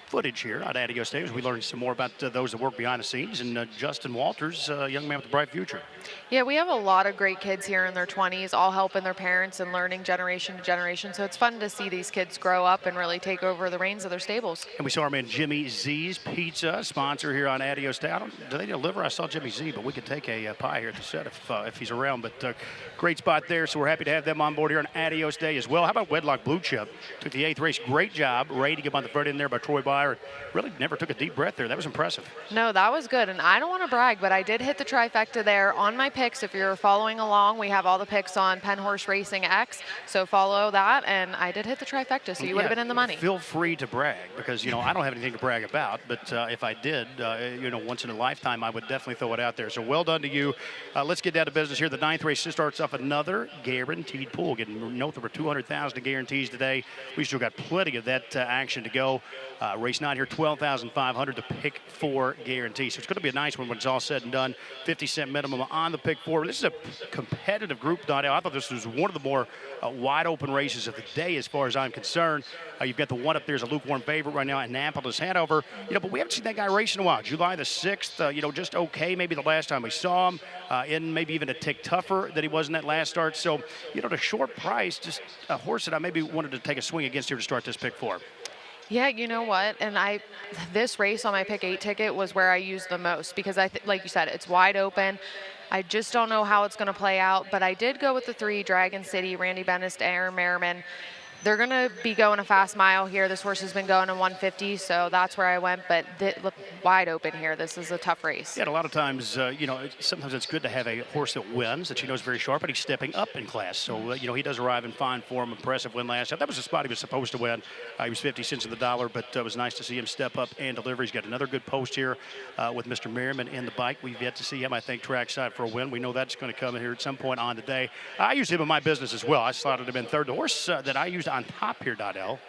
footage here at Adios Day as we learn some more about those that work behind the scenes. And Justin Walters, a young man with a bright future. Yeah, we have a lot of great kids here in their 20s, all helping their parents and learning generation to generation. So it's fun to see these kids grow up and really take over the reins of their stables. And we saw our man Jimmy Z's Pizza, sponsor here on Adios Day. Do they deliver? I saw Jimmy Z, but we could take a pie here at the set if he's around. But great spot there, so we're happy to have them on board here on Adios Day as well. How about Wedlock Blue Chip? Took the 8th race. Great job. Rating him on the front end there by Troy Byer. Really never took a deep breath there. That was impressive. No, that was good. And I don't want to brag, but I did hit the trifecta there on my picks. If you're following along, we have all the picks on Penn Horse Racing X. So follow that. And I did hit the trifecta, so you would have been in the money. Feel free to brag because, you know, I don't have anything to brag about. But if I did, you know, once in a lifetime, I would definitely throw it out there. So well done to you. Let's get down to business here. The 9th race starts off another guaranteed pool. Getting north over 200,000 in guarantees today. We still got plenty of that action to go. Race 9 here, 12,500 to pick 4 guarantee. So it's going to be a nice one when it's all said and done. 50-cent minimum on the pick 4. This is a competitive group, Donnell. I thought this was one of the more wide open races of the day as far as I'm concerned. You've got the one up there as a lukewarm favorite right now, Annapolis, Hanover. You know, but we haven't seen that guy race in a while. July the 6th, you know, just okay maybe the last time we saw him. In maybe even a tick tougher than he was in that last start. So, you know, at a short price, just a horse that I maybe wanted to take a swing against here to start this pick 4. Yeah, you know what? And this race on my pick 8 ticket was where I used the most because like you said, it's wide open. I just don't know how it's going to play out, but I did go with the 3, Dragon City, Randy Bennis, Aaron Merriman. They're going to be going a fast mile here. This horse has been going in 150, so that's where I went. But look wide open here. This is a tough race. Yeah, a lot of times, you know, sometimes it's good to have a horse that wins, that you know is very sharp, but he's stepping up in class. So, you know, he does arrive in fine form. Impressive win last time. That was the spot he was supposed to win. He was 50 cents on the dollar, but it was nice to see him step up and deliver. He's got another good post here with Mr. Merriman in the bike. We've yet to see him, I think, trackside for a win. We know that's going to come in here at some point on the day. I used him in my business as well. I slotted him in third. The horse that I used on top here, Donnell,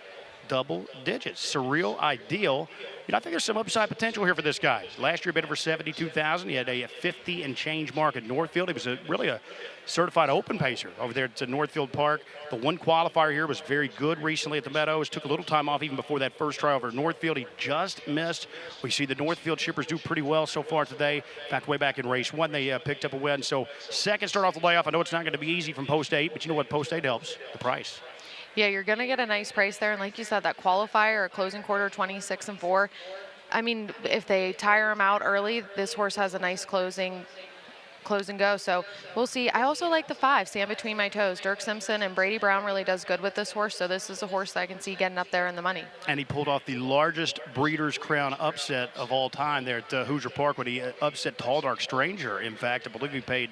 double digits. Surreal Ideal. You know, I think there's some upside potential here for this guy. Last year, bid over 72,000. He had a 50 and change mark at Northfield. He was really a certified open pacer over there at Northfield Park. The one qualifier here was very good recently at the Meadows. Took a little time off even before that first try over at Northfield. He just missed. We see the Northfield shippers do pretty well so far today. In fact, way back in race 1, they picked up a win. So second start off the layoff. I know it's not going to be easy from post 8, but you know what post 8 helps? The price. Yeah, you're going to get a nice price there. And like you said, that qualifier, a closing quarter, 26 and 4. I mean, if they tire him out early, this horse has a nice close and go. So we'll see. I also like the 5, Stand Between My Toes. Dirk Simpson and Brady Brown really does good with this horse. So this is a horse that I can see getting up there in the money. And he pulled off the largest Breeders' Crown upset of all time there at Hoosier Park when he upset Tall Dark Stranger. In fact, I believe he paid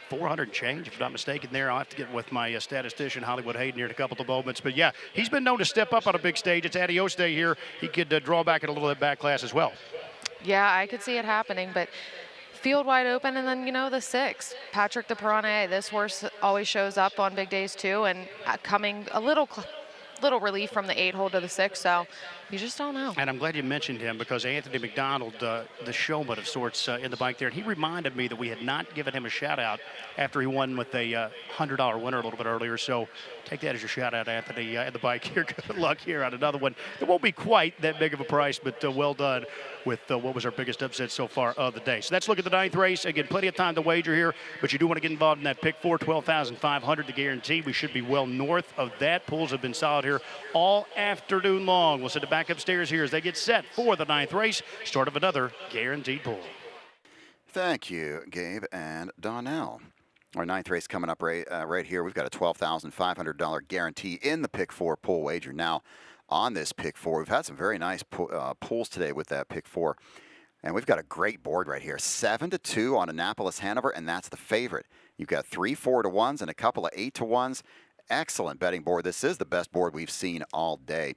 400 change, if I'm not mistaken there. I'll have to get with my statistician, Hollywood Hayden, here in a couple of moments. But, yeah, he's been known to step up on a big stage. It's Adios Day here. He could draw back in a little bit back class as well. Yeah, I could see it happening, but field wide open, and then, the 6. Patrick the Piranha, this horse always shows up on big days too, and coming a little relief from the 8 hole to the 6, so you just don't know. And I'm glad you mentioned him because Anthony McDonald, the showman of sorts in the bike there, and he reminded me that we had not given him a shout out after he won with a $100 winner a little bit earlier. So take that as your shout out, Anthony, in the bike here. Good luck here on another one. It won't be quite that big of a price, but well done with what was our biggest upset so far of the day. So let's look at the 9th race. Again, plenty of time to wager here, but you do want to get involved in that pick 4, 12,500 to guarantee. We should be well north of that. Pools have been solid here all afternoon long. We'll send it back upstairs here as they get set for the 9th race. Start of another guaranteed pool. Thank you, Gabe and Donnell. Our 9th race coming up right here. We've got a $12,500 guarantee in the pick 4 pool wager. Now, on this pick 4, we've had some very nice pools today with that pick 4. And we've got a great board right here. 7-2 on Annapolis Hanover, and that's the favorite. You've got 3 4-1s and a couple of 8-1s. Excellent betting board. This is the best board we've seen all day.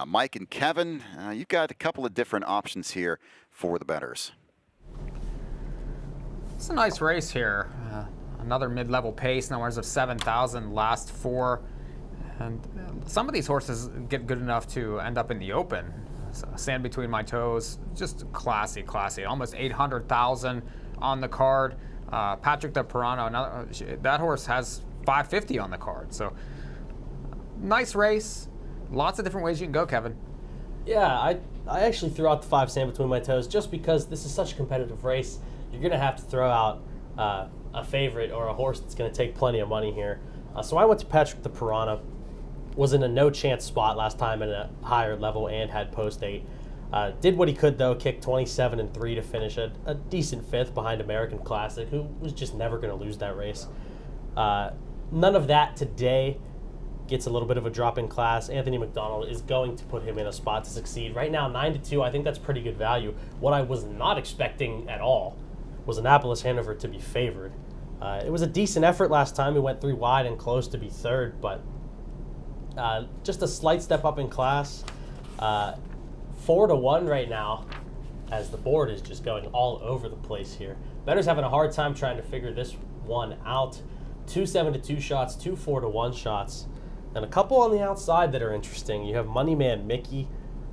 Mike and Kevin, you've got a couple of different options here for the bettors. It's a nice race here. Another mid-level pace, numbers of 7,000 last 4. And some of these horses get good enough to end up in the open. So, Sand Between My Toes, just classy. Almost 800,000 on the card. Patrick the Piranha, that horse has 550 on the card. So nice race. Lots of different ways you can go, Kevin. Yeah, I actually threw out the 5 Sand Between My Toes just because this is such a competitive race. You're going to have to throw out a favorite or a horse that's going to take plenty of money here. So I went to Patrick the Piranha. Was in a no-chance spot last time at a higher level and had post-8. Did what he could, though, kicked 27-3 to finish a decent 5th behind American Classic, who was just never going to lose that race. None of that today. Gets a little bit of a drop in class. Anthony McDonald is going to put him in a spot to succeed. Right now, 9-2, I think that's pretty good value. What I was not expecting at all was Annapolis Hanover to be favored. It was a decent effort last time. He went 3 wide and close to be 3rd, but just a slight step up in class. 4-1 right now, as the board is just going all over the place here. Bettor's having a hard time trying to figure this one out. 2 7-2 shots, 2 4-1 shots, and a couple on the outside that are interesting. You have Moneyman Mickey,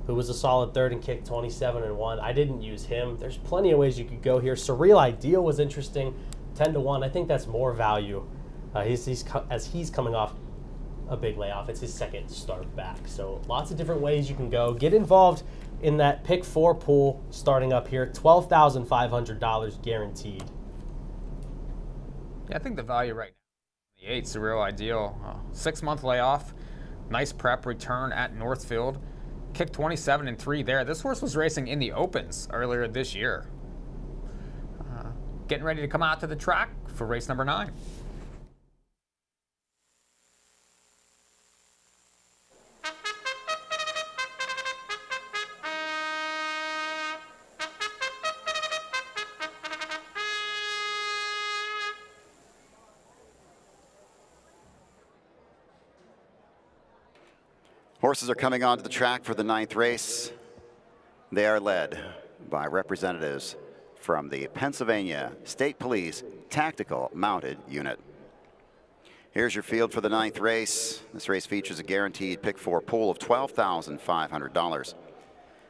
who was a solid 3rd and kicked 27-1. I didn't use him. There's plenty of ways you could go here. Surreal Ideal was interesting, 10-1. I think that's more value. As he's coming off a big layoff. It's his 2nd start back. So lots of different ways you can go. Get involved in that pick 4 pool starting up here. $12,500 guaranteed. Yeah, I think the value right now, the 8 Surreal Ideal. 6-month layoff. Nice prep return at Northfield. Kicked 27-3 there. This horse was racing in the Opens earlier this year. Getting ready to come out to the track for race number 9. Horses are coming onto the track for the 9th race. They are led by representatives from the Pennsylvania State Police Tactical Mounted Unit. Here's your field for the 9th race. This race features a guaranteed pick 4 pool of $12,500.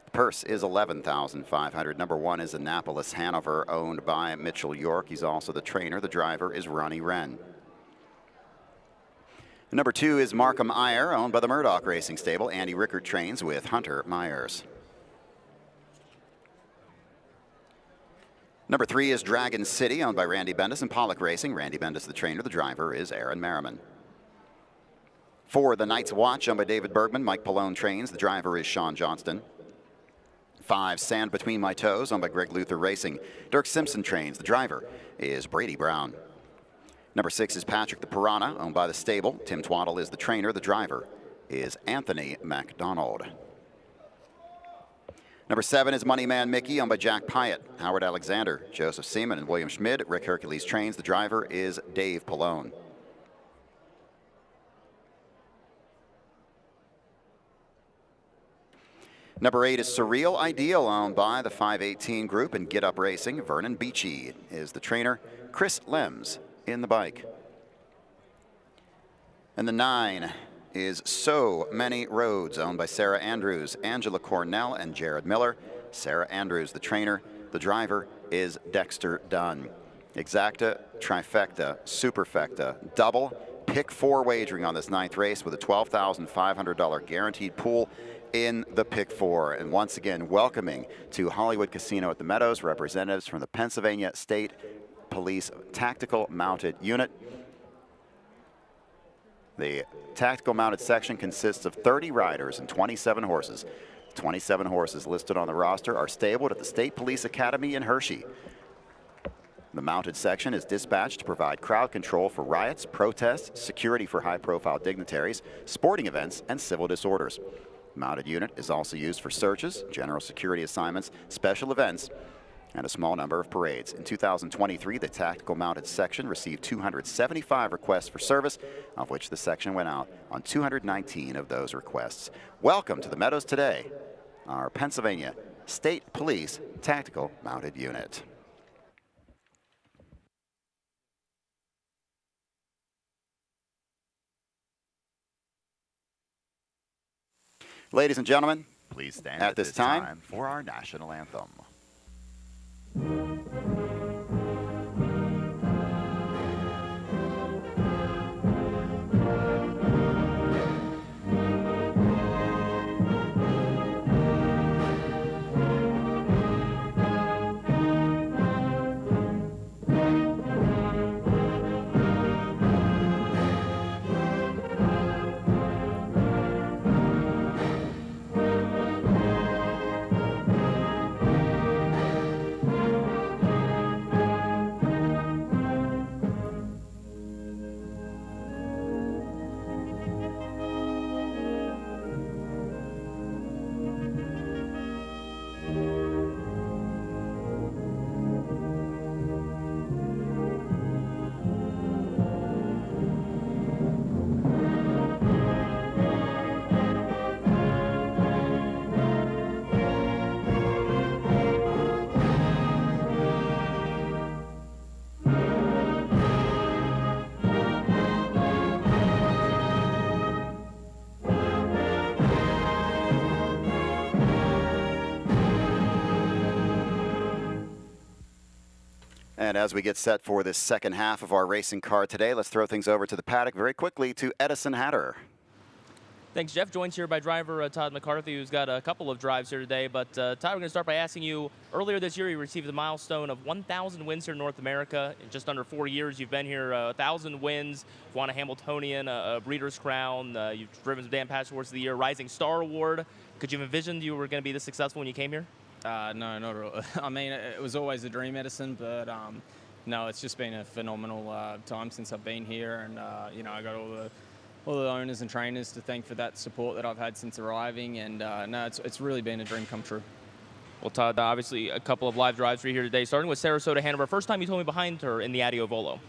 The purse is $11,500. Number 1 is Annapolis Hanover, owned by Mitchell York. He's also the trainer. The driver is Ronnie Wren. Number 2 is Markham Iyer, owned by the Murdoch Racing Stable. Andy Rickard trains with Hunter Myers. Number 3 is Dragon City, owned by Randy Bendis and Pollock Racing. Randy Bendis, the trainer. The driver is Aaron Merriman. 4, the Night's Watch, owned by David Bergman. Mike Pallone trains. The driver is Sean Johnston. 5, Sand Between My Toes, owned by Greg Luther Racing. Dirk Simpson trains. The driver is Brady Brown. Number 6 is Patrick the Piranha, owned by the stable. Tim Twaddle is the trainer. The driver is Anthony MacDonald. Number 7 is Money Man Mickey, owned by Jack Pyatt, Howard Alexander, Joseph Seaman, and William Schmid. Rick Hercules trains. The driver is Dave Pallone. Number 8 is Surreal Ideal, owned by the 518 Group and Get Up Racing. Vernon Beachy is the trainer. Chris Lems in the bike. And the 9 is So Many Roads, owned by Sarah Andrews, Angela Cornell, and Jared Miller. Sarah Andrews, the trainer. The driver is Dexter Dunn. Exacta, trifecta, superfecta, double, pick 4 wagering on this 9th race with a $12,500 guaranteed pool in the pick 4. And once again, welcoming to Hollywood Casino at the Meadows, representatives from the Pennsylvania State Police Tactical Mounted Unit. The tactical mounted section consists of 30 riders and 27 horses. 27 horses listed on the roster are stabled at the State Police Academy in Hershey. The mounted section is dispatched to provide crowd control for riots, protests, security for high-profile dignitaries, sporting events, and civil disorders. The mounted unit is also used for searches, general security assignments, special events, and a small number of parades. In 2023, the Tactical Mounted Section received 275 requests for service, of which the section went out on 219 of those requests. Welcome to the Meadows today, our Pennsylvania State Police Tactical Mounted Unit. Ladies and gentlemen, please stand at this time for our national anthem. And as we get set for this second half of our racing card today, let's throw things over to the paddock very quickly to Edison Hatter. Thanks, Jeff. Joined here by driver Todd McCarthy, who's got a couple of drives here today. But Todd, we're going to start by asking you, earlier this year you received the milestone of 1,000 wins here in North America. In just under 4 years, you've been here, 1,000 wins, won a Hamiltonian, a Breeders' Crown, you've driven some Dan Pasture Horse of the Year, Rising Star Award. Could you have envisioned you were going to be this successful when you came here? No, not at all. I mean, it was always a dream, Edison, but no, it's just been a phenomenal time since I've been here, and you know, I got all the owners and trainers to thank for that support that I've had since arriving, and no, it's really been a dream come true. Well, Todd, obviously a couple of live drives for you here today, starting with Sarasota Hanover. First time you told me behind her in the Adio Volo.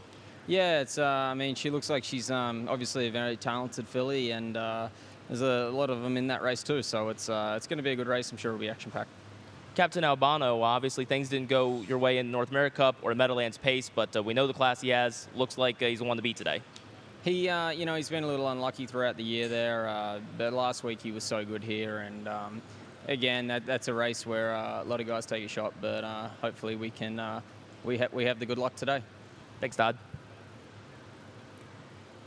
Yeah, it's. I mean, she looks like she's obviously a very talented filly, and there's a lot of them in that race too. So it's going to be a good race. I'm sure it'll be action-packed. Captain Albano, obviously things didn't go your way in the North America Cup or Meadowlands Pace, but we know the class he has. Looks like he's the one to beat today. He, you know, he's been a little unlucky throughout the year there, but last week he was so good here, and again, that's a race where a lot of guys take a shot, but hopefully we can, we have the good luck today. Thanks, Todd.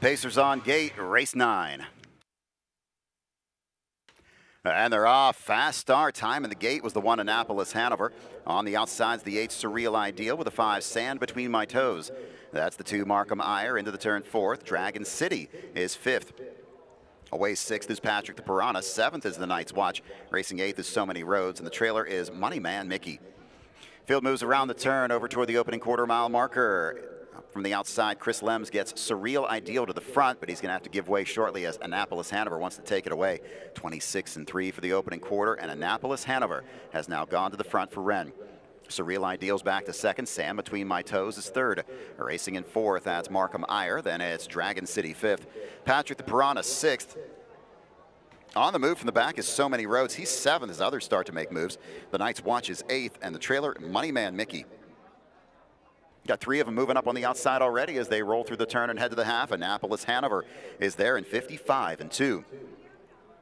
Pacers on gate, race 9. And they're off. Fast start. Time in the gate was the 1 Annapolis Hanover. On the outside's the 8 Surreal Ideal with the 5 Sand Between My Toes. That's the 2 Markham Iyer into the turn 4th. Dragon City is 5th. Away 6th is Patrick the Piranha. 7th is the Night's Watch. Racing 8th is So Many Roads. And the trailer is Money Man Mickey. Field moves around the turn over toward the opening quarter-mile marker. From the outside, Chris Lems gets Surreal Ideal to the front, but he's going to have to give way shortly as Annapolis Hanover wants to take it away. 26-3 for the opening quarter, and Annapolis Hanover has now gone to the front for Wren. Surreal Ideal's back to second. Sam Between My Toes is third. Racing in fourth, that's Markham Iyer. Then it's Dragon City fifth. Patrick the Piranha sixth. On the move from the back is So Many Roads. He's seventh as others start to make moves. The Night's Watch is eighth, and the trailer, Moneyman Mickey. Got three of them moving up on the outside already as they roll through the turn and head to the half. Annapolis Hanover is there in 55-2.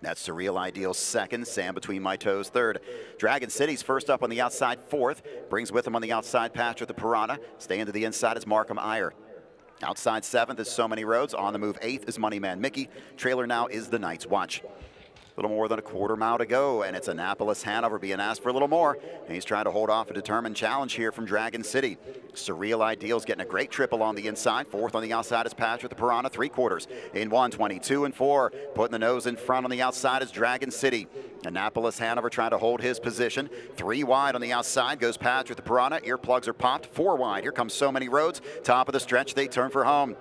That's Surreal Ideal second, Sam Between My Toes third. Dragon City's first up on the outside fourth. Brings with him on the outside Patrick the Piranha. Staying to the inside is Markham Iyer. Outside seventh is So Many Roads. On the move eighth is Moneyman Mickey. Trailer now is the Night's Watch. A little more than a quarter mile to go, and it's Annapolis Hanover being asked for a little more. And he's trying to hold off a determined challenge here from Dragon City. Surreal Ideal's getting a great trip along the inside. Fourth on the outside is Patrick the Piranha, three quarters. In 1:22-4. Putting the nose in front on the outside is Dragon City. Annapolis Hanover trying to hold his position. Three wide on the outside goes Patrick the Piranha. Earplugs are popped. Four wide. Here comes So Many Roads. Top of the stretch, they turn for home.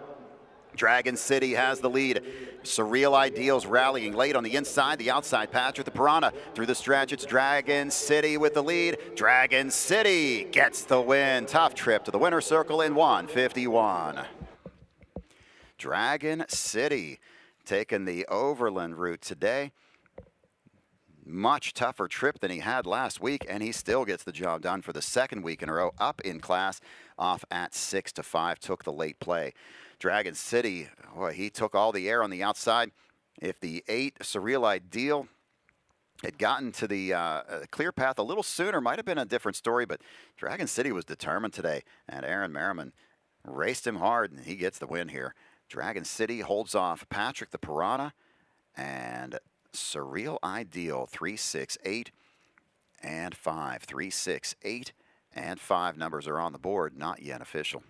Dragon City has the lead. Surreal Ideals rallying late on the inside. The outside, Patrick the Piranha. Through the stretch, it's Dragon City with the lead. Dragon City gets the win. Tough trip to the winner's circle in 1:51. Dragon City taking the overland route today. Much tougher trip than he had last week, and he still gets the job done for the second week in a row. Up in class, off at 6-5, took the late play. Dragon City, boy, he took all the air on the outside. If the 8 Surreal Ideal had gotten to the clear path a little sooner, might have been a different story, but Dragon City was determined today, and Aaron Merriman raced him hard, and he gets the win here. Dragon City holds off Patrick the Piranha, and Surreal Ideal 3-6-8 and 5. 3-6-8 and 5 numbers are on the board, not yet official.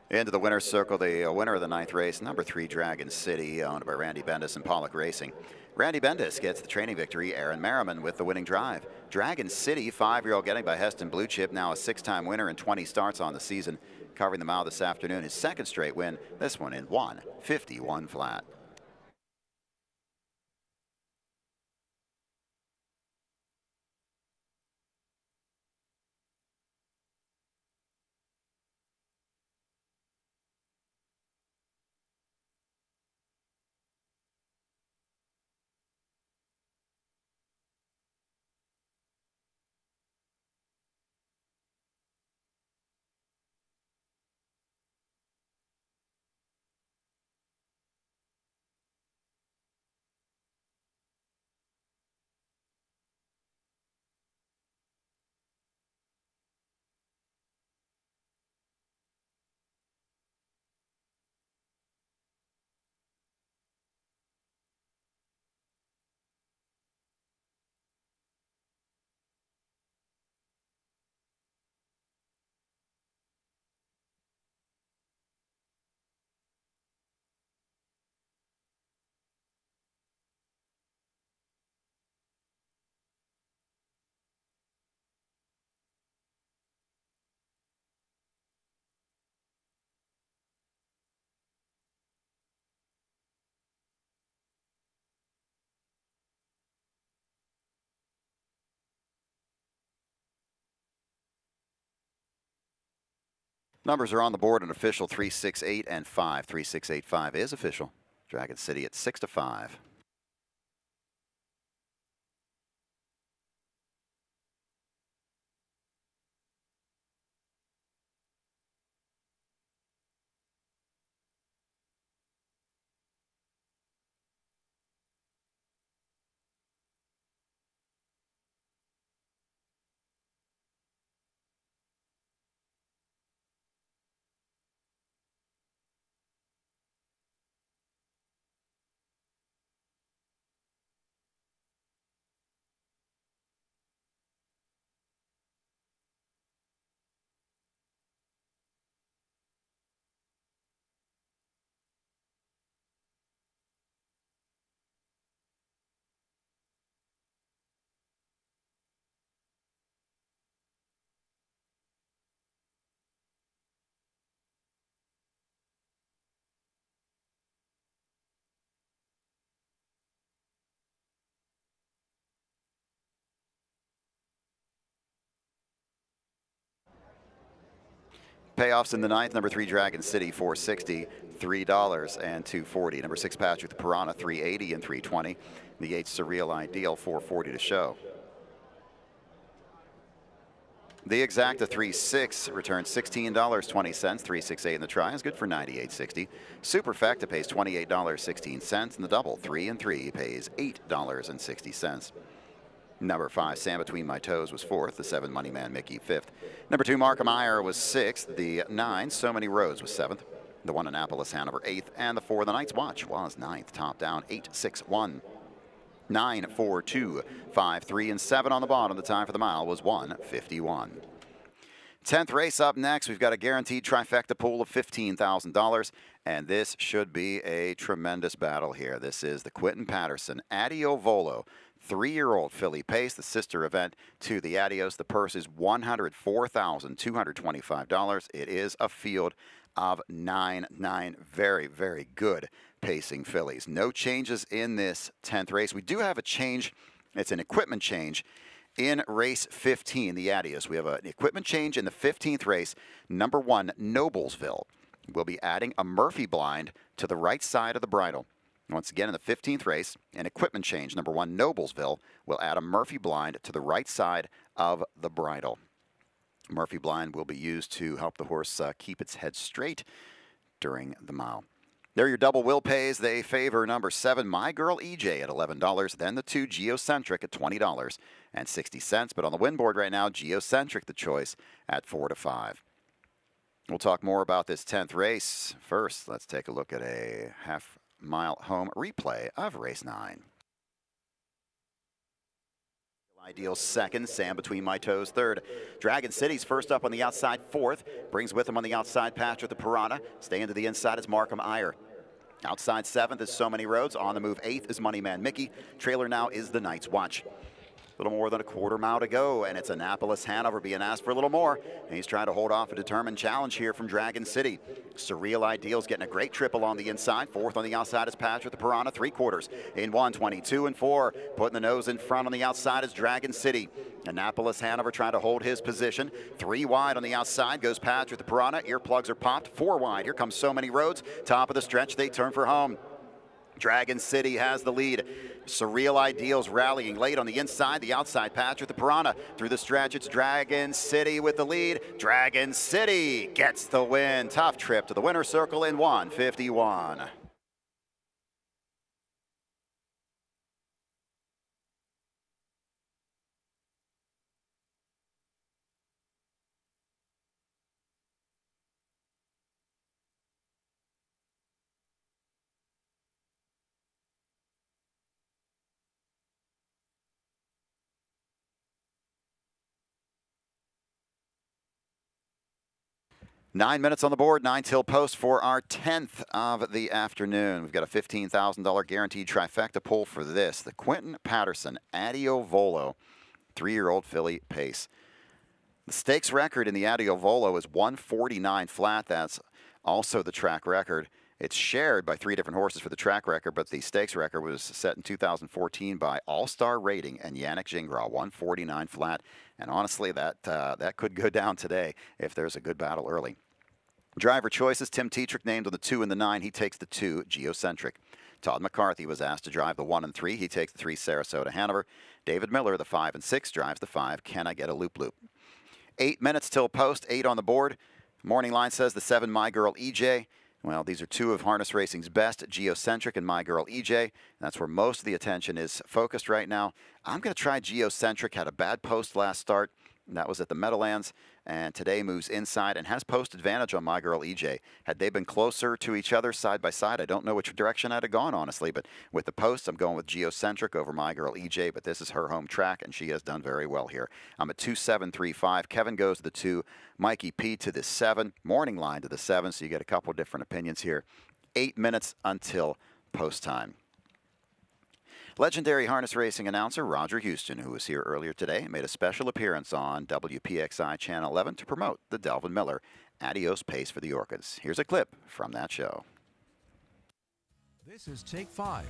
Into the winner's circle, the winner of the 9th race, number 3 Dragon City, owned by Randy Bendis and Pollock Racing. Randy Bendis gets the training victory. Aaron Merriman with the winning drive. Dragon City, 5-year-old getting by Heston Blue Chip, now a 6-time winner and 20 starts on the season. Covering the mile this afternoon, his second straight win, this one in 1:51 flat. Numbers are on the board, an official 3, 6, 8, and 5. 3, 6, 8, 5 is official. Dragon City at 6 to 5. Payoffs in the ninth. Number 3, Dragon City, $4.60, $3 and $2.40. Number 6, Patrick the Piranha, $3.80 and $3.20. The 8, Surreal Ideal, $4.40 to show. The Exacta 3-6 returns $16.20. 3-6-8 in the try is good for $98.60. Superfecta pays $28.16, and the double 3 and 3 pays $8.60. Number 5, Sand Between My Toes, was 4th. The 7, Money Man Mickey, 5th. Number 2, Markham Meyer, was 6th. The 9, So Many Roads, was 7th. The 1, Annapolis Hanover, 8th. And the 4, The Night's Watch, was 9th. Top down, 8, 6, 1. 9, 4, 2, 5, 3, and 7 on the bottom. The time for the mile was 1:51. 10th race up next. We've got a guaranteed trifecta pool of $15,000, and this should be a tremendous battle here. This is the Quentin Patterson Adio Volo 3-year-old filly pace, the sister event to the Adios. The purse is $104,225. It is a field of 9 very, very good pacing fillies. No changes in this 10th race. We do have a change. It's an equipment change in race 15, the Adios. We have an equipment change in the 15th race. Number 1, Noblesville. We'll be adding a Murphy blind to the right side of the bridle. Once again, in the 15th race, an equipment change. Number 1, Noblesville will add a Murphy blind to the right side of the bridle. Murphy blind will be used to help the horse keep its head straight during the mile. There are your double will pays. They favor number 7, My Girl EJ, at $11. Then the 2, Geocentric, at $20.60. But on the win board right now, Geocentric the choice at 4 to 5. We'll talk more about this 10th race. First, let's take a look at a half-mile home replay of race 9. Ideal second, Sand Between My Toes third. Dragon City's first up on the outside, 4th. Brings with him on the outside Patrick the Piranha. Staying to the inside is Markham Meyer. Outside 7th is So Many Roads. On the move 8th is Money Man Mickey. Trailer now is the Night's Watch. A little more than a quarter mile to go, and it's Annapolis Hanover being asked for a little more. And he's trying to hold off a determined challenge here from Dragon City. Surreal Ideal's getting a great trip along the inside. 4th on the outside is Patrick the Piranha, 3/4 in 1:22 and 4. Putting the nose in front on the outside is Dragon City. Annapolis Hanover trying to hold his position. 3 wide on the outside goes Patrick the Piranha. Earplugs are popped. 4 wide. Here comes So Many Roads. Top of the stretch, they turn for home. Dragon City has the lead. Surreal Ideals rallying late on the inside. The outside, Patrick the Piranha. Through the stretch, it's Dragon City with the lead. Dragon City gets the win. Tough trip to the winner's circle in 1:51. Nine minutes on the board, 9 till post for our 10th of the afternoon. We've got a $15,000 guaranteed trifecta pull for this. The Quentin Patterson Adio Volo 3-year-old filly pace. The stakes record in the Adio Volo is 149 flat. That's also the track record. It's shared by 3 different horses for the track record, but the stakes record was set in 2014 by All-Star Rating and Yannick Gingras, 149 flat. And honestly, that could go down today if there's a good battle early. Driver choices, Tim Tetrick named on the 2 and the 9. He takes the 2, Geocentric. Todd McCarthy was asked to drive the 1 and 3. He takes the 3, Sarasota Hanover. David Miller, the 5 and 6, drives the 5, Can I Get a Loop Loop. 8 minutes till post, 8 on the board. Morning line says the 7, My Girl EJ. Well, these are two of harness racing's best, Geocentric and My Girl EJ. That's where most of the attention is focused right now. I'm going to try Geocentric. Had a bad post last start. That was at the Meadowlands, and today moves inside and has post advantage on My Girl EJ. Had they been closer to each other side by side, I don't know which direction I'd have gone, honestly, but with the post, I'm going with Geocentric over My Girl EJ, but this is her home track, and she has done very well here. I'm at 2-7-3-5. Kevin goes to the 2, Mikey P to the 7, morning line to the 7, so you get a couple different opinions here. 8 minutes until post time. Legendary harness racing announcer Roger Houston, who was here earlier today, made a special appearance on WPXI Channel 11 to promote the Delvin Miller Adios Pace for the Orchids. Here's a clip from that show. This is Take 5,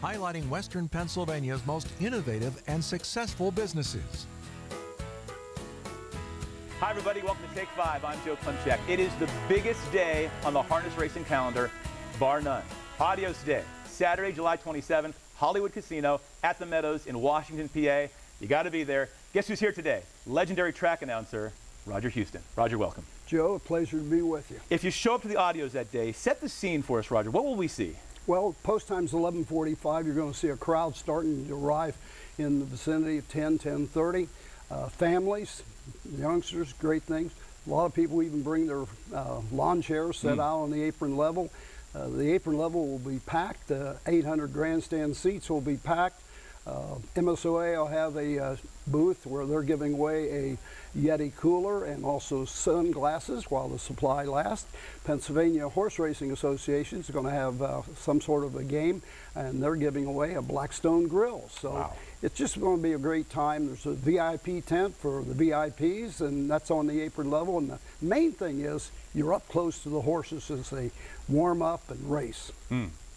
highlighting Western Pennsylvania's most innovative and successful businesses. Hi everybody, welcome to Take 5. I'm Joe Klimchak. It is the biggest day on the harness racing calendar, bar none. Adios Day, Saturday, July 27th. Hollywood Casino at the Meadows in Washington, PA. You got to be there. Guess who's here today? Legendary track announcer, Roger Houston. Roger, welcome. Joe, a pleasure to be with you. If you show up to the Adios that day, set the scene for us, Roger. What will we see? Well, post time's 11:45. You're going to see a crowd starting to arrive in the vicinity of 10:30. Families, youngsters, great things. A lot of people even bring their lawn chairs set out on the apron level. The apron level will be packed. 800 grandstand seats will be packed. MSOA will have a booth where they're giving away a Yeti cooler and also sunglasses while the supply lasts. Pennsylvania Horse Racing Association is going to have some sort of a game, and they're giving away a Blackstone grill. So it's just going to be a great time. There's a VIP tent for the VIPs, and that's on the apron level. And the main thing is you're up close to the horses as they warm up and race.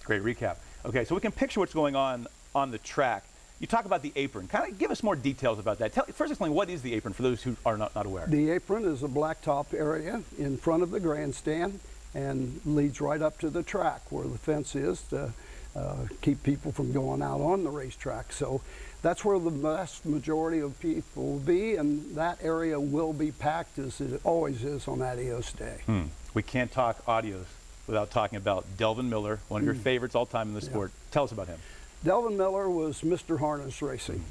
Great recap. Okay, so we can picture what's going on the track. You talk about the apron. Kind of give us more details about that. First explain, what is the apron for those who are not aware? The apron is a blacktop area in front of the grandstand and leads right up to the track where the fence is to keep people from going out on the racetrack. So that's where the vast majority of people will be, and that area will be packed as it always is on Adios Day. We can't talk Adios without talking about Delvin Miller, one of your favorites all time in the sport. Tell us about him. Delvin Miller was Mr. Harness Racing.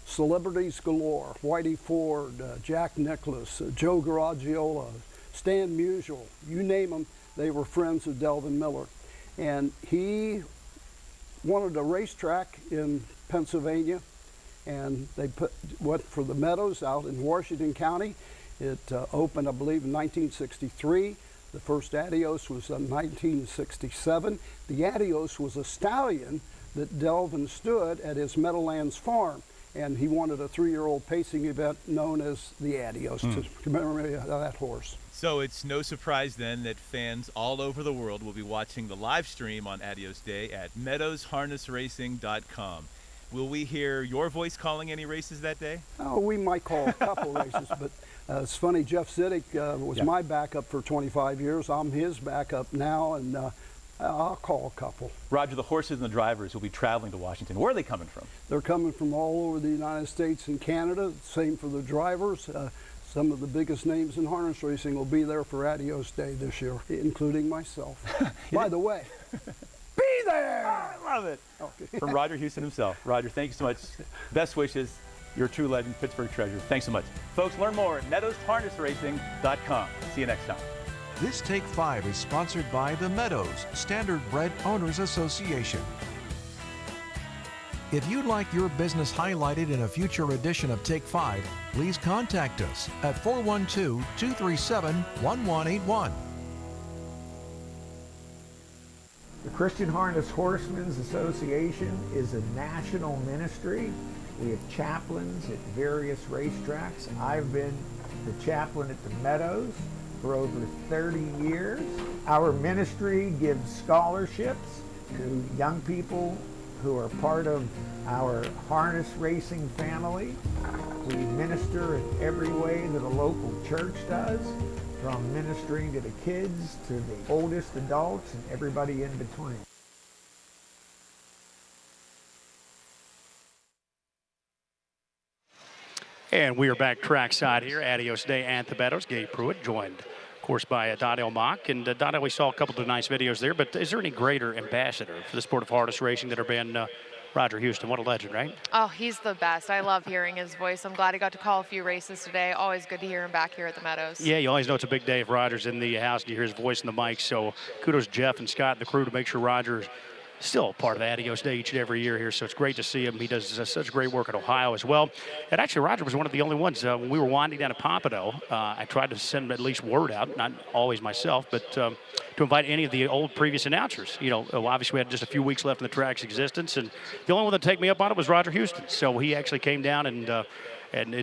Celebrities galore, Whitey Ford, Jack Nicklaus, Joe Garagiola, Stan Musial, you name them, they were friends of Delvin Miller. And he wanted a racetrack in Pennsylvania, and they went for the Meadows out in Washington County. It opened, I believe, in 1963. The first Adios was in 1967. The Adios was a stallion that Delvin stood at his Meadowlands farm, and he wanted a 3-year-old pacing event known as the Adios to commemorate that horse. So it's no surprise then that fans all over the world will be watching the live stream on Adios Day at meadowsharnessracing.com. Will we hear your voice calling any races that day? Oh, we might call a couple races, but it's funny, Jeff Zidek was my backup for 25 years. I'm his backup now, and I'll call a couple. Roger, the horses and the drivers will be traveling to Washington. Where are they coming from? They're coming from all over the United States and Canada. Same for the drivers. Some of the biggest names in harness racing will be there for Adios Day this year, including myself. By the way, be there! I love it. Okay. From Roger Houston himself. Roger, thank you so much. Best wishes. You're a true legend, Pittsburgh treasure. Thanks so much. Folks, learn more at meadowsharnessracing.com. See you next time. This Take 5 is sponsored by the Meadows Standardbred Owners Association. If you'd like your business highlighted in a future edition of Take 5, please contact us at 412-237-1181. The Christian Harness Horsemen's Association is a national ministry. We have chaplains at various racetracks. I've been the chaplain at the Meadows for over 30 years. Our ministry gives scholarships to young people who are part of our harness racing family. We minister in every way that a local church does. from ministering to the kids to the oldest adults and everybody in between. And we are back trackside here, Adios Day at the Meadows. Gabe Pruitt joined, of course, by Donnell Mock. And Donnell, we saw a couple of nice videos there, but is there any greater ambassador for the sport of harness racing that have been Roger Houston? What a legend, right? Oh, he's the best. I love hearing his voice. I'm glad he got to call a few races today. Always good to hear him back here at the Meadows. Yeah, you always know it's a big day if Roger's in the house and you hear his voice in the mic. So kudos to Jeff and Scott and the crew to make sure Roger's still part of Adios Day each and every year here, so it's great to see him. He does such great work in Ohio as well. And actually, Roger was one of the only ones. When we were winding down at Pompano, I tried to send at least word out, not always myself, but to invite any of the old previous announcers. You know, obviously we had just a few weeks left in the track's existence, and the only one that take me up on it was Roger Houston. So he actually came down and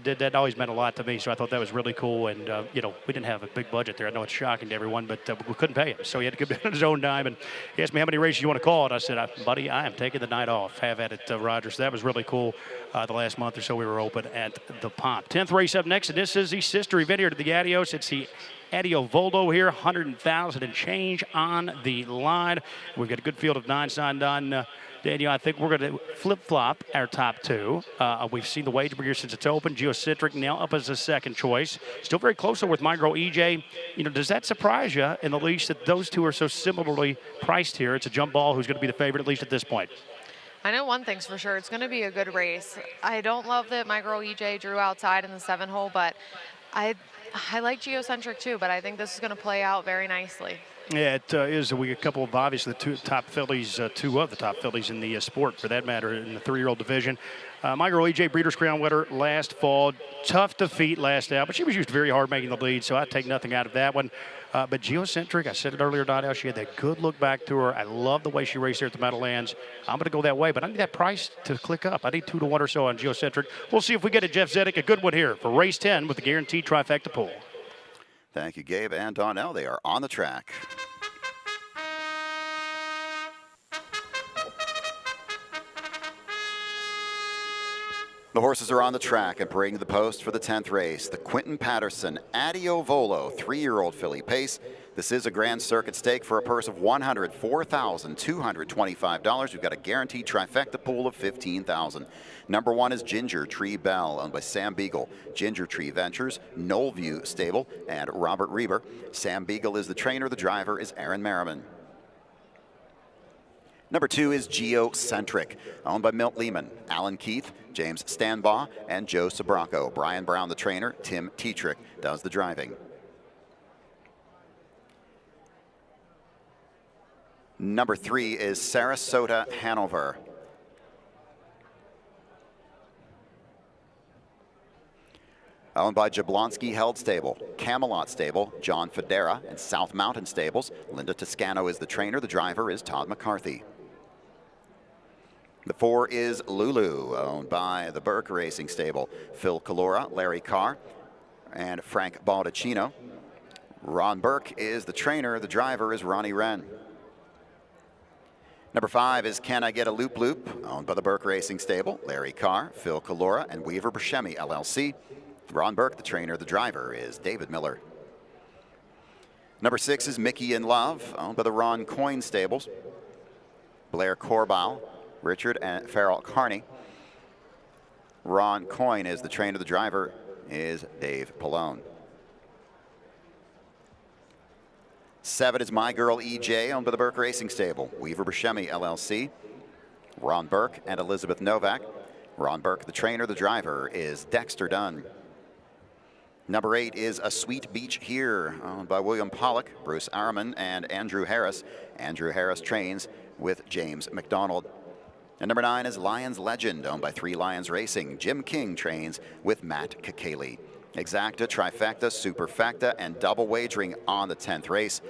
that always meant a lot to me, so I thought that was really cool. And, you know, we didn't have a big budget there. I know it's shocking to everyone, but we couldn't pay him. So he had to come down on his own dime. And he asked me how many races you want to call. And I said, buddy, I am taking the night off. Have at it, Roger. So that was really cool. The last month or so we were open at the Pomp. 10th race up next, and this is the sister event here to the Adios. It's the Adio Volo here, 100,000 and change on the line. We've got a good field of 9 signed on. Daniel, I think we're going to flip-flop our top 2. We've seen the wager here since it's open. Geocentric now up as a second choice. Still very close with my girl EJ. You know, does that surprise you in the least that those two are so similarly priced here? It's a jump ball who's going to be the favorite, at least at this point. I know one thing's for sure. It's going to be a good race. I don't love that my girl EJ drew outside in the 7-hole, but I like Geocentric too, but I think this is going to play out very nicely. Yeah, it is. We a couple of obviously two top fillies, two of the top fillies in the sport, for that matter, in the 3-year-old division. My girl EJ, Breeders' Crown winner last fall, tough defeat last out, but she was used very hard making the lead, so I take nothing out of that one. But Geocentric, I said it earlier, Donnell, she had that good look back to her. I love the way she raced there at the Meadowlands. I'm going to go that way, but I need that price to click up. I need 2 to 1 or so on Geocentric. We'll see if we get it, Jeff Zedek, a good one here for race 10 with the guaranteed trifecta pool. Thank you, Gabe and Donnell. They are on the track. The horses are on the track and parading the post for the 10th race. The Quentin Patterson Adio Volo 3-year-old filly pace. This is a Grand Circuit stake for a purse of $104,225. We've got a guaranteed trifecta pool of $15,000. Number 1 is Ginger Tree Bell, owned by Sam Beagle, Ginger Tree Ventures, Knollview Stable, and Robert Reber. Sam Beagle is the trainer. The driver is Aaron Merriman. Number 2 is Geocentric, owned by Milt Lehman, Alan Keith, James Stanbaugh, and Joe Sabraco. Brian Brown, the trainer. Tim Tetrick does the driving. Number 3 is Sarasota Hanover, owned by Jablonski Held Stable, Camelot Stable, John Federa, and South Mountain Stables. Linda Toscano is the trainer. The driver is Todd McCarthy. The 4 is Lulu, owned by the Burke Racing Stable, Phil Calora, Larry Carr, and Frank Baldacchino. Ron Burke is the trainer. The driver is Ronnie Wren. Number 5 is Can I Get a Loop Loop, owned by the Burke Racing Stable, Larry Carr, Phil Calora, and Weaver Buscemi, LLC. Ron Burke, the trainer. The driver is David Miller. Number 6 is Mickey in Love, owned by the Ron Coyne Stables, Blair Corbow, Richard and Farrell Carney. Ron Coyne is the trainer. The driver is Dave Pallone. 7 is My Girl EJ, owned by the Burke Racing Stable, Weaver Buscemi, LLC. Ron Burke and Elizabeth Novak. Ron Burke, the trainer. The driver is Dexter Dunn. Number 8 is A Sweet Beach Here, owned by William Pollock, Bruce Arman, and Andrew Harris. Andrew Harris trains with James McDonald. And number 9 is Lions Legend, owned by 3 Lions Racing. Jim King trains with Matt Kakali. Exacta, trifecta, superfecta, and double wagering on the 10th race.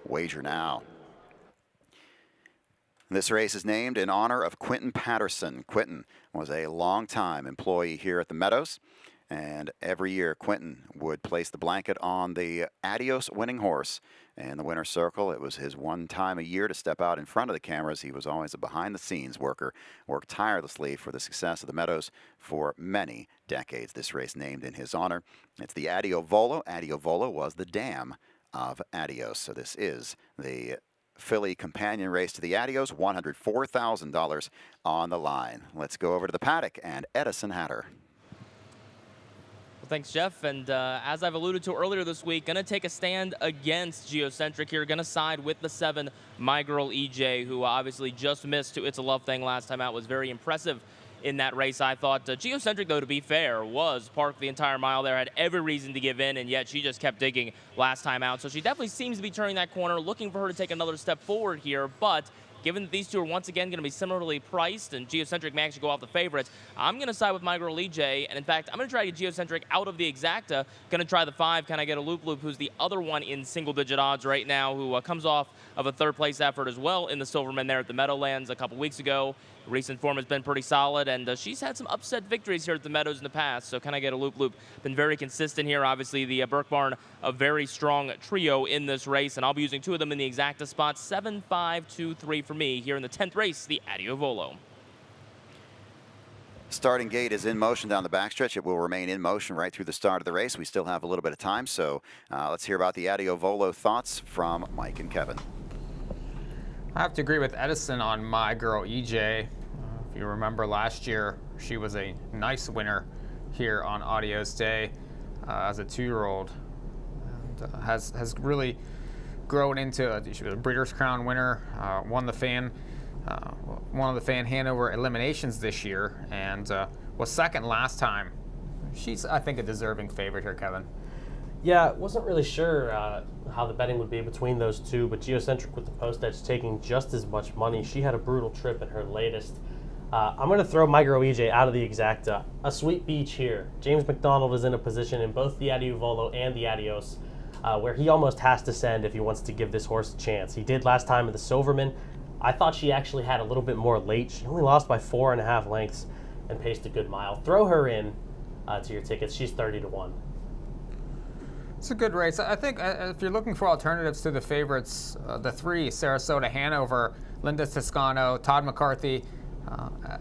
Wager now. This race is named in honor of Quentin Patterson. Quentin was a longtime employee here at the Meadows, And every year, Quentin would place the blanket on the Adios winning horse in the winner's circle. It was his one time a year to step out in front of the cameras. He was always a behind-the-scenes worker, worked tirelessly for the success of the Meadows for many decades. This race named in his honor. It's the Adio Volo. Adio Volo was the dam of Adios. So this is the filly companion race to the Adios, $104,000 on the line. Let's go over to the paddock and Edison Hatter. Well, thanks, Jeff. And as I've alluded to earlier this week, going to take a stand against Geocentric here. Going to side with the 7, My Girl EJ, who obviously just missed to It's a Love Thing last time out. Was very impressive in that race, I thought. Geocentric, though, to be fair, was parked the entire mile there, had every reason to give in, and yet she just kept digging last time out. So she definitely seems to be turning that corner, looking for her to take another step forward here. But given that these two are once again going to be similarly priced and Geocentric may actually go off the favorites, I'm going to side with My Girl EJ. And in fact, I'm going to try to get Geocentric out of the exacta. Going to try the 5. Can I get a Loop Loop, who's the other one in single-digit odds right now, who comes off of a third-place effort as well in the Silverman there at the Meadowlands a couple weeks ago. Recent form has been pretty solid, and she's had some upset victories here at the Meadows in the past. So can I get a Loop Loop? Been very consistent here. Obviously, the Burke Barn, a very strong trio in this race, and I'll be using 2 of them in the exacta spot. 7, 5, 2, 3 for me here in the 10th race, the Adio Volo. Starting gate is in motion down the backstretch. It will remain in motion right through the start of the race. We still have a little bit of time, so let's hear about the Adio Volo thoughts from Mike and Kevin. I have to agree with Edison on My Girl EJ. If you remember last year, she was a nice winner here on Adios Day as a 2-year-old, and has really grown into. She was a Breeders' Crown winner, won the fan. One of the Fan Hanover eliminations this year, and was second last time. She's, I think, a deserving favorite here, Kevin. Yeah, wasn't really sure how the betting would be between those two, but Geocentric with the post edge taking just as much money. She had a brutal trip in her latest. I'm going to throw My Girl EJ out of the exacta. A sweet beach here. James McDonald is in a position in both the Adio Volo and the Adios where he almost has to send if he wants to give this horse a chance. He did last time at the Silverman. I thought she actually had a little bit more late. She only lost by 4.5 lengths and paced a good mile. Throw her in to your tickets. She's 30-1. It's a good race. I think if you're looking for alternatives to the favorites, the 3, Sarasota, Hanover, Linda Toscano, Todd McCarthy,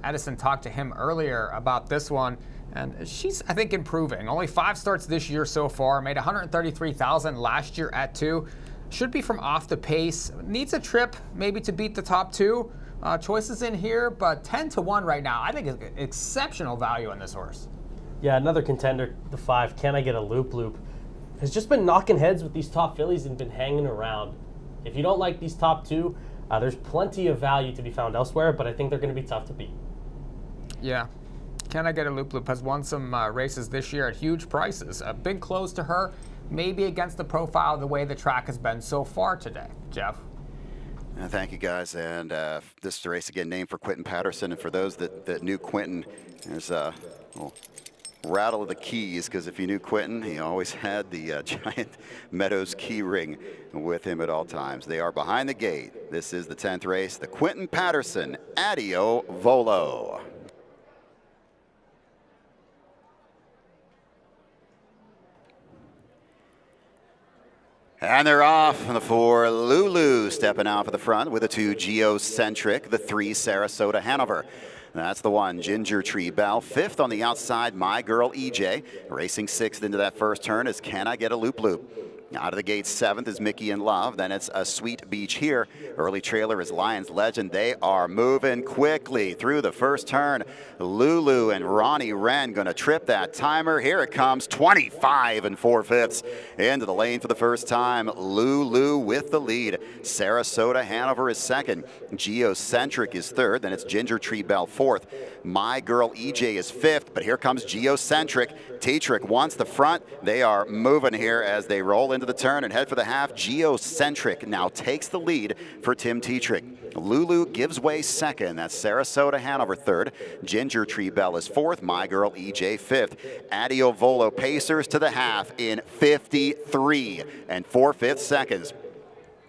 Edison talked to him earlier about this one, and she's, I think, improving. Only 5 starts this year so far, made $133,000 last year at 2. Should be from off the pace. Needs a trip maybe to beat the top 2. Choices in here, but 10-1 right now. I think is exceptional value in this horse. Yeah, another contender, the 5. Can I get a Loop Loop? Has just been knocking heads with these top fillies and been hanging around. If you don't like these top 2, there's plenty of value to be found elsewhere, but I think they're going to be tough to beat. Yeah. Can I get a Loop Loop? Has won some races this year at huge prices. A big close to her, maybe against the profile of the way the track has been so far today. Jeff? Thank you, guys. And this race, again, named for Quentin Patterson. And for those that knew Quentin, there's a little rattle of the keys, because if you knew Quentin, he always had the giant Meadows key ring with him at all times. They are behind the gate. This is the 10th race, the Quentin Patterson Adio Volo. And they're off. The 4, Lulu, stepping out for the front with the 2, Geocentric, the 3, Sarasota Hanover. That's the 1, Ginger Tree Bell. 5th on the outside, My Girl EJ. Racing 6th into that first turn is Can I Get a Loop Loop? Out of the gate, 7th is Mickey in Love. Then it's a Sweet Beach here. Early trailer is Lions Legend. They are moving quickly through the first turn. Lulu and Ronnie Wren going to trip that timer. Here it comes, 25 4/5 into the lane for the first time. Lulu with the lead. Sarasota Hanover is 2nd. Geocentric is 3rd. Then it's Ginger Tree Bell 4th. My Girl EJ is 5th. But here comes Geocentric. Tetrick wants the front. They are moving here as they roll into the turn and head for the half. Geocentric now takes the lead for Tim Tetrick. Lulu gives way 2nd. That's Sarasota Hanover 3rd. Ginger Tree Bell is 4th. My Girl EJ 5th. Adio Volo Pacers to the half in 53 4/5 seconds.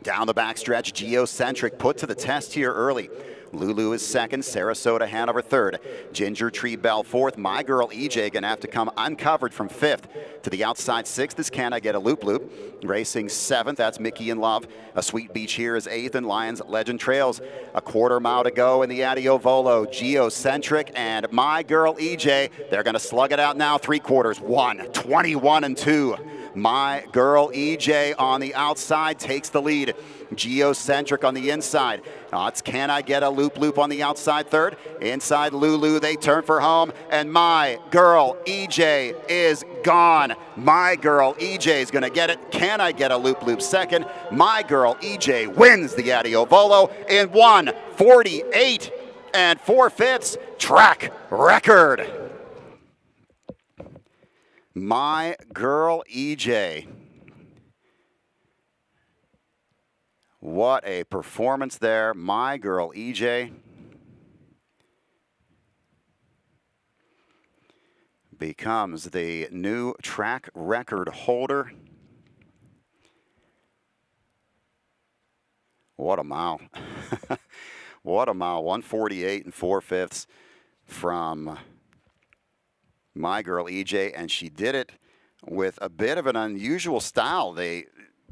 Down the backstretch, Geocentric put to the test here early. Lulu is second, Sarasota Hanover third, Ginger Tree Bell fourth. My Girl EJ gonna have to come uncovered from fifth. To the outside sixth is Can I Get a Loop Loop. Racing seventh, that's Mickey in Love. A Sweet Beach here is eighth, and Lions Legend trails. A quarter mile to go in the Adio Volo. Geocentric and My Girl EJ, they're gonna slug it out now. 3/4, 1:21 and 2. My Girl EJ on the outside takes the lead. Geocentric on the inside. It's Can I Get a Loop Loop on the outside third. Inside Lulu, they turn for home, and My Girl EJ is gone. My Girl EJ is going to get it. Can I Get a Loop Loop second. My Girl EJ wins the Adio Volo in 1:48 and 4/5 track record. My Girl EJ. What a performance there. My Girl EJ becomes the new track record holder. What a mile. What a mile. 1:48 and 4/5 from My Girl EJ, and she did it with a bit of an unusual style.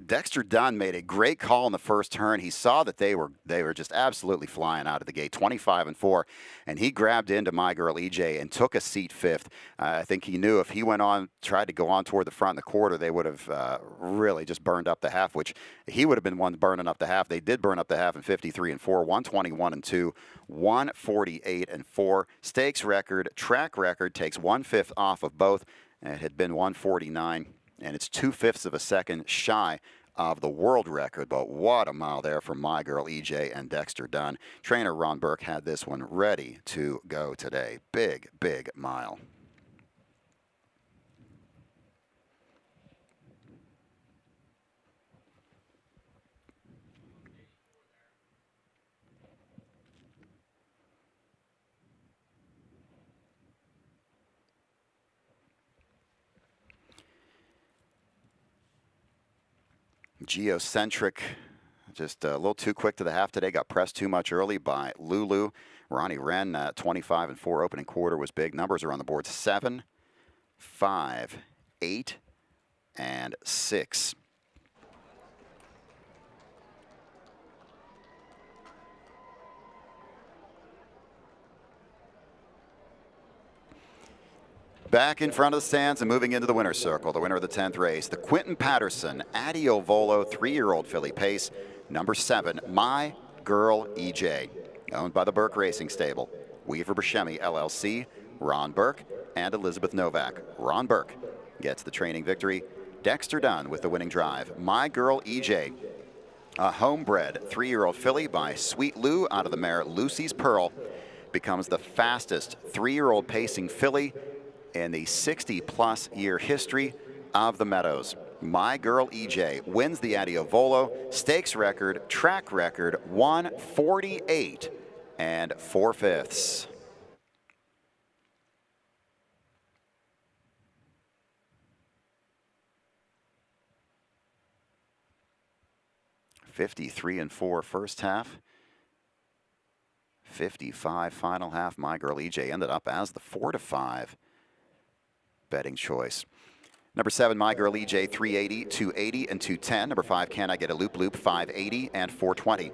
Dexter Dunn made a great call in the first turn. He saw that they were just absolutely flying out of the gate, 25 and 4, and he grabbed into My Girl EJ and took a seat fifth. I think he knew if he went on, tried to go on toward the front in the quarter, they would have really just burned up the half, which he would have been one burning up the half. They did burn up the half in 53 and 4, 121 and 2, 148 and 4. Stakes record, track record takes 1/5 off of both. It had been 149. And it's 2/5 of a second shy of the world record. But what a mile there from My Girl EJ and Dexter Dunn. Trainer Ron Burke had this one ready to go today. Big, big mile. Geocentric, just a little too quick to the half today. Got pressed too much early by Lulu. Ronnie Wren, 25 and 4 opening quarter was big. Numbers are on the board: 7, 5, 8, and 6. Back in front of the stands and moving into the winner's circle, the winner of the 10th race, the Quentin Patterson Adio Volo 3-year-old filly pace, number 7, My Girl EJ, owned by the Burke Racing Stable, Weaver Buscemi LLC, Ron Burke, and Elizabeth Novak. Ron Burke gets the training victory. Dexter Dunn with the winning drive. My Girl EJ, a homebred 3-year-old filly by Sweet Lou out of the mare Lucy's Pearl, becomes the fastest 3-year-old pacing filly in the 60-plus year history of the Meadows. My Girl EJ wins the Adio Volo, stakes record, track record, 148 and 4/5. $53 and 4 first half, 55 final half. My Girl EJ ended up as the 4-5 betting choice. Number 7, My Girl EJ, 380, 280, and 210. Number 5, Can I Get a Loop Loop, 580 and 420.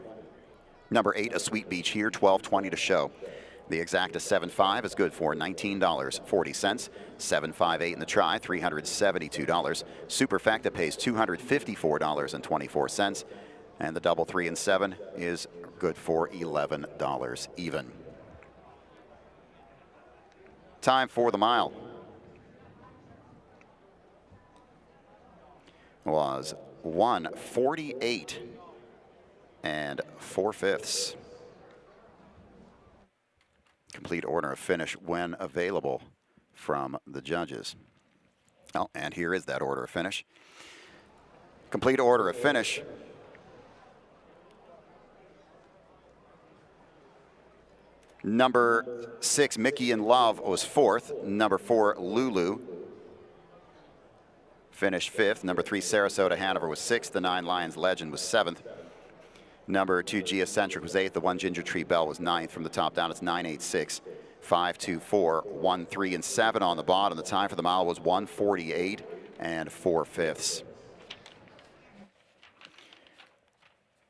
Number 8, A Sweet Beach here, 1220 to show. The exacta 7.5 is good for $19.40. 7.58 in the try, $372. Superfecta pays $254.24. And the double 3 and 7 is good for $11 even. Time for the mile was 148 and 4/5. Complete order of finish when available from the judges. Oh, and here is that order of finish. Complete order of finish. Number 6, Mickey in Love, was 4th. Number 4, Lulu finished 5th. Number 3, Sarasota Hanover was 6th. The 9, Lions Legend was 7th. Number 2, Geocentric, was 8th. The 1, Ginger Tree Bell, was 9th. From the top down, it's 9.86, 5.24, 1, 3, and 7 on the bottom. The time for the mile was 1:48 and 4/5.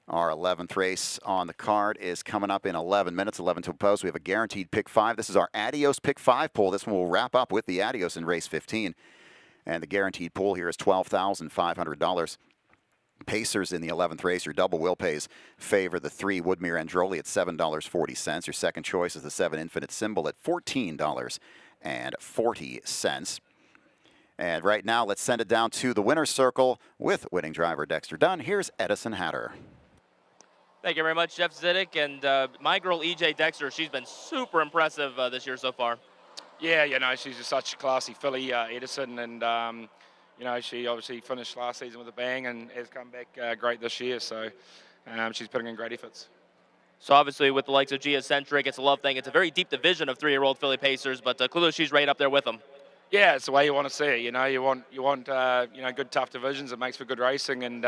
Our 11th race on the card is coming up in 11 minutes, 11 to a post. We have a guaranteed pick 5. This is our Adios pick 5 pool. This one will wrap up with the Adios in race 15. And the guaranteed pool here is $12,500. Pacers in the 11th race, your double wheel pays favor the 3 Woodmere Androli at $7.40. Your second choice is the 7 Infinite Symbol at $14.40. And right now, let's send it down to the winner's circle with winning driver Dexter Dunn. Here's Edison Hatter. Thank you very much, Jeff Zidek. And my girl, EJ Dexter, she's been super impressive this year so far. Yeah, you know, she's just such a classy filly, Edison, and you know, she obviously finished last season with a bang and has come back great this year, so she's putting in great efforts. So obviously with the likes of Geocentric, it's a love thing. It's a very deep division of 3-year-old filly pacers, but clearly she's right up there with them. Yeah, it's the way you want to see it. You know, you want you know, good tough divisions. It makes for good racing, and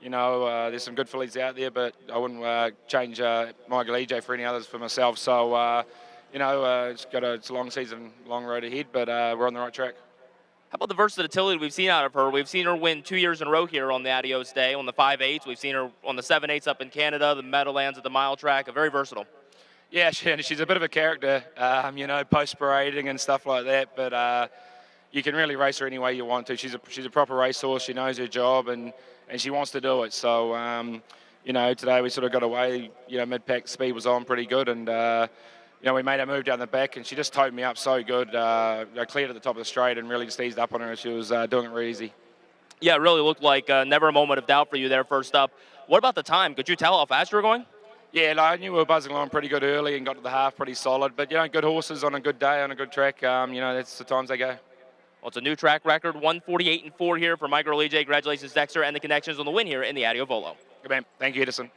you know, there's some good fillies out there, but I wouldn't change Michael EJ for any others for myself. So you know, it's a long season, long road ahead, but we're on the right track. How about the versatility we've seen out of her? We've seen her win 2 years in a row here on the Adios Day, on the 5/8s. We've seen her on the 7/8s up in Canada, the Meadowlands at the mile track. Very versatile. Yeah, she's a bit of a character, you know, post-parading and stuff like that, but you can really race her any way you want to. She's a proper racehorse. She knows her job, and she wants to do it. So, you know, today we sort of got away. You know, mid-pack speed was on pretty good, and you know, we made her move down the back, and she just towed me up so good. I cleared at the top of the straight and really just eased up on her, and she was doing it really easy. Yeah, it really looked like never a moment of doubt for you there first up. What about the time? Could you tell how fast you were going? Yeah, like, I knew we were buzzing along pretty good early and got to the half pretty solid. But, you know, good horses on a good day, on a good track, you know, that's the times they go. Well, it's a new track record, 1:48 and 4 here for my girl EJ. Congratulations, Dexter, and the connections on the win here in the Adio Volo. Good man. Thank you, Edison.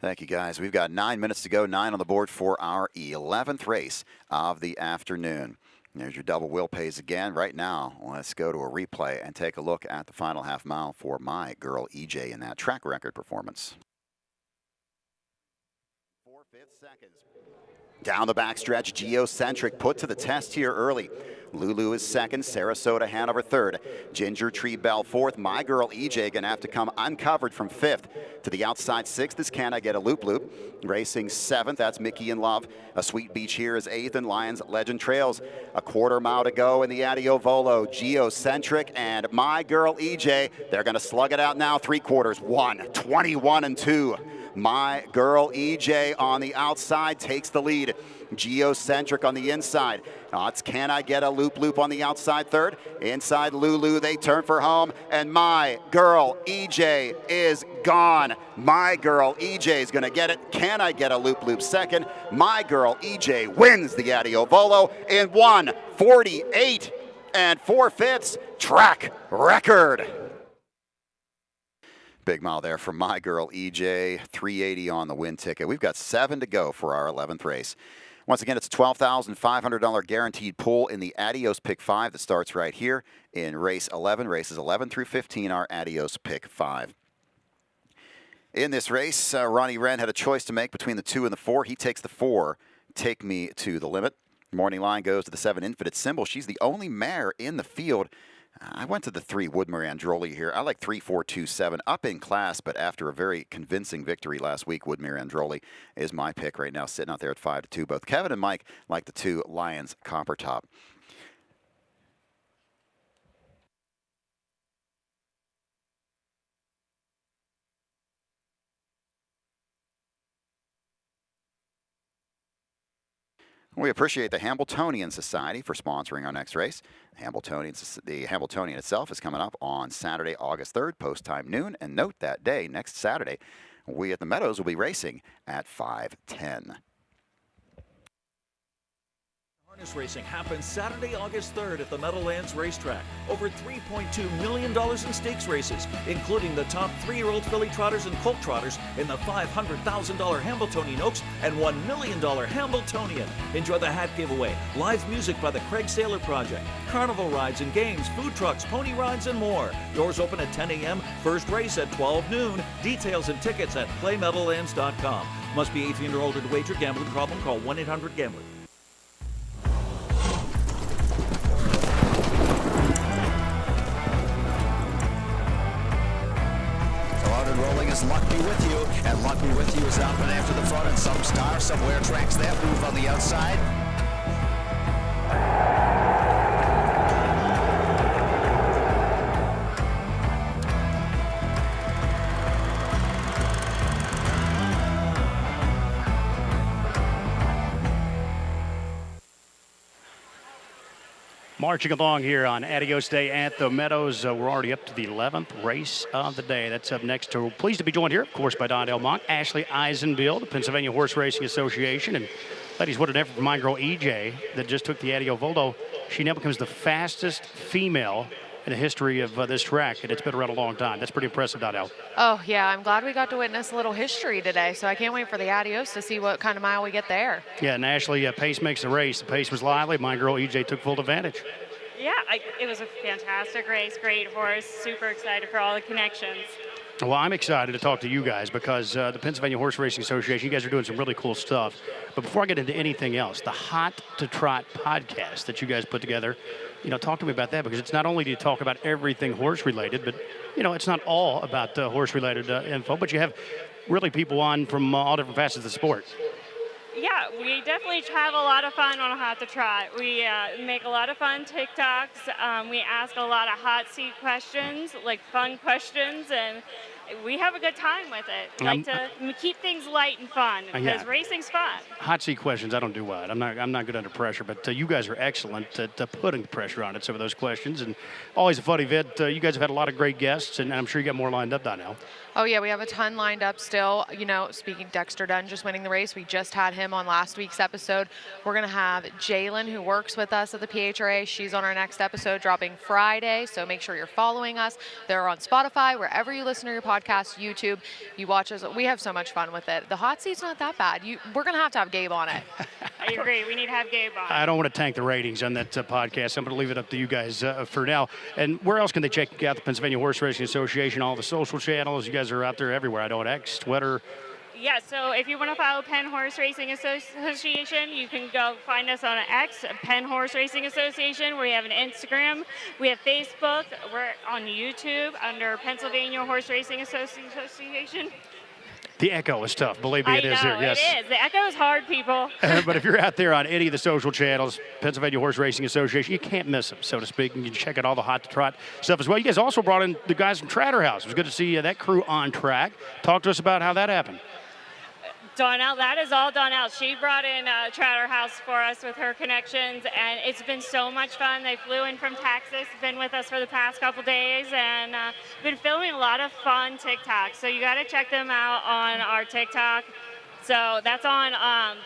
Thank you, guys. We've got 9 minutes to go, 9 on the board for our 11th race of the afternoon. There's your double wheel pays again. Right now, let's go to a replay and take a look at the final half mile for my girl EJ in that track record performance. 4/5 seconds. Down the backstretch, Geocentric put to the test here early. Lulu is second, Sarasota Hanover third, Ginger Tree Bell fourth. My girl EJ gonna have to come uncovered from fifth. To the outside sixth is Can I Get a Loop Loop. Racing seventh, that's Mickey in Love. A Sweet Beach here is eighth, and Lions Legend trails. A quarter mile to go in the Adio Volo. Geocentric and My Girl EJ, they're gonna slug it out now. 3/4, 1:21 and 2. My Girl EJ on the outside takes the lead. Geocentric on the inside. It's Can I Get a Loop Loop on the outside third. Inside Lulu, they turn for home, and My Girl EJ is gone. My Girl EJ is going to get it. Can I Get a Loop Loop second. My Girl EJ wins the Adio Volo in 1:48 and 4/5 track record. Big mile there from My Girl EJ, 380 on the win ticket. We've got 7 to go for our 11th race. Once again, it's a $12,500 guaranteed pool in the Adios Pick 5 that starts right here in race 11. Races 11 through 15 are Adios Pick 5. In this race, Ronnie Wren had a choice to make between the 2 and the 4. He takes the 4, Take Me to the Limit. Morning line goes to the 7 Infinite Symbol. She's the only mare in the field. I went to the 3 Woodmere Androli here. I like 3, 4, 2, 7 up in class, but after a very convincing victory last week, Woodmere Androli is my pick right now, sitting out there at 5-2. Both Kevin and Mike like the 2 Lions Copper Top. We appreciate the Hambletonian Society for sponsoring our next race. The Hambletonian itself is coming up on Saturday, August 3rd, post time noon. And note that day, next Saturday, we at the Meadows will be racing at 5:10. Harness racing happens Saturday, August 3rd at the Meadowlands Racetrack. Over $3.2 million in stakes races, including the top 3-year-old filly trotters and colt trotters in the $500,000 Hambletonian Oaks and $1 million Hambletonian. Enjoy the hat giveaway, live music by the Craig Saylor Project, carnival rides and games, food trucks, pony rides, and more. Doors open at 10 a.m., first race at 12 noon. Details and tickets at playmeadowlands.com. Must be 18 or older to wager. Gambling problem? Call 1-800-GAMBLER. Rolling is Luck Be With You, and Luck Be With You is out and after the front, and some star somewhere tracks that move on the outside. Marching along here on Adios Day at the Meadows. We're already up to the 11th race of the day. That's up next. Pleased to be joined here, of course, by Donnell Monk, Ashley Eisenbill, the Pennsylvania Horse Racing Association. And ladies, what an effort for my girl EJ that just took the Adio Volo. She now becomes the fastest female in the history of this track, and it's been around a long time. That's pretty impressive, Donnell. Oh, yeah, I'm glad we got to witness a little history today, so I can't wait for the Adios to see what kind of mile we get there. Yeah, and Ashley, pace makes the race. The pace was lively. My girl EJ took full advantage. Yeah, it was a fantastic race, great horse, super excited for all the connections. Well, I'm excited to talk to you guys because the Pennsylvania Horse Racing Association, you guys are doing some really cool stuff. But before I get into anything else, the Hot to Trot podcast that you guys put together, talk to me about that, because it's not only do you talk about everything horse related, but, it's not all about horse related info, but you have really people on from all different facets of the sport. Yeah, we definitely have a lot of fun on Hot to Trot. We make a lot of fun TikToks. We ask a lot of hot seat questions, like fun questions, and we have a good time with it. Like to keep things light and fun because racing's fun. Hot seat questions, I don't do well. I'm not good under pressure, but you guys are excellent at putting pressure on it. Some of those questions, and always a fun event. You guys have had a lot of great guests, and I'm sure you got more lined up, Donnell. Oh, yeah, we have a ton lined up still. Speaking Dexter Dunn just winning the race. We just had him on last week's episode. We're going to have Jalen, who works with us at the PHRA. She's on our next episode dropping Friday, so make sure you're following us. They're on Spotify, wherever you listen to your podcast, YouTube. You watch us. We have so much fun with it. The hot seat's not that bad. We're going to have Gabe on it. I agree. We need to have Gabe on. I don't want to tank the ratings on that podcast. I'm going to leave it up to you guys for now. And where else can they check out the Pennsylvania Horse Racing Association? All the social channels. You guys are out there everywhere. I know, X, Twitter. Yeah, so if you want to follow Penn Horse Racing Association, you can go find us on X, Penn Horse Racing Association. We have an Instagram. We have Facebook. We're on YouTube under Pennsylvania Horse Racing Association. The echo is tough. Believe me, it is here. Yes, it is. The echo is hard, people. But if you're out there on any of the social channels, Pennsylvania Horse Racing Association, you can't miss them, so to speak. And you can check out all the Hot to Trot stuff as well. You guys also brought in the guys from Tratter House. It was good to see that crew on track. Talk to us about how that happened. Donnell, that is all Donnell. She brought in Tratter House for us with her connections, and it's been so much fun. They flew in from Texas, been with us for the past couple days, and been filming a lot of fun TikToks. So you got to check them out on our TikTok. So that's on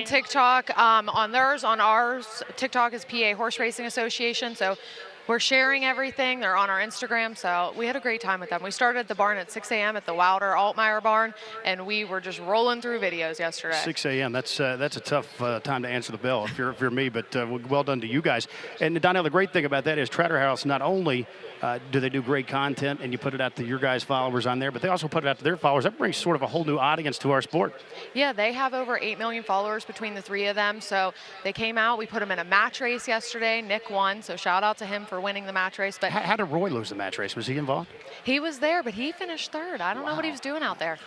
TikTok, on theirs, on ours. TikTok is PA Horse Racing Association. So we're sharing everything. They're on our Instagram, so we had a great time with them. We started at the barn at 6 a.m. at the Wilder Altmaier barn, and we were just rolling through videos yesterday. 6 a.m. That's a tough time to answer the bell if you're me, but well done to you guys. And Donnell, the great thing about that is Tratter House, not only do they do great content and you put it out to your guys' followers on there, but they also put it out to their followers. That brings sort of a whole new audience to our sport. Yeah, they have over 8 million followers between the three of them, so they came out. We put them in a match race yesterday. Nick won, so shout out to him for winning the match race. But how did Roy lose the match race? Was he involved? He was there, but he finished third. I don't know what he was doing out there.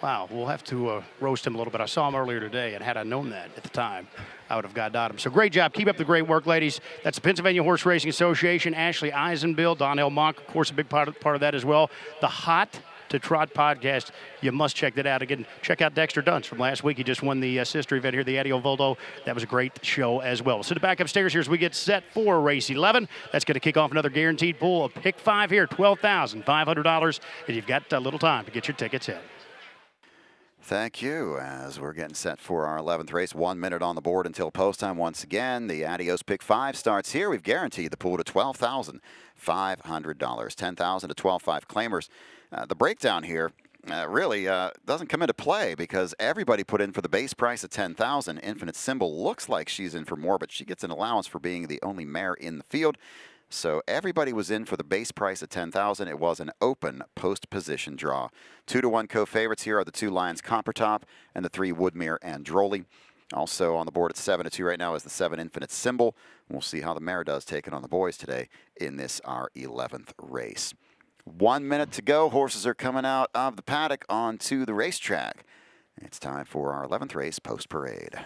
Wow, we'll have to roast him a little bit. I saw him earlier today, and had I known that at the time, I would have got at him. So great job. Keep up the great work, ladies. That's the Pennsylvania Horse Racing Association. Ashley Eisenbill, Donnell Monk, of course, a big part of that as well. The Hot to Trot podcast. You must check that out. Again, check out Dexter Dunn from last week. He just won the sister event here, the Adio Volo. That was a great show as well. So back upstairs here as we get set for race 11. That's going to kick off another guaranteed pool of pick 5 here, $12,500. And you've got a little time to get your tickets in. Thank you. As we're getting set for our 11th race, 1 minute on the board until post time. Once again, the Adios Pick 5 starts here. We've guaranteed the pool to $12,500, $10,000 to 12.5 claimers. The breakdown here really doesn't come into play because everybody put in for the base price of $10,000. Infinite Symbol looks like she's in for more, but she gets an allowance for being the only mare in the field. So everybody was in for the base price of $10,000. It was an open post-position draw. 2-to-1 co-favorites here are the 2 Lions Copper Top and the 3 Woodmere Androli. Also on the board at 7-2 right now is the 7 Infinite Symbol. We'll see how the mare does taking on the boys today in this, our 11th race. 1 minute to go. Horses are coming out of the paddock onto the racetrack. It's time for our 11th race post-parade.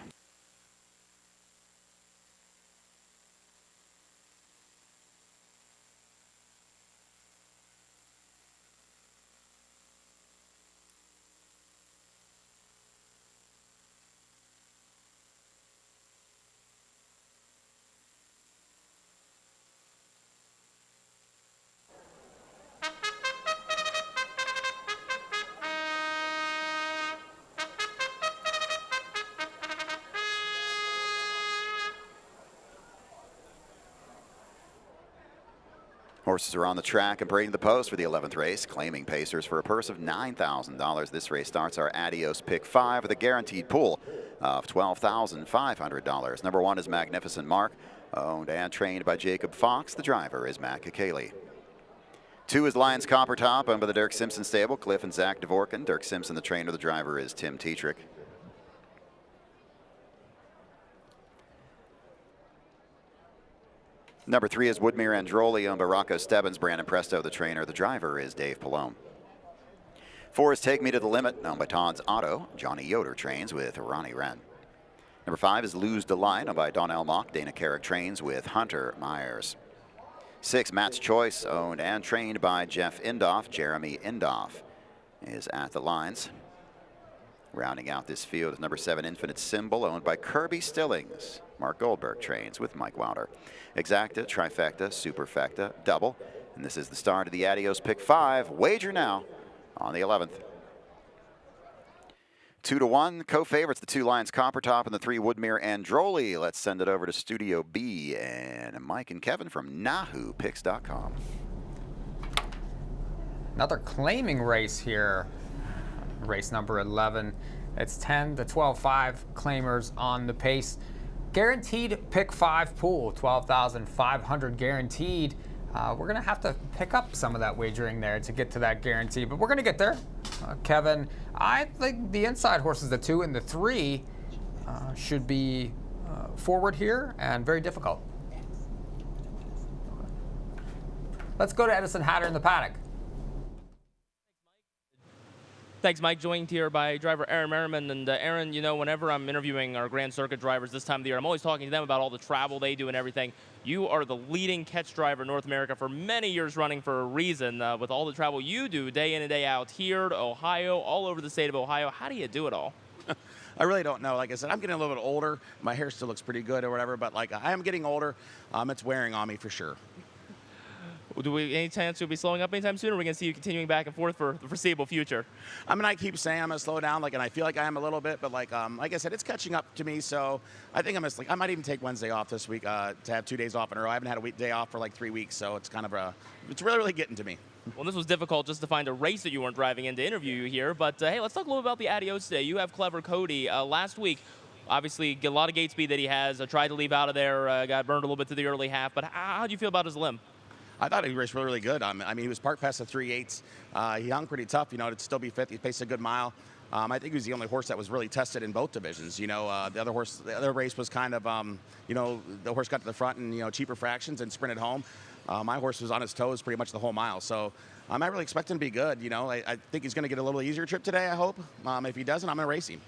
Horses are on the track and parading the post for the 11th race, claiming pacers for a purse of $9,000. This race starts our Adios Pick 5 with a guaranteed pool of $12,500. Number 1 is Magnificent Mark, owned and trained by Jacob Fox. The driver is Matt Kakaley. 2 is Lions Copper Top, owned by the Dirk Simpson stable, Cliff and Zach Dvorkin. Dirk Simpson, the trainer. The driver is Tim Tetrick. Number 3 is Woodmere Androli, owned by Rocco Stebbins. Brandon Presto, the trainer. The driver is Dave Pallone. 4 is Take Me to the Limit, owned by Todd's Auto. Johnny Yoder trains with Ronnie Wren. Number 5 is Lose Delight, owned by Donnell Mock. Dana Carrick trains with Hunter Myers. 6, Matt's Choice, owned and trained by Jeff Indoff. Jeremy Indoff is at the lines. Rounding out this field is number 7, Infinite Symbol, owned by Kirby Stillings. Mark Goldberg trains with Mike Wilder. Exacta, Trifecta, Superfecta, Double. And this is the start of the Adios Pick 5. Wager now on the 11th. 2-to-1 co-favorites, the 2 Lions Copper Top and the 3 Woodmere Androli. Let's send it over to Studio B and Mike and Kevin from NahooPicks.com. Another claiming race here. Race number 11. It's 10 to 12.5 claimers on the pace. Guaranteed pick 5 pool, 12,500 guaranteed. We're going to have to pick up some of that wagering there to get to that guarantee, but we're going to get there. Kevin, I think the inside horses, the 2 and the 3, should be forward here and very difficult. Let's go to Edison Hatter in the paddock. Thanks, Mike. Joined here by driver Aaron Merriman. And Aaron, you know, whenever I'm interviewing our Grand Circuit drivers this time of the year, I'm always talking to them about all the travel they do and everything. You are the leading catch driver in North America for many years running for a reason. With all the travel you do day in and day out here to Ohio, all over the state of Ohio, how do you do it all? I really don't know. Like I said, I'm getting a little bit older. My hair still looks pretty good or whatever, but like I am getting older. It's wearing on me for sure. Any chance you'll be slowing up anytime soon, or are we going to see you continuing back and forth for the foreseeable future? I mean, I keep saying I'm going to slow down, and I feel like I am a little bit, but like I said, it's catching up to me, so I think I might even take Wednesday off this week to have 2 days off in a row. I haven't had a day off for like 3 weeks, so it's kind of it's really, really getting to me. Well, this was difficult just to find a race that you weren't driving in to interview you here, but hey, let's talk a little about the Adios today. You have Clever Cody. Last week, obviously, a lot of gate speed that he has. Tried to leave out of there, got burned a little bit to the early half, but how do you feel about his limb? I thought he raced really, really good. I mean, he was park past the 3/8. He hung pretty tough, to still be fifth. He paced a good mile. I think he was the only horse that was really tested in both divisions. The other race was kind of, the horse got to the front and, cheaper fractions and sprinted home. My horse was on his toes pretty much the whole mile. So I really expect him to be good. I think he's going to get a little easier trip today, I hope. If he doesn't, I'm going to race him.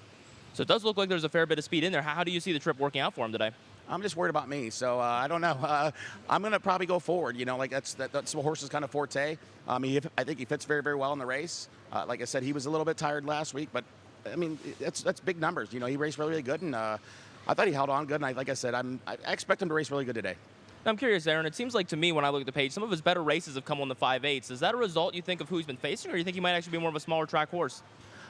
So it does look like there's a fair bit of speed in there. How do you see the trip working out for him today? I'm just worried about me, so I don't know. I'm going to probably go forward. That's the horse's kind of forte. I think he fits very, very well in the race. Like I said, he was a little bit tired last week, but I mean, that's big numbers. He raced really, really good, and I thought he held on good. And like I said, I expect him to race really good today. I'm curious, Aaron. It seems like to me when I look at the page, some of his better races have come on the 5/8s. Is that a result you think of who he's been facing, or you think he might actually be more of a smaller track horse?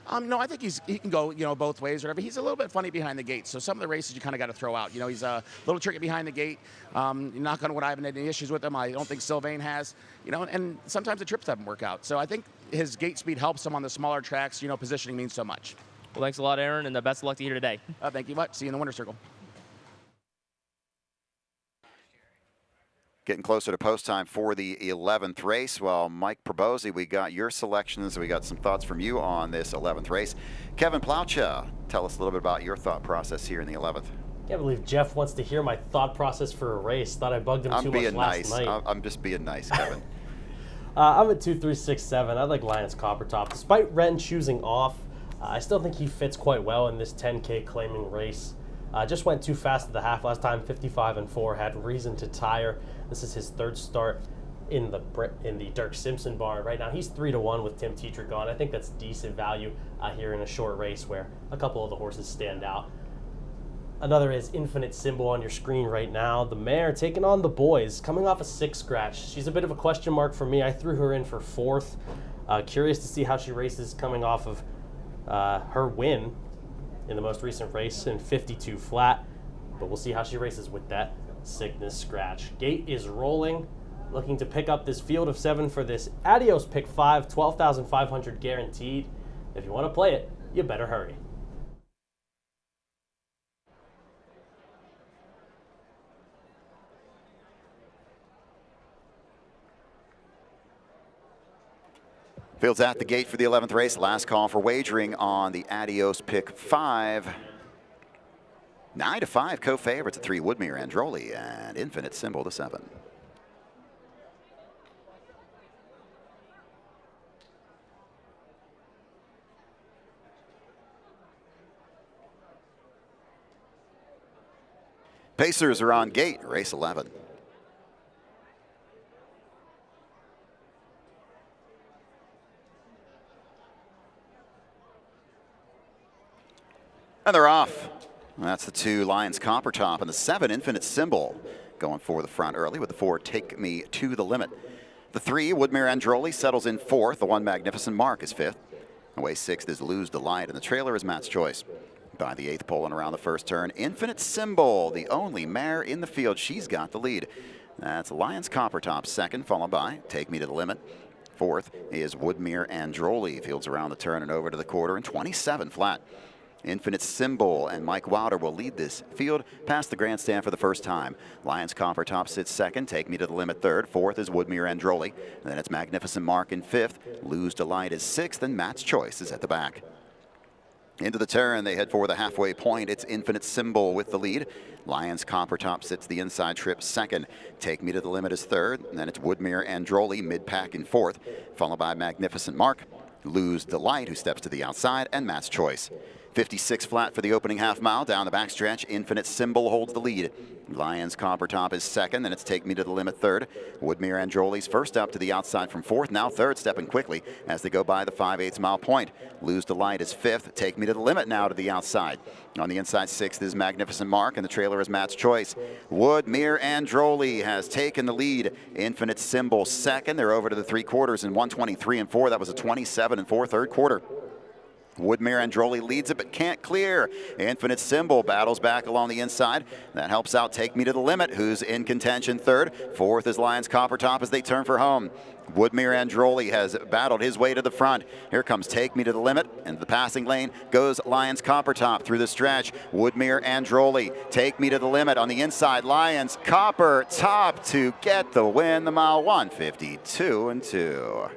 No, I think he can go, both ways or whatever. He's a little bit funny behind the gate, so some of the races you kind of got to throw out. He's a little tricky behind the gate. Knock on wood, I haven't had any issues with him. I don't think Sylvain has. And sometimes the trips haven't worked out. So I think his gate speed helps him on the smaller tracks. Positioning means so much. Well, thanks a lot, Aaron, and best of luck to you today. Thank you much. See you in the winner's circle. Getting closer to post time for the 11th race. Well, Mike Probosi, we got your selections. We got some thoughts from you on this 11th race. Kevin Plaucha, tell us a little bit about your thought process here in the 11th. Can't believe Jeff wants to hear my thought process for a race. Thought I bugged him too much last night. I'm just being nice, Kevin. I'm at 2-3-6-7. I like Lions Coppertop. Despite Ren choosing off, I still think he fits quite well in this 10K claiming race. Just went too fast at the half last time, 55-4, had reason to tire. This is his third start in the Dirk Simpson barn. Right now, he's 3-1 with Tim Tetrick on. I think that's decent value here in a short race where a couple of the horses stand out. Another is Infinite Symbol on your screen right now. The mare taking on the boys, coming off a 6 scratch. She's a bit of a question mark for me. I threw her in for 4th. Curious to see how she races coming off of her win in the most recent race in 52 flat, but we'll see how she races with that sickness scratch. Gate is rolling, looking to pick up this field of 7 for this Adios pick 5, 12,500 guaranteed. If you want to play it, you better hurry. Fields at the gate for the 11th race. Last call for wagering on the Adios pick 5. 9-5 co-favorites at 3 Woodmere Androli and Infinite Symbol to 7. Pacers are on gate, race 11. And they're off. That's the 2 Lions Coppertop and the 7 Infinite Symbol going for the front early with the 4 Take Me to the Limit. The 3 Woodmere Androli settles in 4th. The 1 Magnificent Mark is 5th. Away 6th is Lose Delight, and the trailer is Matt's Choice. By the 8th pole and around the first turn, Infinite Symbol, the only mare in the field. She's got the lead. That's Lions Coppertop 2nd, followed by Take Me to the Limit. 4th is Woodmere Androli. Fields around the turn and over to the quarter and 27 flat. Infinite Symbol and Mike Wilder will lead this field past the grandstand for the first time. Lions Coppertop sits 2nd, Take Me to the Limit 3rd. 4th is Woodmere Androli. And then it's Magnificent Mark in 5th. Lose Delight is 6th, and Matt's Choice is at the back. Into the turn, they head for the halfway point. It's Infinite Symbol with the lead. Lions Coppertop sits the inside trip 2nd. Take Me to the Limit is 3rd. And then it's Woodmere Androli mid-pack in 4th, followed by Magnificent Mark, Lose Delight, who steps to the outside, and Matt's Choice. 56 flat for the opening half mile. Down the backstretch, Infinite Symbol holds the lead. Lions Coppertop is 2nd, then it's Take Me to the Limit 3rd. Woodmere Androli's first up to the outside from 4th, now 3rd, stepping quickly as they go by the 5/8 mile point. Lose Delight is 5th, Take Me to the Limit now to the outside. On the inside 6th is Magnificent Mark, and the trailer is Matt's Choice. Woodmere Androli has taken the lead. Infinite Symbol 2nd. They're over to the 3/4 in 1:23-4. That was a 27-4 third quarter. Woodmere Androli leads it but can't clear. Infinite Symbol battles back along the inside. That helps out Take Me to the Limit, who's in contention 3rd. 4th is Lions Coppertop as they turn for home. Woodmere Androli has battled his way to the front. Here comes Take Me to the Limit. Into the passing lane goes Lions Coppertop through the stretch. Woodmere Androli, Take Me to the Limit on the inside. Lions Coppertop to get the win. The mile 1:52-2.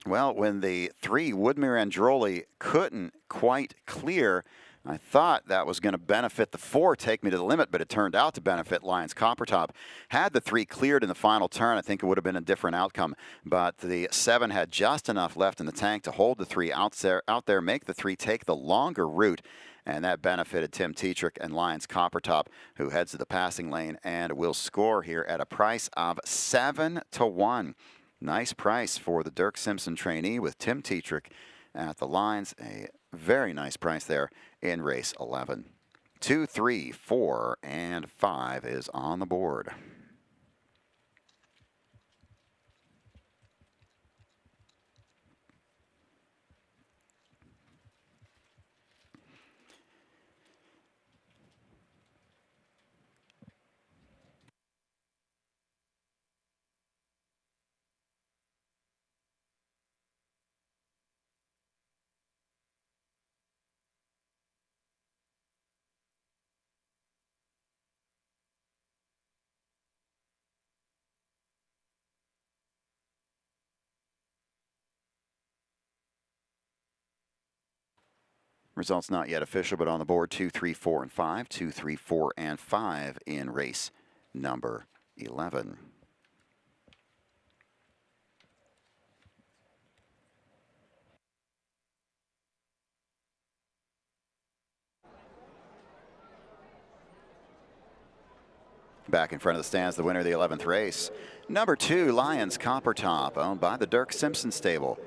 Well, when the 3 Woodmere Androli couldn't quite clear, I thought that was going to benefit the 4 Take Me to the Limit, but it turned out to benefit Lions Coppertop. Had the 3 cleared in the final turn, I think it would have been a different outcome. But the 7 had just enough left in the tank to hold the 3 out there, make the 3 take the longer route. And that benefited Tim Tetrick and Lions Coppertop, who heads to the passing lane and will score here at a price of 7-1. Nice price for the Dirk Simpson trainee with Tim Tetrick at the lines. A very nice price there in race 11. 2, 3, 4, and 5 is on the board. Results not yet official, but on the board 2, 3, 4, and 5. 2, 3, 4, and 5 in race number 11. Back in front of the stands, the winner of the 11th race. Number 2, Lions Copper Top, owned by the Dirk Simpson stable.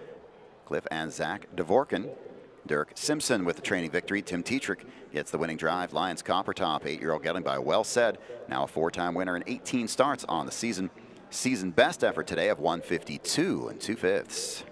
Cliff and Zach Dvorkin. Dirk Simpson with the training victory. Tim Tetrick gets the winning drive. Lions Copper Top, 8-year-old gelding by Well Said. Now a 4-time winner and 18 starts on the season. Season best effort today of 152 2/5.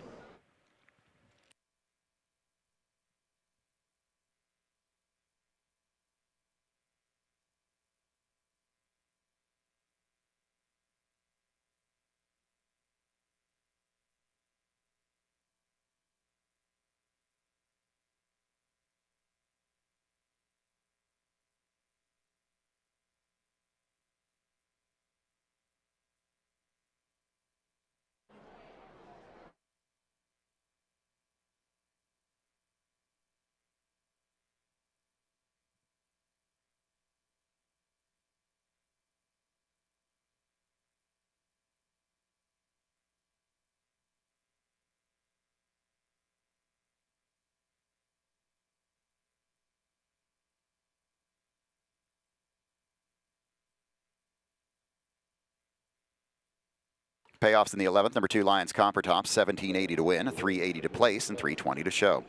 Payoffs in the 11th. Number 2, Lions Copper Top, $17.80 to win, $3.80 to place, and $3.20 to show.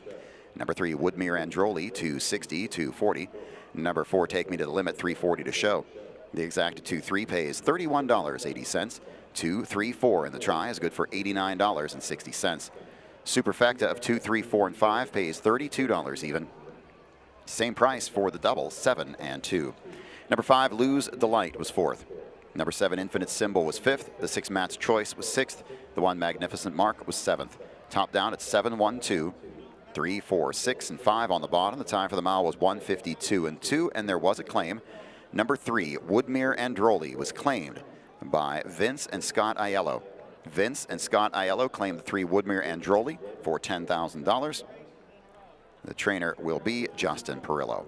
Number 3, Woodmere Androli, $2.60, $2.40. Number 4, Take Me to the Limit, $3.40 to show. The exacta 2-3 pays $31.80. 2-3-4 in the try is good for $89.60. Superfecta of 2, 3, 4, and 5 pays $32 even. Same price for the double, 7 and 2. Number 5, Lose the Light was 4th. Number 7, Infinite Symbol was 5th. The 6, Matt's Choice was 6th. The 1, Magnificent Mark was 7th. Top down at 7, 1, 2. 3, 4, 6, and 5 on the bottom. The time for the mile was 152 2, and there was a claim. Number 3, Woodmere Androli was claimed by Vince and Scott Aiello. Vince and Scott Aiello claimed the 3, Woodmere Androli, for $10,000. The trainer will be Justin Perillo.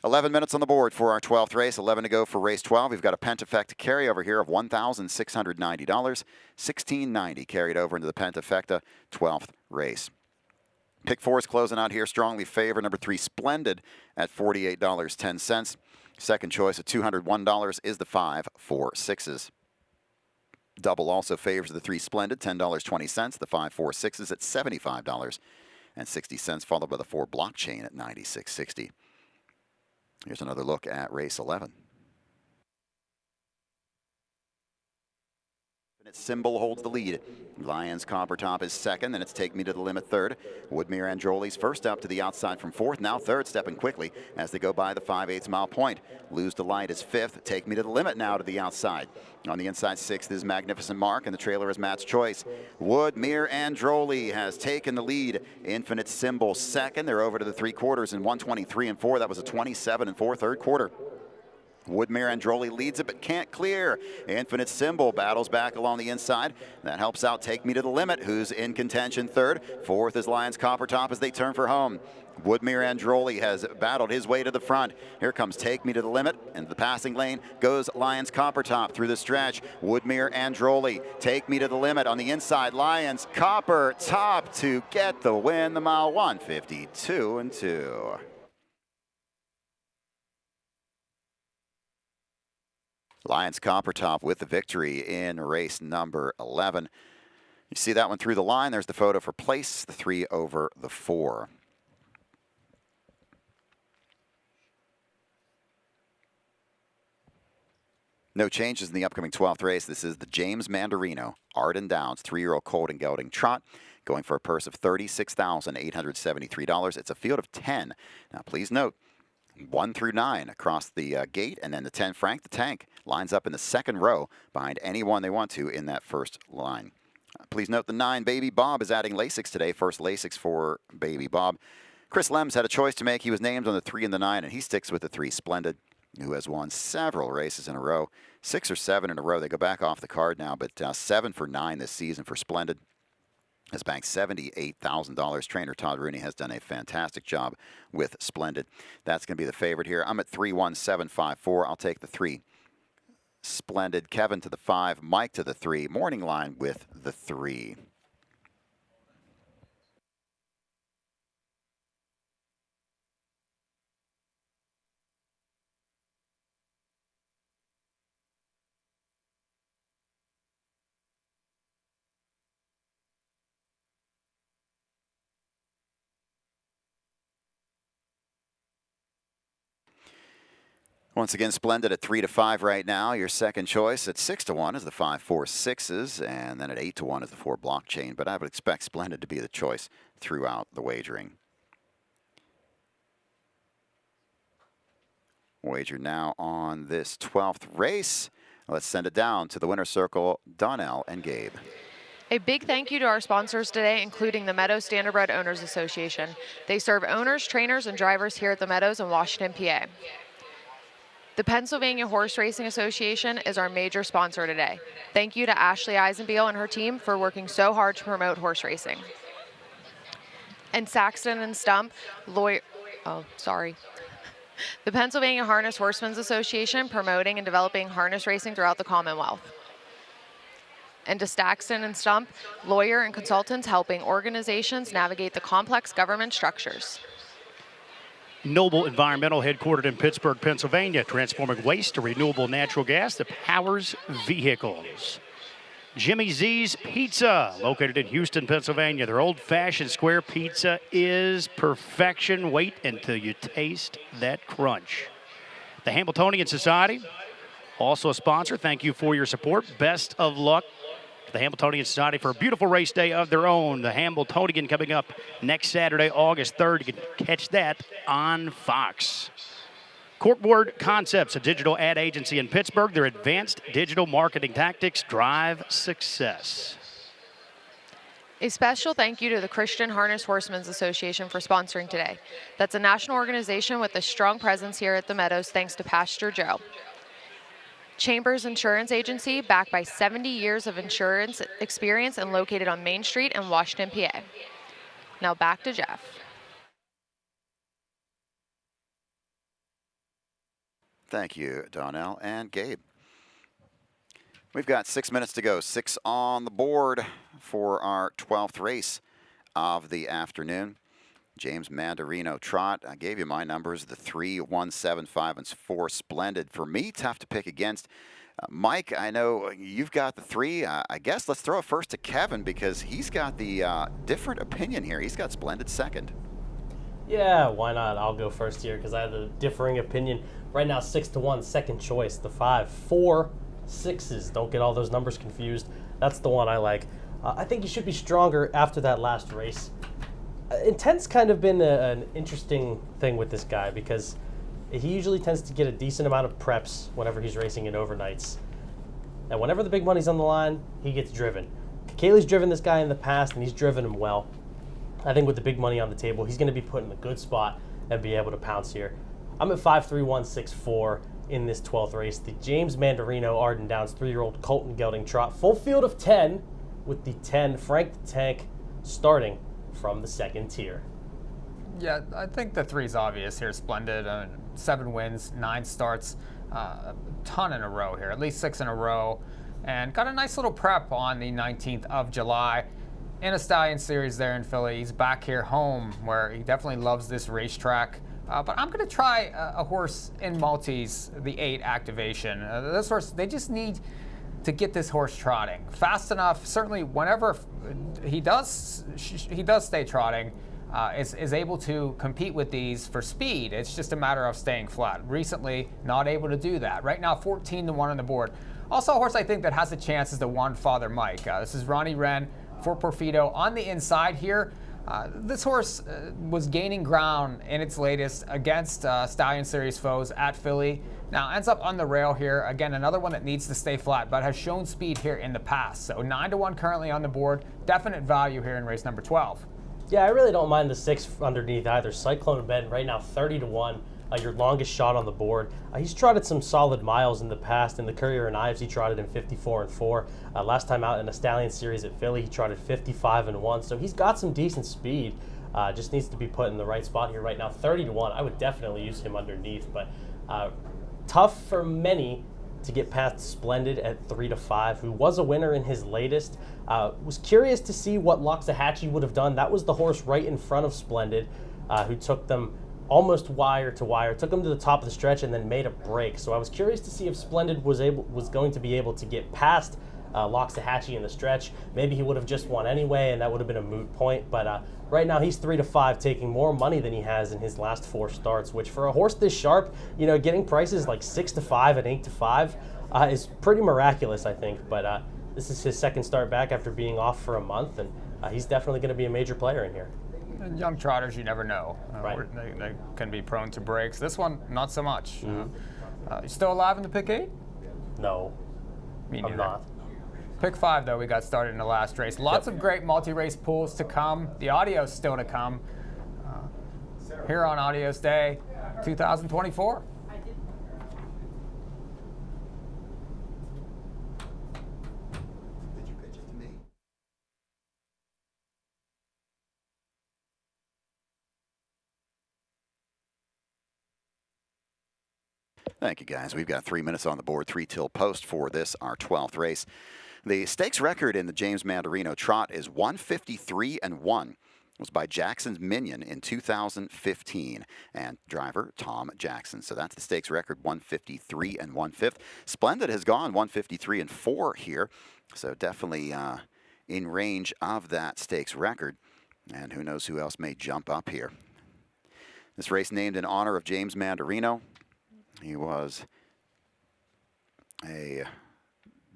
11 minutes on the board for our 12th race. 11 to go for race 12. We've got a Pentafecta carryover here of $1,690. $1,690 carried over into the Pentafecta 12th race. Pick 4 is closing out here. Strongly favored. Number 3, Splendid at $48.10. Second choice at $201 is the 5, 4, 6s. Double also favors the 3, Splendid, $10.20. The 5, 4, 6s at $75.60, followed by the 4, Blockchain at $96.60. Here's another look at race 11. Symbol holds the lead. Lions Copper Top is second, then it's Take Me to the Limit third. Woodmere Androli's first up to the outside from fourth, now third, stepping quickly as they go by the 5/8 mile point. Lose the Light is fifth. Take Me to the Limit now to the outside. On the inside, sixth is Magnificent Mark, and the trailer is Matt's Choice. Woodmere Androli has taken the lead. Infinite Symbol second. They're over to the 3/4 in 1:23 4. That was a 27 4 third quarter. Woodmere Androli leads it but can't clear. Infinite Symbol battles back along the inside. That helps out Take Me to the Limit, who's in contention third. Fourth is Lions Copper Top as they turn for home. Woodmere Androli has battled his way to the front. Here comes Take Me to the Limit, and the passing lane goes Lions Copper Top through the stretch. Woodmere Androli, Take Me to the Limit on the inside. Lions Copper Top to get the win. The mile 152 2. Lions Copper Top with the victory in race number 11. You see that one through the line. There's the photo for place, the 3 over the 4. No changes in the upcoming 12th race. This is the James Mandarino Arden Downs 3-year-old colt and gelding trot, going for a purse of $36,873. It's a field of 10. Now, please note, 1 through 9 across the gate, and then the 10, Frank the Tank, lines up in the second row behind anyone they want to in that first line. Please note the 9, Baby Bob, is adding Lasix today. First Lasix for Baby Bob. Chris Lems had a choice to make. He was named on the 3 and the 9, and he sticks with the 3, Splendid, who has won several races in a row. 6 or 7 in a row. They go back off the card now, but 7 for 9 this season for Splendid. has banked $78,000. Trainer Todd Rooney has done a fantastic job with Splendid. That's going to be the favorite here. I'm at 31754. I'll take the 3. Splendid. Kevin to the 5. Mike to the 3. Morning line with the 3. Once again, Splendid at 3-5 right now. Your second choice at 6-1 is the 5-4-6s, and then at 8-1 is the 4 blockchain. But I would expect Splendid to be the choice throughout the wagering. Wager now on this 12th race. Let's send it down to the winner's circle, Donnell and Gabe. A big thank you to our sponsors today, including the Meadows Standardbred Owners Association. They serve owners, trainers, and drivers here at the Meadows in Washington, PA. The Pennsylvania Horse Racing Association is our major sponsor today. Thank you to Ashley Eisenbiel and her team for working so hard to promote horse racing. And Saxton and Stump, The Pennsylvania Harness Horsemen's Association, promoting and developing harness racing throughout the Commonwealth. And to Saxton and Stump, lawyer and consultants helping organizations navigate the complex government structures. Noble Environmental, headquartered in Pittsburgh, Pennsylvania, transforming waste to renewable natural gas that powers vehicles. Jimmy Z's Pizza, located in Houston, Pennsylvania. Their old-fashioned square pizza is perfection. Wait until you taste that crunch. The Hamiltonian Society, also a sponsor. Thank you for your support. Best of luck to the Hamiltonian Society for a beautiful race day of their own. The Hamiltonian coming up next Saturday, August 3rd. You can catch that on Fox. Corkboard Concepts, a digital ad agency in Pittsburgh. Their advanced digital marketing tactics drive success. A special thank you to the Christian Harness Horsemen's Association for sponsoring today. That's a national organization with a strong presence here at the Meadows, thanks to Pastor Joe. Chambers Insurance Agency, backed by 70 years of insurance experience and located on Main Street in Washington, PA. Now back to Jeff. Thank you, Donnell and Gabe. We've got 6 minutes to go. 6 on the board for our 12th race of the afternoon. James Mandarino Trot. I gave you my numbers, the 3, 1, 7, 5, and 4 Splendid. For me, tough to pick against. Mike, I know you've got the 3. I guess let's throw it first to Kevin because he's got the different opinion here. He's got Splendid second. Yeah, why not? I'll go first here because I have a differing opinion. Right now, 6-1, second choice. The 5, 4, 6s. Don't get all those numbers confused. That's the one I like. I think he should be stronger after that last race. Intent's kind of been an interesting thing with this guy because he usually tends to get a decent amount of preps whenever he's racing in overnights. And whenever the big money's on the line, he gets driven. Kaylee's driven this guy in the past, and he's driven him well. I think with the big money on the table, he's going to be put in a good spot and be able to pounce here. I'm at 5-3-1-6-4 in this 12th race. The James Mandarino Arden Downs 3-year-old Colton Gelding Trot. Full field of 10 with the 10 Frank the Tank starting from the second tier. Yeah, I think the 3's obvious here. Splendid. 7 wins, 9 starts, a ton in a row here, at least 6 in a row. And got a nice little prep on the 19th of July in a Stallion Series there in Philly. He's back here home where he definitely loves this racetrack. But I'm going to try a horse in Maltese, the 8 Activation. This horse, they just need to get this horse trotting fast enough. Certainly, whenever he does stay trotting, is able to compete with these for speed. It's just a matter of staying flat. Recently, not able to do that. Right now, 14-1 on the board. Also, a horse I think that has a chance is the One Father Mike. This is Ronnie Wren for Porfido on the inside here. This horse was gaining ground in its latest against Stallion Series foes at Philly. Now ends up on the rail here. Again, another one that needs to stay flat, but has shown speed here in the past. So 9-1 currently on the board. Definite value here in race number 12. Yeah, I really don't mind the 6 underneath either. Cyclone Bend right now 30-1. your longest shot on the board. He's trotted some solid miles in the past. In the Courier and Ives, he trotted in 54-4. Last time out in a Stallion Series at Philly, he trotted 55-1. So he's got some decent speed. Just needs to be put in the right spot here right now. 30-1. I would definitely use him underneath, but tough for many to get past Splendid at 3-5, who was a winner in his latest. Was curious to see what Loxahatchee would have done. That was the horse right in front of Splendid, who took them almost wire to wire, took them to the top of the stretch and then made a break. So I was curious to see if Splendid was going to be able to get past Loxahatchee in the stretch. Maybe he would have just won anyway, and that would have been a moot point. But right now he's 3-5, taking more money than he has in his last 4 starts, which for a horse this sharp, getting prices like 6-5 and 8-5 is pretty miraculous, I think. But this is his second start back after being off for a month, and he's definitely going to be a major player in here. And young trotters, you never know. Right. They can be prone to breaks. This one, not so much. You still alive in the pick 8? No, I'm not. Pick 5, though, we got started in the last race. Lots of great multi-race pools to come. The Adios still to come here on Adios Day 2024. Thank you, guys. We've got 3 minutes on the board, 3 till post for this, our 12th race. The stakes record in the James Mandarino Trot is 153-1. It was by Jackson's Minion in 2015, and driver Tom Jackson. So that's the stakes record, 153 1/5. Splendid has gone 153-4 here, so definitely in range of that stakes record. And who knows who else may jump up here. This race named in honor of James Mandarino. He was a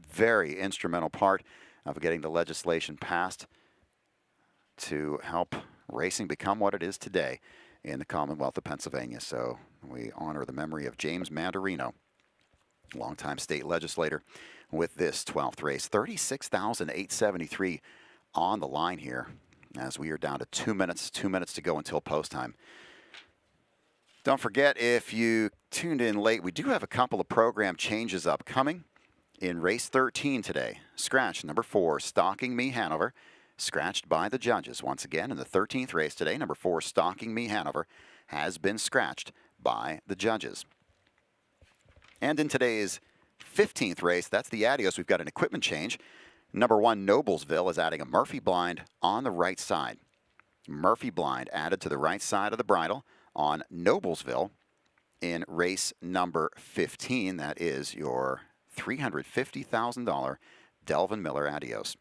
very instrumental part of getting the legislation passed to help racing become what it is today in the Commonwealth of Pennsylvania. So we honor the memory of James Mandarino, longtime state legislator, with this 12th race. 36,873 on the line here as we are down to 2 minutes to go until post time. Don't forget, if you tuned in late, we do have a couple of program changes upcoming. In race 13 today, scratch number 4, Stalking Me Hanover, scratched by the judges. Once again, in the 13th race today, number 4, Stalking Me Hanover, has been scratched by the judges. And in today's 15th race, that's the Adios, we've got an equipment change. Number 1, Noblesville, is adding a Murphy blind on the right side. Murphy blind added to the right side of the bridle on Noblesville in race number 15. That is your $350,000 Delvin Miller Adios.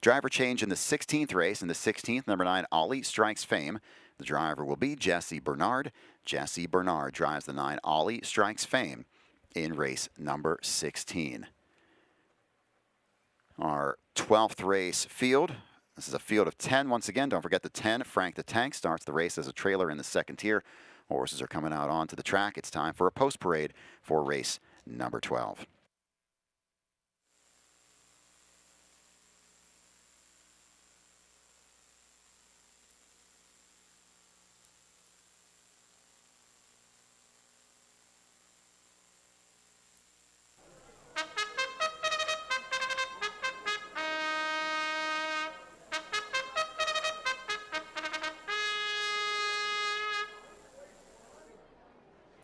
Driver change in the 16th race. In the 16th, number 9, Ollie Strikes Fame. The driver will be Jesse Bernard. Jesse Bernard drives the 9, Ollie Strikes Fame, in race number 16. Our 12th race field. This is a field of 10. Once again, don't forget the 10, Frank the Tank, starts the race as a trailer in the second tier. Horses are coming out onto the track. It's time for a post parade for race number 12.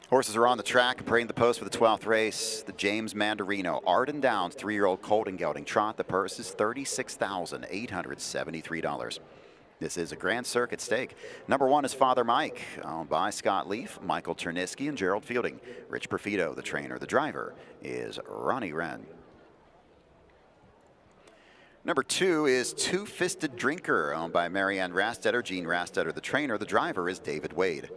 Horses are on the track, parading the post for the 12th race. The James Mandarino Arden Downs 3-year-old colt and gelding trot. The purse is $36,873. This is a Grand Circuit stake. Number 1 is Father Mike, owned by Scott Leaf, Michael Ternisky, and Gerald Fielding. Rich Profito, the trainer. The driver is Ronnie Wren. Number 2 is Two-Fisted Drinker, owned by Marianne Rastetter, Gene Rastetter, the trainer. The driver is David Wade.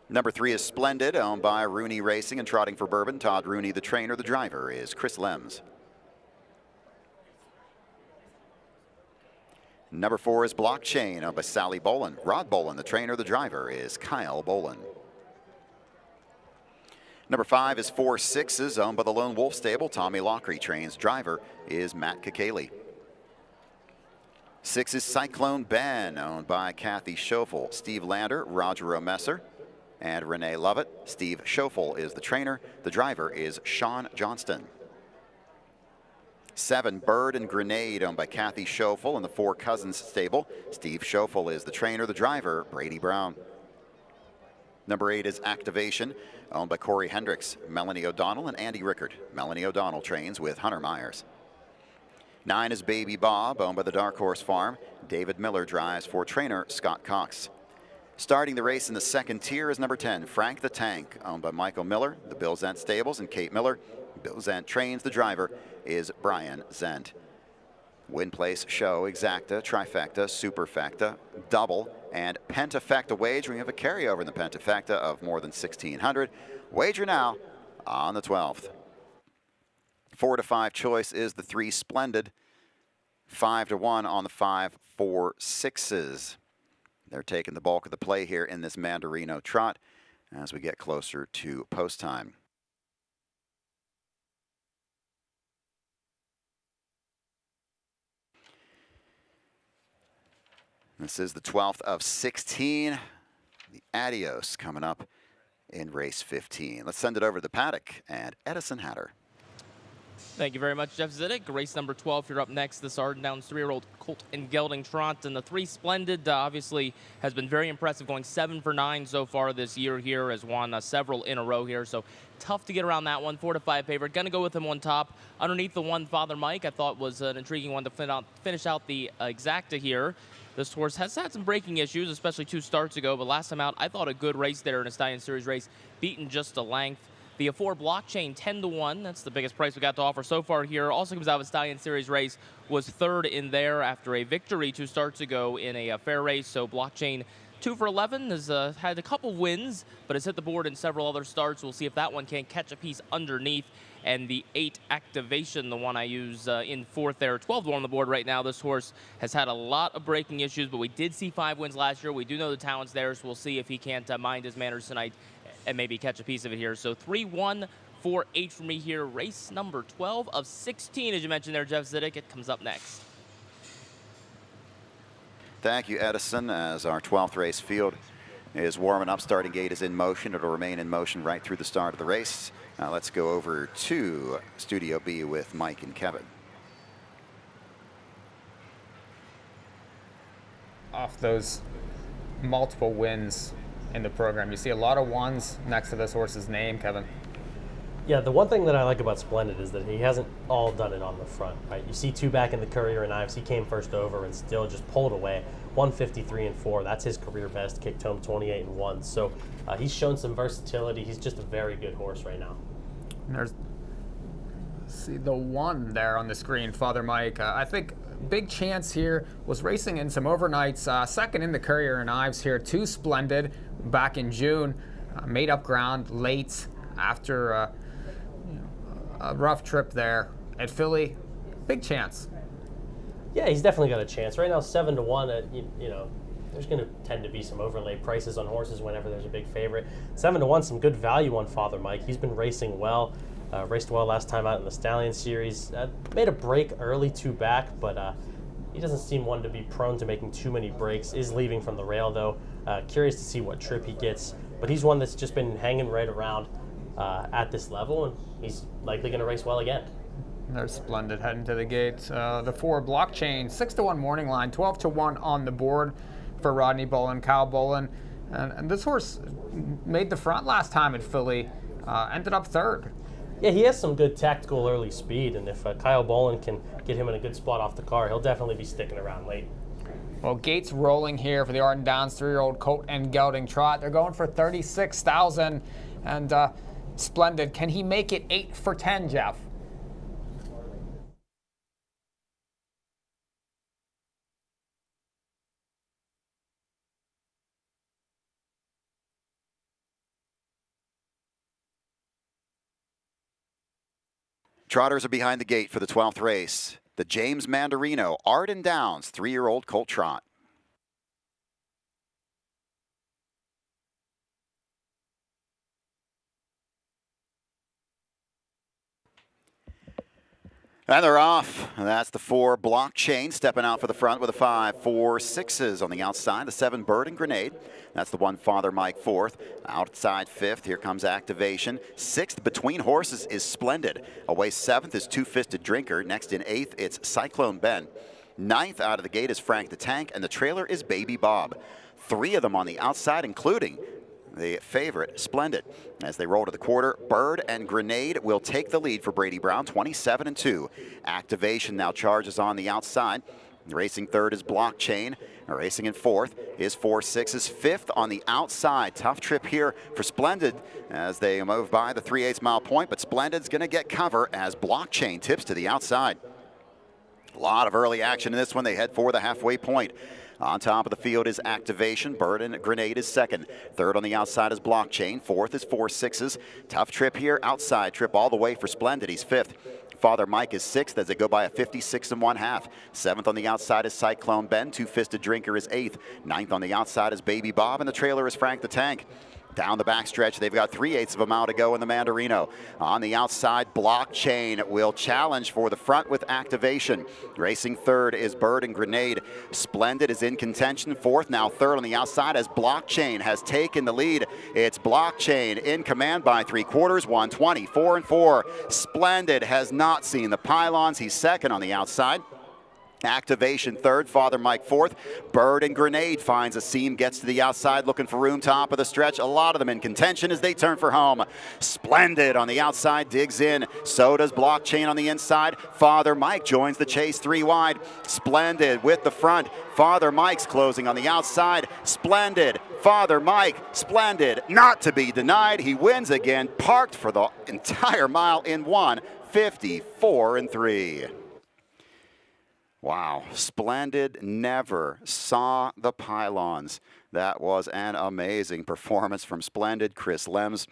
Number 3 is Splendid, owned by Rooney Racing and Trotting for Bourbon. Todd Rooney, the trainer. The driver is Chris Lems. Number 4 is Blockchain, owned by Sally Bolin. Rod Bolin, the trainer. The driver is Kyle Bolin. Number 5 is 4 Sixes, owned by the Lone Wolf Stable. Tommy Lockery trains. Driver is Matt Kakali. 6 is Cyclone Ben, owned by Kathy Schofel, Steve Lander, Roger Romesser, and Renee Lovett. Steve Schofel is the trainer. The driver is Sean Johnston. 7, Bird and Grenade, owned by Kathy Schofel in the Four Cousins stable. Steve Schofel is the trainer. The driver, Brady Brown. Number 8 is Activation, owned by Corey Hendricks, Melanie O'Donnell, and Andy Rickard. Melanie O'Donnell trains with Hunter Myers. 9 is Baby Bob, owned by the Dark Horse Farm. David Miller drives for trainer Scott Cox. Starting the race in the second tier is number 10, Frank the Tank, owned by Michael Miller, the Bill Zent Stables, and Kate Miller. Bill Zent trains. The driver is Brian Zent. Win Place, Show, Exacta, Trifecta, Superfecta, Double, and Pentafecta wagering. We have a carryover in the Pentafecta of more than 1,600. Wager now on the 12th. 4 to 5 choice is the 3 Splendid. 5 to 1 on the 5, 4, 6s. They're taking the bulk of the play here in this Mandarino trot as we get closer to post time. This is the 12th of 16. The Adios coming up in race 15. Let's send it over to the paddock and Edison Hatter. Thank you very much, Jeff Zidek. Race number 12 here up next. The Arden Downs 3-year-old Colt and Gelding Trot. And the 3 Splendid obviously has been very impressive, going 7 for 9 so far this year here, has won several in a row here. So tough to get around that one. 4 to 5 favorite. Going to go with him on top. Underneath the 1 Father Mike, I thought was an intriguing one to finish out the Exacta here. This horse has had some braking issues, especially 2 starts ago, but last time out, I thought a good race there in a Stallion Series race, beaten just a length. The 4 Blockchain 10 to 1, that's the biggest price we got to offer so far here. Also comes out of a Stallion Series race, was 3rd in there after a victory 2 starts ago in a fair race. So Blockchain 2 for 11 has had a couple wins, but has hit the board in several other starts. We'll see if that one can catch a piece underneath. And the 8 Activation, the one I use in 4th there, 12 to 1 on the board right now. This horse has had a lot of braking issues, but we did see 5 wins last year. We do know the talent's there, so we'll see if he can't mind his manners tonight and maybe catch a piece of it here. So 3, 1, 4, 8 for me here. Race number 12 of 16, as you mentioned there, Jeff Zidek. It comes up next. Thank you, Edison, as our 12th race field is warming up. Starting gate is in motion. It'll remain in motion right through the start of the race. Let's go over to Studio B with Mike and Kevin. Off those multiple wins in the program, you see a lot of 1s next to this horse's name, Kevin. Yeah, the one thing that I like about Splendid is that he hasn't all done it on the front, right? You see 2 back in the Courier and Ives. He came first over and still just pulled away. 153 and 4. That's his career best. Kicked home 28 and 1. So he's shown some versatility. He's just a very good horse right now. And there's, see the 1 there on the screen, Father Mike. I think big chance here, was racing in some overnights. 2nd in the Courier and Ives here. 2 Splendid back in June. Made up ground late after a rough trip there at Philly. Big chance. Yeah, he's definitely got a chance. Right now, 7 to 1. You know, there's going to tend to be some overlay prices on horses whenever there's a big favorite. 7 to 1, some good value on Father Mike. He's been racing well. Raced well last time out in the Stallion Series. Made a break early 2 back, but he doesn't seem one to be prone to making too many breaks. Is leaving from the rail though. Curious to see what trip he gets, but he's one that's just been hanging right around at this level, and he's likely going to race well again. There's Splendid heading to the gate. The 4 Blockchain, 6 to 1 morning line, 12 to 1 on the board for Rodney Bolin, Kyle Bolin. And this horse made the front last time at Philly, ended up 3rd. Yeah, he has some good tactical early speed, and if Kyle Bolin can get him in a good spot off the car, he'll definitely be sticking around late. Well, gates rolling here for the Arden Downs 3-year-old Colt and Gelding Trot. They're going for 36,000, and Splendid. Can he make it 8 for 10, Jeff? Trotters are behind the gate for the 12th race. The James Mandarino Arden Downs 3-year-old Colt Trot. And they're off. That's the 4 Blockchain stepping out for the front with a 5. 4 6s on the outside. The 7 Bird and Grenade. That's the 1 Father Mike 4th. Outside 5th. Here comes Activation. 6th between horses is Splendid. Away 7th is Two Fisted Drinker. Next in 8th it's Cyclone Ben. 9th out of the gate is Frank the Tank, and the trailer is Baby Bob. 3 of them on the outside, including the favorite, Splendid. As they roll to the quarter, Bird and Grenade will take the lead for Brady Brown, 27-2. Activation now charges on the outside. Racing third is Blockchain. Racing in fourth is 4 6s. 5th on the outside. Tough trip here for Splendid as they move by the 3/8 mile point, but Splendid's going to get cover as Blockchain tips to the outside. A lot of early action in this one. They head for the halfway point. On top of the field is Activation. Bird and Grenade is second. Third on the outside is Blockchain. Fourth is 4 6s. Tough trip here. Outside trip all the way for Splendid. He's 5th. Father Mike is 6th as they go by a 56 1/2. 7th on the outside is Cyclone Ben. Two Fisted Drinker is 8th. 9th on the outside is Baby Bob, and the trailer is Frank the Tank. Down the backstretch, they've got 3/8 of a mile to go in the Mandarino. On the outside, Blockchain will challenge for the front with Activation. Racing third is Bird and Grenade. Splendid is in contention. Fourth, now third on the outside as Blockchain has taken the lead. It's Blockchain in command by 3/4, 124-4. Splendid has not seen the pylons. He's second on the outside. Activation third, Father Mike 4th. Bird and Grenade finds a seam, gets to the outside looking for room, top of the stretch. A lot of them in contention as they turn for home. Splendid on the outside, digs in. So does Blockchain on the inside. Father Mike joins the chase 3 wide. Splendid with the front. Father Mike's closing on the outside. Splendid. Father Mike, Splendid, not to be denied. He wins again, parked for the entire mile in 1:54-3. Wow, Splendid never saw the pylons. That was an amazing performance from Splendid. Chris Lems,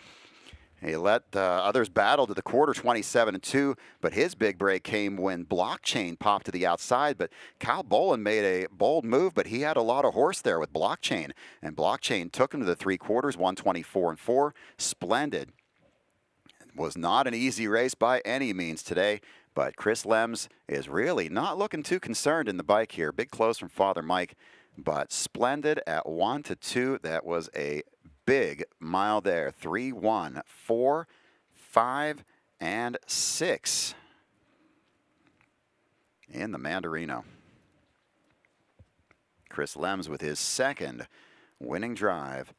he let others battle to the quarter, 27-2, but his big break came when Blockchain popped to the outside, but Kyle Bolin made a bold move, but he had a lot of horse there with Blockchain, and Blockchain took him to the 3/4, 124-4. Splendid. It was not an easy race by any means today. But Chris Lems is really not looking too concerned in the bike here. Big close from Father Mike, but Splendid at 1-2. That was a big mile there. 3, 1, 4, 5, and 6 in the Mandarino. Chris Lems with his second winning drive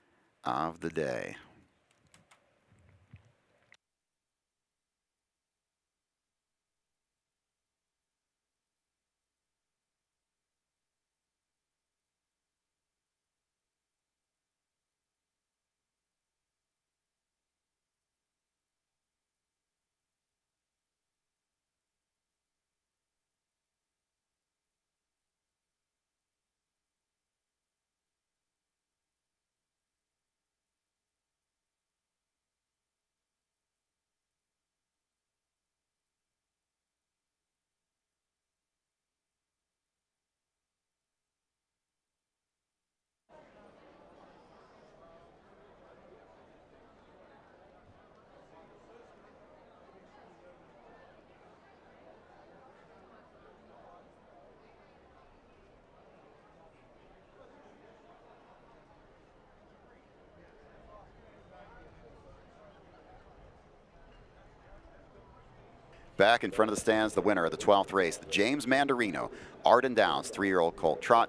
of the day. Back in front of the stands, the winner of the 12th race, the James Mandarino, Arden Downs, 3-year-old colt trot.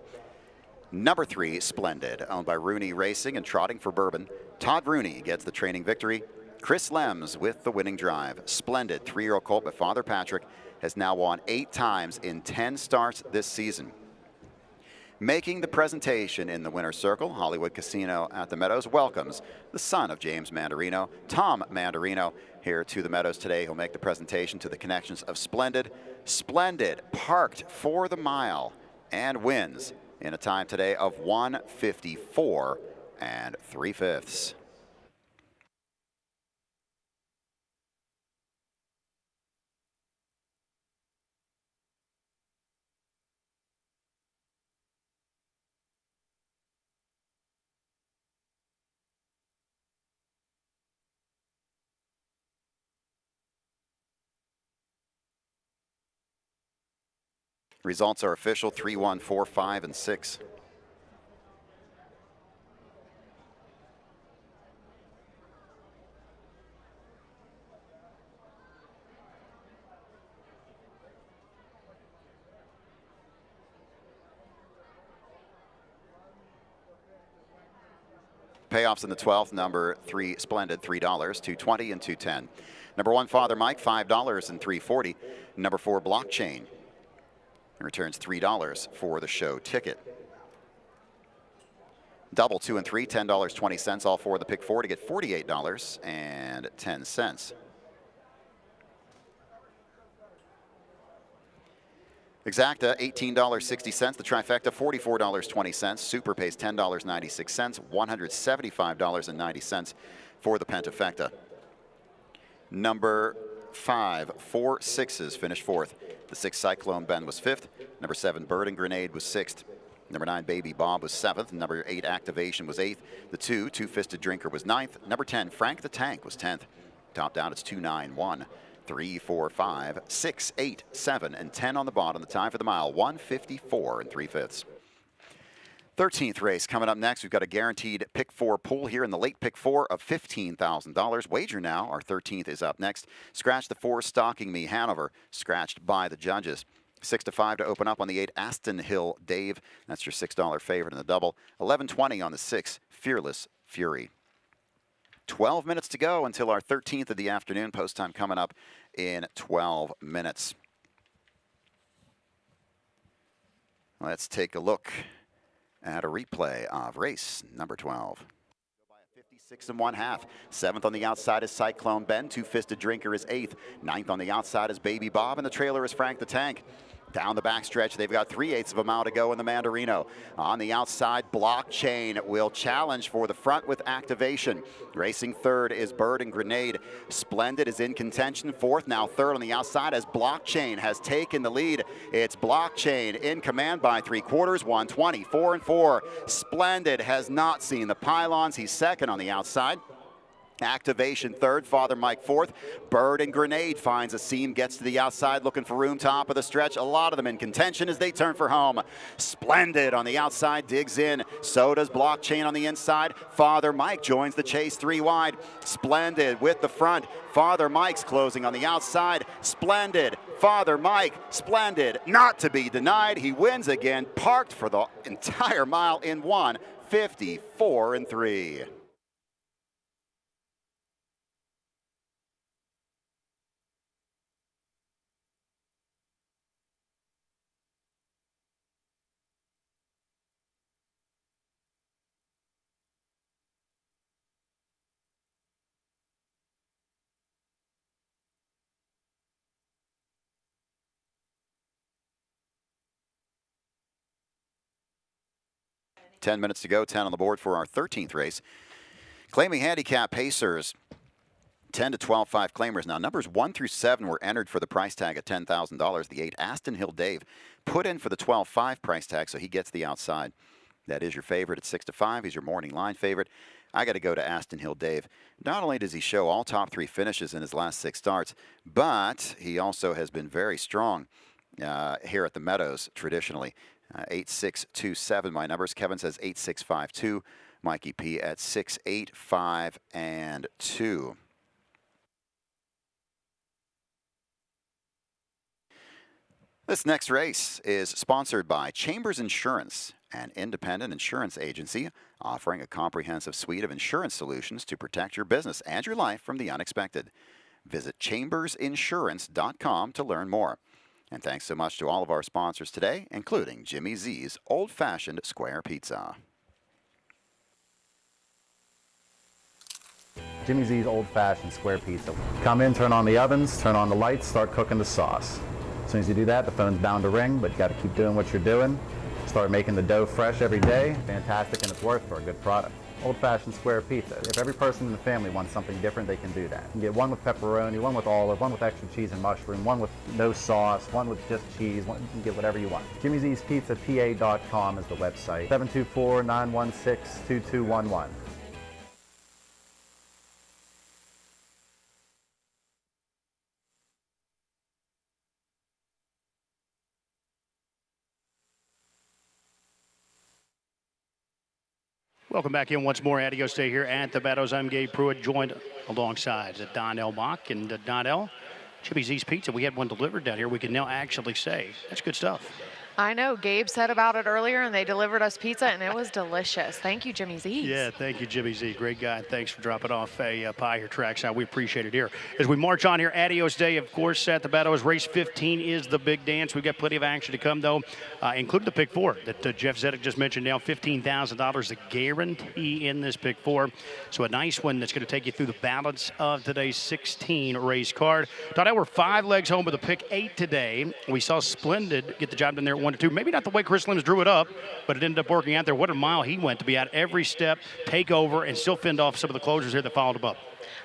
Number 3, Splendid, owned by Rooney Racing and trotting for Bourbon. Todd Rooney gets the training victory. Chris Lems with the winning drive. Splendid, 3-year-old colt by Father Patrick, has now won 8 times in 10 starts this season. Making the presentation in the winner's circle, Hollywood Casino at the Meadows welcomes the son of James Mandarino, Tom Mandarino, here to the Meadows today. He'll make the presentation to the connections of Splendid. Splendid parked for the mile and wins in a time today of 1:54 3/5. Results are official: 3, 1, 4, 5, and 6. Payoffs in the 12th, number 3, Splendid, $3, $2.20 and $2.10. Number 1, Father Mike, $5 and $3.40. Number 4, Blockchain, returns $3 for the show ticket. Double 2 and 3, $10.20. All four of the pick 4 to get $48.10. Exacta, $18.60. The trifecta, $44.20. Super pays $10.96. $175.90 for the pentafecta. Number 5, 4 6s finished 4th. The 6 Cyclone Ben was 5th. Number 7 Bird and Grenade was 6th. Number 9 Baby Bob was 7th. Number 8 Activation was 8th. The 2 Two-Fisted Drinker was 9th. Number 10 Frank the Tank was 10th. Topped out, it's 2, 9, 1, 3, 4, 5, 6, 8, 7, and 10 on the bottom. The time for the mile, 1:54 3/5. 13th race coming up next. We've got a guaranteed pick 4 pool here in the late pick 4 of $15,000. Wager now. Our 13th is up next. Scratch the 4 Stalking Me Hanover, scratched by the judges. 6 to 5 to open up on the 8 Aston Hill Dave. That's your $6 favorite in the double. 11:20 on the 6 Fearless Fury. 12 minutes to go until our 13th of the afternoon. Post time coming up in 12 minutes. Let's take a look at a replay of race number 12. 56 1/2. 7th on the outside is Cyclone Ben. Two-Fisted Drinker is 8th. 9th on the outside is Baby Bob, and the trailer is Frank the Tank. Down the backstretch, they've got 3/8 of a mile to go in the Mandarino. On the outside, Blockchain will challenge for the front with Activation. Racing 3rd is Bird and Grenade. Splendid is in contention 4th. Now 3rd on the outside as Blockchain has taken the lead. It's Blockchain in command by 3/4, 1:24 and 4. Splendid has not seen the pylons. He's 2nd on the outside. Activation 3rd, Father Mike 4th. Bird and Grenade finds a seam, gets to the outside, looking for room, top of the stretch. A lot of them in contention as they turn for home. Splendid on the outside, digs in. So does Blockchain on the inside. Father Mike joins the chase 3 wide. Splendid with the front. Father Mike's closing on the outside. Splendid, Father Mike, Splendid, not to be denied. He wins again, parked for the entire mile in 1:54 3. Ten minutes to go, 10 on the board for our 13th race. Claiming handicap pacers, 10 to 12-5 claimers. Now, numbers 1 through 7 were entered for the price tag at $10,000. The 8 Aston Hill Dave put in for the 12-5 price tag, so he gets the outside. That is your favorite at 6 to 5. He's your morning line favorite. I got to go to Aston Hill Dave. Not only does he show all top 3 finishes in his last 6 starts, but he also has been very strong here at the Meadows traditionally. 8627, my numbers. Kevin says 8652. Mikey P at 685 and 2. This next race is sponsored by Chambers Insurance, an independent insurance agency offering a comprehensive suite of insurance solutions to protect your business and your life from the unexpected. Visit chambersinsurance.com to learn more. And thanks so much to all of our sponsors today, including Jimmy Z's Old Fashioned Square Pizza. Jimmy Z's Old Fashioned Square Pizza. Come in, turn on the ovens, turn on the lights, start cooking the sauce. As soon as you do that, the phone's bound to ring, but you got to keep doing what you're doing. Start making the dough fresh every day. Fantastic, and it's worth for a good product. Old Fashioned Square Pizza. If every person in the family wants something different, they can do that. You can get one with pepperoni, one with olive, one with extra cheese and mushroom, one with no sauce, one with just cheese. You can get whatever you want. Jimmy'sPizzaPA.com is the website. 724-916-2211. Welcome back in once more. Adios Day here at the Meadows. I'm Gabe Pruitt, joined alongside Donnell Mock. And Donnell, Jimmy Z's Pizza, we had one delivered down here. We can now actually say that's good stuff. I know. Gabe said about it earlier, and they delivered us pizza, and it was delicious. Thank you, Jimmy Z's. Yeah, thank you, Jimmy Z. Great guy. Thanks for dropping off a pie here trackside. We appreciate it here. As we march on here, Adios Day, of course, at the Meadows. Race 15 is the big dance. We've got plenty of action to come, though, including the pick four that Jeff Zedek just mentioned now. $15,000 a guarantee in this pick four. So a nice one that's going to take you through the balance of today's 16 race card. Thought we're 5 legs home with a pick 8 today. We saw Splendid get the job done there at 1-2. Maybe not the way Chris Lims drew it up, but it ended up working out there. What a mile he went to be at every step, take over, and still fend off some of the closers here that followed him up.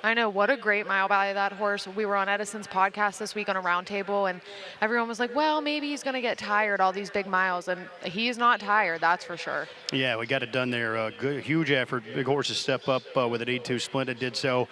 I know. What a great mile by that horse. We were on Edison's podcast this week on a roundtable, and everyone was like, well, maybe he's going to get tired all these big miles, and he's not tired, that's for sure. Yeah, we got it done there. Good, huge effort. Big horses step up with an 8-2. Splendid did so.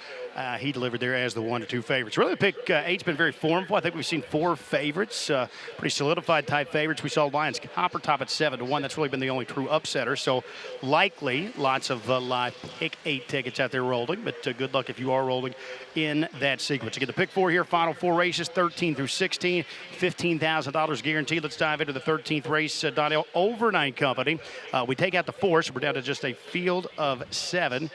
He delivered there as the 1-2 favorites. Really, pick 8's been very formful. I think we've seen 4 favorites, pretty solidified type favorites. We saw Lions Copper top at 7-1. That's really been the only true upsetter. So likely lots of live pick 8 tickets out there rolling, but good luck if you are rolling in that sequence. Again, the pick 4 here, final 4 races, 13 through 16, $15,000 guaranteed. Let's dive into the 13th race, Donnell, Overnight Company. We take out the 4, so we're down to just a field of 7.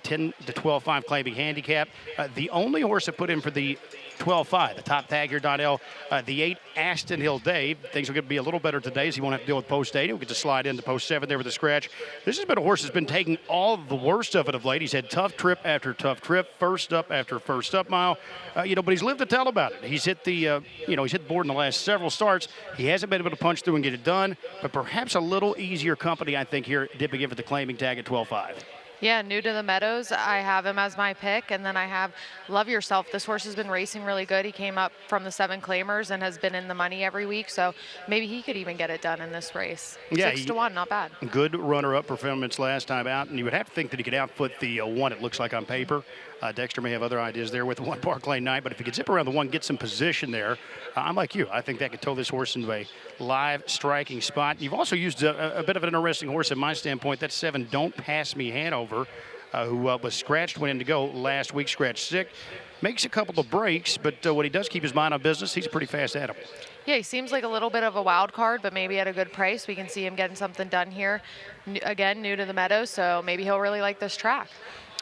10 to 12-5 claiming handicap. The only horse that put in for the 12-5, the top tag here, Donnell, the 8, Aston Hill Dave. Things are going to be a little better today, so he won't have to deal with post 8. He'll get to slide into post 7 there with a scratch. This has been a horse that's been taking all of the worst of it of late. He's had tough trip after tough trip, first up after first up mile, but he's lived to tell about it. He's hit the, he's hit the board in the last several starts. He hasn't been able to punch through and get it done, but perhaps a little easier company, I think, here dipping in for the claiming tag at 12-5. Yeah, new to the Meadows. I have him as my pick, and then I have Love Yourself. This horse has been racing really good. He came up from the 7 claimers and has been in the money every week, so maybe he could even get it done in this race. Yeah, 6-1, not bad. Good runner-up performance last time out, and you would have to think that he could outfoot the 1, it looks like on paper. Dexter may have other ideas there with the 1 Park Lane Night, but if he could zip around the 1, get some position there, I'm like you. I think that could tow this horse into a live striking spot. You've also used a bit of an interesting horse in my standpoint. That's 7, Don't Pass Me Hanover, who was scratched, went in to go last week, scratched sick. Makes a couple of breaks, but when he does keep his mind on business, he's a pretty fast animal. Yeah, he seems like a little bit of a wild card, but maybe at a good price. We can see him getting something done here. Again, new to the Meadows, so maybe he'll really like this track.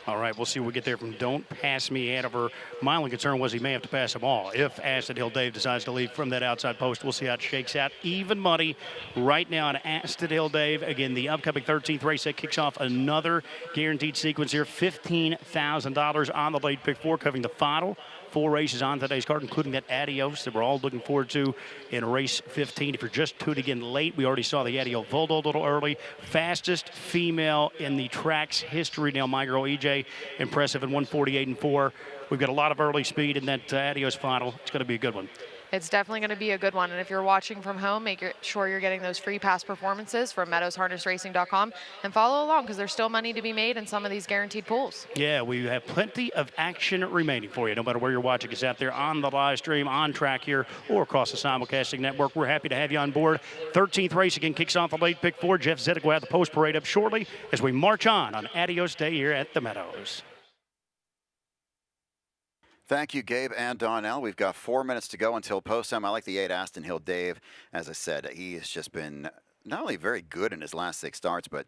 All right, we'll see what we get there from Don't Pass Me Hanover. My only concern was he may have to pass them all. If Aston Hill Dave decides to leave from that outside post, we'll see how it shakes out. Even money right now on Aston Hill Dave. Again, the upcoming 13th race that kicks off another guaranteed sequence here. $15,000 on the late pick 4, covering the final 4 races on today's card, including that Adios that we're all looking forward to in race 15. If you're just tuning in late, we already saw the Adio Volo a little early. Fastest female in the track's history now, my girl EJ. Impressive in 1:48.4. We've got a lot of early speed in that Adios final. It's going to be a good one. It's definitely going to be a good one. And if you're watching from home, make sure you're getting those free pass performances from meadowsharnessracing.com and follow along because there's still money to be made in some of these guaranteed pools. Yeah, we have plenty of action remaining for you, no matter where you're watching us out there on the live stream, on track here, or across the simulcasting network. We're happy to have you on board. 13th race again kicks off the late pick 4. Jeff Zedek will have the post parade up shortly as we march on Adios Day here at the Meadows. Thank you, Gabe and Donnell. We've got 4 minutes to go until post time. I like the 8, Aston Hill Dave. As I said, he has just been not only very good in his last 6 starts, but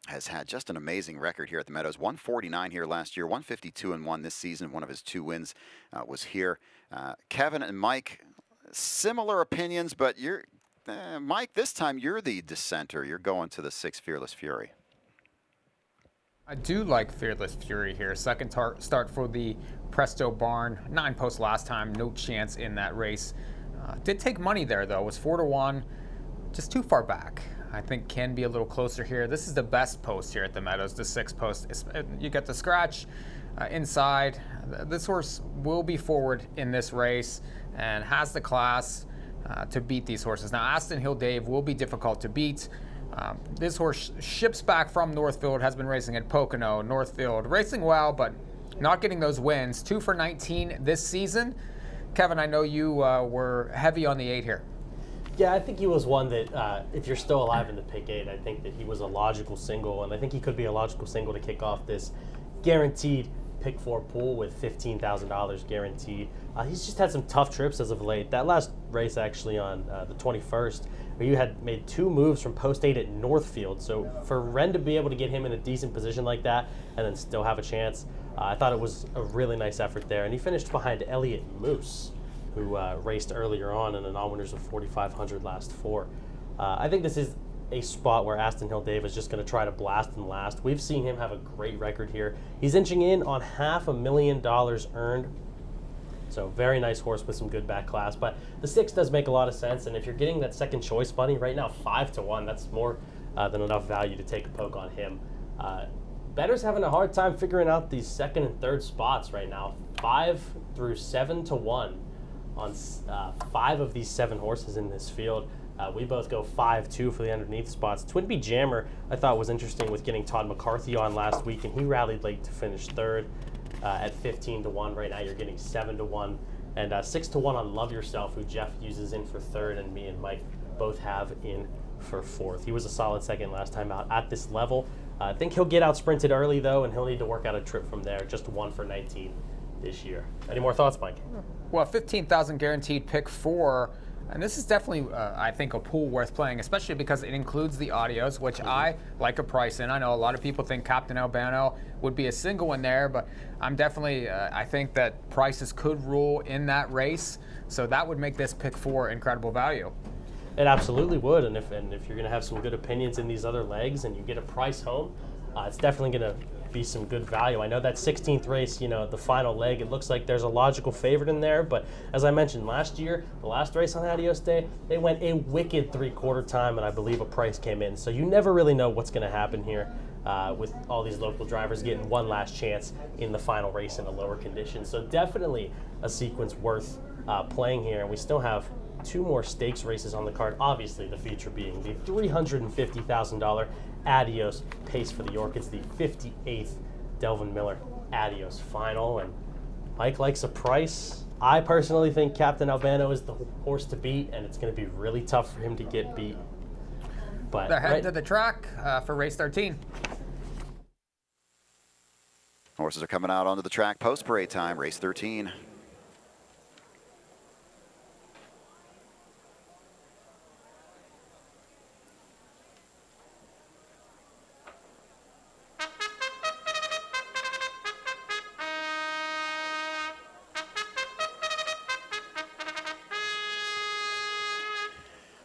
has had just an amazing record here at the Meadows. 149 here last year, 152-1 this season. One of his 2 wins was here. Kevin and Mike, similar opinions, but you're Mike, this time you're the dissenter. You're going to the 6, Fearless Fury. I do like Fearless Fury here. Second start for the Presto Barn. 9 posts last time, no chance in that race. Did take money there though, was 4-1, just too far back. I think can be a little closer here. This is the best post here at the Meadows, the 6th post. You get the scratch inside. This horse will be forward in this race and has the class to beat these horses. Now Aston Hill Dave will be difficult to beat. This horse ships back from Northfield, has been racing at Pocono, Northfield, racing well, but not getting those wins. 2 for 19 this season. Kevin, I know you were heavy on the 8 here. Yeah, I think he was one that, if you're still alive in the pick 8, I think that he was a logical single, and I think he could be a logical single to kick off this guaranteed pick 4 pool with $15,000 guaranteed. He's just had some tough trips as of late. That last race actually on the 21st, where you had made 2 moves from post 8 at Northfield. So for Ren to be able to get him in a decent position like that and then still have a chance, I thought it was a really nice effort there. And he finished behind Elliott Moose, who raced earlier on in a non-winners of 4,500 last 4. I think this is a spot where Aston Hill Dave is just going to try to blast and last. We've seen him have a great record here. He's inching in on $500,000 earned. So very nice horse with some good back class. But the 6 does make a lot of sense. And if you're getting that second choice money right now, 5-1, that's more than enough value to take a poke on him. Bettors having a hard time figuring out these second and third spots right now. 5 through 7-1 on 5 of these 7 horses in this field. We both go 5-2 for the underneath spots. Twin B Jammer, I thought, was interesting with getting Todd McCarthy on last week, and he rallied late to finish 3rd at 15-1. Right now, you're getting 7-1, and 6-1 on Love Yourself, who Jeff uses in for 3rd, and me and Mike both have in for 4th. He was a solid second last time out at this level. I think he'll get out sprinted early, though, and he'll need to work out a trip from there. Just 1 for 19 this year. Any more thoughts, Mike? Well, 15,000 guaranteed pick 4. And this is definitely, I think, a pool worth playing, especially because it includes the Adios, which I like a price in. I know a lot of people think Captain Albano would be a single in there, but I'm definitely, I think that prices could rule in that race. So that would make this pick 4 incredible value. It absolutely would. And if you're going to have some good opinions in these other legs and you get a price home, it's definitely going to be some good value. I know that 16th race, the final leg, it looks like there's a logical favorite in there, but as I mentioned last year, the last race on Adios Day, they went a wicked 3/4 time, and I believe a price came in. So you never really know what's going to happen here with all these local drivers getting one last chance in the final race in a lower condition. So definitely a sequence worth playing here, and we still have 2 more stakes races on the card, obviously the feature being the $350,000 Adios Pace for the York. It's the 58th Delvin Miller Adios final, and Mike likes a price. I personally think Captain Albano is the horse to beat, and it's going to be really tough for him to get beat. But they're heading to the track for race 13. Horses are coming out onto the track post parade time, race 13.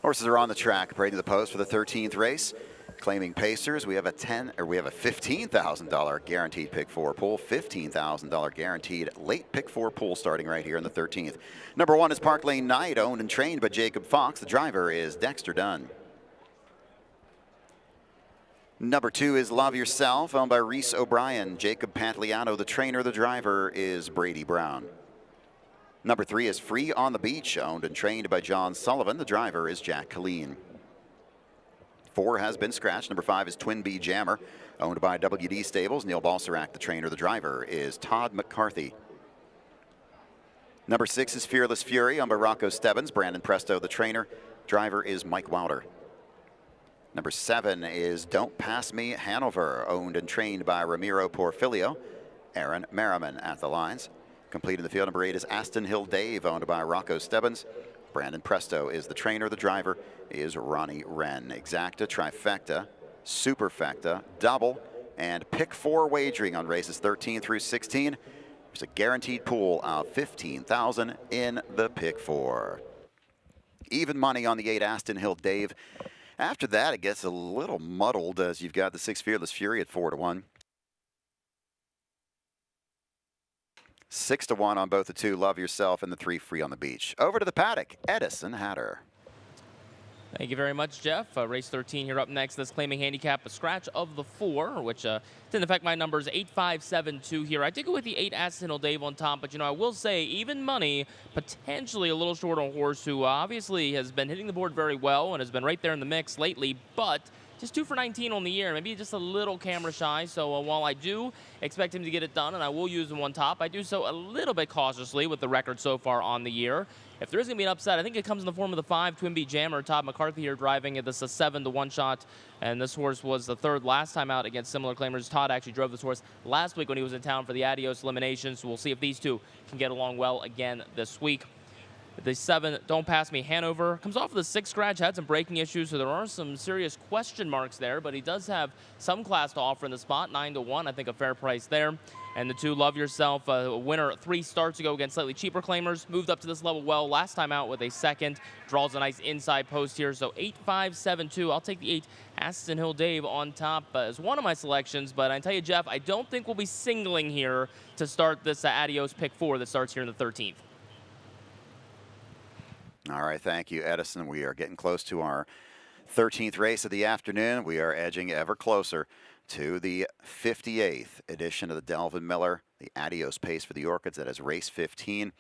Horses are on the track, parading the post for the 13th race. Claiming pacers, we have a $15,000 guaranteed pick 4 pool, $15,000 guaranteed late pick 4 pool starting right here in the 13th. Number 1 is Park Lane Knight, owned and trained by Jacob Fox. The driver is Dexter Dunn. Number 2 is Love Yourself, owned by Reese O'Brien. Jacob Pantliano, the trainer. The driver is Brady Brown. Number 3 is Free on the Beach, owned and trained by John Sullivan. The driver is Jack Colleen. 4 has been scratched. Number 5 is Twin B Jammer, owned by WD Stables. Neil Balserac, the trainer. The driver is Todd McCarthy. Number 6 is Fearless Fury, owned by Rocco Stebbins. Brandon Presto, the trainer. Driver is Mike Wilder. Number 7 is Don't Pass Me Hanover, owned and trained by Ramiro Porfilio. Aaron Merriman at the lines. Completing the field, number 8 is Aston Hill Dave, owned by Rocco Stebbins. Brandon Presto is the trainer. The driver is Ronnie Wren. Exacta, trifecta, superfecta, double, and pick 4 wagering on races 13 through 16. There's a guaranteed pool of $15,000 in the pick 4. Even money on the 8 Aston Hill Dave. After that, it gets a little muddled as you've got the 6 Fearless Fury at 4-1. 6-1 on both the 2 Love Yourself and the 3 Free on the Beach. Over to the paddock, Edison Hatter. Thank you very much, Jeff. Race 13 here up next. This claiming handicap, a scratch of the 4, which didn't affect my numbers, 8, 5, 7, 2 here. I did go with the 8 Aston Hill Dave on top, but, I will say even money, potentially a little short on a horse who obviously has been hitting the board very well and has been right there in the mix lately, but just 2 for 19 on the year, maybe just a little camera shy. So while I do expect him to get it done, and I will use him on top, I do so a little bit cautiously with the record so far on the year. If there is going to be an upset, I think it comes in the form of the 5 Twin Bee Jammer. Todd McCarthy here driving it. This is a 7 to 1 shot, and this horse was the 3rd last time out against similar claimers. Todd actually drove this horse last week when he was in town for the Adios elimination, so we'll see if these two can get along well again this week. The 7, Don't Pass Me Hanover, comes off of the 6 scratch, had some braking issues, so there are some serious question marks there, but he does have some class to offer in the spot, 9 to 1, I think a fair price there. And the 2, Love Yourself, a winner 3 starts ago against slightly cheaper claimers, moved up to this level well last time out with a 2nd, draws a nice inside post here, so 8, 5, 7, 2. I'll take the 8, Aston Hill Dave on top as one of my selections, but I tell you, Jeff, I don't think we'll be singling here to start this Adios pick 4 that starts here in the 13th. All right, thank you, Edison. We are getting close to our 13th race of the afternoon. We are edging ever closer to the 58th edition of the Delvin Miller, the Adios Pace for the Orchids. That is race 15.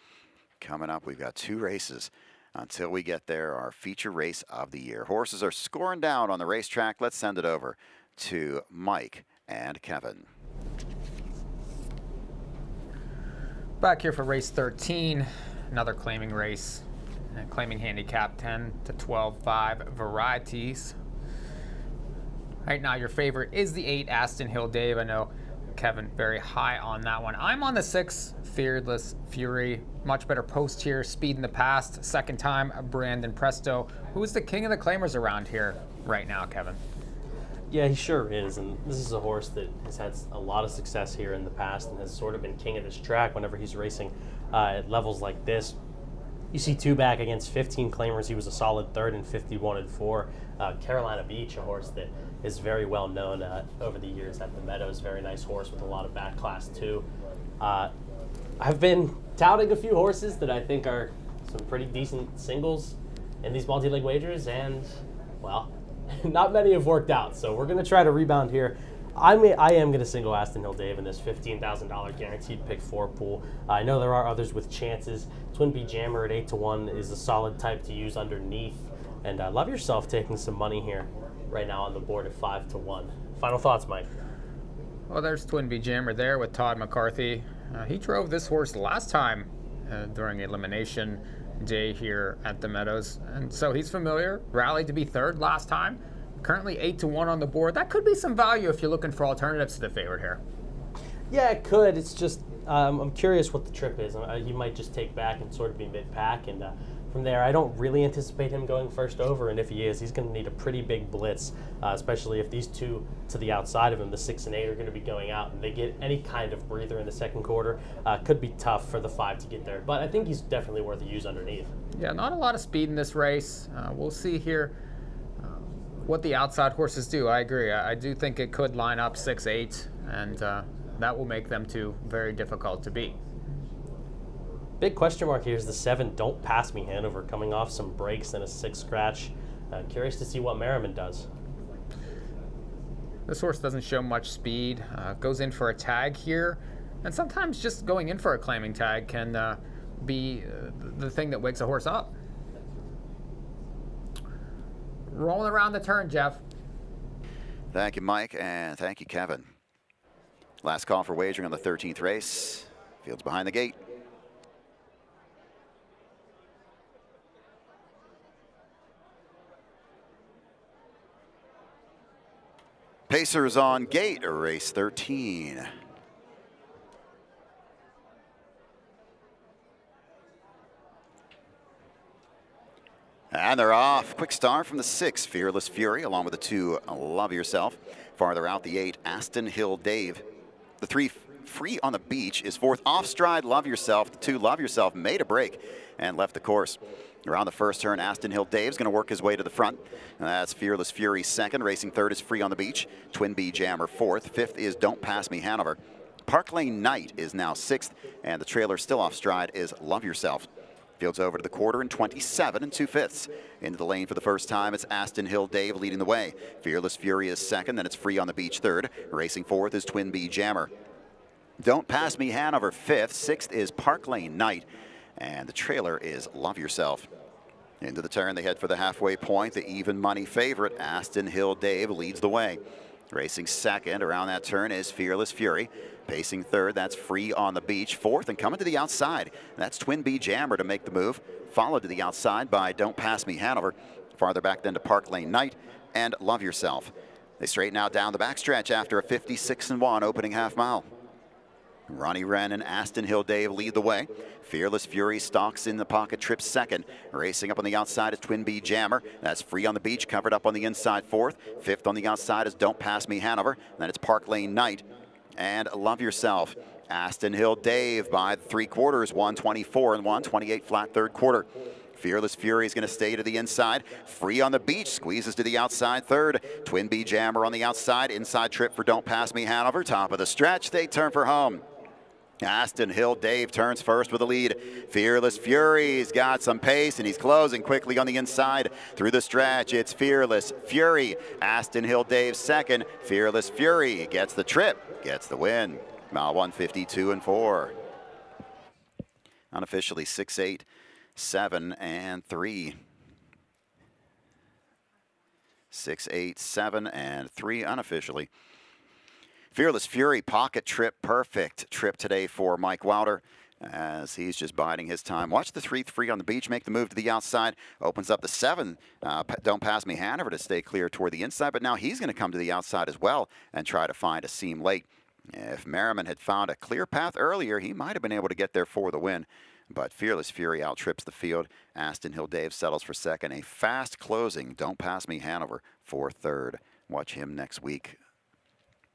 Coming up, we've got 2 races until we get there, our feature race of the year. Horses are scoring down on the racetrack. Let's send it over to Mike and Kevin. Back here for race 13, another claiming race. Claiming handicap 10 to 12-5 varieties. Right now, your favorite is the 8, Aston Hill Dave. I know Kevin very high on that one. I'm on the 6, Fearless Fury. Much better post here, speed in the past. 2nd time, Brandon Presto, who is the king of the claimers around here right now, Kevin. Yeah, he sure is, and this is a horse that has had a lot of success here in the past and has sort of been king of this track whenever he's racing at levels like this. You see 2 back against 15 claimers. He was a solid 3rd in 51 and 4. Carolina Beach, a horse that is very well known over the years at the Meadows. Very nice horse with a lot of back class too. I've been touting a few horses that I think are some pretty decent singles in these multi-leg wagers, and well, not many have worked out. So we're going to try to rebound here. I am going to single Aston Hill Dave in this $15,000 guaranteed pick 4 pool. I know there are others with chances. Twin Bee Jammer at 8 to 1 is a solid type to use underneath. And Love Yourself taking some money here right now on the board at 5 to 1. Final thoughts, Mike? Well, there's Twin Bee Jammer there with Todd McCarthy. He drove this horse last time during elimination day here at the Meadows. And so he's familiar. Rallied to be 3rd last time. Currently 8 to 1 on the board. That could be some value if you're looking for alternatives to the favorite here. Yeah, it could. It's just I'm curious what the trip is. He might just take back and sort of be mid-pack, and from there, I don't really anticipate him going first over. And if he is, he's going to need a pretty big blitz, especially if these 2 to the outside of him, the 6 and 8, are going to be going out, and they get any kind of breather in the 2nd quarter. Could be tough for the 5 to get there, but I think he's definitely worth a use underneath. Yeah, not a lot of speed in this race. We'll see here what the outside horses do. I agree. I do think it could line up 6, 8, and that will make them 2 very difficult to beat. Big question mark here is the 7, Don't Pass Me Hanover, coming off some breaks and a 6 scratch. Curious to see what Merriman does. This horse doesn't show much speed. Goes in for a tag here, and sometimes just going in for a claiming tag can be the thing that wakes a horse up. Rolling around the turn, Jeff. Thank you, Mike, and thank you, Kevin. Last call for wagering on the 13th race. Fields behind the gate. Pacers on gate, race 13. And they're off. Quick start from the 6, Fearless Fury, along with the 2, Love Yourself. Farther out, the 8, Aston Hill Dave. The 3, Free on the Beach, is 4th. Off stride, Love Yourself. The 2, Love Yourself, made a break and left the course. Around the first turn, Aston Hill Dave's going to work his way to the front. And that's Fearless Fury 2nd. Racing 3rd is Free on the Beach. Twin Bee Jammer 4th. 5th is Don't Pass Me Hanover. Park Lane Knight is now 6th. And the trailer still off stride is Love Yourself. Fields over to the quarter in 27 2/5. Into the lane for the first time, it's Aston Hill Dave leading the way. Fearless Fury is 2nd, then it's Free on the Beach 3rd. Racing 4th is Twin Bee Jammer. Don't Pass Me Hanover 5th. 6th is Park Lane Knight. And the trailer is Love Yourself. Into the turn, they head for the halfway point. The even money favorite, Aston Hill Dave, leads the way. Racing second around that turn is Fearless Fury. Pacing third, that's Free on the Beach. Fourth, and coming to the outside, that's Twin B Jammer to make the move. Followed to the outside by Don't Pass Me Hanover. Farther back then to Park Lane Knight and Love Yourself. They straighten out down the backstretch after a 56-1 opening half mile. Ronnie Wren and Aston Hill Dave lead the way. Fearless Fury stalks in the pocket, trips second. Racing up on the outside is Twin B Jammer. That's Free on the Beach, covered up on the inside fourth. Fifth on the outside is Don't Pass Me Hanover. Then it's Park Lane Knight and Love Yourself. Aston Hill Dave by 3/4, 124 and 128 flat third quarter. Fearless Fury is going to stay to the inside. Free on the Beach squeezes to the outside third. Twin B Jammer on the outside. Inside trip for Don't Pass Me Hanover. Top of the stretch, they turn for home. Aston Hill Dave turns first with a lead. Fearless Fury's got some pace, and he's closing quickly on the inside through the stretch. It's Fearless Fury. Aston Hill Dave second. Fearless Fury gets the trip, gets the win. Mile 152 and 4. Unofficially 6-8, 7 and 3. 6-8, 7 and 3 unofficially. Fearless Fury, pocket trip, perfect trip today for Mike Wilder as he's just biding his time. Watch the 3 Free on the Beach make the move to the outside, opens up the 7. Don't Pass Me Hanover to stay clear toward the inside, but now he's going to come to the outside as well and try to find a seam late. If Merriman had found a clear path earlier, he might have been able to get there for the win. But Fearless Fury outtrips the field. Aston Hill Dave settles for second. A fast closing Don't Pass Me Hanover for third. Watch him next week.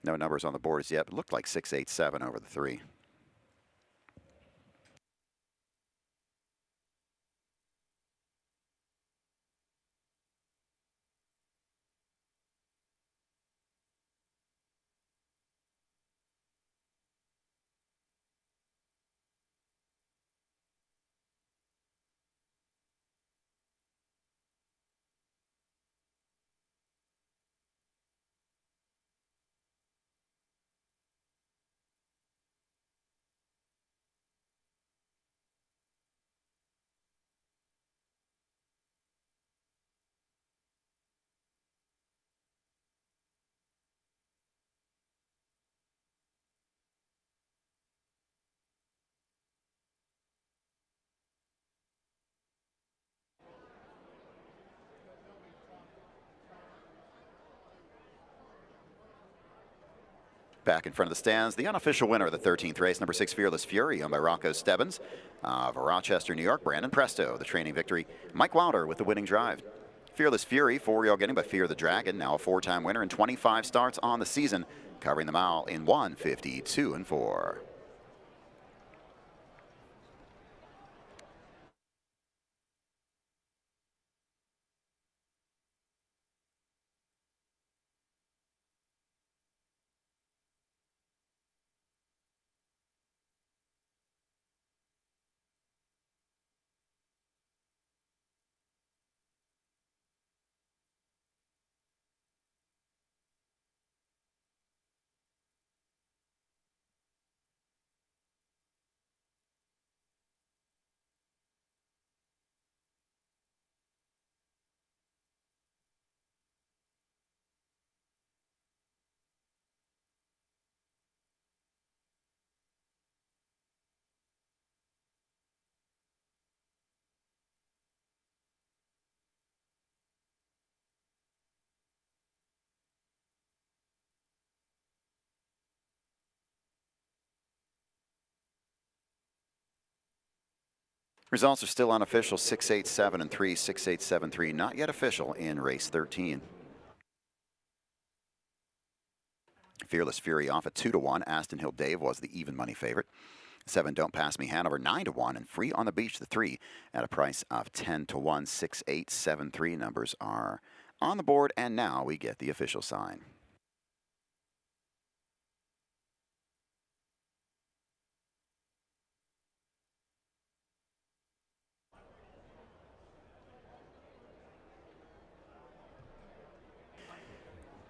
No numbers on the boards yet, but looked like 6-8, 7 over the 3. Back in front of the stands, the unofficial winner of the 13th race, number 6 Fearless Fury, owned by Rocco Stebbins of Rochester, New York. Brandon Presto, the training victory. Mike Wilder with the winning drive. Fearless Fury, 4-year-old getting by Fear the Dragon, now a 4-time winner and 25 starts on the season, covering the mile in 152 and 4. Results are still unofficial, 6-8, 7 and 3, 6-8, 7, 3, not yet official in race 13. Fearless Fury off at 2-1. Aston Hill Dave was the even money favorite. 7 Don't Pass Me Hanover 9-1, and Free on the Beach the 3 at a price of 10-1. 6-8, 7, 3 numbers are on the board, and now we get the official sign.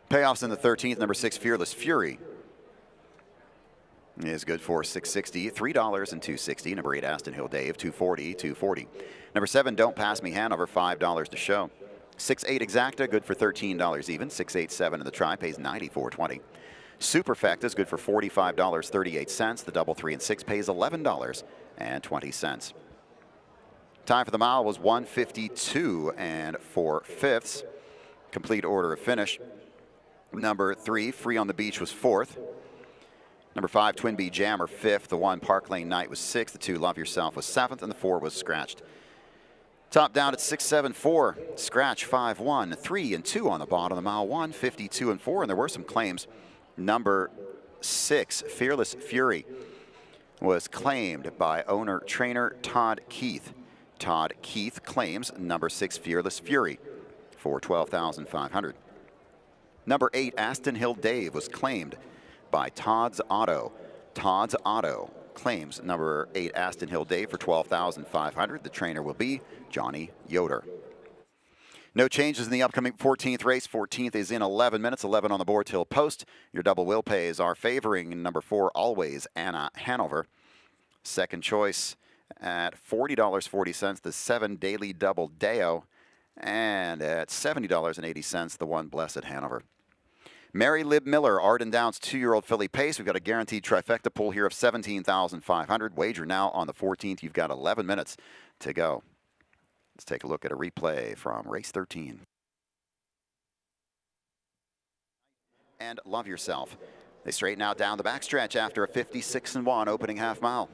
Payoffs in the 13th, number 6 Fearless Fury. is good for $660, $3 and $260. Number 8, Aston Hill Dave, $240, $240. Number 7, Don't Pass Me Hanover, $5 to show. 6-8 Exacta, good for $13 even. 6-8-7 in the try, pays $94.20. Superfecta is good for $45.38. The double 3 and 6 pays $11.20. Time for the mile was 1:52 and 4/5. Complete order of finish. Number 3, Free on the Beach, was 4th. Number 5, Twin Bee Jammer, 5th. The 1, Park Lane Night, was 6th. The 2, Love Yourself, was 7th. And the 4 was scratched. Top down at 6-7-4. Scratch 5-1, 3 and 2 on the bottom of the mile. 1:52 and 4. And there were some claims. Number 6, Fearless Fury, was claimed by owner-trainer Todd Keith. Todd Keith claims number 6, Fearless Fury, for $12,500. Number 8, Aston Hill Dave, was claimed by Todd's Auto. Todd's Auto claims number 8, Aston Hill Dave, for $12,500. The trainer will be Johnny Yoder. No changes in the upcoming 14th race. 14th is in 11 minutes, 11 on the board till post. Your double will pays are favoring number 4, Always, Anna Hanover. Second choice at $40.40, the 7, Daily Double Deo. And at $70.80, the 1, Blessed Hanover. Mary Lib Miller, Arden Downs 2-year-old filly pace. We've got a guaranteed trifecta pool here of $17,500. Wager now on the 14th. You've got 11 minutes to go. Let's take a look at a replay from race 13. And Love Yourself. They straighten out down the backstretch after a 56-1 opening half mile.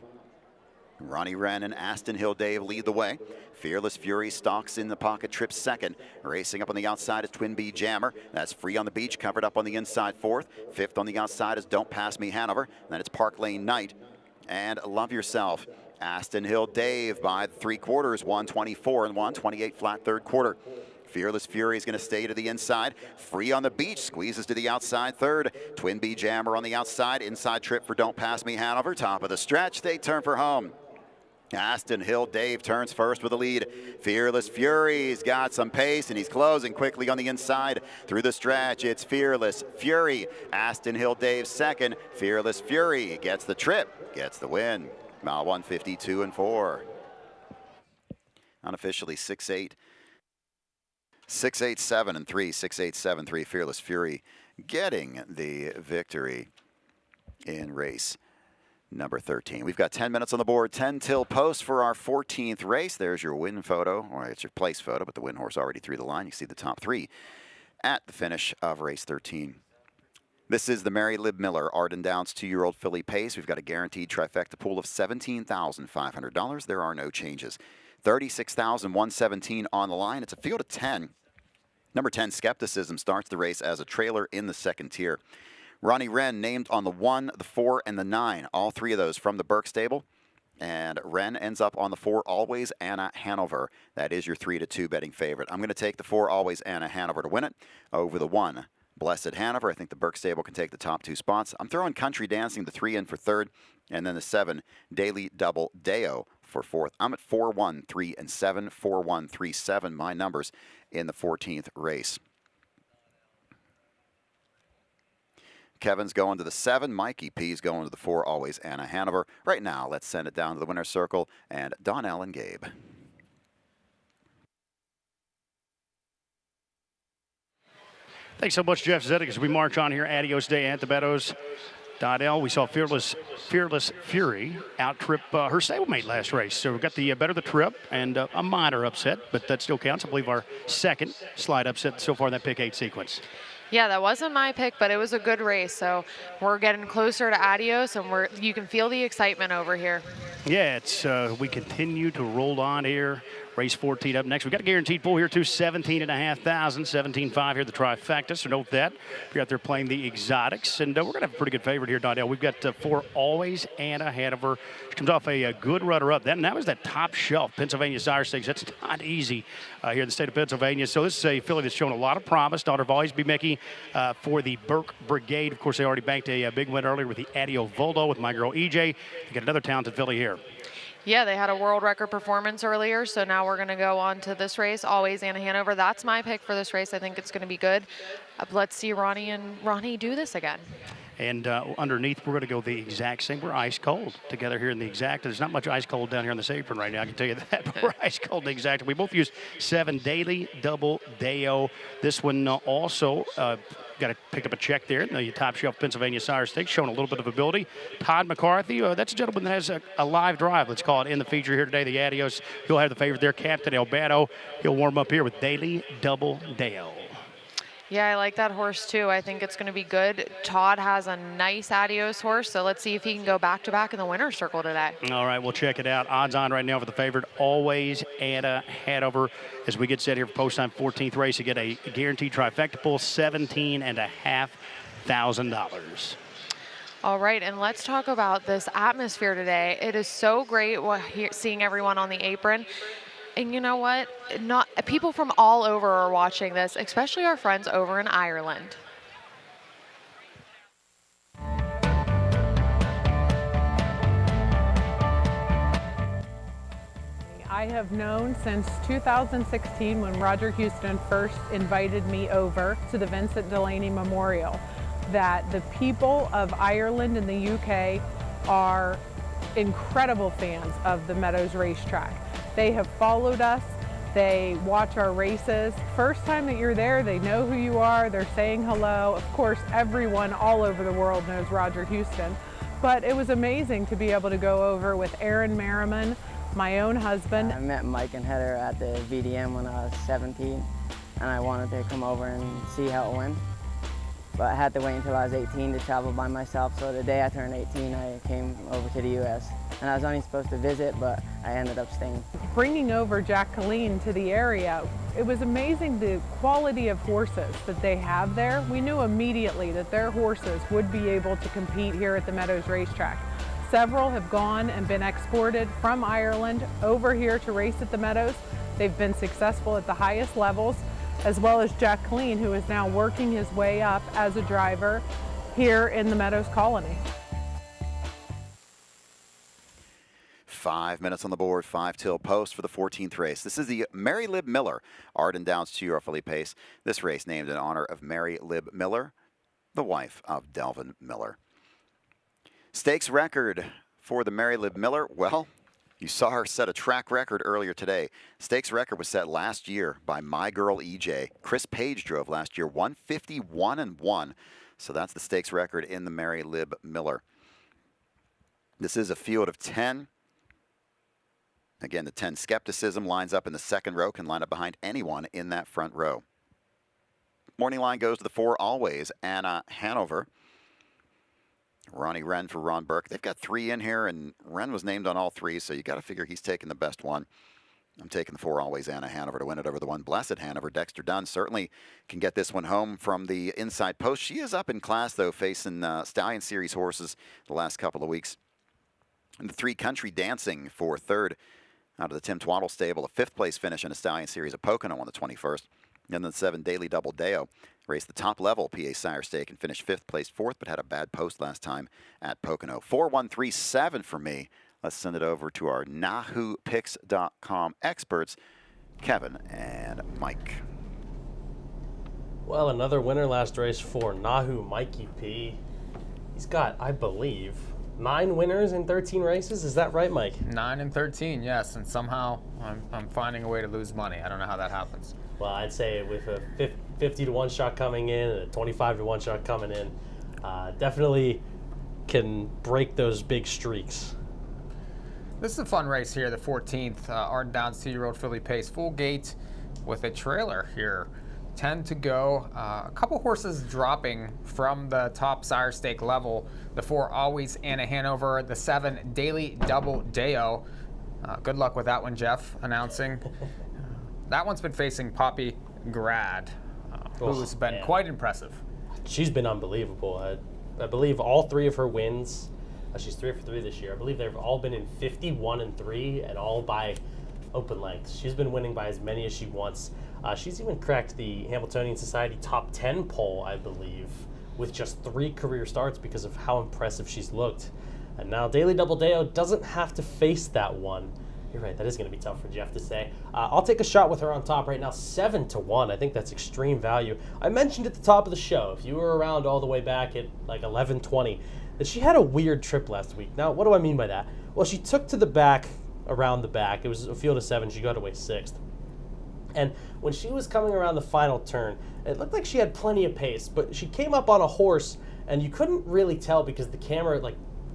Ronnie Wren and Aston Hill Dave lead the way. Fearless Fury stalks in the pocket, trips second. Racing up on the outside is Twin Bee Jammer. That's Free on the Beach, covered up on the inside 4th. 5th on the outside is Don't Pass Me Hanover. Then it's Park Lane Night and Love Yourself. Aston Hill Dave by 3/4, 1:24 and 1:28 flat 3rd quarter. Fearless Fury is going to stay to the inside. Free on the Beach squeezes to the outside 3rd. Twin Bee Jammer on the outside. Inside trip for Don't Pass Me Hanover. Top of the stretch. They turn for home. Aston Hill Dave turns first with a lead. Fearless Fury's got some pace, and he's closing quickly on the inside through the stretch. It's Fearless Fury. Aston Hill Dave second. Fearless Fury gets the trip, gets the win. Mile 1:52 and 4. Unofficially 6-8. 6-8-7 and 3. 6-8-7-3. Fearless Fury getting the victory in race number 13. We've got 10 minutes on the board, 10 till post for our 14th race. There's your win photo, or it's your place photo, but the win horse already through the line. You see the top 3 at the finish of race 13. This is the Mary Lib Miller Arden Downs 2-year-old filly pace. We've got a guaranteed trifecta pool of $17,500. There are no changes. $36,117 on the line. It's a field of 10. Number 10, Skepticism, starts the race as a trailer in the second tier. Ronnie Wren named on the 1, the 4, and the 9. All 3 of those from the Burke stable. And Wren ends up on the 4, Always, Anna Hanover. That is your 3-2 betting favorite. I'm going to take the 4, Always, Anna Hanover to win it over the 1, Blessed Hanover. I think the Burke stable can take the top 2 spots. I'm throwing Country Dancing, the 3 in for 3rd, and then the 7, Daily Double Deo for 4th. I'm at 4-1, 3, and 7, 4-1, 3, 7, my numbers in the 14th race. Kevin's going to the 7. Mikey P's going to the 4, Always, Anna Hanover. Right now, let's send it down to the winner's circle and Donnell and Gabe. Thanks so much, Jeff Zedek, as we march on here. Adios Day at the Meadows. Donnell, we saw Fearless Fury out-trip her stablemate last race. So we got the better of the trip and a minor upset, but that still counts. I believe our second slight upset so far in that pick 8 sequence. Yeah, that wasn't my pick, but it was a good race. So we're getting closer to Adios, and you can feel the excitement over here. Yeah, it's we continue to roll on here. Race 14 up next. We've got a guaranteed pool here, too. 17,500, 17.5 here, the trifecta. So note that. If you're out there playing the exotics. And we're going to have a pretty good favorite here, Donnell. We've got 4, Always, Anna Hanover. She comes off a good runner-up. That was that top shelf, Pennsylvania Sire Stakes. That's not easy here in the state of Pennsylvania. So this is a filly that's shown a lot of promise. Daughter of Always Be Mickey for the Burke Brigade. Of course, they already banked a big win earlier with the Adio Volo with my girl EJ. You got another talented filly here. Yeah, they had a world record performance earlier, so now we're going to go on to this race, Always Anna Hanover. That's my pick for this race. I think it's going to be good. Let's see Ronnie do this again. And underneath, we're going to go the exact same. We're ice cold together here in the exact. There's not much ice cold down here on this apron right now, I can tell you that. But we're ice cold in the exact. We both use 7 Daily Double Deo. This one also picked up a check there in the top shelf Pennsylvania Sire Stakes, showing a little bit of ability. Todd McCarthy, that's a gentleman that has a live drive, let's call it, in the feature here today. The Adios, he'll have the favorite there. Captain Albano, he'll warm up here with Daily Double Deo. Yeah, I like that horse too. I think it's going to be good. Todd has a nice Adios horse, so let's see if he can go back-to-back in the winner's circle today. All right, we'll check it out. Odds on right now for the favorite, Always Anna Hanover. As we get set here for post-time 14th race, you get a guaranteed trifecta pull, $17,500. All right, and let's talk about this atmosphere today. It is so great seeing everyone on the apron. And you know what? People from all over are watching this, especially our friends over in Ireland. I have known since 2016 when Roger Houston first invited me over to the Vincent Delaney Memorial that the people of Ireland and the UK are incredible fans of the Meadows racetrack. They have followed us, they watch our races. First time that you're there, they know who you are, they're saying hello. Of course, everyone all over the world knows Roger Houston, but it was amazing to be able to go over with Aaron Merriman, my own husband. I met Mike and Heather at the VDM when I was 17, and I wanted to come over and see how it went. But I had to wait until I was 18 to travel by myself, so the day I turned 18, I came over to the U.S. And I was only supposed to visit, but I ended up staying. Bringing over Jack Colleen to the area, it was amazing the quality of horses that they have there. We knew immediately that their horses would be able to compete here at the Meadows racetrack. Several have gone and been exported from Ireland over here to race at the Meadows. They've been successful at the highest levels, as well as Jack Colleen, who is now working his way up as a driver here in the Meadows Colony. 5 minutes on the board, 5 till post for the 14th race. This is the Mary Lib Miller Arden Downs 2-year filly pace. This race named in honor of Mary Lib Miller, the wife of Delvin Miller. Stakes record for the Mary Lib Miller, well, you saw her set a track record earlier today. Stakes record was set last year by my girl EJ. Chris Page drove last year, 151-1. So that's the stakes record in the Mary Lib Miller. This is a field of 10. Again, the 10 skepticism lines up in the second row, can line up behind anyone in that front row. Morning line goes to the 4 Always Anna Hanover. Ronnie Wren for Ron Burke. They've got 3 in here, and Wren was named on all 3, so you got to figure he's taking the best one. I'm taking the 4 Always Anna Hanover to win it over the 1 Blessed Hanover. Dexter Dunn certainly can get this one home from the inside post. She is up in class, though, facing Stallion Series horses the last couple of weeks. And the 3 Country Dancing for 3rd out of the Tim Twaddle stable. A 5th place finish in a Stallion Series of Pocono on the 21st. And then the 7 Daily Double Deo raced the top level PA Sire Stake and finished 5th, placed 4th, but had a bad post last time at Pocono. 4137 for me. Let's send it over to our NahooPicks.com experts, Kevin and Mike. Well, another winner last race for Nahoo Mikey P. He's got, I believe, 9 winners in 13 races. Is that right, Mike? 9 in 13, yes. And somehow I'm finding a way to lose money. I don't know how that happens. Well, I'd say with a 50-1 shot coming in and a 25-1 shot coming in, definitely can break those big streaks. This is a fun race here, the 14th. Arden Downs 2-year-old filly pace, full gate with a trailer here. 10 to go. A couple horses dropping from the top Sire Stake level. The 4 Always Anna Hanover, the 7 Daily Double Deo. Good luck with that one, Jeff, announcing. That one's been facing Poppy Grad, who's been quite impressive. She's been unbelievable. I believe all 3 of her wins, she's 3 for 3 this year. I believe they've all been in 51-3 and all by open lengths. She's been winning by as many as she wants. She's even cracked the Hamiltonian Society top 10 poll, I believe, with just 3 career starts because of how impressive she's looked. And now Daily Double Deo doesn't have to face that one. You're right, that is going to be tough for Jeff to say. I'll take a shot with her on top right now, 7-1. I think that's extreme value. I mentioned at the top of the show, if you were around all the way back at like 11:20, that she had a weird trip last week. Now, what do I mean by that? Well, she took to the back, around the back. It was a field of 7. She got away 6th. And when she was coming around the final turn, it looked like she had plenty of pace, but she came up on a horse, and you couldn't really tell because the camera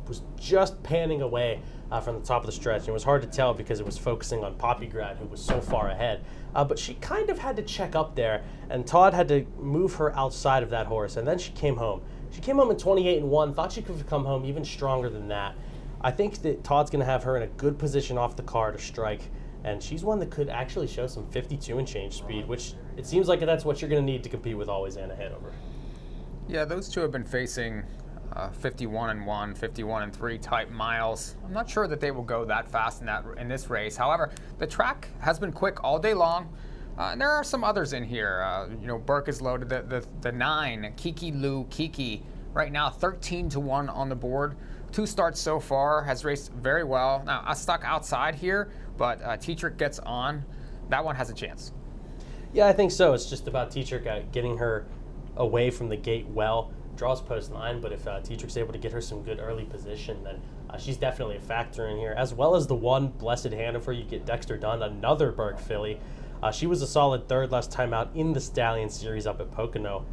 was just panning away from the top of the stretch. And it was hard to tell because it was focusing on Poppygrad, who was so far ahead. But she kind of had to check up there, and Todd had to move her outside of that horse, and then she came home. She came home in 28-1, thought she could come home even stronger than that. I think that Todd's going to have her in a good position off the car to strike, and she's one that could actually show some 52 and change speed, which it seems like that's what you're going to need to compete with Always Anna Hanover. Yeah, those two have been facing 51-1, 51-3 type miles. I'm not sure that they will go that fast in this race. However, the track has been quick all day long. And there are some others in here. Burke is loaded. The 9, Kiki Lou Kiki, right now 13-1 on the board. 2 starts so far, has raced very well. Now, I stuck outside here, but Tetrick gets on. That one has a chance. Yeah, I think so. It's just about Tetrick getting her away from the gate well. Draws post 9, but if Tetrick's able to get her some good early position, then she's definitely a factor in here. As well as the 1, Blessed Hanover, you get Dexter Dunn, another Burke filly. She was a solid 3rd last time out in the Stallion Series up at Pocono.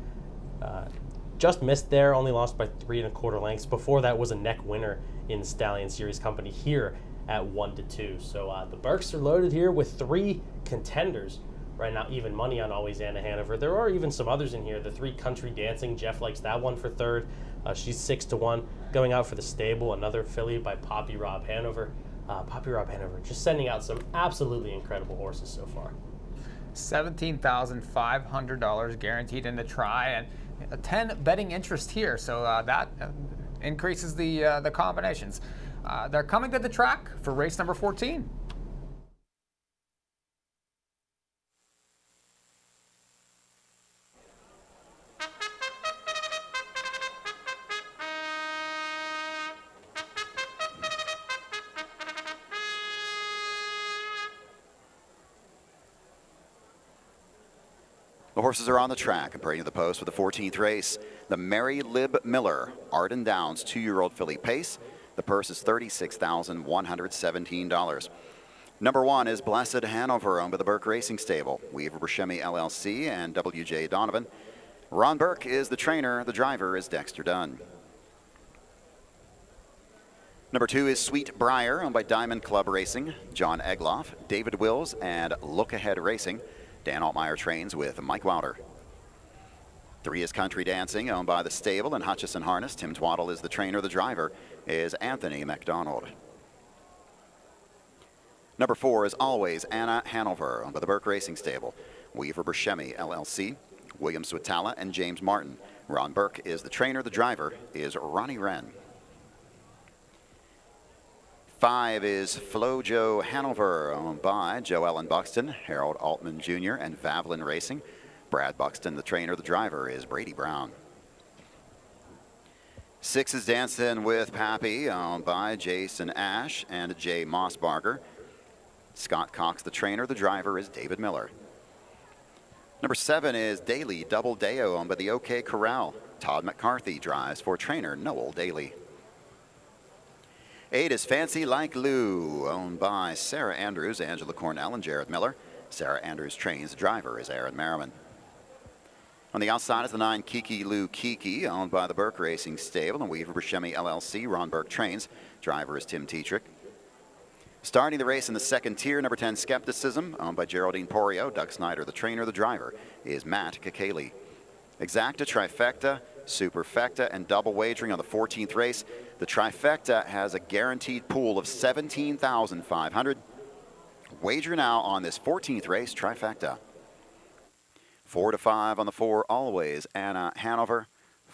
Just missed there, only lost by 3 1/4 lengths. Before that was a neck winner in the Stallion Series company here at 1-2. So the Burks are loaded here with 3 contenders. Right now, even money on Always Anna Hanover. There are even some others in here. The 3 Country Dancing, Jeff likes that one for 3rd. She's 6-1. Going out for the stable, another filly by Poppy Rob Hanover. Poppy Rob Hanover just sending out some absolutely incredible horses so far. $17,500 guaranteed in the try, and 10 betting interest here, so that increases the combinations. They're coming to the track for race number 14. The horses are on the track and parading to the post for the 14th race. The Mary Lib Miller, Arden Downs 2-year-old filly pace. The purse is $36,117. Number 1 is Blessed Hanover, owned by the Burke Racing Stable. Weaver Buscemi LLC and W.J. Donovan. Ron Burke is the trainer. The driver is Dexter Dunn. Number 2 is Sweet Briar, owned by Diamond Club Racing. John Egloff, David Wills, and Look Ahead Racing. Dan Altmeyer trains with Mike Wilder. 3 is Country Dancing, owned by the stable and Hutchison Harness. Tim Twaddle is the trainer. The driver is Anthony McDonald. Number 4 is Always Anna Hanover, owned by the Burke Racing Stable. Weaver Buscemi LLC, William Switala, and James Martin. Ron Burke is the trainer. The driver is Ronnie Wren. 5 is Flojo Hanover, owned by Joe Ellen Buxton, Harold Altman Jr., and Vavlin Racing. Brad Buxton, the trainer. The driver is Brady Brown. 6 is Dancing with Pappy, owned by Jason Ash and Jay Mossbarger. Scott Cox, the trainer. The driver is David Miller. Number 7 is Daily Double Deo, owned by the OK Corral. Todd McCarthy drives for trainer Noel Daly. 8 is Fancy Like Lou, owned by Sarah Andrews, Angela Cornell, and Jared Miller. Sarah Andrews trains. The driver is Aaron Merriman. On the outside is the 9 Kiki Lou Kiki, owned by the Burke Racing Stable and Weaver Buscemi LLC. Ron Burke trains. Driver is Tim Tetrick. Starting the race in the 2nd tier, number 10 Skepticism, owned by Geraldine Porio. Doug Snyder, the trainer. The driver is Matt Kakali. Exacta, Trifecta, Superfecta, and double wagering on the 14th race. The Trifecta has a guaranteed pool of $17,500. Wager now on this 14th race, Trifecta. 4-5 on the 4, Always Anna Hanover.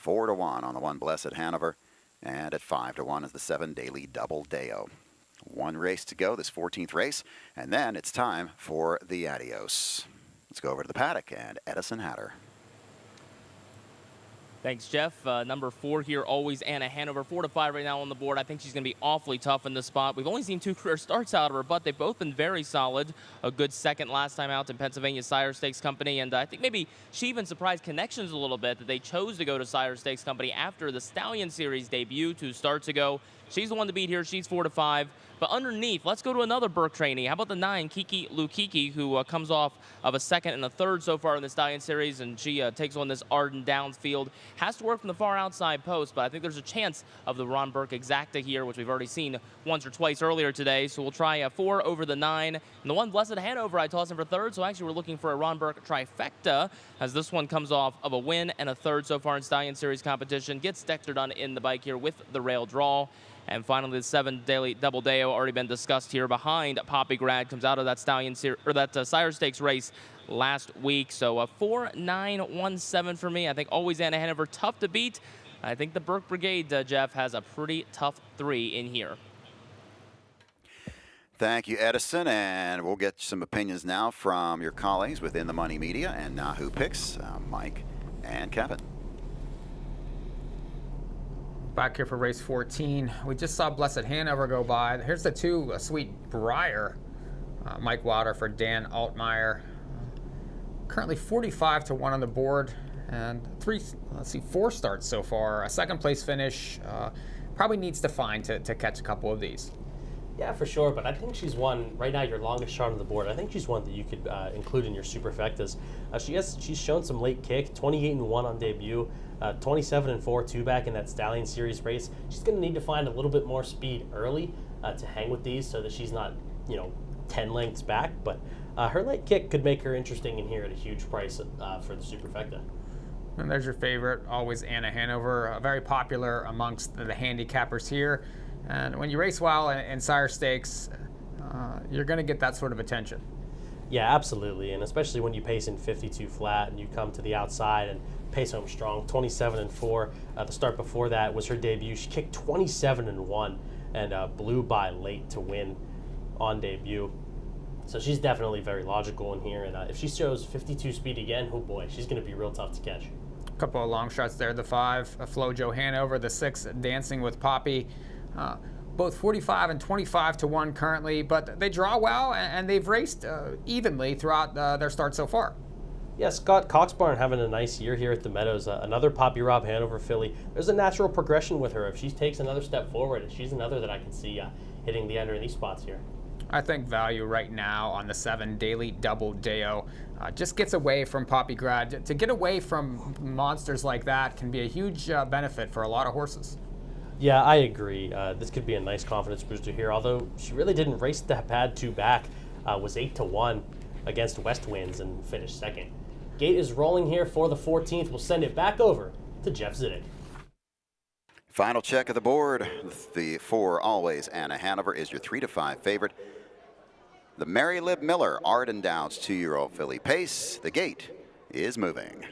4-1 on the 1, Blessed Hanover. And at 5-1 is the 7, Daily Double Deo. 1 race to go, this 14th race, and then it's time for the Adios. Let's go over to the paddock and Edison Hatter. Thanks, Jeff. Number 4 here, always Anna Hanover, 4 to 5 right now on the board. I think she's going to be awfully tough in this spot. We've only seen 2 career starts out of her, but they've both been very solid. A good second last time out in Pennsylvania Sire Stakes Company, and I think maybe she even surprised connections a little bit that they chose to go to Sire Stakes Company after the Stallion Series debut 2 starts ago. She's the one to beat here. She's 4 to 5. But underneath, let's go to another Burke trainee. How about the 9, Kiki Lukiki, who comes off of a second and a third so far in the Stallion Series, and she takes on this Arden Downs field. Has to work from the far outside post, but I think there's a chance of the Ron Burke Exacta here, which we've already seen once or twice earlier today. So we'll try 4 over the 9. And the 1, Blessed Hanover, I toss in for third. So actually we're looking for a Ron Burke trifecta, as this one comes off of a win and a third so far in Stallion Series competition. Gets Dexter done in the bike here with the rail draw. And finally, the 7 Daily Double Deo already been discussed here behind Poppy Grad. Comes out of that Sire Stakes race last week. So a 4-9-1-7 for me. I think always Anna Hanover tough to beat. I think the Burke Brigade, Jeff, has a pretty tough 3 in here. Thank you, Edison, and we'll get some opinions now from your colleagues within the Money Media and Who Picks, Mike and Kevin. Back here for race 14. We just saw Blessed Hanover go by. Here's the 2, Sweet Briar. Mike Wilder for Dan Altmaier. Currently 45 to 1 on the board, and 4 starts so far. A second place finish. Probably needs to find to catch a couple of these. Yeah, for sure, but I think she's one, right now, your longest shot on the board. I think she's one that you could include in your superfectas. She's shown some late kick, 28-1 on debut, 27-4 two-back in that Stallion Series race. She's going to need to find a little bit more speed early to hang with these so that she's not, 10 lengths back, but her late kick could make her interesting in here at a huge price for the superfecta. And there's your favorite, always Anna Hanover, very popular amongst the handicappers here. And when you race well in Sire Stakes, you're going to get that sort of attention. Yeah, absolutely, and especially when you pace in 52 flat and you come to the outside and pace home strong. 27-4. The start before that was her debut. She kicked 27-1 and blew by late to win on debut. So she's definitely very logical in here, and if she shows 52 speed again, oh boy, she's going to be real tough to catch. A couple of long shots there. The 5, Flojo Hanover. The 6, Dancing with Poppy. Both 45 and 25 to 1 currently, but they draw well and they've raced evenly throughout their start so far. Yeah, Scott Coxbarn having a nice year here at the Meadows. Another Poppy Rob Hanover filly. There's a natural progression with her. If she takes another step forward, she's another that I can see hitting the under in these spots here. I think value right now on the 7 Daily Double Deo just gets away from Poppy Grad. To get away from monsters like that can be a huge benefit for a lot of horses. Yeah, I agree. This could be a nice confidence booster here, although she really didn't race that bad two back. Was 8-1 against West Winds and finished second. Gate is rolling here for the 14th. We'll send it back over to Jeff Zidek. Final check of the board. The 4, always Anna Hanover, is your 3-5 favorite. The Mary Lib Miller, Arden Downs 2-year-old filly pace. The gate is moving.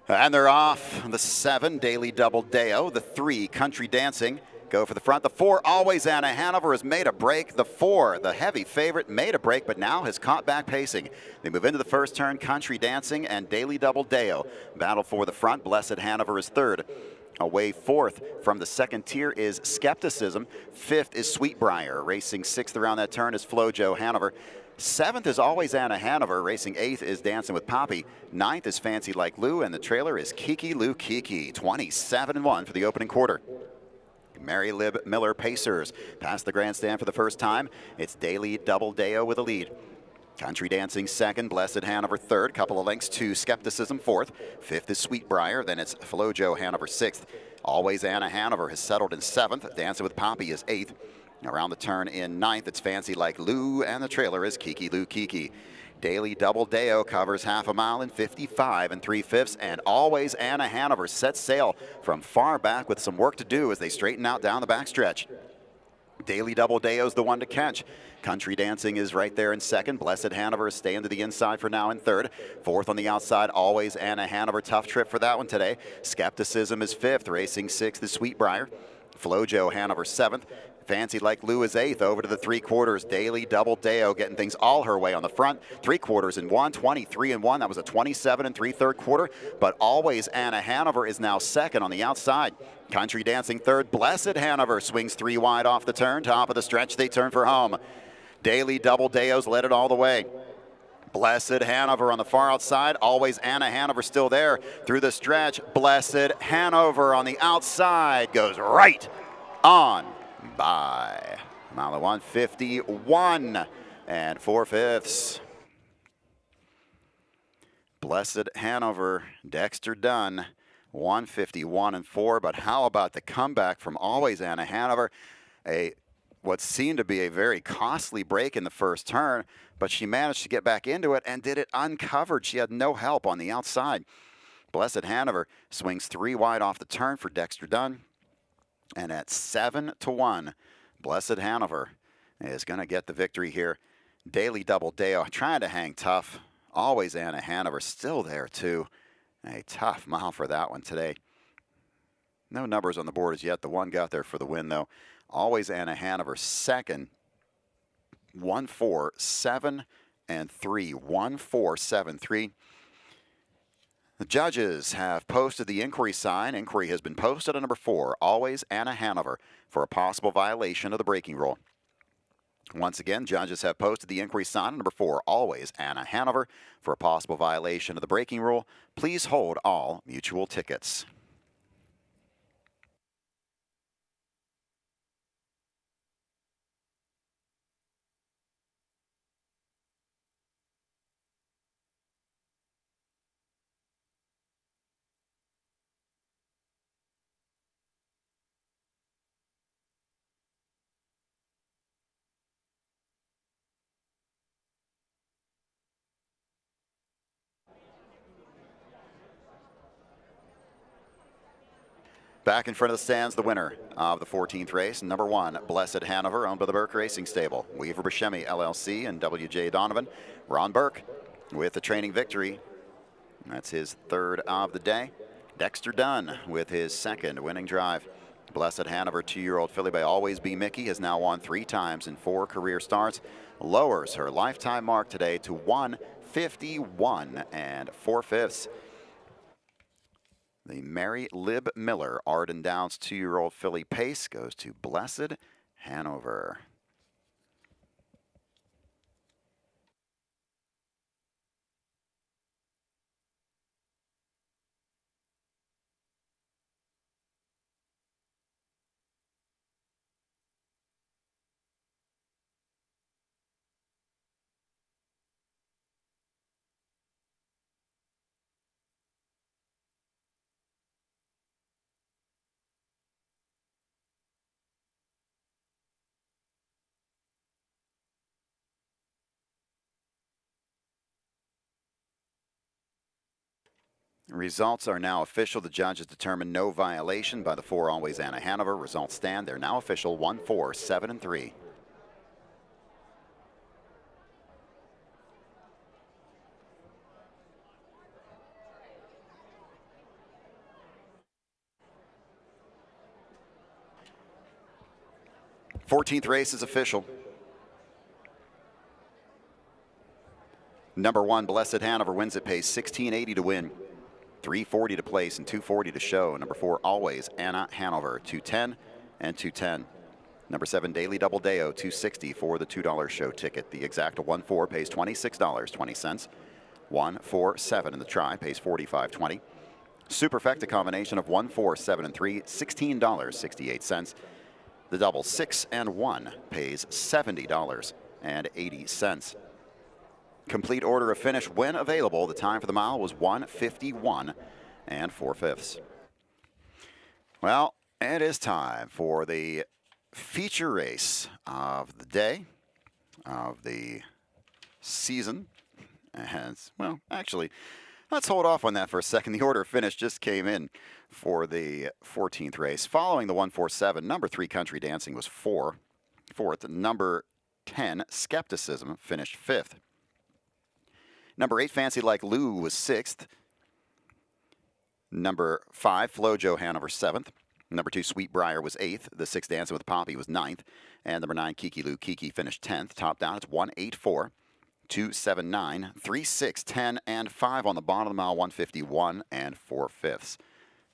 And they're off. The 7, Daily Double Deo. The 3, Country Dancing, go for the front. The 4, always Anna Hanover, has made a break. The 4, the heavy favorite, made a break, but now has caught back pacing. They move into the first turn. Country Dancing and Daily Double Deo battle for the front. Blessed Hanover is third. Away fourth from the second tier is Skepticism. Fifth is Sweetbriar. Racing sixth around that turn is Flojo Hanover. 7th is always Anna Hanover. Racing 8th is Dancing with Poppy. 9th is Fancy Like Lou, and the trailer is Kiki Lou Kiki. 27-1 for the opening quarter. Mary Lib Miller Pacers past the grandstand for the first time. It's Daily Double Deo with a lead. Country Dancing second, Blessed Hanover third, couple of lengths to Skepticism fourth. 5th is Sweetbriar, then it's Flojo Hanover 6th. Always Anna Hanover has settled in 7th. Dancing with Poppy is 8th. Around the turn in 9th, it's Fancy Like Lou, and the trailer is Kiki Lou Kiki. Daily Double Deo covers half a mile in 55 3/5, and always Anna Hanover sets sail from far back with some work to do as they straighten out down the backstretch. Daily Double Deo's the one to catch. Country Dancing is right there in second. Blessed Hanover is staying to the inside for now in third. Fourth on the outside, Always Anna Hanover. Tough trip for that one today. Skepticism is fifth. Racing sixth is Sweetbriar. Flojo Hanover seventh. Fancy Like Lou is eighth. Over to the three-quarters. Daily Double Deo getting things all her way on the front. Three-quarters in 1, 23 and 1. That was a 27 and 3/3 quarter. But Always Anna Hanover is now second on the outside. Country Dancing third. Blessed Hanover swings 3 wide off the turn. Top of the stretch, they turn for home. Daily Double Deo's led it all the way. Blessed Hanover on the far outside. Always Anna Hanover still there through the stretch. Blessed Hanover on the outside goes right on by. Mile of 151 and 4/5. Blessed Hanover, Dexter Dunn, 151 and 4. But how about the comeback from Always Anna Hanover? What seemed to be a very costly break in the first turn, but she managed to get back into it and did it uncovered. She had no help on the outside. Blessed Hanover swings 3 wide off the turn for Dexter Dunn. And at 7-1, Blessed Hanover is going to get the victory here. Daily Double Deo trying to hang tough. Always Anna Hanover still there too. A tough mile for that one today. No numbers on the board as yet. The one got there for the win though. Always Anna Hanover second. 1-4-7 and 3. 1-4-7-3. The judges have posted the inquiry sign. Inquiry has been posted at number 4, Always Anna Hanover, for a possible violation of the braking rule. Once again, judges have posted the inquiry sign at number 4, Always Anna Hanover, for a possible violation of the braking rule. Please hold all mutual tickets. Back in front of the stands, the winner of the 14th race, number 1, Blessed Hanover, owned by the Burke Racing Stable. Weaver Buscemi, LLC, and W.J. Donovan. Ron Burke with the training victory. That's his third of the day. Dexter Dunn with his second winning drive. Blessed Hanover, 2-year-old filly by Always Be Mickey, has now won 3 times in 4 career starts. Lowers her lifetime mark today to 151 and 4/5. The Mary Lib Miller, Arden Downs 2-year-old filly pace goes to Blessed Hanover. Results are now official. The judges determined no violation by the 4 Always Anna Hanover. Results stand. They're now official. 1-4-7 and 3. Fourteenth race is official. Number 1, Blessed Hanover, wins at pace $16.80 to win. $3.40 to place and $2.40 to show. Number 4, Always Anna Hanover, $2.10 and $2.10. Number 7, Daily Double Deo, $2.60 for the $2 show ticket. The exact 1-4 pays $26.20. 1-4-7 in the try pays $45.20. Superfecta combination of 1, 4, 7, and 3, $16.68. The double 6 and 1 pays $70.80. Complete order of finish when available. The time for the mile was 1:51 and 4/5. Well, it is time for the feature race of the day, of the season. And, well, actually, let's hold off on that for a second. The order of finish just came in for the 14th race. Following the 1-4-7, number 3 Country Dancing was 4. fourth. Number 10, Skepticism, finished fifth. Number 8, Fancy Like Lou, was sixth. Number 5, Flojo Hanover, seventh. Number 2, Sweet Briar, was eighth. The 6th, Dancing with Poppy, was ninth. And number 9, Kiki Lou Kiki, finished 10th. Top down, it's 184, 279, 36, 10, and 5 on the bottom of the mile, 151 and 4/5.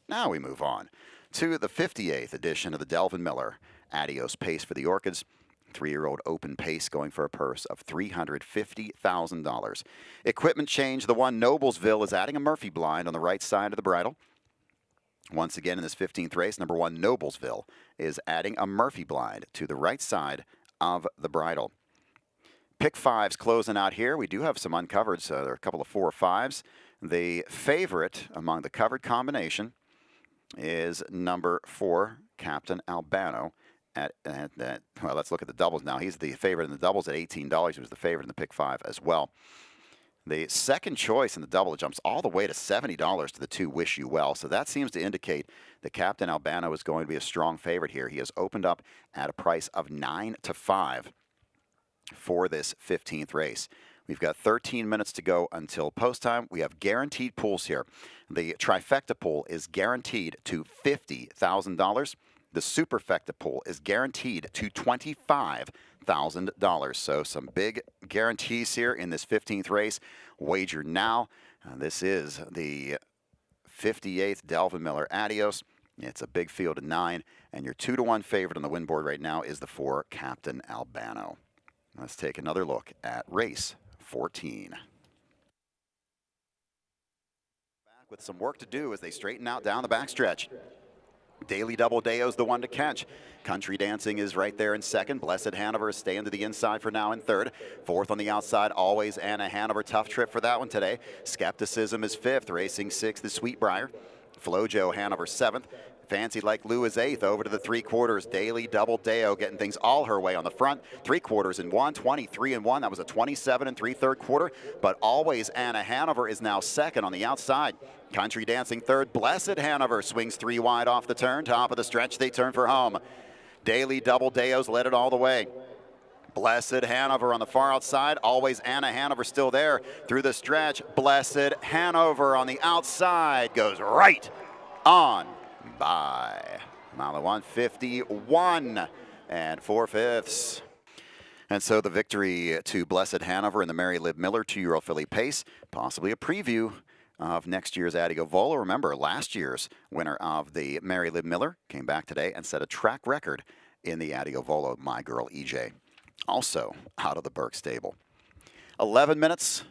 Now we move on to the 58th edition of the Delvin Miller Adios Pace for the Orchids. 3-year-old open pace going for a purse of $350,000. Equipment change. The one Noblesville is adding a Murphy blind on the right side of the bridle. Once again in this 15th race, number 1 Noblesville is adding a Murphy blind to the right side of the bridle. Pick 5's closing out here. We do have some uncovered, so there are a couple of 4 or 5s. The favorite among the covered combination is number 4, Captain Albano. Well, let's look at the doubles now. He's the favorite in the doubles at $18. He was the favorite in the pick 5 as well. The second choice in the double jumps all the way to $70 to the 2 Wish You Well. So that seems to indicate that Captain Albano is going to be a strong favorite here. He has opened up at a price of 9 to 5 for this 15th race. We've got 13 minutes to go until post time. We have guaranteed pools here. The trifecta pool is guaranteed to $50,000. The superfecta pool is guaranteed to $25,000. So some big guarantees here in this 15th race. Wager now. This is the 58th Delvin Miller Adios. It's a big field of 9, and your 2-to-1 favorite on the win board right now is the 4 Captain Albano. Let's take another look at race 14. Back with some work to do as they straighten out down the backstretch. Daily Double Deo's the one to catch. Country Dancing is right there in second. Blessed Hanover is staying to the inside for now in third. Fourth on the outside, always Anna Hanover. Tough trip for that one today. Skepticism is fifth. Racing sixth is Sweetbriar. Flojo Hanover seventh. Fancy Like Lou is eighth. Over to the 3/4. Daily Double Deo getting things all her way on the front. 3/4 in 1, 23 and 1. That was a 27 and 3/3 quarter. But always Anna Hanover is now second on the outside. Country Dancing third. Blessed Hanover swings 3 wide off the turn. Top of the stretch, they turn for home. Daily Double Deos led it all the way. Blessed Hanover on the far outside. Always Anna Hanover still there through the stretch. Blessed Hanover on the outside goes right on by. Mile 151 and 4/5. And so the victory to Blessed Hanover in the Mary Liv Miller 2-year-old filly pace. Possibly a preview of next year's Adio Volo. Remember, last year's winner of the Mary Liv Miller came back today and set a track record in the Adio Volo, my girl EJ. Also out of the Burke stable. 11 minutes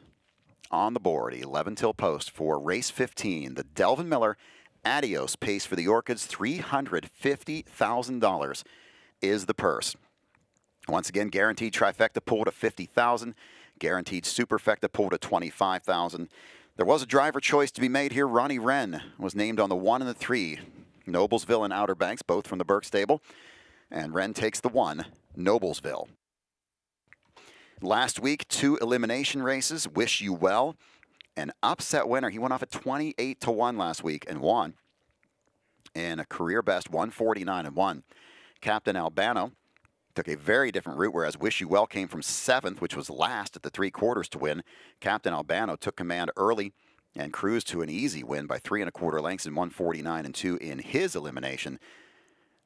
on the board, 11 till post for race 15. The Delvin Miller Adios Pace for the Orchids. $350,000 is the purse. Once again, guaranteed trifecta pool to $50,000. Guaranteed superfecta pool to $25,000. There was a driver choice to be made here. Ronnie Wren was named on the 1 and the 3. Noblesville and Outer Banks, both from the Burke stable. And Wren takes the 1, Noblesville. Last week, 2 elimination races. Wish You Well, an upset winner. He went off at 28 to 1 last week and won in a career best 149 and 1. Captain Albano took a very different route, whereas Wish You Well came from 7th, which was last at the 3/4 to win. Captain Albano took command early and cruised to an easy win by 3 1/4 lengths in 149 and 2 in his elimination.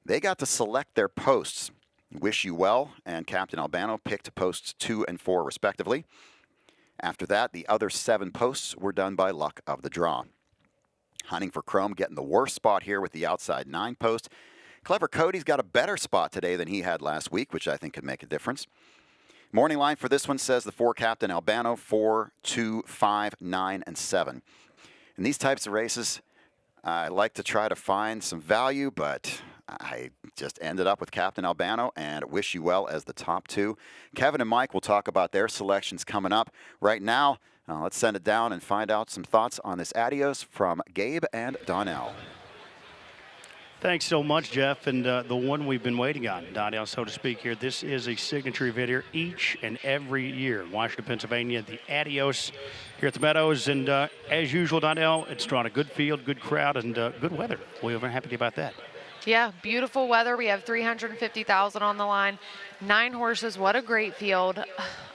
They got to select their posts. Wish You Well and Captain Albano picked posts 2 and 4 respectively. After that, the other 7 posts were done by luck of the draw. Hunting for Chrome getting the worst spot here with the outside 9 post. Clever Cody's got a better spot today than he had last week, which I think could make a difference. Morning line for this one says the 4 Captain Albano, 4, 2, 5, 9, and 7. In these types of races, I like to try to find some value, but I just ended up with Captain Albano and Wish You Well as the top 2. Kevin and Mike will talk about their selections coming up. Right now, let's send it down and find out some thoughts on this Adios from Gabe and Donnell. Thanks so much, Jeff. And the one we've been waiting on, Donnell, so to speak here. This is a signature event here each and every year. Washington, Pennsylvania, the Adios here at the Meadows. And as usual, Donnell, it's drawn a good field, good crowd, and good weather. We're very happy about that. Yeah, beautiful weather. We have 350,000 on the line. 9 horses. What a great field.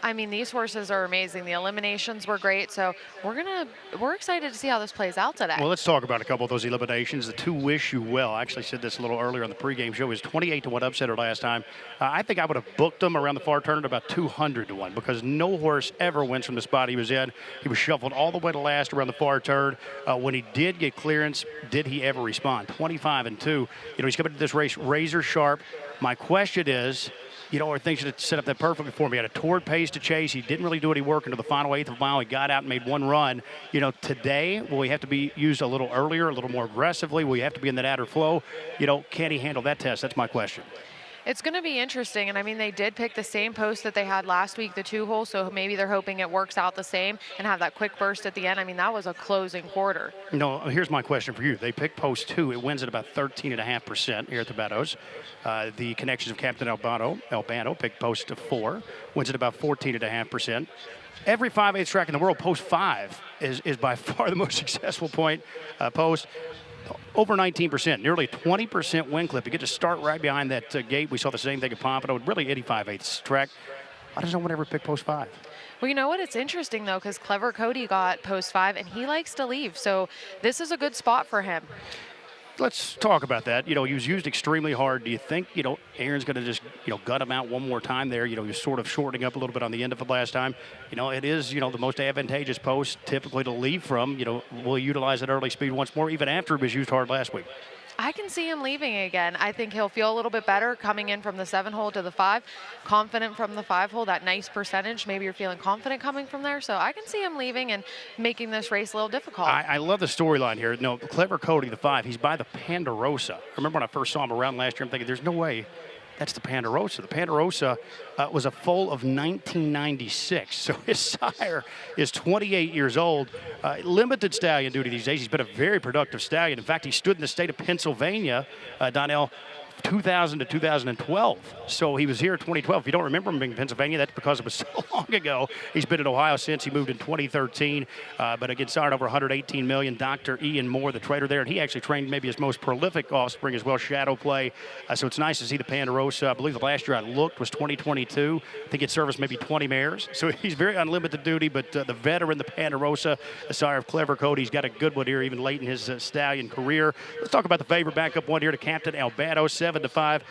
I mean, these horses are amazing. The eliminations were great. So we're excited to see how this plays out today. Well, let's talk about a couple of those eliminations. The 2 Wish You Well. I actually said this a little earlier on the pregame show. It was 28-1 upsetter last time. I think I would have booked him around the far turn at about 200-1 because no horse ever wins from the spot he was in. He was shuffled all the way to last around the far turn. When he did get clearance, did he ever respond? 25-2. You know, he's coming to this race razor sharp. My question is, you know, are things that set up that perfectly for him? He had a toward pace to chase. He didn't really do any work into the final eighth of a mile. He got out and made one run. You know, today, will he have to be used a little earlier, a little more aggressively? Will he have to be in that outer flow? You know, can he handle that test? That's my question. It's going to be interesting, and I mean, they did pick the same post that they had last week, the 2-hole, so maybe they're hoping it works out the same and have that quick burst at the end. I mean, that was a closing quarter. No, here's my question for you. They picked post 2. It wins at about 13.5% here at the Meadows. The connections of Captain Albano picked post 4, wins at about 14.5%. Every 5/8 track in the world, post 5 is by far the most successful post. Over 19%, nearly 20% win clip. You get to start right behind that gate. We saw the same thing at Pompano. Really, 85/8 track. Why does no one ever pick post 5? Well, you know what? It's interesting, though, because Clever Cody got post 5, and he likes to leave. So this is a good spot for him. Let's talk about that. You know, he was used extremely hard. Do you think, you know, Aaron's going to just, you know, gut him out one more time there? You know, he's sort of shortening up a little bit on the end of it last time. You know, it is, you know, the most advantageous post typically to leave from. You know, will he utilize that early speed once more, even after it was used hard last week? I can see him leaving again. I think he'll feel a little bit better coming in from the 7-hole to the 5, confident from the 5-hole, that nice percentage. Maybe you're feeling confident coming from there. So I can see him leaving and making this race a little difficult. I love the storyline here. No, Clever Cody, the 5, he's by the Ponderosa. I remember when I first saw him around last year, I'm thinking, there's no way that's the Ponderosa. The Ponderosa was a foal of 1996, so his sire is 28 years old. Limited stallion duty these days. He's been a very productive stallion. In fact, he stood in the state of Pennsylvania, Donnell, 2000 to 2012. So he was here in 2012. If you don't remember him being in Pennsylvania, that's because it was so long ago. He's been in Ohio since. He moved in 2013, but again, signed over $118 million. Dr. Ian Moore, the trader there, and he actually trained maybe his most prolific offspring as well, Shadow Play. So it's nice to see the Ponderosa. I believe the last year I looked was 2022. I think it serviced maybe 20 mares. So he's very unlimited duty, but the veteran, the Ponderosa, a sire of Clever Cody, he's got a good one here even late in his stallion career. Let's talk about the favorite backup one here to Captain Albano, 7-5.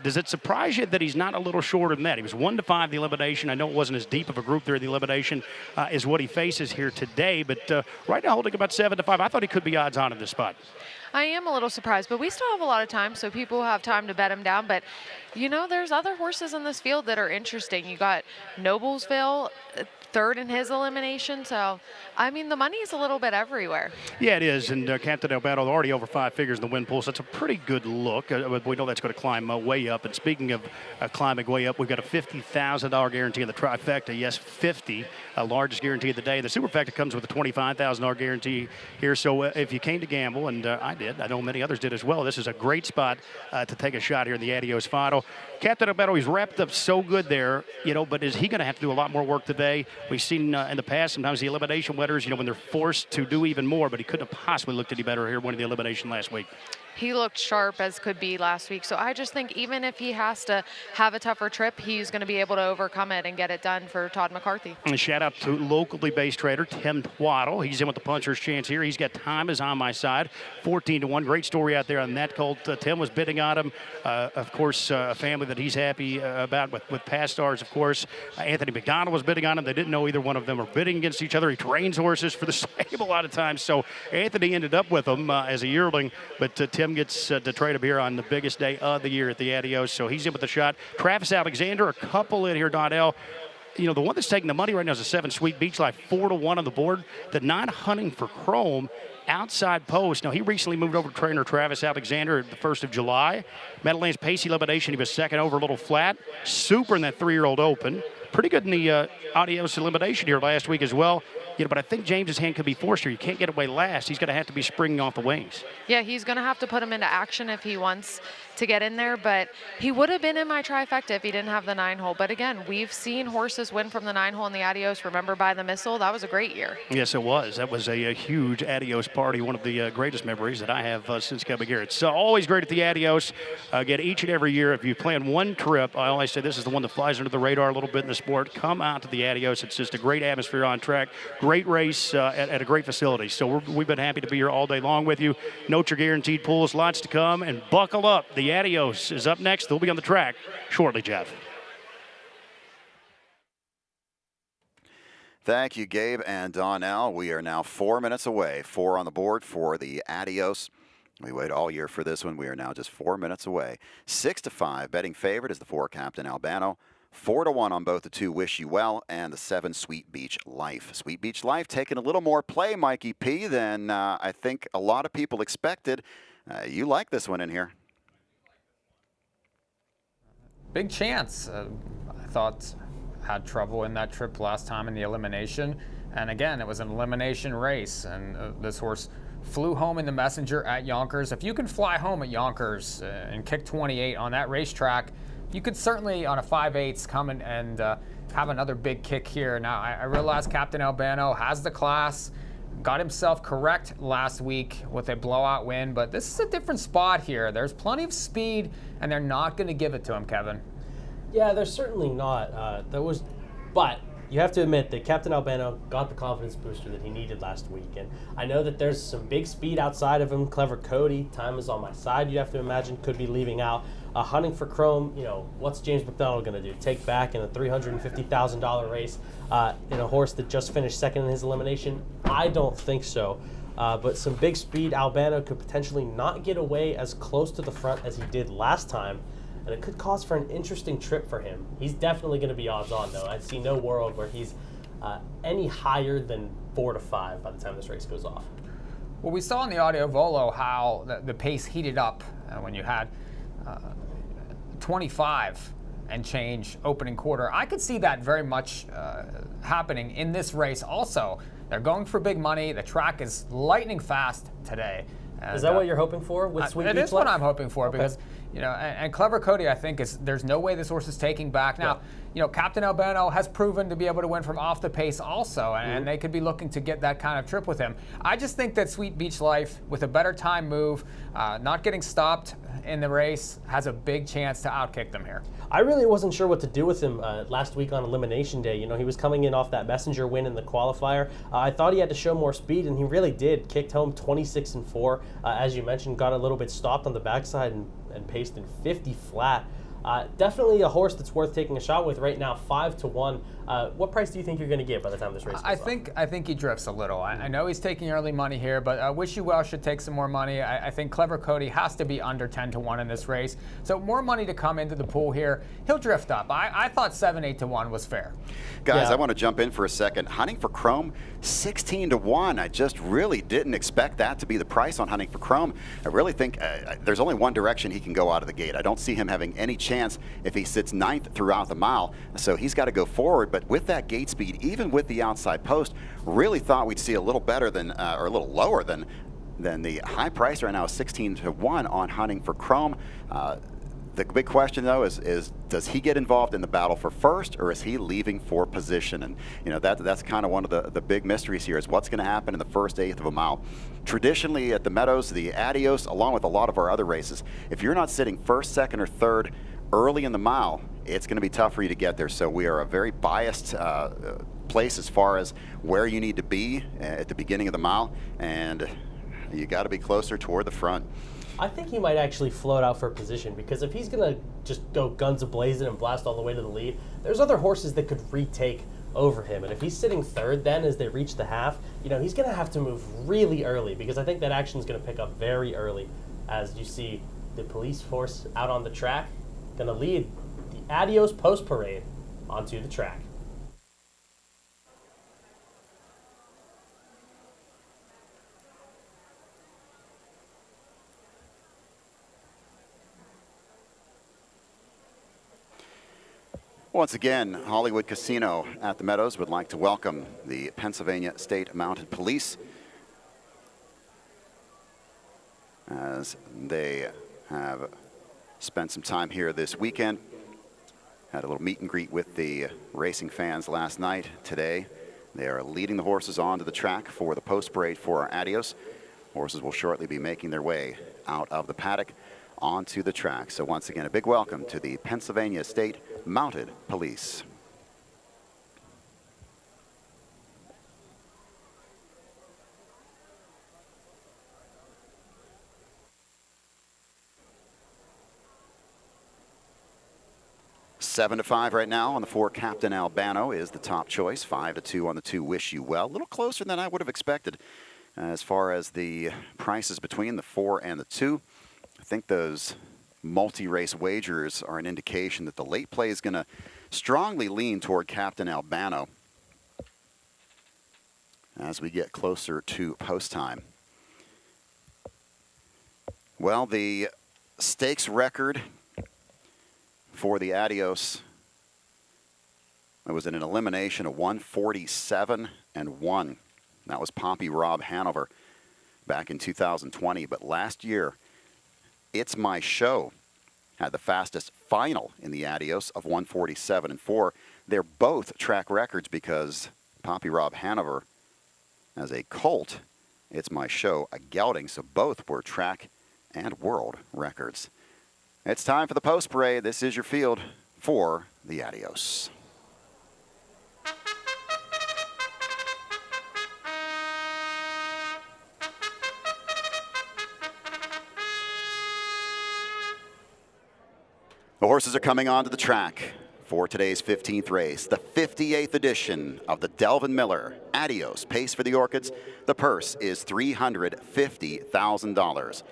Does it surprise you that he's not a little shorter than that? He was 1-5 the elimination. I know it wasn't as deep of a group there in the elimination as what he faces here today, but right now holding about 7-5. I thought he could be odds on in this spot. I am a little surprised, but we still have a lot of time, so people have time to bet him down. But, you know, there's other horses in this field that are interesting. You got Noblesville, third in his elimination. So, I mean, the money is a little bit everywhere. Yeah, it is. And Captain Albano already over 5 figures in the win pool, so that's a pretty good look. We know that's going to climb way up. And speaking of climbing way up, we've got a $50,000 guarantee in the trifecta. Yes, 50, largest guarantee of the day. The superfecta comes with a $25,000 guarantee here. So if you came to gamble, and I did, I know many others did as well, this is a great spot to take a shot here in the Adios final. Captain Albano, he's wrapped up so good there, you know, but is he going to have to do a lot more work today? We've seen in the past sometimes the elimination winners, you know, when they're forced to do even more, but he couldn't have possibly looked any better here winning the elimination last week. He looked sharp as could be last week. So I just think even if he has to have a tougher trip, he's going to be able to overcome it and get it done for Todd McCarthy. And shout out to locally based trader Tim Twaddle. He's in with the puncher's chance here. He's got Time is on my side, 14-1. Great story out there on that colt. Tim was bidding on him. Of course, a family that he's happy about with past stars, of course. Anthony McDonald was bidding on him. They didn't know either one of them were bidding against each other. He trains horses for the same a lot of times. So Anthony ended up with him as a yearling, but Tim gets to trade him here on the biggest day of the year at the Adios, so he's in with the shot. Travis Alexander, a couple in here, Donnell. You know, the one that's taking the money right now is a 7 Sweet Beach Life, 4-1 on the board. The 9 Hunting for Chrome, outside post. Now, he recently moved over to trainer Travis Alexander the 1st of July. Meadowlands Pace elimination, he was second over, a little flat. Super in that 3-year-old open. Pretty good in the Adios elimination here last week as well. but I think James's hand could be forced here. You can't get away last. He's going to have to be springing off the wings. Yeah, he's going to have to put him into action if he wants to get in there, but he would have been in my trifecta if he didn't have the 9-hole. But again, we've seen horses win from the 9-hole in the Adios. Remember by the Missile? That was a great year. Yes, it was. That was a huge Adios party, one of the greatest memories that I have since coming here. It's always great at the Adios. Get each and every year. If you plan one trip, I always say this is the one that flies under the radar a little bit in the sport. Come out to the Adios. It's just a great atmosphere on track. Great race at a great facility. So we've been happy to be here all day long with you. Note your guaranteed pools. Lots to come. And buckle up. The Adios is up next. They'll be on the track shortly, Jeff. Thank you, Gabe and Donnell. We are now 4 minutes away. 4 on the board for the Adios. We wait all year for this one. We are now just 4 minutes away. 6-5 betting favorite is the 4 Captain Albano. 4-1 on both the 2 Wish You Well and the 7 Sweet Beach Life. Sweet Beach Life taking a little more play, Mikey P, than I think a lot of people expected. You like this one in here. Big chance. I thought had trouble in that trip last time in the elimination. And again, it was an elimination race. And this horse flew home in the Messenger at Yonkers. If you can fly home at Yonkers and kick 28 on that racetrack, you could certainly, on a 5/8, come in and have another big kick here. Now, I realize Captain Albano has the class, got himself correct last week with a blowout win, but this is a different spot here. There's plenty of speed, and they're not going to give it to him, Kevin. Yeah, they're certainly not. But you have to admit that Captain Albano got the confidence booster that he needed last week. And I know that there's some big speed outside of him. Clever Cody, time is on my side, you have to imagine, could be leaving out. Hunting for Chrome, what's James McDonald going to do? Take back in a $350,000 race in a horse that just finished second in his elimination? I don't think so. But some big speed, Albano could potentially not get away as close to the front as he did last time. And it could cause for an interesting trip for him. He's definitely going to be odds on, though. I see no world where he's any higher than 4-5 by the time this race goes off. Well, we saw in the Adio Volo how the pace heated up when you had 25 and change opening quarter. I could see that very much happening in this race also. They're going for big money. The track is lightning fast today. And, is that what you're hoping for with Sweet Beach It is Life? what I'm hoping for, Okay. because and Clever Cody, I think, there's no way this horse is taking back. Now, Captain Albano has proven to be able to win from off the pace also, and they could be looking to get that kind of trip with him. I just think that Sweet Beach Life, with a better time move, not getting stopped in the race, has a big chance to outkick them here. I really wasn't sure what to do with him last week on Elimination Day. He was coming in off that Messenger win in the qualifier. I thought he had to show more speed, and he really did. Kicked home 26-4. As you mentioned, got a little bit stopped on the backside and paced in 50 flat. Definitely a horse that's worth taking a shot with right now, 5-1. What price do you think you're going to get by the time this race goes off? I think he drifts a little. I know he's taking early money here, but Wish You Well should take some more money. I think Clever Cody has to be under 10-1 in this race. So more money to come into the pool here. He'll drift up. I thought 7-8-1 was fair. Guys, I want to jump in for a second. Hunting for Chrome, 16-1. I just really didn't expect that to be the price on Hunting for Chrome. I really think there's only one direction he can go out of the gate. I don't see him having any chance if he sits 9th throughout the mile. So he's got to go forward. But with that gate speed, even with the outside post, really thought we'd see a little better than, or a little lower than the high price right now is 16-1 on Hunting for Chrome. The big question, though, is does he get involved in the battle for first, or is he leaving for position? And that's kind of one of the big mysteries here, is what's going to happen in the first eighth of a mile. Traditionally at the Meadows, the Adios, along with a lot of our other races, if you're not sitting first, second, or third early in the mile, it's going to be tough for you to get there. So we are a very biased place as far as where you need to be at the beginning of the mile, and you got to be closer toward the front. I think he might actually float out for position, because if he's going to just go guns a-blazing and blast all the way to the lead, there's other horses that could retake over him. And if he's sitting third then as they reach the half, he's going to have to move really early, because I think that action is going to pick up very early as you see the police force out on the track going to lead the Adios post parade onto the track. Once again, Hollywood Casino at the Meadows would like to welcome the Pennsylvania State Mounted Police as they have spent some time here this weekend. Had a little meet and greet with the racing fans last night. Today, they are leading the horses onto the track for the post parade for our Adios. Horses will shortly be making their way out of the paddock onto the track. So once again, a big welcome to the Pennsylvania State Mounted Police. Seven to 5 right now on the 4. Captain Albano is the top choice. 5 to 2 on the 2. Wish You Well. A little closer than I would have expected as far as the prices between the 4 and the 2. I think those multi-race wagers are an indication that the late play is going to strongly lean toward Captain Albano as we get closer to post time. Well, the stakes record for the Adios, it was in an elimination of 147-1. That was Poppy Rob Hanover back in 2020. But last year, It's My Show had the fastest final in the Adios of 147-4. They're both track records because Poppy Rob Hanover, as a colt, It's My Show, a gelding, so both were track and world records. It's time for the post parade. This is your field for the Adios. The horses are coming onto the track for today's 15th race, the 58th edition of the Delvin Miller Adios Pace for the Orchids. The purse is $350,000.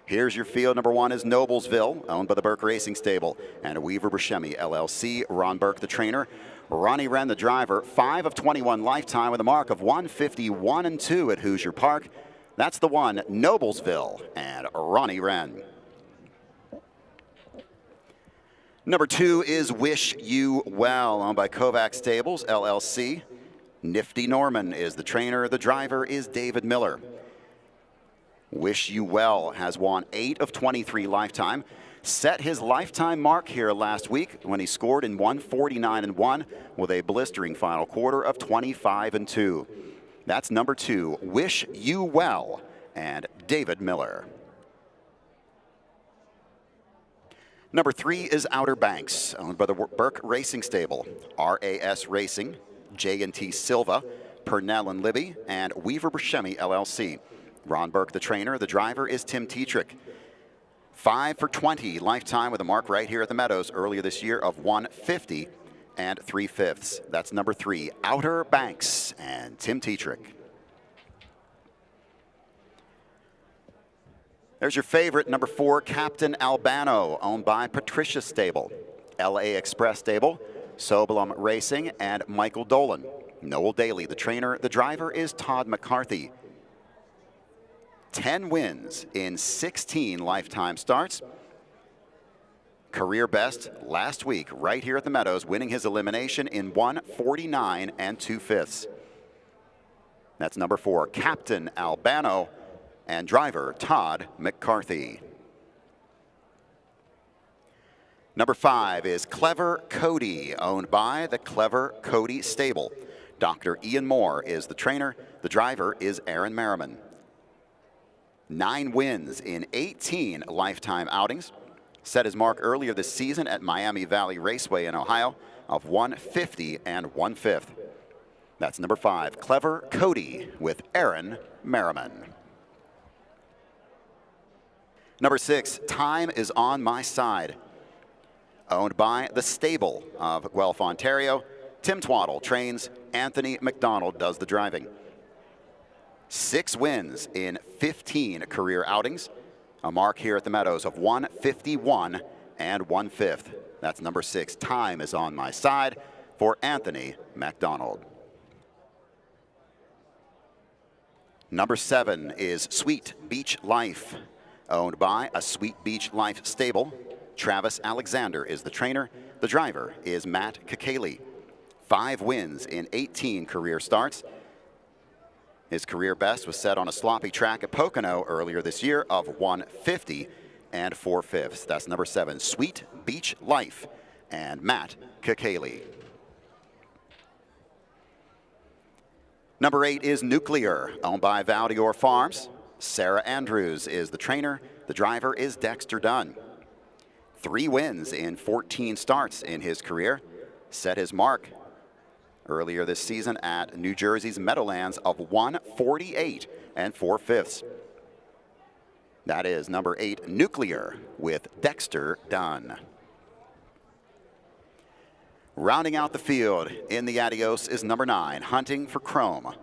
Here's your field. Number 1 is Noblesville, owned by the Burke Racing Stable, and Weaver Buscemi LLC. Ron Burke, the trainer. Ronnie Wren, the driver. 5 of 21 lifetime with a mark of 151-2 at Hoosier Park. That's the 1, Noblesville, and Ronnie Wren. Number 2 is Wish You Well, owned by Kovac Stables, LLC. Nifty Norman is the trainer. The driver is David Miller. Wish You Well has won 8 of 23 lifetime. Set his lifetime mark here last week when he scored in 149-1 with a blistering final quarter of 25-2. That's number 2, Wish You Well, and David Miller. Number 3 is Outer Banks, owned by the Burke Racing Stable, RAS Racing, J&T Silva, Purnell and Libby, and Weaver Buscemi LLC. Ron Burke, the trainer. The driver is Tim Tetrick. 5 for 20 lifetime with a mark right here at the Meadows earlier this year of 150 3/5. That's number 3, Outer Banks, and Tim Tetrick. There's your favorite, number 4, Captain Albano, owned by Patricia Stable, LA Express Stable, Sobolum Racing, and Michael Dolan. Noel Daly, the trainer. The driver is Todd McCarthy. 10 wins in 16 lifetime starts. Career best last week right here at the Meadows, winning his elimination in 149 2/5. That's number 4, Captain Albano, and driver Todd McCarthy. Number 5 is Clever Cody, owned by the Clever Cody Stable. Dr. Ian Moore is the trainer. The driver is Aaron Merriman. 9 wins in 18 lifetime outings. Set his mark earlier this season at Miami Valley Raceway in Ohio of 150 1/5. That's number 5, Clever Cody, with Aaron Merriman. Number 6, Time Is On My Side, owned by the Stable of Guelph, Ontario. Tim Twaddle trains. Anthony McDonald does the driving. 6 wins in 15 career outings. A mark here at the Meadows of 151 1/5. That's number 6, Time Is On My Side, for Anthony McDonald. Number 7 is Sweet Beach Life, owned by a Sweet Beach Life Stable. Travis Alexander is the trainer. The driver is Matt Kakali. 5 wins in 18 career starts. His career best was set on a sloppy track at Pocono earlier this year of 150 and 4/5. That's number 7, Sweet Beach Life, and Matt Kakali. Number 8 is Nuclear, owned by Valdor Farms. Sarah Andrews is the trainer. The driver is Dexter Dunn. 3 wins in 14 starts in his career. Set his mark earlier this season at New Jersey's Meadowlands of 148 and 4/5. That is number 8, Nuclear, with Dexter Dunn. Rounding out the field in the Adios is number 9, Hunting for Chrome,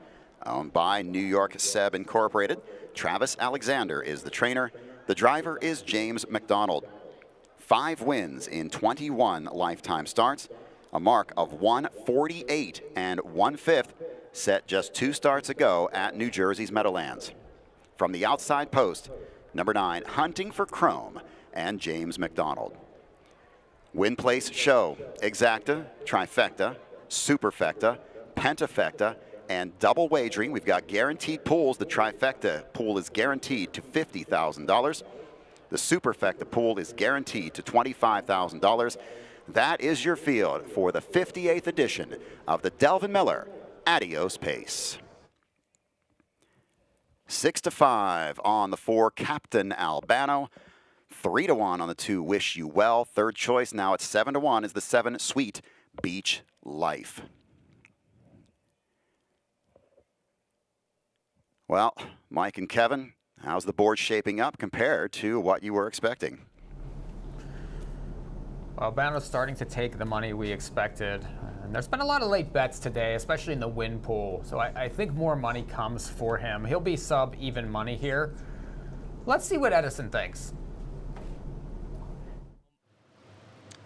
owned by New York Seb Incorporated. Travis Alexander is the trainer. The driver is James McDonald. 5 wins in 21 lifetime starts, a mark of 148 and 1/5, set just 2 starts ago at New Jersey's Meadowlands. From the outside post, number 9, Hunting for Chrome, and James McDonald. Win place show, exacta, trifecta, superfecta, pentafecta, and double wagering. We've got guaranteed pools. The trifecta pool is guaranteed to $50,000. The superfecta pool is guaranteed to $25,000. That is your field for the 58th edition of the Delvin Miller Adios Pace. 6-5 on the 4, Captain Albano. 3-1 on the 2, Wish You Well. Third choice now at 7-1 is the 7, Sweet Beach Life. Well, Mike and Kevin, how's the board shaping up compared to what you were expecting? Albano's starting to take the money we expected. And there's been a lot of late bets today, especially in the win pool. So I think more money comes for him. He'll be sub-even money here. Let's see what Edison thinks.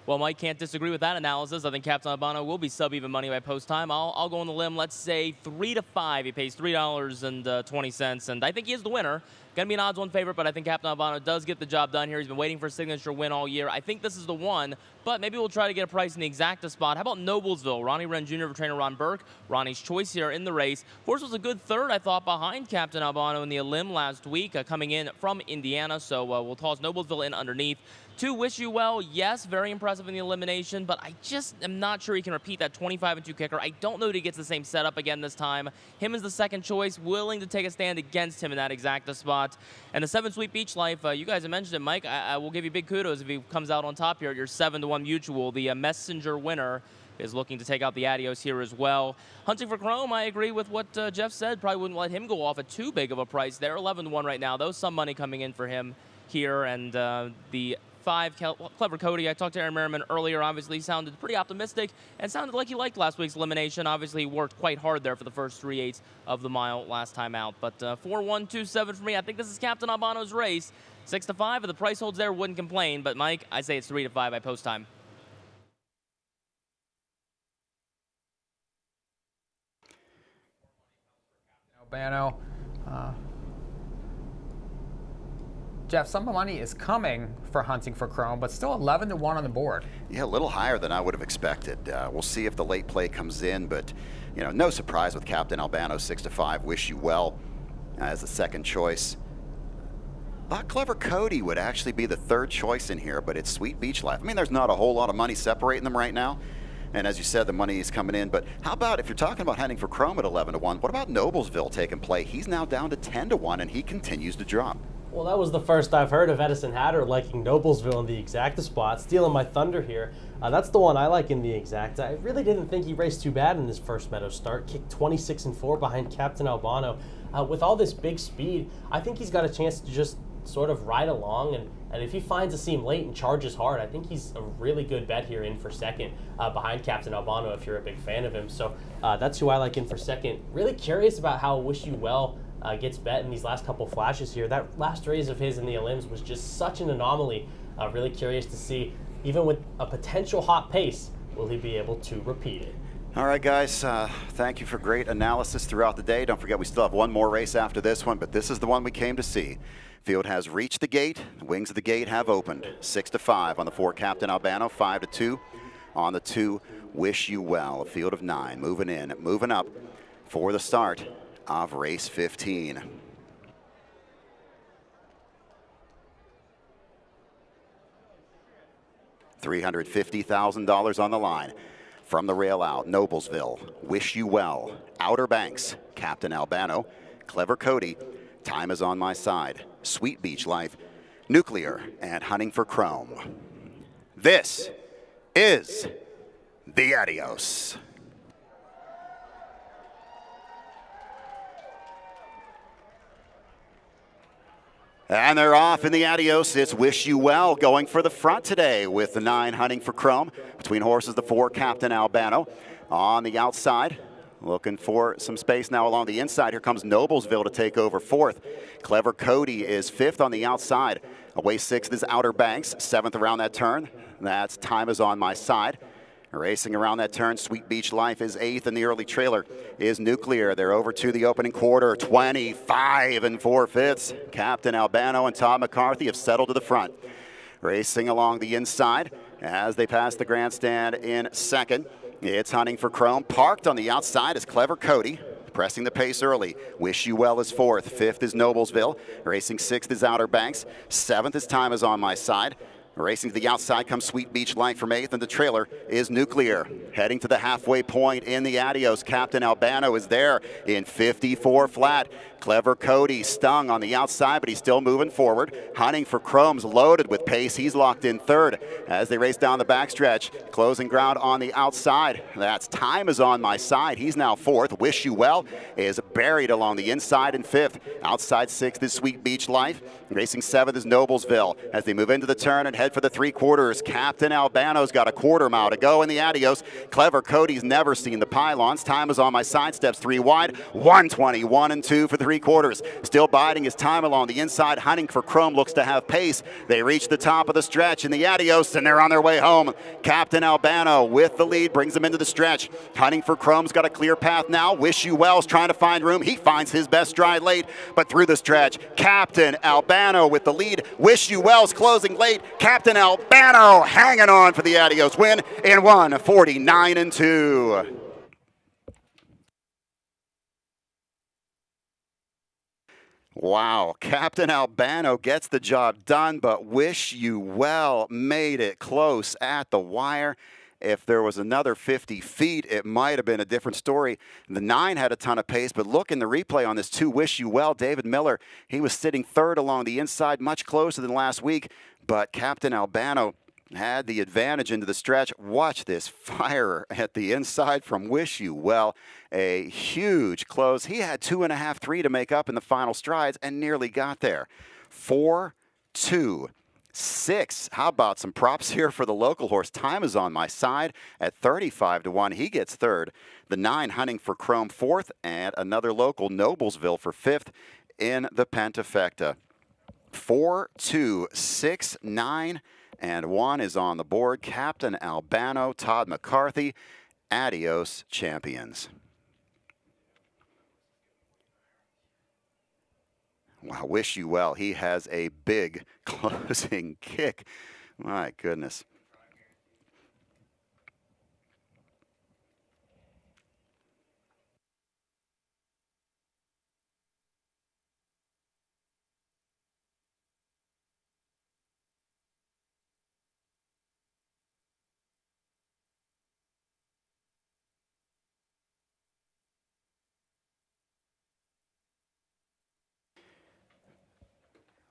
Well, Mike can't disagree with that analysis. I think Captain Albano will be sub-even money by post time. I'll go on the limb. Let's say 3-5. He pays $3.20, and I think he is the winner. Going to be an odds-on favorite, but I think Captain Albano does get the job done here. He's been waiting for a signature win all year. I think this is the one, but maybe we'll try to get a price in the exacta spot. How about Noblesville? Ronnie Wren Jr. for trainer Ron Burke. Ronnie's choice here in the race. Horse was a good third, I thought, behind Captain Albano in the Elim last week, coming in from Indiana, so we'll toss Noblesville in underneath. 2, Wish You Well, yes, very impressive in the elimination, but I just am not sure he can repeat that 25-2 kicker. I don't know that he gets the same setup again this time. Him is the second choice, willing to take a stand against him in that exacta spot. And the 7, Sweet Beach Life, you guys have mentioned it, Mike. I will give you big kudos if he comes out on top here at your 7-1 mutual. The messenger winner is looking to take out the Adios here as well. Hunting for Chrome, I agree with what Jeff said. Probably wouldn't let him go off at too big of a price. They're 11-1 right now, though. Some money coming in for him here. And the 5, Clever Cody, I talked to Aaron Merriman earlier, obviously sounded pretty optimistic and sounded like he liked last week's elimination. Obviously, he worked quite hard there for the first 3/8 of the mile last time out. But 4-1-2-7 for me. I think this is Captain Albano's race. 6-5, if the price holds there, wouldn't complain. But, Mike, I say it's 3-5 by post time. Albano. Jeff, some money is coming for Hunting for Chrome, but still 11-1 on the board. Yeah, a little higher than I would have expected. We'll see if the late play comes in, but no surprise with Captain Albano, 6-5. Wish You Well as the second choice. Thought Clever Cody would actually be the third choice in here, but it's Sweet Beach Life. I mean, there's not a whole lot of money separating them right now. And as you said, the money is coming in. But how about if you're talking about Hunting for Chrome at 11-1, what about Noblesville taking play? He's now down to 10-1, and he continues to drop. Well, that was the first I've heard of Edison Hatter liking Noblesville in the exacta spot, stealing my thunder here. That's the one I like in the exacta. I really didn't think he raced too bad in his first Meadows start. Kicked 26-4 behind Captain Albano. With all this big speed, I think he's got a chance to just sort of ride along, and if he finds a seam late and charges hard, I think he's a really good bet here in for second behind Captain Albano if you're a big fan of him. So that's who I like in for second. Really curious about how Wish You Well gets bet in these last couple flashes here. That last race of his in the Elims was just such an anomaly. Really curious to see, even with a potential hot pace, will he be able to repeat it? All right, guys, thank you for great analysis throughout the day. Don't forget, we still have one more race after this one, but this is the one we came to see. Field has reached the gate. The wings of the gate have opened. 6-5 on the 4, Captain Albano. 5-2 on the 2, Wish You Well. A field of 9 moving in, moving up for the start of race 15. $350,000 on the line. From the rail out, Noblesville, Wish You Well, Outer Banks, Captain Albano, Clever Cody, Time Is On My Side, Sweet Beach Life, Nuclear, and Hunting for Chrome. This is the Adios. And they're off in the Adios. It's Wish You Well going for the front today with the 9 Hunting for Chrome. Between horses, the 4, Captain Albano. On the outside, looking for some space now along the inside. Here comes Noblesville to take over 4th. Clever Cody is 5th on the outside. Away 6th is Outer Banks. 7th around that turn. That's Time Is On My Side. Racing around that turn, Sweet Beach Life is 8th, and the early trailer is Nuclear. They're over to the opening quarter, 25 4/5. Captain Albano and Todd McCarthy have settled to the front. Racing along the inside as they pass the grandstand in 2nd. It's Hunting for Chrome. Parked on the outside is Clever Cody, pressing the pace early. Wish You Well is 4th. 5th is Noblesville. Racing 6th is Outer Banks. 7th is Time Is On My Side. Racing to the outside comes Sweet Beach Life from 8th, and the trailer is Nuclear. Heading to the halfway point in the Adios, Captain Albano is there in 54 flat. Clever Cody stung on the outside, but he's still moving forward. Hunting for Chrome's loaded with pace. He's locked in 3rd as they race down the backstretch. Closing ground on the outside. That's Time Is On My Side. He's now 4th. Wish You Well is buried along the inside in 5th. Outside 6th is Sweet Beach Life. Racing 7th is Noblesville. As they move into the turn and head for the 3/4, Captain Albano's got a 1/4 mile to go in the Adios. Clever Cody's never seen the pylons. Time Is On My Side, steps 3 wide. 121 2 for the 3/4. Still biding his time along the inside. Hunting for Chrome looks to have pace. They reach the top of the stretch in the Adios, and they're on their way home. Captain Albano with the lead brings them into the stretch. Hunting for Chrome's got a clear path now. Wish You Well's trying to find room. He finds his best stride late, but through the stretch, Captain Albano with the lead. Wish You Well's closing late. Captain Albano hanging on for the Adios win in 1:49 2. Wow, Captain Albano gets the job done, but Wish You Well made it close at the wire. If there was another 50 feet, it might have been a different story. The 9 had a ton of pace, but look in the replay on this 2, Wish You Well. David Miller, he was sitting 3rd along the inside, much closer than last week, but Captain Albano had the advantage into the stretch. Watch this fire at the inside from Wish You Well. A huge close. He had 2.5, 3 to make up in the final strides and nearly got there. 4, 2, 6. How about some props here for the local horse? Time Is On My Side at 35 1. He gets 3rd. The 9 Hunting for Chrome 4th, and another local, Noblesville, for 5th in the Pentafecta. 4, 2, 6, 9. And 1 is on the board. Captain Albano, Todd McCarthy, Adios champions. Wow, Wish You Well. He has a big closing kick. My goodness.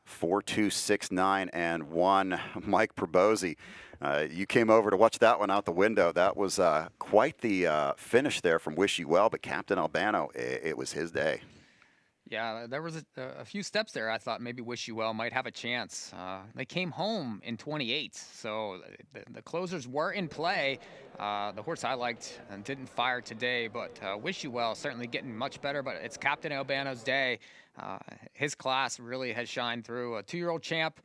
Four, 2, 6, 9, and 1. Mike Probozzi, you came over to watch that one out the window. That was quite the finish there from Wish You Well, but Captain Albano, it was his day. Yeah, there was a few steps there. I thought maybe Wish You Well might have a chance. They came home in 28, so the closers were in play. The horse I liked didn't fire today, but Wish You Well certainly getting much better, but it's Captain Albano's day. His class really has shined through. A 2-year-old champ,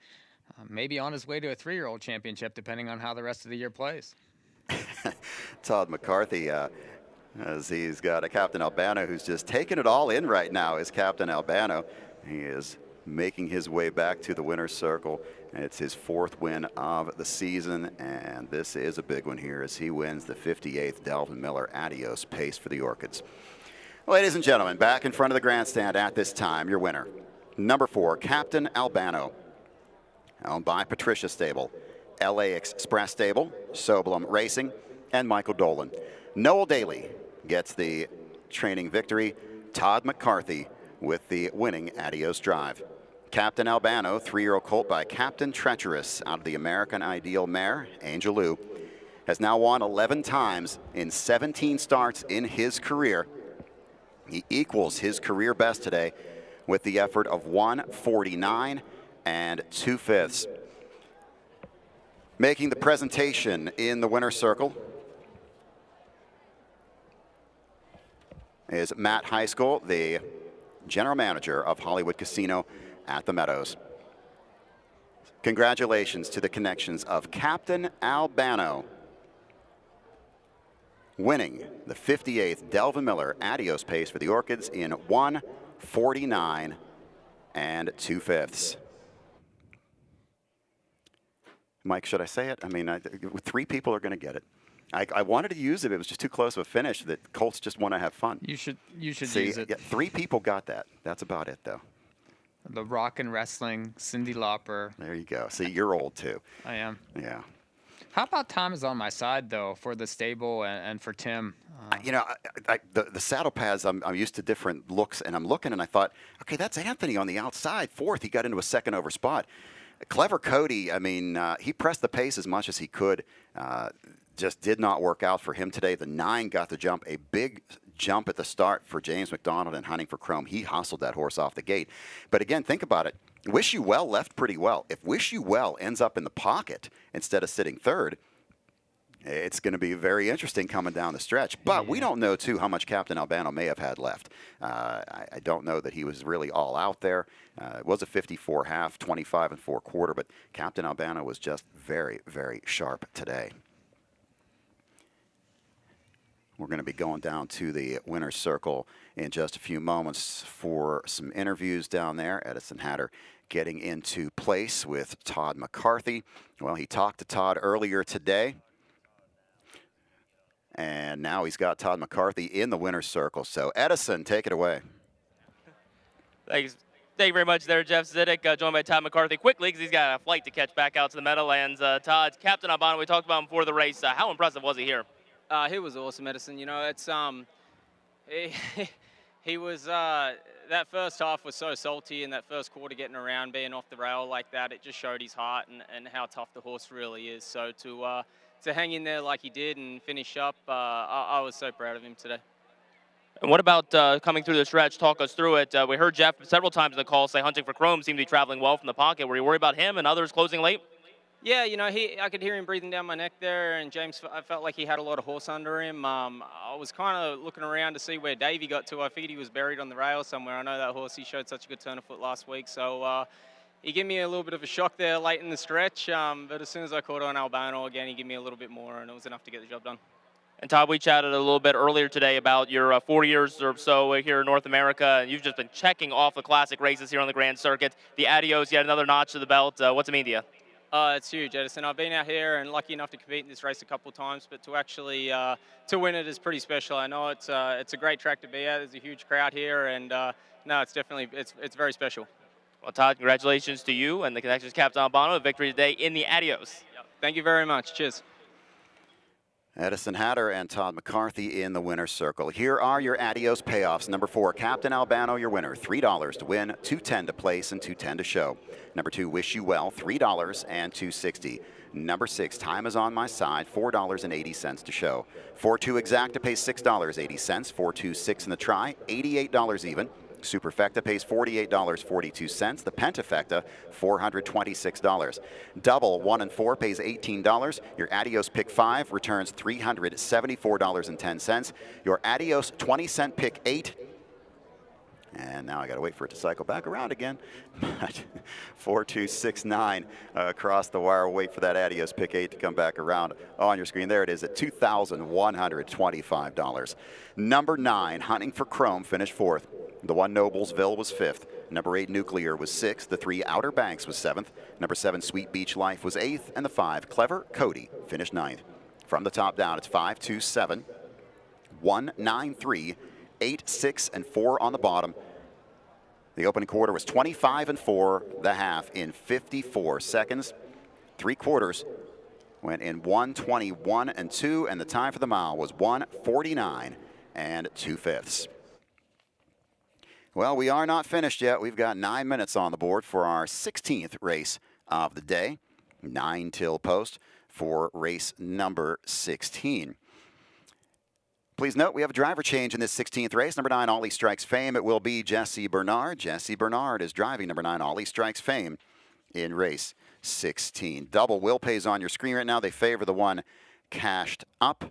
maybe on his way to a 3-year-old championship, depending on how the rest of the year plays. Todd McCarthy, as he's got a Captain Albano who's just taking it all in right now. Is Captain Albano. He is making his way back to the winner's circle. It's his 4th win of the season, and this is a big one here as he wins the 58th Delvin Miller Adios Pace for the Orchids. Ladies and gentlemen, back in front of the grandstand at this time, your winner, number 4, Captain Albano, owned by Patricia Stable, LA Express Stable, Soblum Racing, and Michael Dolan. Noel Daly gets the training victory. Todd McCarthy with the winning Adios drive. Captain Albano, 3-year-old colt by Captain Treacherous out of the American Ideal mare, Angel Lou, has now won 11 times in 17 starts in his career. He equals his career best today with the effort of 149 and 2/5. Making the presentation in the winner's circle is Matt Heiskell, the general manager of Hollywood Casino at the Meadows. Congratulations to the connections of Captain Albano, winning the 58th Delvin Miller Adios Pace for the Orchids in 149 and 2/5. Mike, should I say it? I mean, 3 people are going to get it. I wanted to use it. It was just too close of a finish that Colts just want to have fun. You should See, use it. Yeah, 3 people got that. That's about it, though. The Rock and Wrestling, Cyndi Lauper. There you go. See, you're old, too. I am. Yeah. How about Tom is on my side, though, for the stable and for Tim? You know, the saddle pads, I'm used to different looks, and I'm looking, and I thought, okay, that's Anthony on the outside. 4th, he got into a second over spot. Clever Cody, I mean, he pressed the pace as much as he could. Just did not work out for him today. The 9 got the jump, a big jump at the start for James McDonald and Hunting for Chrome. He hustled that horse off the gate. But again, think about it. Wish You Well left pretty well. If Wish You Well ends up in the pocket instead of sitting 3rd, it's going to be very interesting coming down the stretch. But we don't know, too, how much Captain Albano may have had left. I don't know that he was really all out there. It was a 54 half, 25 4/4, but Captain Albano was just very, very sharp today. We're going to be going down to the winner's circle in just a few moments for some interviews down there. Edison Hatter getting into place with Todd McCarthy. Well, he talked to Todd earlier today, and now he's got Todd McCarthy in the winner's circle. So, Edison, take it away. Thanks. Thank you very much there, Jeff Zidek, joined by Todd McCarthy quickly because he's got a flight to catch back out to the Meadowlands. Todd, Captain Albano, we talked about him before the race. How impressive was he here? He was awesome, Edison. You know, it's he was that first half was so salty, and that first quarter getting around, being off the rail like that, it just showed his heart and how tough the horse really is. So to hang in there like he did and finish up, I was so proud of him today. And what about coming through the stretch? Talk us through it. We heard Jeff several times in the call say Hunting for Chrome seemed to be traveling well from the pocket. Were you worried about him and others closing late? Yeah, you know, I could hear him breathing down my neck there, and James, I felt like he had a lot of horse under him. I was kind of looking around to see where Davey got to. I figured he was buried on the rail somewhere. I know that horse, he showed such a good turn of foot last week, so he gave me a little bit of a shock there late in the stretch, but as soon as I caught on Albano again, he gave me a little bit more, and it was enough to get the job done. And Todd, we chatted a little bit earlier today about your 4 years or so here in North America, and you've just been checking off the classic races here on the Grand Circuit. The Adios, yet another notch to the belt. What's it mean to you? It's huge, Edison. I've been out here and lucky enough to compete in this race a couple of times, but to actually to win it is pretty special. I know it's a great track to be at. There's a huge crowd here, and no, it's definitely it's very special. Well, Todd, congratulations to you and the Connections Captain Albano. A victory today in the Adios. Yep. Thank you very much. Cheers. Edison Hatter and Todd McCarthy in the winner's circle. Here are your Adios payoffs. Number 4, Captain Albano, your winner, $3 to win, $2.10 to place, and $2.10 to show. Number 2, Wish You Well, $3 and $2.60. Number 6, Time Is On My Side, $4.80 to show. 4-2 Exacta pays $6.80. 4-2-6 in the try, $88 even. Superfecta pays $48.42. The Pentafecta, $426. Double 1 and 4 pays $18. Your Adios Pick 5 returns $374.10. Your Adios 20-cent Pick 8 And now I got to wait for it to cycle back around again. 4-2-6-9 across the wire. We'll wait for that Adios pick 8 to come back around on your screen. There it is at $2,125. Number 9, Hunting for Chrome, finished 4th. The 1, Noblesville, was 5th. Number 8, Nuclear, was 6th. The 3, Outer Banks, was 7th. Number 7, Sweet Beach Life, was 8th. And the 5, Clever Cody, finished 9th. From the top down, it's 5-2-7, 1-9-3, 8, 6, and 4 on the bottom. The opening quarter was 25-4. The half in 54 seconds. 3 quarters went in 1:21-2, and the time for the mile was 1:49 2/5. Well, we are not finished yet. We've got 9 minutes on the board for our 16th race of the day. 9 till post for race number 16. Please note we have a driver change in this 16th race. Number 9, Ollie Strikes Fame. It will be Jesse Bernard. Jesse Bernard is driving number 9, Ollie Strikes Fame, in race 16. Double will pays on your screen right now. They favor the 1 Cashed Up.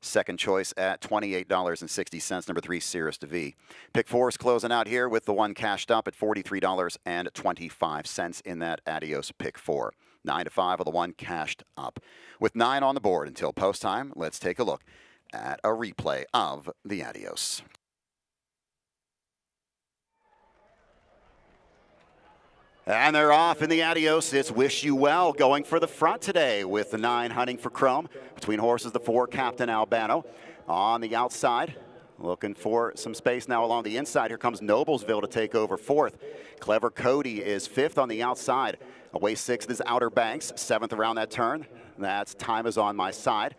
Second choice at $28.60. Number 3, Cirrus DeVee. Pick 4 is closing out here with the 1 Cashed Up at $43.25 in that Adios pick 4. 9-5 of the 1 Cashed Up. With 9 on the board until post time, let's take a look at a replay of the Adios. And they're off in the Adios. It's Wish You Well going for the front today with the 9 Hunting for Chrome. Between horses, the 4 Captain Albano. On the outside, looking for some space now along the inside. Here comes Noblesville to take over 4th. Clever Cody is 5th on the outside. Away 6th is Outer Banks, 7th around that turn. That's Time Is On My Side.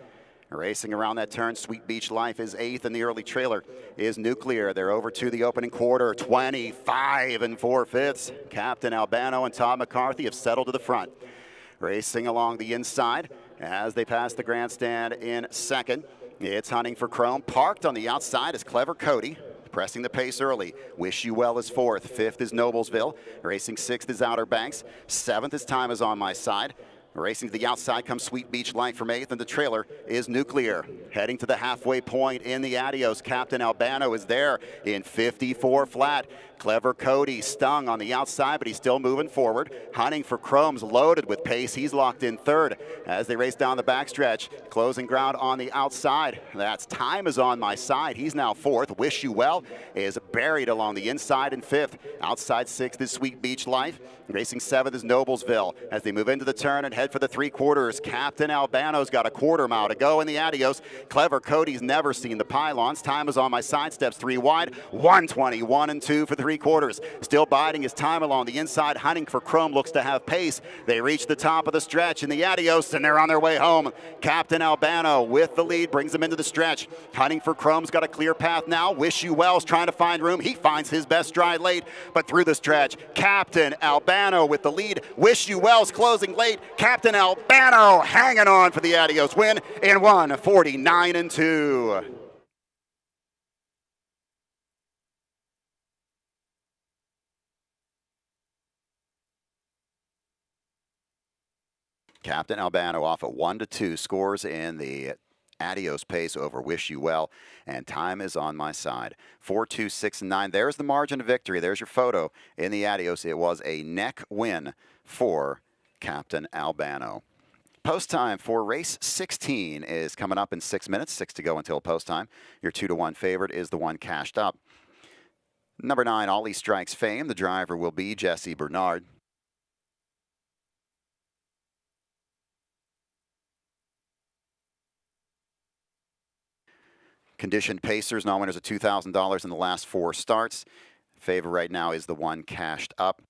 Racing around that turn, Sweet Beach Life is 8th, and the early trailer is Nuclear. They're over to the opening quarter, 25 4/5. Captain Albano and Todd McCarthy have settled to the front. Racing along the inside as they pass the grandstand in second. It's Hunting for Chrome. Parked on the outside is Clever Cody, pressing the pace early. Wish You Well is 4th. 5th is Noblesville. Racing 6th is Outer Banks. 7th is Time Is On My Side. Racing to the outside comes Sweet Beach Life from 8th, and the trailer is Nuclear. Heading to the halfway point in the Adios, Captain Albano is there in 54 flat. Clever Cody stung on the outside, but he's still moving forward. Hunting for Chrome's loaded with pace. He's locked in 3rd as they race down the backstretch. Closing ground on the outside. That's Time Is On My Side. He's now 4th. Wish You Well is buried along the inside in 5th. Outside 6th is Sweet Beach Life. Racing 7th is Noblesville. As they move into the turn and head for the 3 quarters, Captain Albano's got a quarter mile to go in the Adios. Clever Cody's never seen the pylons. Time Is On My Side, steps 3 wide. 1:21-2 for 3 quarters. Still biding his time along the inside. Hunting for Chrome looks to have pace. They reach the top of the stretch in the Adios, and they're on their way home. Captain Albano with the lead brings them into the stretch. Hunting for Chrome's got a clear path now. Wish You Well's trying to find room. He finds his best stride late, but through the stretch, Captain Albano with the lead. Wish You Well's closing late. Captain Albano hanging on for the Adios win in 1:49-2. Captain Albano off at 1-2, scores in the Adios pace over Wish You Well, and Time Is On My Side. 4-2-6-9. There's the margin of victory. There's your photo in the Adios. It was a neck win for Captain Albano. Post time for race 16 is coming up in 6 minutes. 6 to go until post time. Your 2-1 favorite is the 1 Cashed Up. Number 9, Ollie Strikes Fame. The driver will be Jesse Bernard. Conditioned Pacers, non-winners of $2,000 in the last 4 starts. Favor right now is the 1 Cashed Up.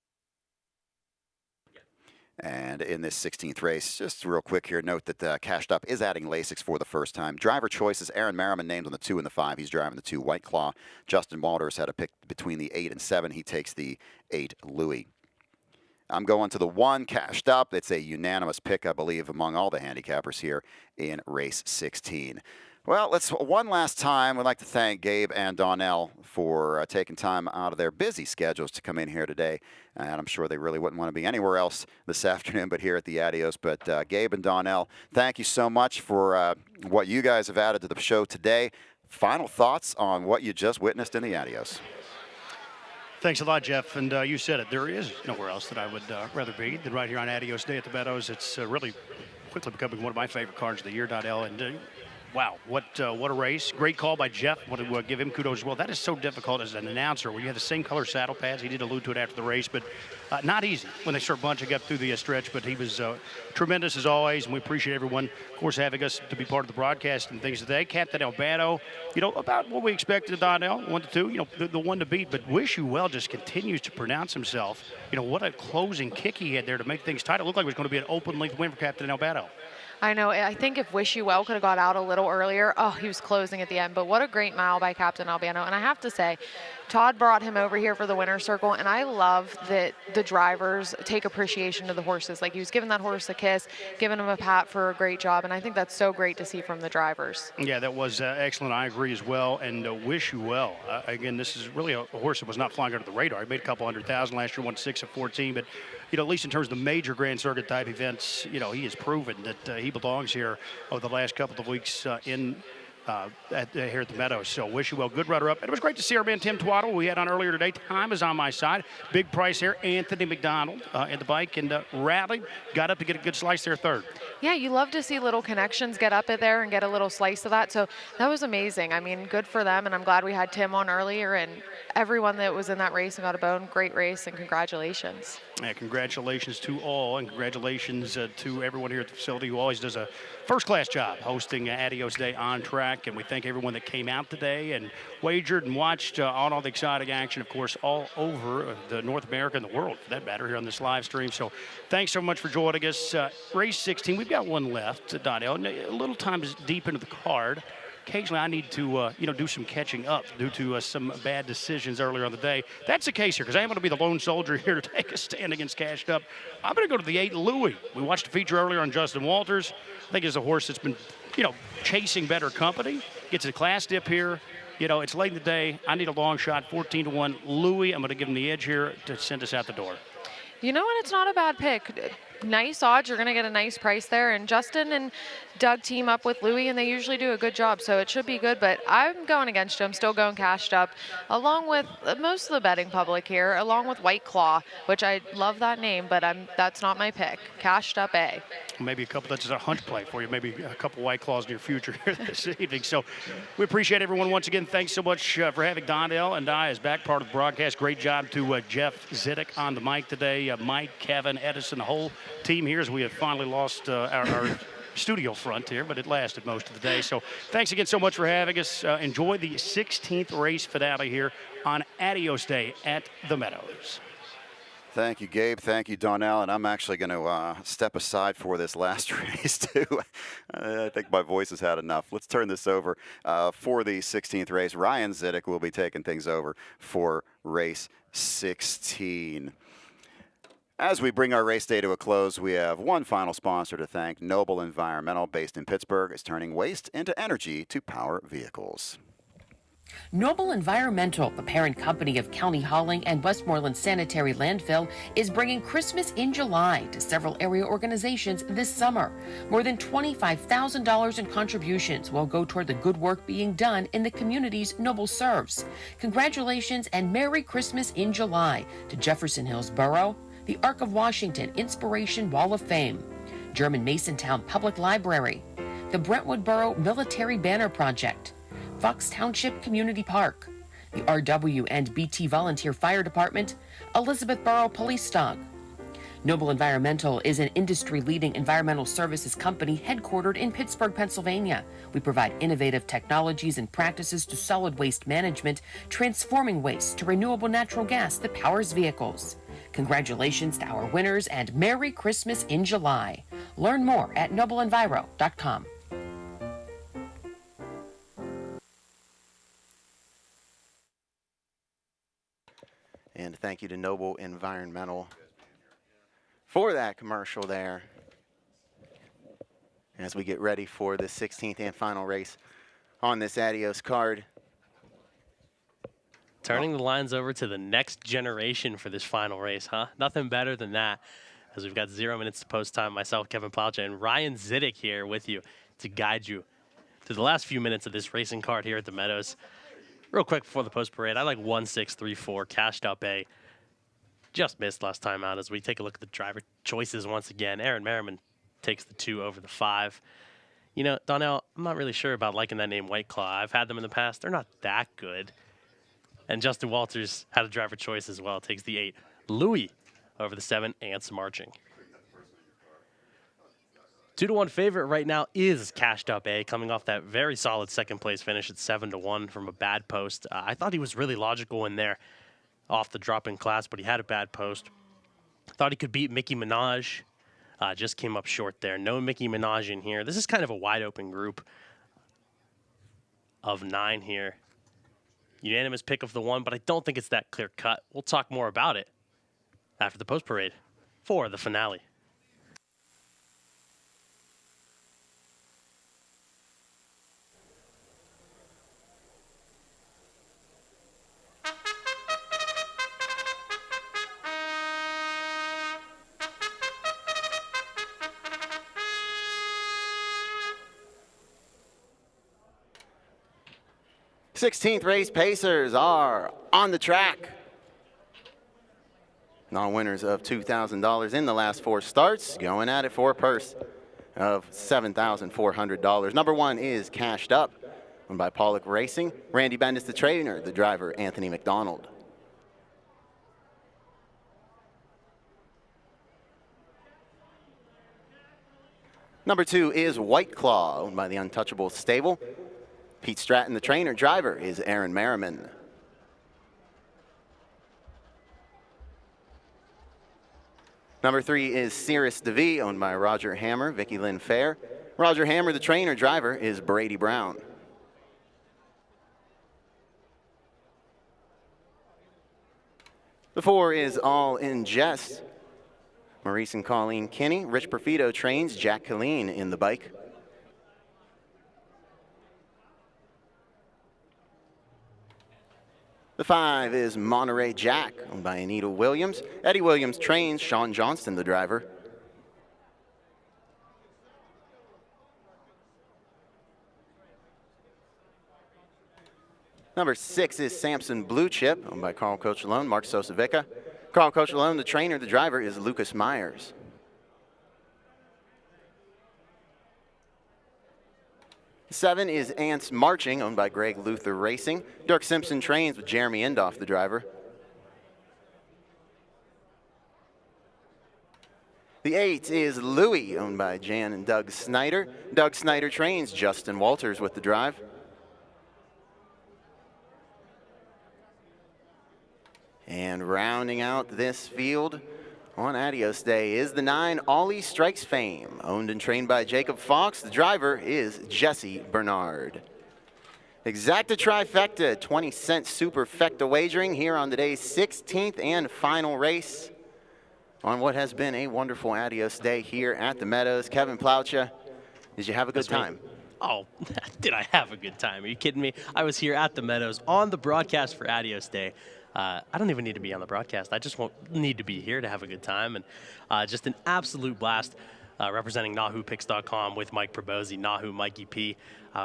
And in this 16th race, just real quick here, note that Cashed Up is adding Lasix for the first time. Driver choices, Aaron Merriman named on the 2 and the 5. He's driving the 2 White Claw. Justin Walters had a pick between the 8 and 7. He takes the 8 Louis. I'm going to the 1 Cashed Up. It's a unanimous pick, I believe, among all the handicappers here in race 16. Well, let's one last time. We'd like to thank Gabe and Donnell for taking time out of their busy schedules to come in here today. And I'm sure they really wouldn't want to be anywhere else this afternoon but here at the Adios. But Gabe and Donnell, thank you so much for what you guys have added to the show today. final thoughts on what you just witnessed in the Adios. Thanks a lot, Jeff. And you said it. There is nowhere else that I would rather be than right here on Adios Day at the Meadows. It's really quickly becoming one of my favorite cars of the year, Donnell. And wow, what a race. Great call by Jeff. Want to give him kudos as well. That is so difficult as an announcer when you have the same color saddle pads. He did allude to it after the race, but not easy when they start bunching up through the stretch. But he was tremendous as always, and we appreciate everyone, of course, having us to be part of the broadcast and things today. Captain Albano, about what we expected of Donnell, 1-2, the one to beat. But Wish You Well just continues to pronounce himself. What a closing kick he had there to make things tight. It looked like it was going to be an open length win for Captain Albano. I know. I think if Wish You Well could have got out a little earlier, he was closing at the end. But what a great mile by Captain Albano. And I have to say, Todd brought him over here for the winner's circle, and I love that the drivers take appreciation to the horses. Like, he was giving that horse a kiss, giving him a pat for a great job, and I think that's so great to see from the drivers. Yeah, that was excellent. I agree as well. And Wish You Well. Again, this is really a horse that was not flying under the radar. He made a couple 100,000 last year, won 6 of 14, but at least in terms of the major Grand Circuit type events, he has proven that he belongs here over the last couple of weeks here at the Meadows. So Wish You Well, good runner-up. And it was great to see our man Tim Twaddle, we had on earlier today. Time is on my side. Big price here. Anthony McDonald at the bike and rallied. Got up to get a good slice there third. Yeah, you love to see little connections get up in there and get a little slice of that. So that was amazing. I mean, good for them, and I'm glad we had Tim on earlier and everyone that was in that race and got a bone. Great race, and congratulations. Yeah, congratulations to all, and congratulations to everyone here at the facility who always does a first-class job hosting Adios Day on track. And we thank everyone that came out today and wagered and watched on all the exciting action, of course, all over the North America and the world, for that matter, here on this live stream. So thanks so much for joining us. Race 16, we've got one left, Donnell. A little time is deep into the card. Occasionally, I need to, do some catching up due to some bad decisions earlier on the day. That's the case here, because I am going to be the lone soldier here to take a stand against Cashed Up. I'm going to go to the 8 Louis. We watched a feature earlier on Justin Walters. I think it's a horse that's been, chasing better company. Gets a class dip here. It's late in the day. I need a long shot, 14-1 Louis. I'm going to give him the edge here to send us out the door. You know what? It's not a bad pick. Nice odds. You're going to get a nice price there. And Justin and Doug team up with Louis, and they usually do a good job, so it should be good. But I'm going against you. I'm still going Cashed Up, along with most of the betting public here, along with White Claw, which I love that name, but that's not my pick. Cashed Up A. Maybe a couple, that's a hunt play for you, maybe a couple White Claws in your future here this evening. So we appreciate everyone once again. Thanks so much for having Donnell and I as back part of the broadcast. Great job to Jeff Zidek on the mic today. Mike, Kevin, Edison, the whole team here, as we have finally lost our studio front here, but it lasted most of the day. So thanks again so much for having us. Enjoy the 16th race finale here on Adios Day at the Meadows. Thank you, Gabe. Thank you, Donnell. And I'm actually going to step aside for this last race, too. I think my voice has had enough. Let's turn this over for the 16th race. Ryan Zidek will be taking things over for race 16. As we bring our race day to a close, we have one final sponsor to thank. Noble Environmental, based in Pittsburgh, is turning waste into energy to power vehicles. Noble Environmental, the parent company of County Hauling and Westmoreland Sanitary Landfill, is bringing Christmas in July to several area organizations this summer. More than $25,000 in contributions will go toward the good work being done in the communities Noble serves. Congratulations and Merry Christmas in July to Jefferson Hills Borough, the Ark of Washington Inspiration Wall of Fame, German Masontown Public Library, the Brentwood Borough Military Banner Project, Fox Township Community Park, the RW and BT Volunteer Fire Department, Elizabeth Borough Police Dog. Noble Environmental is an industry-leading environmental services company headquartered in Pittsburgh, Pennsylvania. We provide innovative technologies and practices to solid waste management, transforming waste to renewable natural gas that powers vehicles. Congratulations to our winners and Merry Christmas in July. Learn more at nobleenviro.com. And thank you to Noble Environmental for that commercial there. As we get ready for the 16th and final race on this Adios card. Turning the lines over to the next generation for this final race, huh? Nothing better than that. As we've got 0 minutes to post time, myself, Kevin Plaucha, and Ryan Zidek here with you to guide you to the last few minutes of this racing card here at the Meadows. Real quick before the post parade, I like 1634 cashed up A. Just missed last time out as we take a look at the driver choices once again. Aaron Merriman takes the 2 over the 5. You know, Donnell, I'm not really sure about liking that name White Claw. I've had them in the past. They're not that good. And Justin Walters had a driver choice as well. Takes the 8. Louis over the 7. Ants Marching. 2-1 favorite right now is Cashed Up A, coming off that very solid second place finish at 7-1 from a bad post. I thought he was really logical in there off the drop in class, but he had a bad post. Thought he could beat Mickey Minaj. Just came up short there. No Mickey Minaj in here. This is kind of a wide open group of 9 here. Unanimous pick of the 1, but I don't think it's that clear cut. We'll talk more about it after the post parade for the finale. th race Pacers are on the track. Non-winners of $2,000 in the last 4 starts, going at it for a purse of $7,400. Number 1 is Cashed Up, owned by Pollock Racing. Randy Bendis, the trainer, the driver, Anthony McDonald. Number 2 is White Claw, owned by the Untouchable Stable. Pete Stratton, the trainer, driver, is Aaron Merriman. Number 3 is Cirrus DeVee, owned by Roger Hammer, Vicky Lynn Fair. Roger Hammer, the trainer, driver, is Brady Brown. The 4 is All in Jest. Maurice and Colleen Kinney. Rich Perfito trains Jack Killeen in the bike. The 5 is Monterey Jack, owned by Anita Williams. Eddie Williams trains Sean Johnston, the driver. Number 6 is Samson Blue Chip, owned by Carl Cochalone, Mark Sosavica. Carl Cochalone, the trainer, the driver, is Lucas Myers. 7 is Ants Marching, owned by Greg Luther Racing. Dirk Simpson trains with Jeremy Indoff, the driver. The 8 is Louis, owned by Jan and Doug Snyder. Doug Snyder trains Justin Walters with the drive. And rounding out this field on Adios Day is the 9 Ollie Strikes Fame, owned and trained by Jacob Fox. The driver is Jesse Bernard. Exacta trifecta, 20-cent superfecta wagering here on today's 16th and final race on what has been a wonderful Adios Day here at the Meadows. Kevin Plaucha, did you have a good time? Oh, did I have a good time? Are you kidding me? I was here at the Meadows on the broadcast for Adios Day. I don't even need to be on the broadcast. I just need to be here to have a good time. And just an absolute blast representing NahooPicks.com with Mike Probosi, Nahoo Mikey P.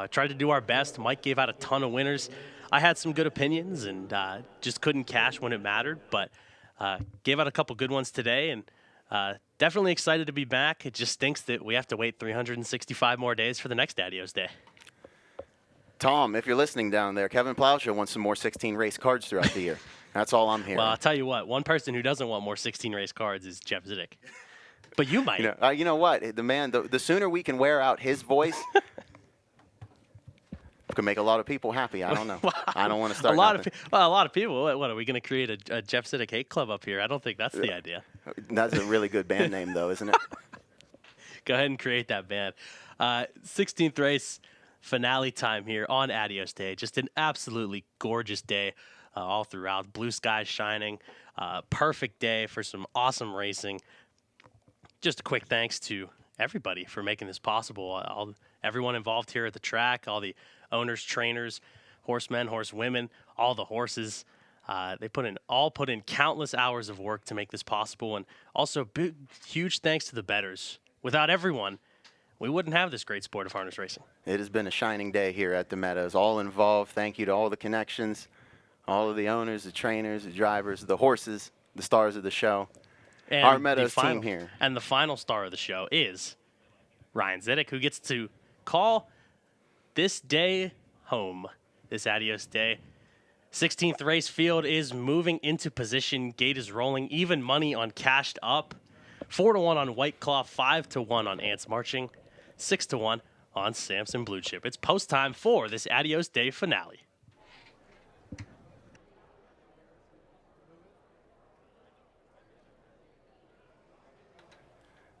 Tried to do our best. Mike gave out a ton of winners. I had some good opinions and just couldn't cash when it mattered, but gave out a couple good ones today. And definitely excited to be back. It just stinks that we have to wait 365 more days for the next Adios Day. Tom, if you're listening down there, Kevin Plaucha wants some more 16 race cards throughout the year. That's all I'm hearing. Well, I'll tell you what. One person who doesn't want more 16 race cards is Jeff Zidek. But you might. You know what? The man, the sooner we can wear out his voice, could make a lot of people happy. I don't know. I don't want to start. A lot of people. What are we going to create a Jeff Zidek hate club up here? I don't think that's the idea. That's a really good band name, though, isn't it? Go ahead and create that band. 16th race finale time here on Adios Day. Just an absolutely gorgeous day all throughout. Blue skies shining. Perfect day for some awesome racing. Just a quick thanks to everybody for making this possible. Everyone involved here at the track, all the owners, trainers, horsemen, horsewomen, all the horses. They put in countless hours of work to make this possible. And also huge thanks to the bettors. Without everyone, we wouldn't have this great sport of harness racing. It has been a shining day here at the Meadows. All involved. Thank you to all the connections, all of the owners, the trainers, the drivers, the horses, the stars of the show. And Our Meadows team here. And the final star of the show is Ryan Zidek, who gets to call this day home, this Adios day. 16th race field is moving into position. Gate is rolling. Even money on Cashed Up. 4-1 on White Claw. 5-1 on Ants Marching. 6-1 on Samson Blue Chip. It's post time for this Adios day finale.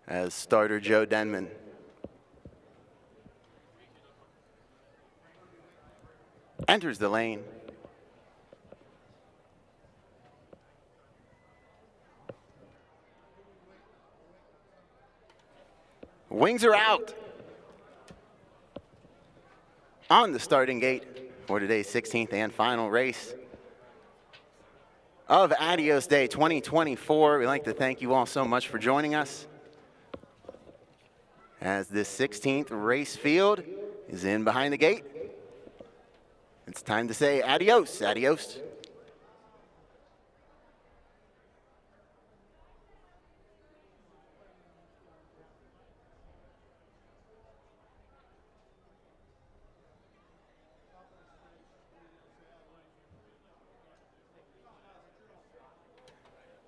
As starter Joe Denman enters the lane. Wings are out on the starting gate for today's 16th and final race of Adios Day 2024. We'd like to thank you all so much for joining us as this 16th race field is in behind the gate. It's time to say adios, adios.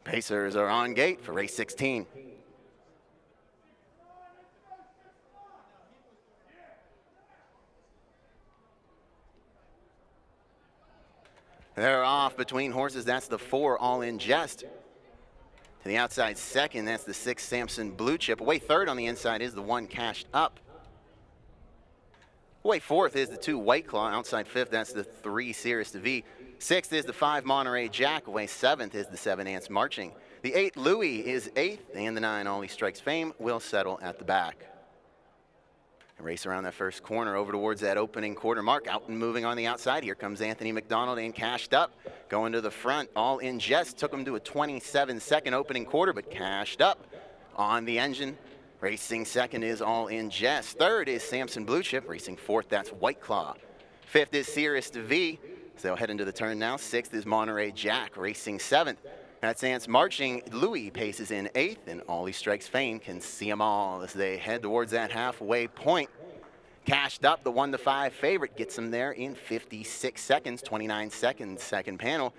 Pacers are on gate for race 16. They're off between horses. That's the 4 All In Jest. To the outside second, that's the 6 Samson Blue Chip. Away third on the inside is the 1 Cashed Up. Away fourth is the 2 White Claw. Outside fifth, that's the 3 Sirius to V. Sixth is the 5 Monterey Jack. Away seventh is the 7 Ants Marching. The 8 Louis is eighth, and the 9 Ollie Strikes Fame will settle at the back. Race around that first corner over towards that opening quarter mark. Out and moving on the outside. Here comes Anthony McDonald and Cashed Up. Going to the front. All In Jest. Took him to a 27-second opening quarter, but Cashed Up on the engine. Racing second is All In Jest. Third is Samson Blue Chip. Racing fourth, that's White Claw. Fifth is Sirius to V. So they'll head into the turn now. Sixth is Monterey Jack. Racing seventh. That's Ants Marching. Louis paces in eighth, and Ollie Strikes Fame can see them all as they head towards that halfway point. Cashed Up, the 1-5 favorite, gets them there in 56 seconds, 29 seconds, second panel.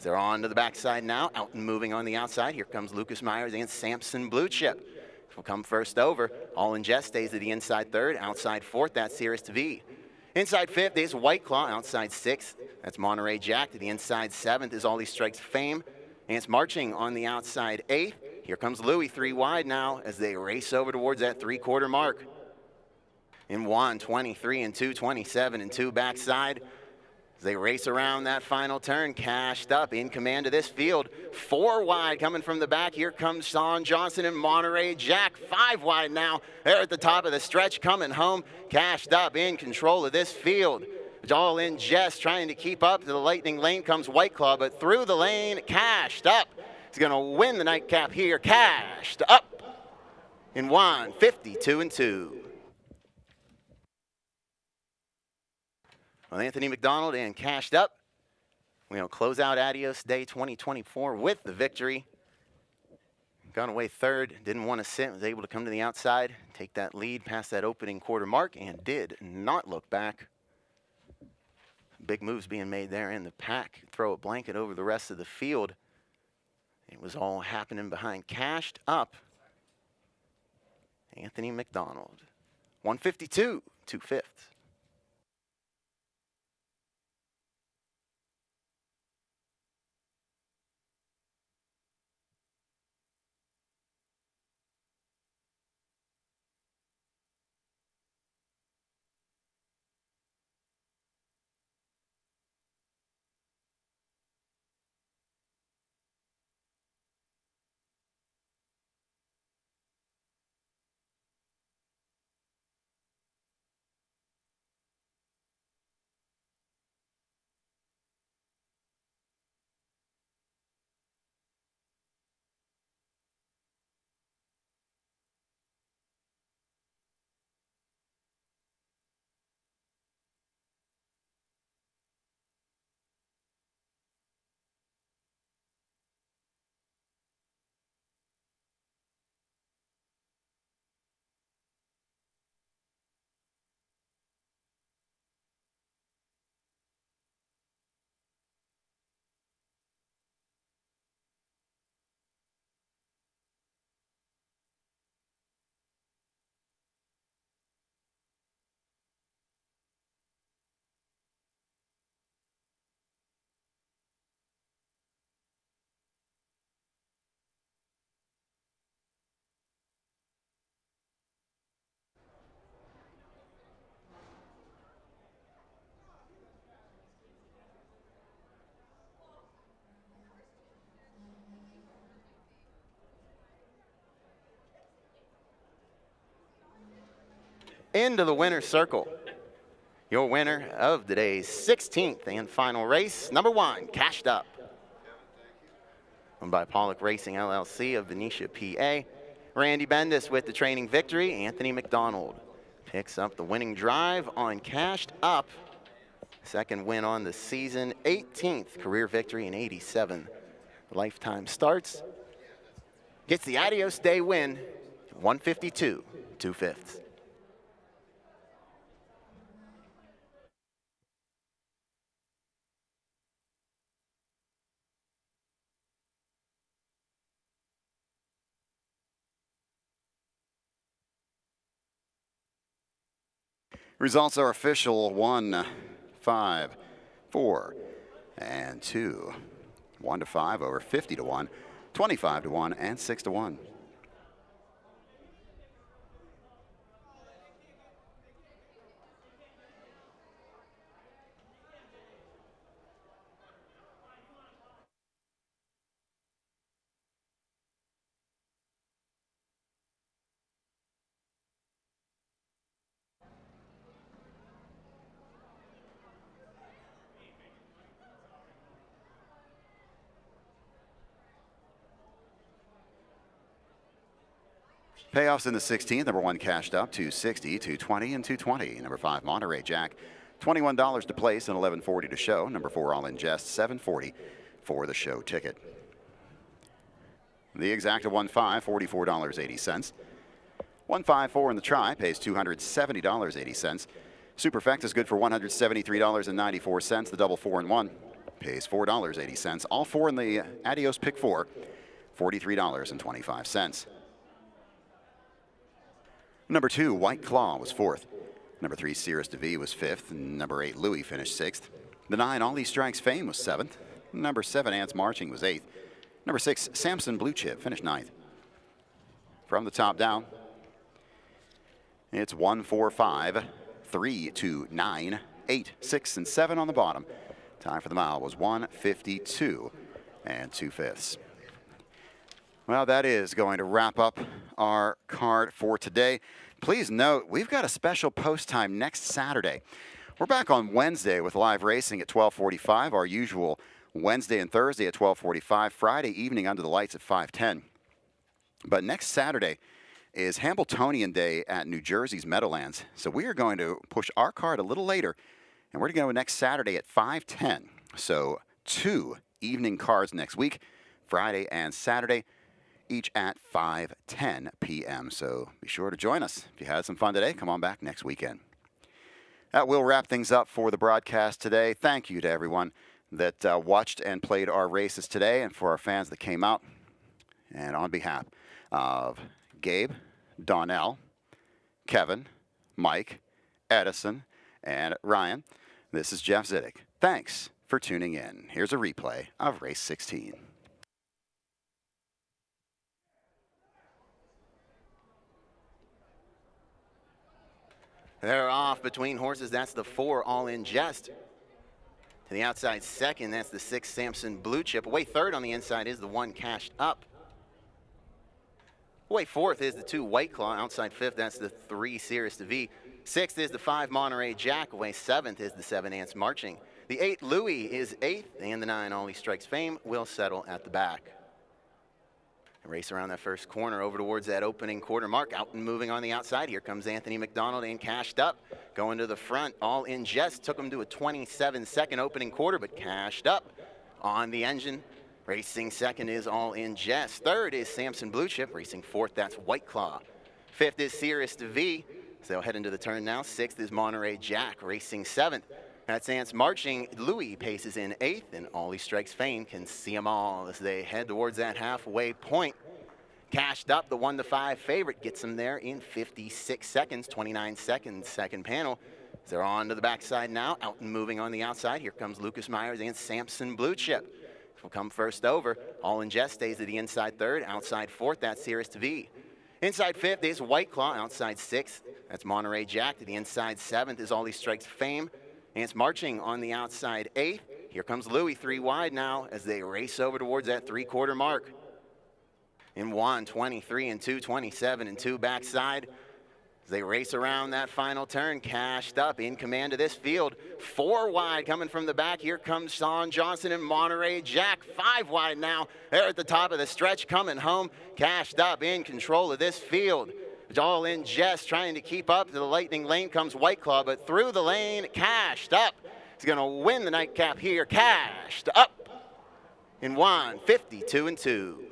They're on to the backside now, out and moving on the outside. Here comes Lucas Myers and Samson Blue Chip. Will come first over. All In Jest stays to the inside third, outside fourth, that's Sirius to V. Inside fifth is White Claw, outside sixth, that's Monterey Jack. To the inside seventh is Ollie Strikes Fame. Ants Marching on the outside eighth. Here comes Louis 3 wide now as they race over towards that 3-quarter mark. In 1, 23 and 2, 27 and 2 backside. As they race around that final turn, Cashed Up in command of this field. 4 wide coming from the back. Here comes Sean Johnson and Monterey Jack. 5 wide now. They're at the top of the stretch coming home. Cashed Up in control of this field. All In Jest trying to keep up to the lightning lane comes White Claw, but through the lane, Cashed Up is going to win the nightcap here. Cashed Up in 1, 52 and 2. Well, Anthony McDonald and Cashed Up, we'll close out Adios Day 2024 with the victory. Got away third, didn't want to sit, was able to come to the outside, take that lead past that opening quarter mark, and did not look back. Big moves being made there in the pack. Throw a blanket over the rest of the field. It was all happening behind Cashed Up. Anthony McDonald. 152, 2/5. into the winner's circle. Your winner of today's 16th and final race, number 1, Cashed Up. Owned by Pollock Racing LLC of Venetia, PA. Randy Bendis with the training victory. Anthony McDonald picks up the winning drive on Cashed Up. Second win on the season, 18th career victory in 87 lifetime starts. Gets the Adios Day win, 152 2/5. Results are official: 1, 5, 4, and 2. 1 to 5 over 50 to 1, 25 to 1, and 6 to 1. Payoffs in the 16th, number 1 Cashed Up, 260, 220, and 220. Number 5 Monterey Jack, $21 to place and $11.40 to show. Number 4 All in Jest, $7.40 for the show ticket. The exacta 1-5, $44.80. 154 in the try pays $270.80. Superfect is good for $173.94. The double 4 and 1 pays $4.80. All 4 in the Adios pick 4, $43.25. Number 2, White Claw was 4th. Number 3, Cirrus DeVille was 5th. And number 8, Louis finished 6th. The 9, All These Strikes Fame was 7th. Number 7, Ants Marching was 8th. Number 6, Samson Blue Chip finished 9th. From the top down, it's 1, 4, 5, 3, 2, 9, 8, 6, and 7 on the bottom. Time for the mile was 152 2/5. Well, that is going to wrap up our card for today. Please note, we've got a special post time next Saturday. We're back on Wednesday with live racing at 12:45, our usual Wednesday and Thursday at 12:45, Friday evening under the lights at 5:10. But next Saturday is Hambletonian Day at New Jersey's Meadowlands. So we are going to push our card a little later, and we're going to go next Saturday at 5:10. So 2 evening cards next week, Friday and Saturday, each at 5:10 p.m. So be sure to join us. If you had some fun today, come on back next weekend. That will wrap things up for the broadcast today. Thank you to everyone that watched and played our races today, and for our fans that came out. And on behalf of Gabe, Donnell, Kevin, Mike, Edison, and Ryan, this is Jeff Zidek. Thanks for tuning in. Here's a replay of race 16. They're off between horses. That's the 4, All in Jest. To the outside second, that's the 6, Samson Blue Chip. Away third on the inside is the 1, Cashed Up. Away fourth is the 2, White Claw. Outside fifth, that's the 3, Cirrus DeVille. Sixth is the 5, Monterey Jack. Away seventh is the 7, Ants Marching. The 8, Louis, is 8th, and the 9, All These Strikes Fame, will settle at the back. Race around that first corner over towards that opening quarter mark. Out and moving on the outside. Here comes Anthony McDonald and Cashed Up. Going to the front, All in Jest. Took him to a 27-second opening quarter, but Cashed Up on the engine. Racing second is All in Jest. Third is Samson Blue Chip. Racing fourth, that's White Claw. Fifth is Cirrus DeVille. So they'll head into the turn now. Sixth is Monterey Jack. Racing seventh, that's Ants Marching. Louis paces in 8th, and All These Strikes Fame can see them all as they head towards that halfway point. Cashed Up, the 1-5 favorite, gets them there in 56 seconds, 29 seconds, second panel. They're on to the backside now, out and moving on the outside. Here comes Lucas Myers and Samson Blue Chip. Will come first over. All in Jest stays at the inside third, outside fourth, that's Cirrus DeVille. Inside fifth is White Claw, outside sixth, that's Monterey Jack. To the inside seventh is All These Strikes Fame. Ants Marching on the outside eighth. Here comes Louis, 3 wide now as they race over towards that 3/4 mark. In 1, 23 and 2, 27 and 2 backside. As they race around that final turn, Cashed Up in command of this field. 4 wide coming from the back. Here comes Sean Johnson and Monterey Jack. 5 wide now. They're at the top of the stretch coming home. Cashed Up in control of this field. All in Jess trying to keep up. To the lightning lane comes White Claw, but through the lane, Cashed Up is going to win the nightcap here. Cashed Up in 1:52 and 2.